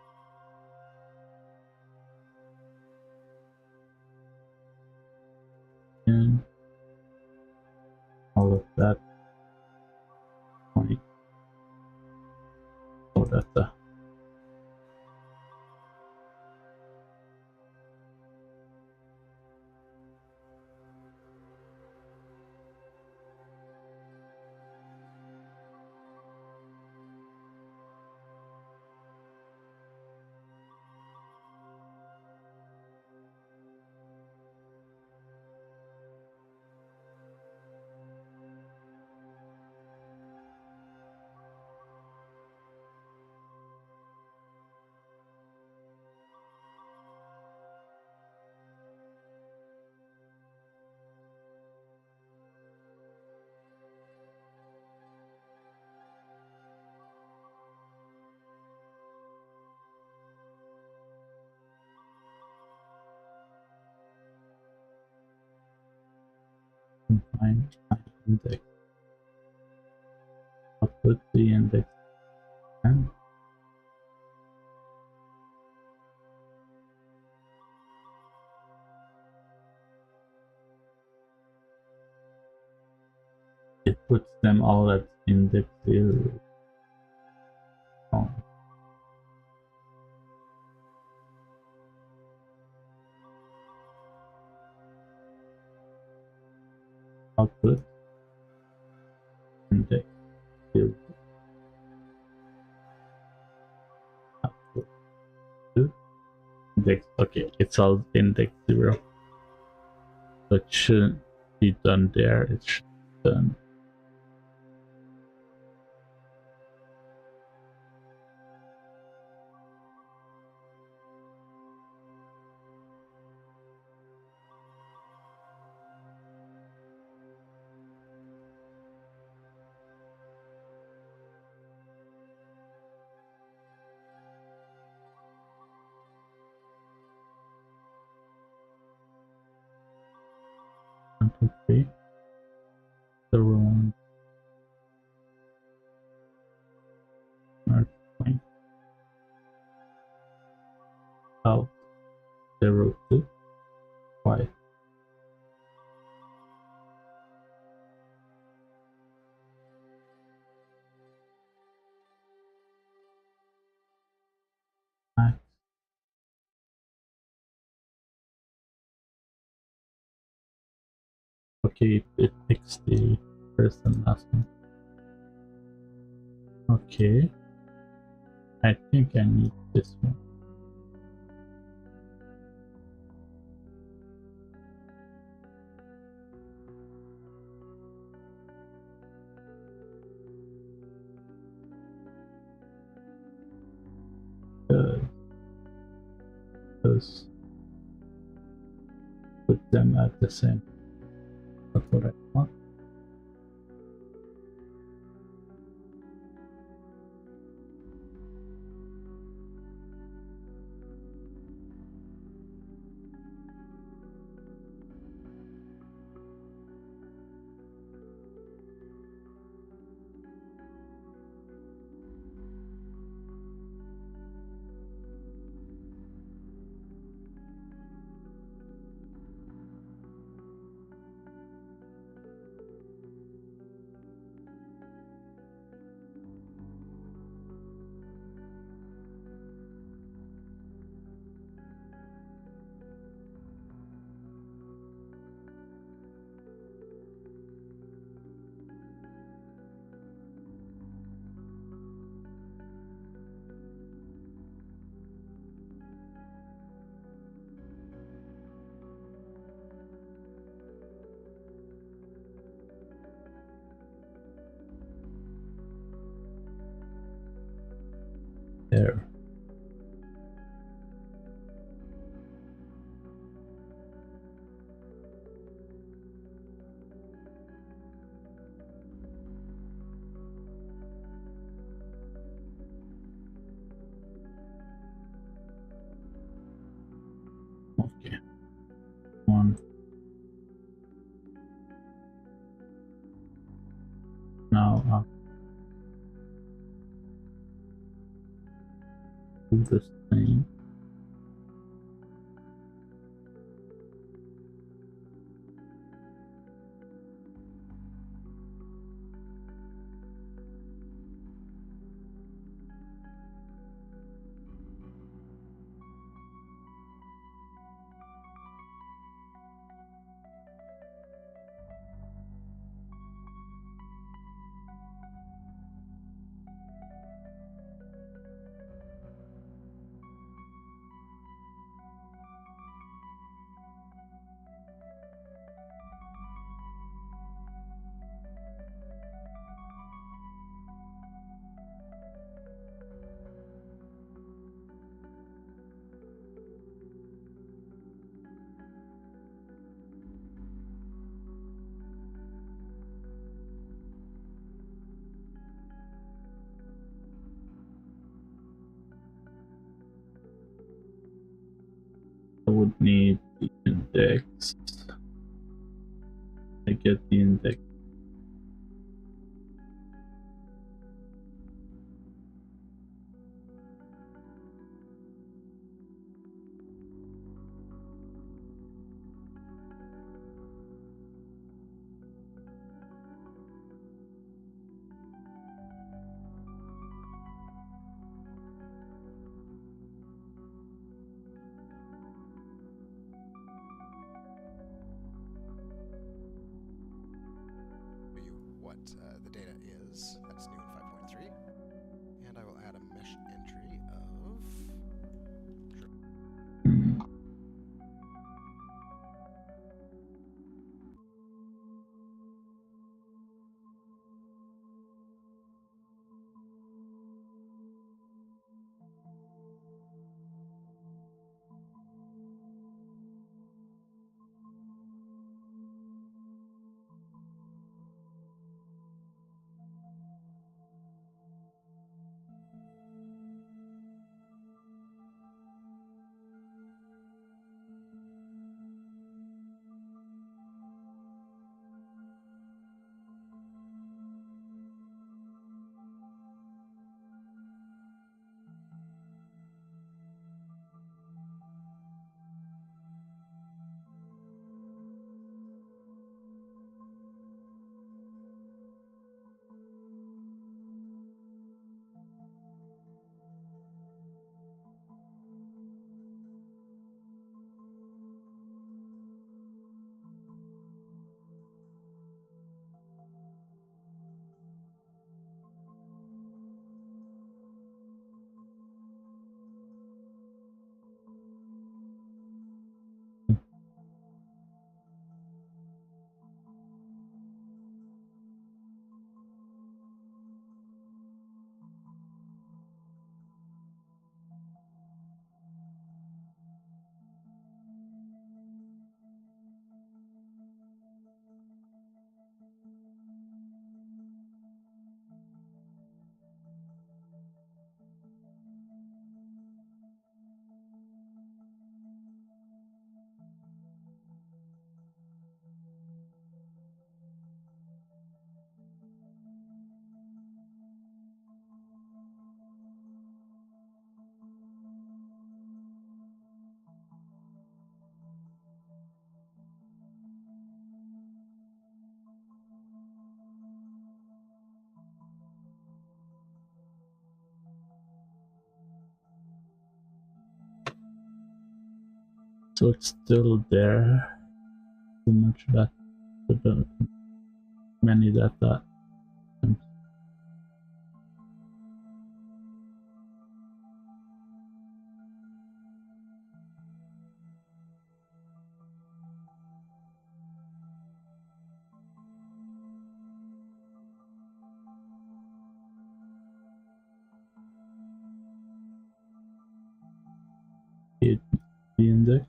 [SPEAKER 1] And all of that. Oh, that's a find index. Output the index and it puts them all at index 0. Oh. output index 0 output 2 index. Okay, it's all index 0. So it shouldn't be done there. It should be done. Okay. The wrong mark point out 0 to y. Max. Okay, it picks the first and last one. Okay, I think I need this one. Because put them at the same. That's what I want. There. Okay. One. Now I'll do this thing. I would need the index. I get the index.
[SPEAKER 7] what the data is. That's new in 5.3. And I will add a mesh entry of...
[SPEAKER 1] So it's still there. Too much that many data. The index.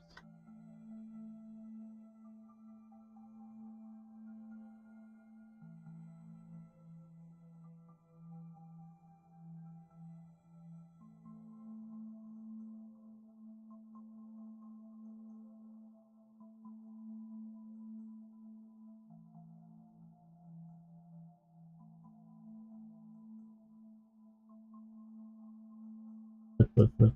[SPEAKER 1] But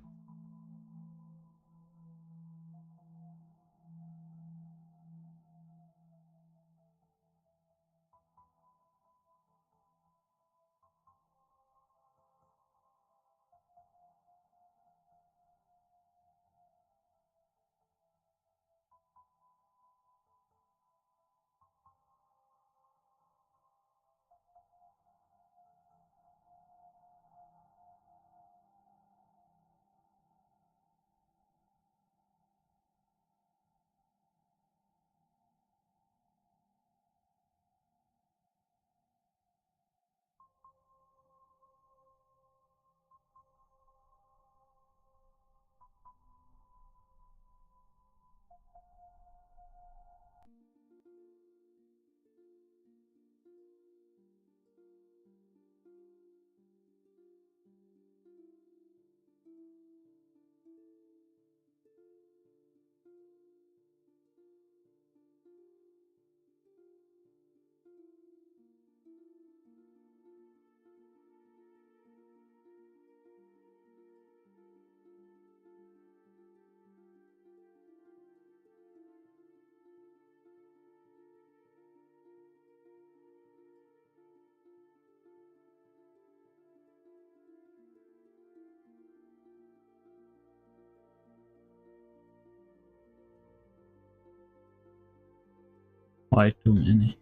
[SPEAKER 1] why too many?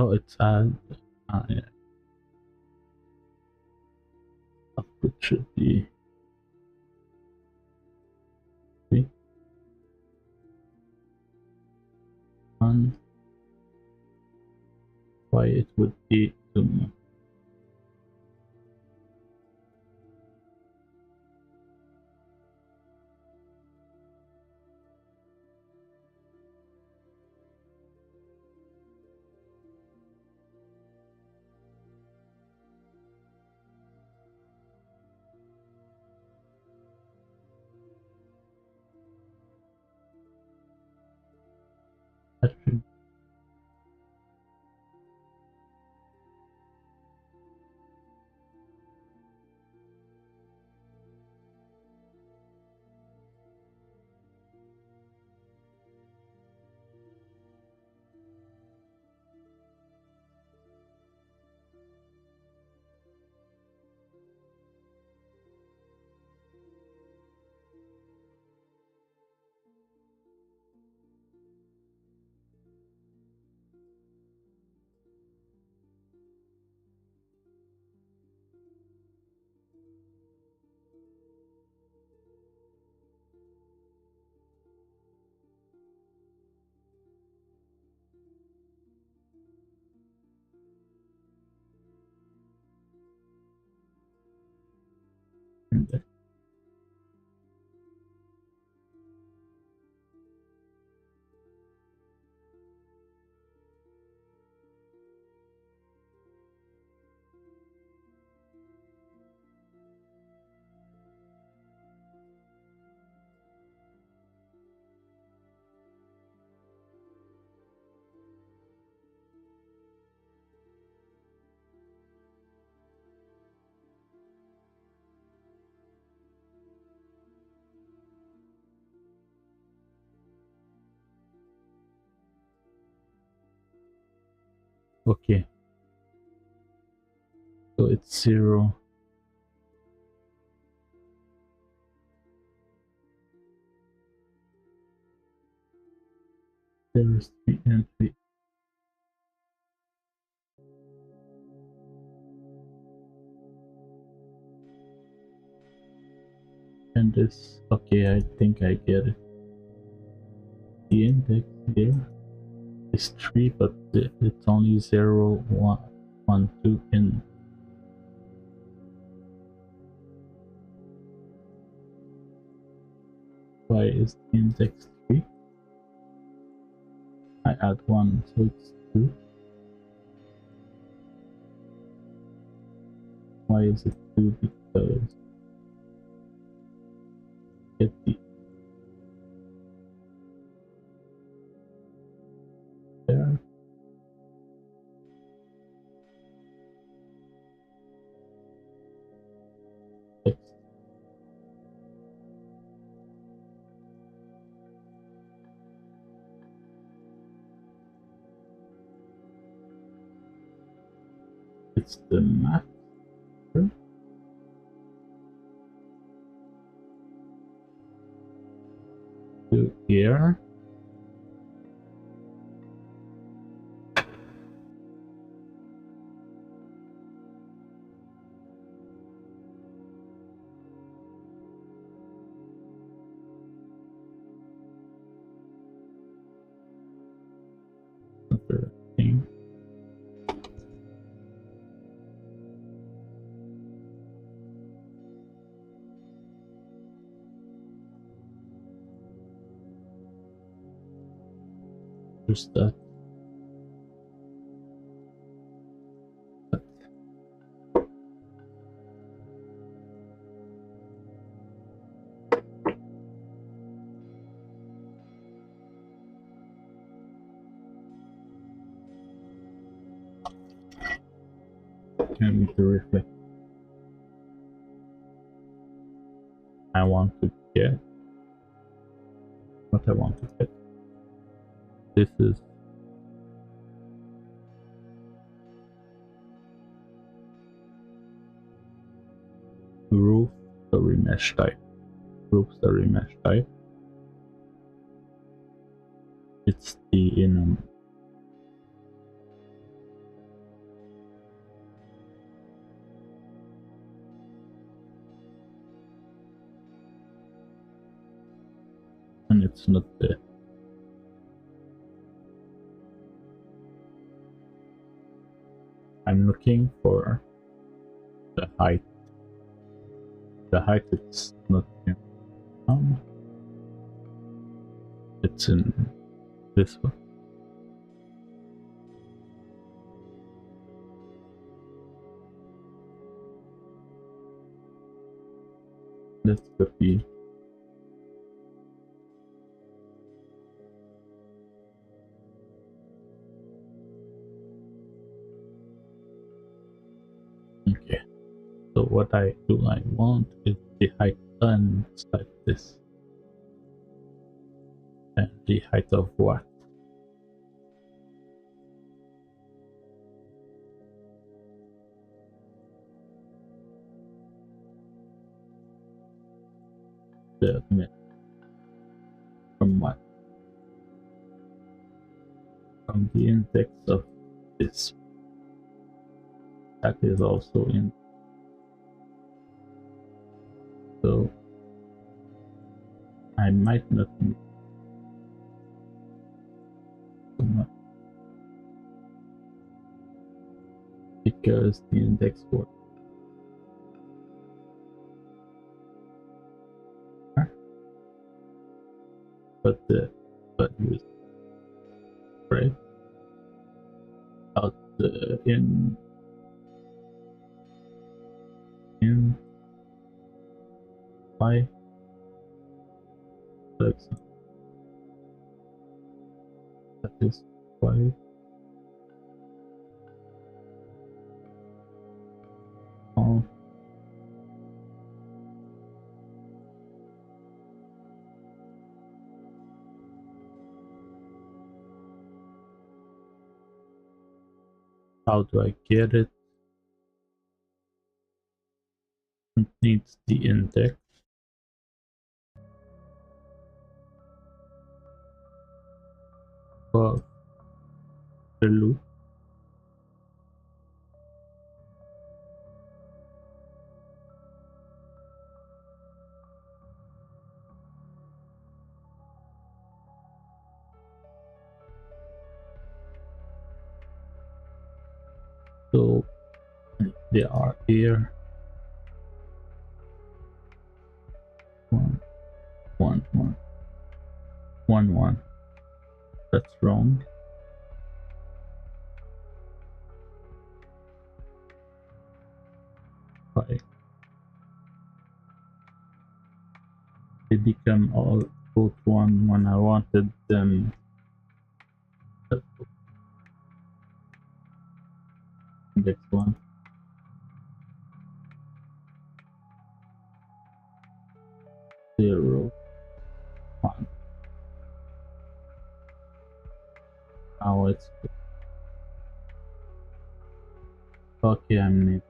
[SPEAKER 1] Oh, it's yeah. Output should be 1. Why it would be 2. That should be. Okay. So it's 0. There's 3 and 3. And this, okay, I think I get it. The index here is 3, but it's only 0, 1, 1, 2 in. Why is the index 3? I add 1, so it's 2. Why is it 2? Because get the there. Text. It's the math to here. Another thing. Just that. I need to reflect. I want to get what I want to get. This is roof the remesh type. Groups the remesh type. It's the enum. it's not the. I'm looking for the height. The height is not here. It's in this one. This could be. Okay. So what I want is the height and like this. And the height of what? The mid. From what? From the index of this. That is also in. So I might not need so much because the index works. But the values right out in y for example, that is y all how do I get it? It needs the index of the loop. So they are here 1 1 1 1 1. That's wrong. Like they become all both 1 when I wanted them. Index 1. Zero 1. Now it's good. Okay, I'm need.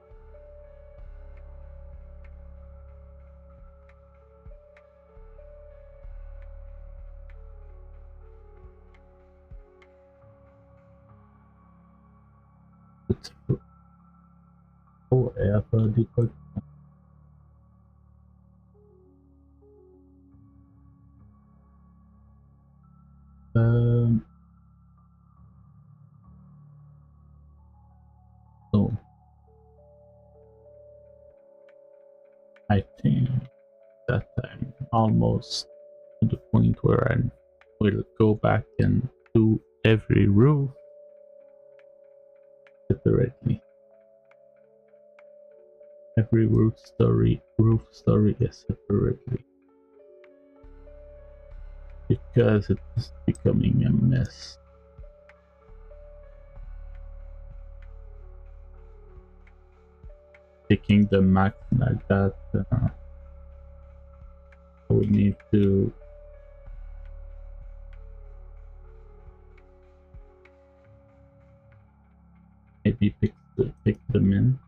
[SPEAKER 1] Oh, I have a default. So I think that I'm almost to the point where I will go back and do every roof separately. Every roof story is separately because it's becoming a mess. Taking the max like that, we need to maybe pick them in.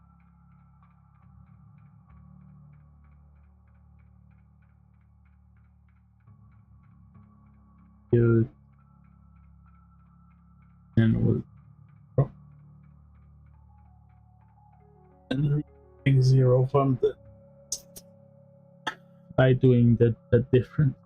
[SPEAKER 1] Good. And we'll drop and make 0 from the by doing the difference.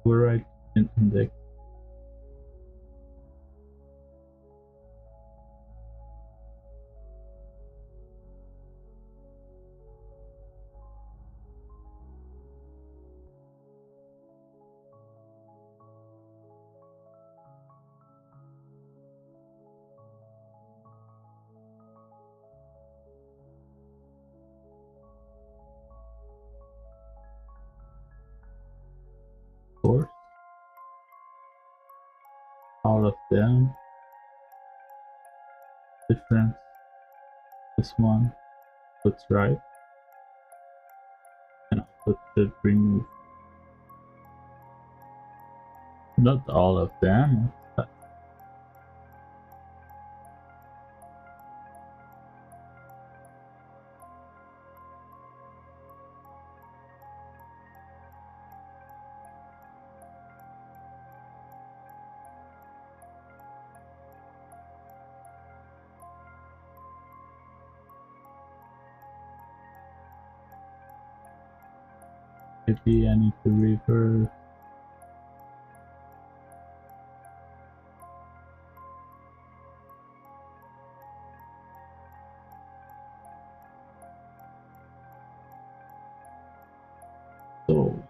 [SPEAKER 1] override an index. Course, all of them. Difference. This one puts right, and output should remove. Not all of them. Maybe I need to reverse. So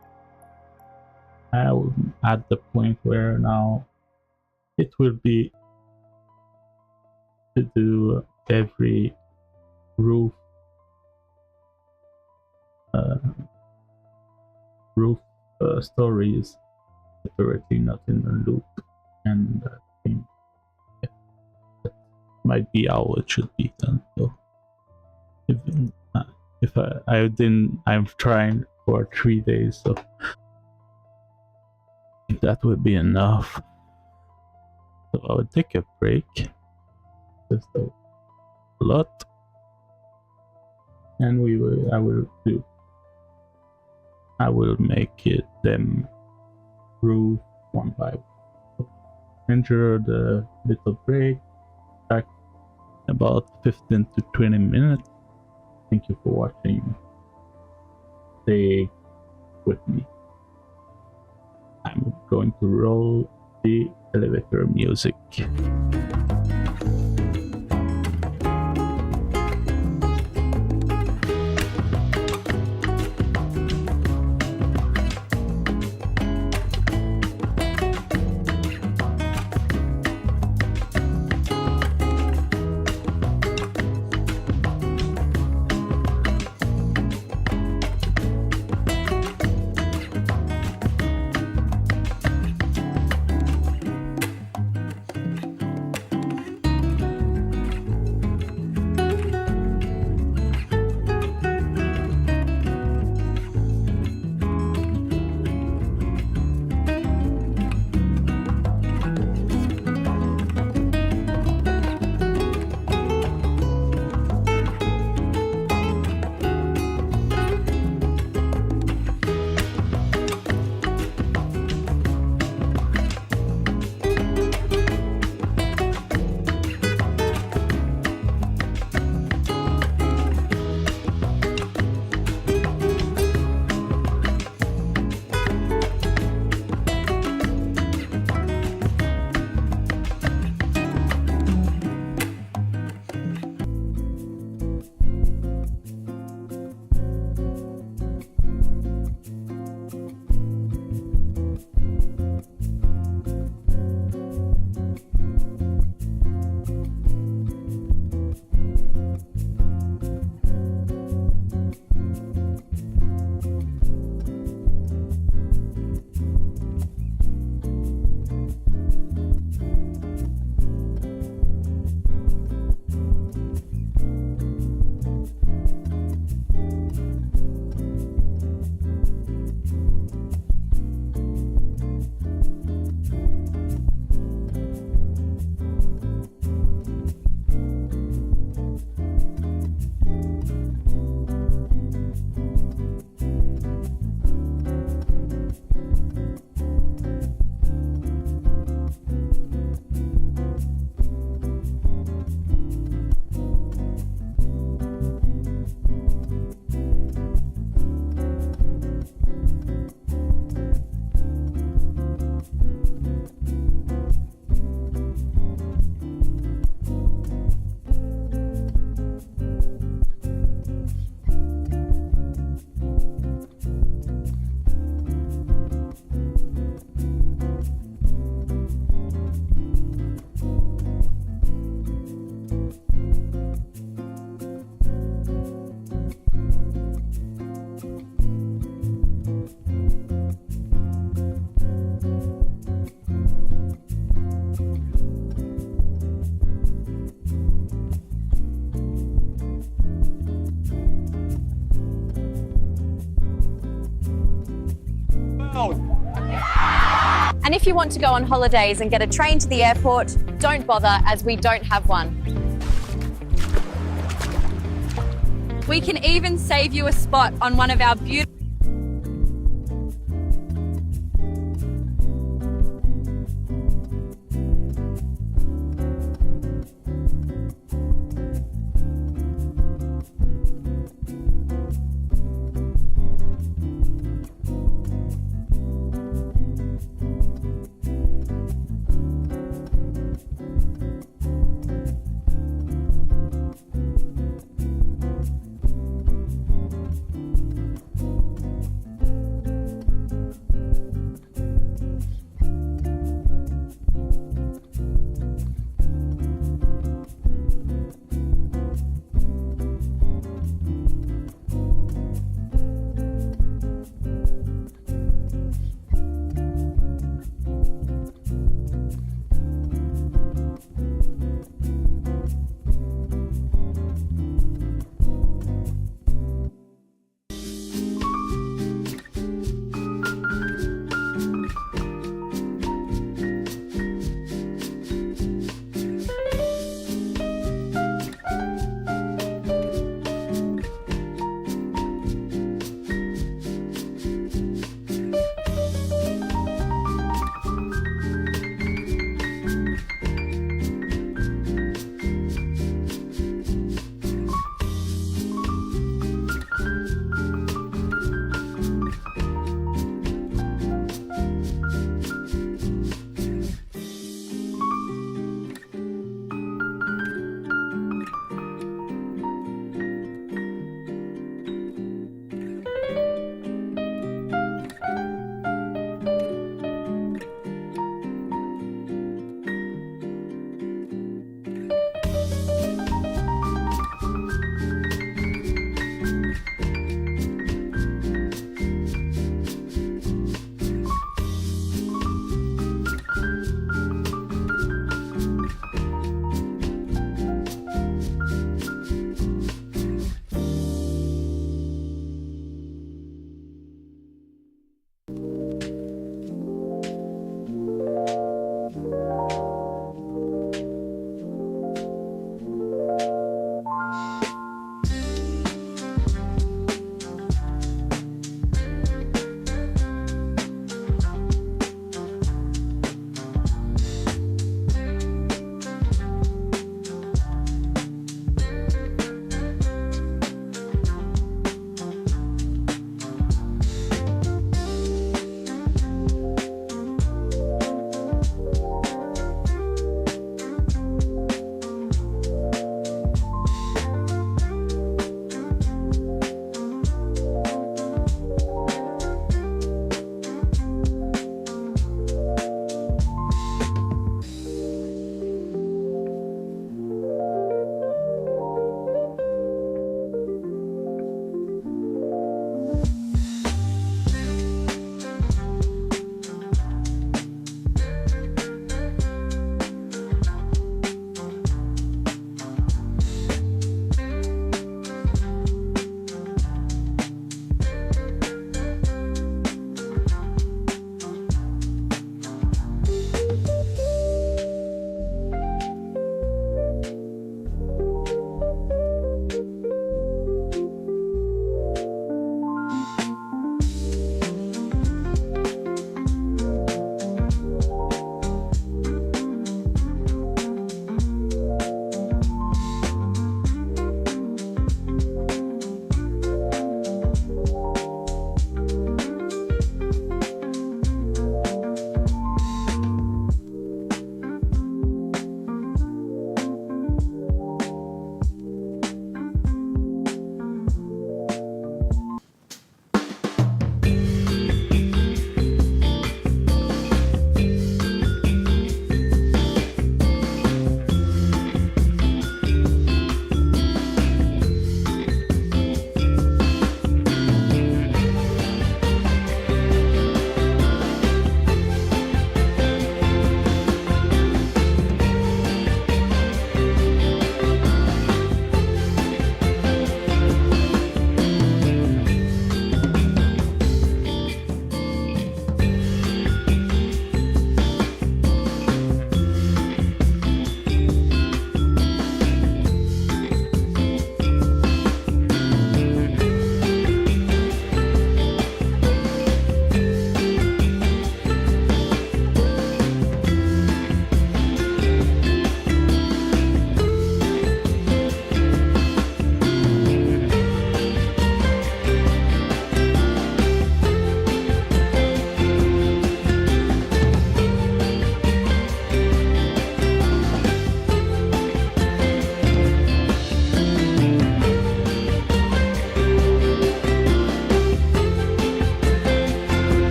[SPEAKER 1] I'm at the point where now it will be to do every roof stories separately, not in a loop, and I think that might be how it should be done. So if I didn't, I'm trying for 3 days, so that would be enough. So I would take a break, just a lot, and I will make it them through one by one. Enter the little break, back about 15 to 20 minutes. Thank you for watching. Stay with me. I'm going to roll the elevator music.
[SPEAKER 8] you want to go on holidays and get a train to the airport, don't bother as we don't have one. We can even save you a spot on one of our beautiful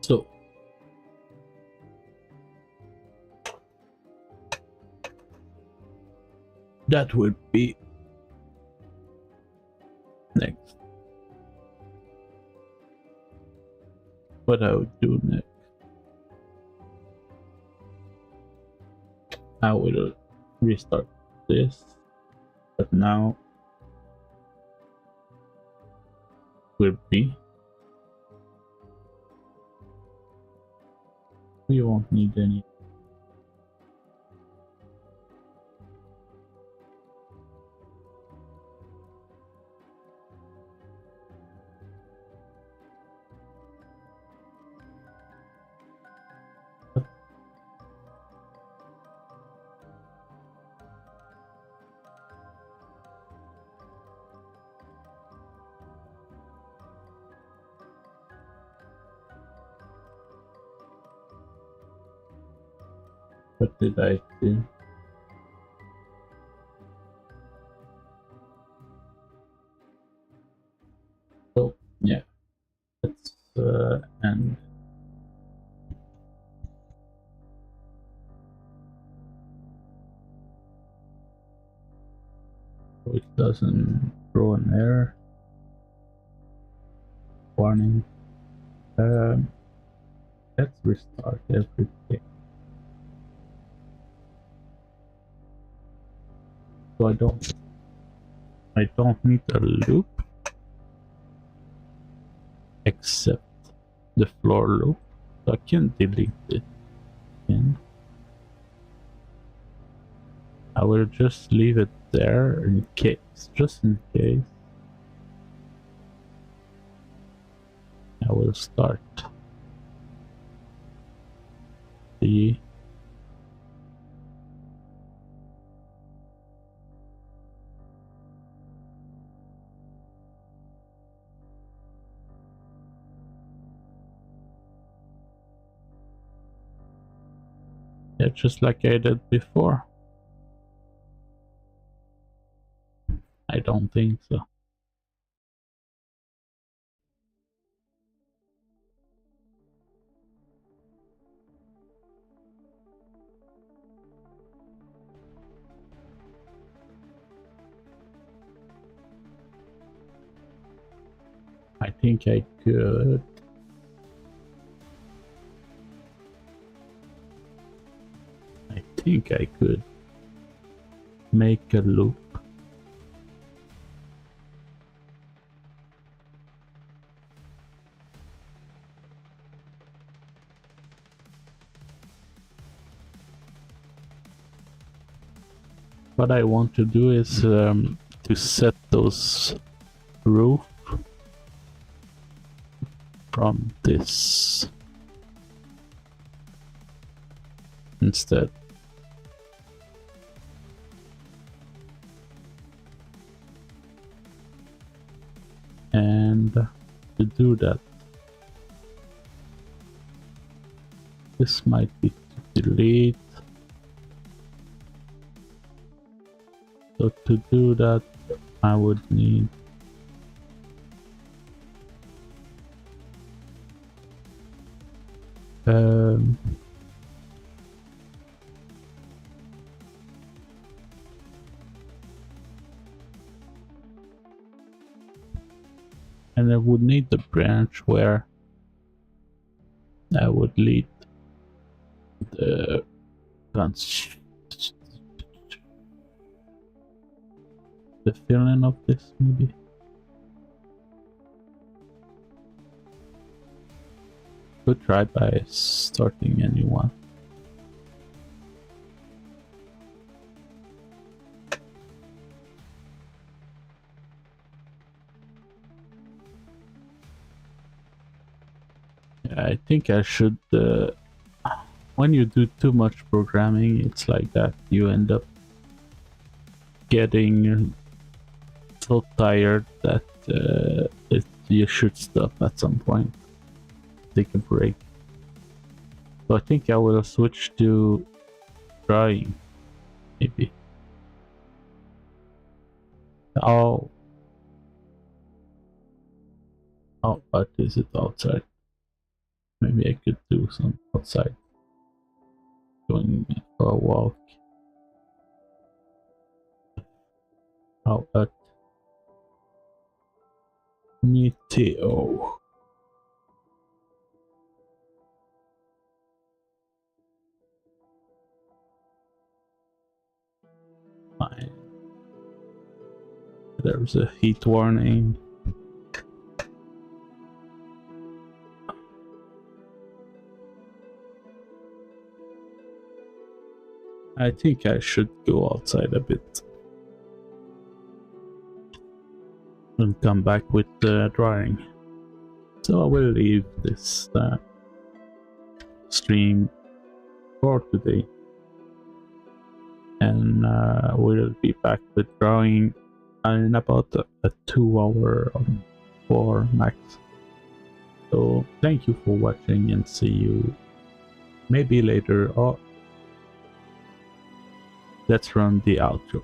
[SPEAKER 1] So that would be next. What I would do next, I will restart this, but now will be, we won't need any. What did I do? So yeah, let's end. So it doesn't throw an error. Warning. Let's restart everything. So I don't need a loop except the floor loop. So I can delete it again. I will just leave it there in case, just in case. I will start the yeah, just like I did before. I don't think so. I think I could. I think I could make a loop. What I want to do is to set those roof from this instead. And to do that, this might be to delete. So to do that, I would need and I would need the branch where I would lead the filling of this, maybe. Could try by starting a new one. I think I should, when you do too much programming, it's like that. You end up getting so tired that you should stop at some point. Take a break. So I think I will switch to drawing, maybe. Oh, but is it outside? Maybe I could do some outside. Going for a walk. Out at Niteo. Fine. There's a heat warning. I think I should go outside a bit and come back with the drawing. So I will leave this stream for today, and we'll be back with drawing in about a 2 hour or max. So thank you for watching, and see you maybe later, or let's run the outro.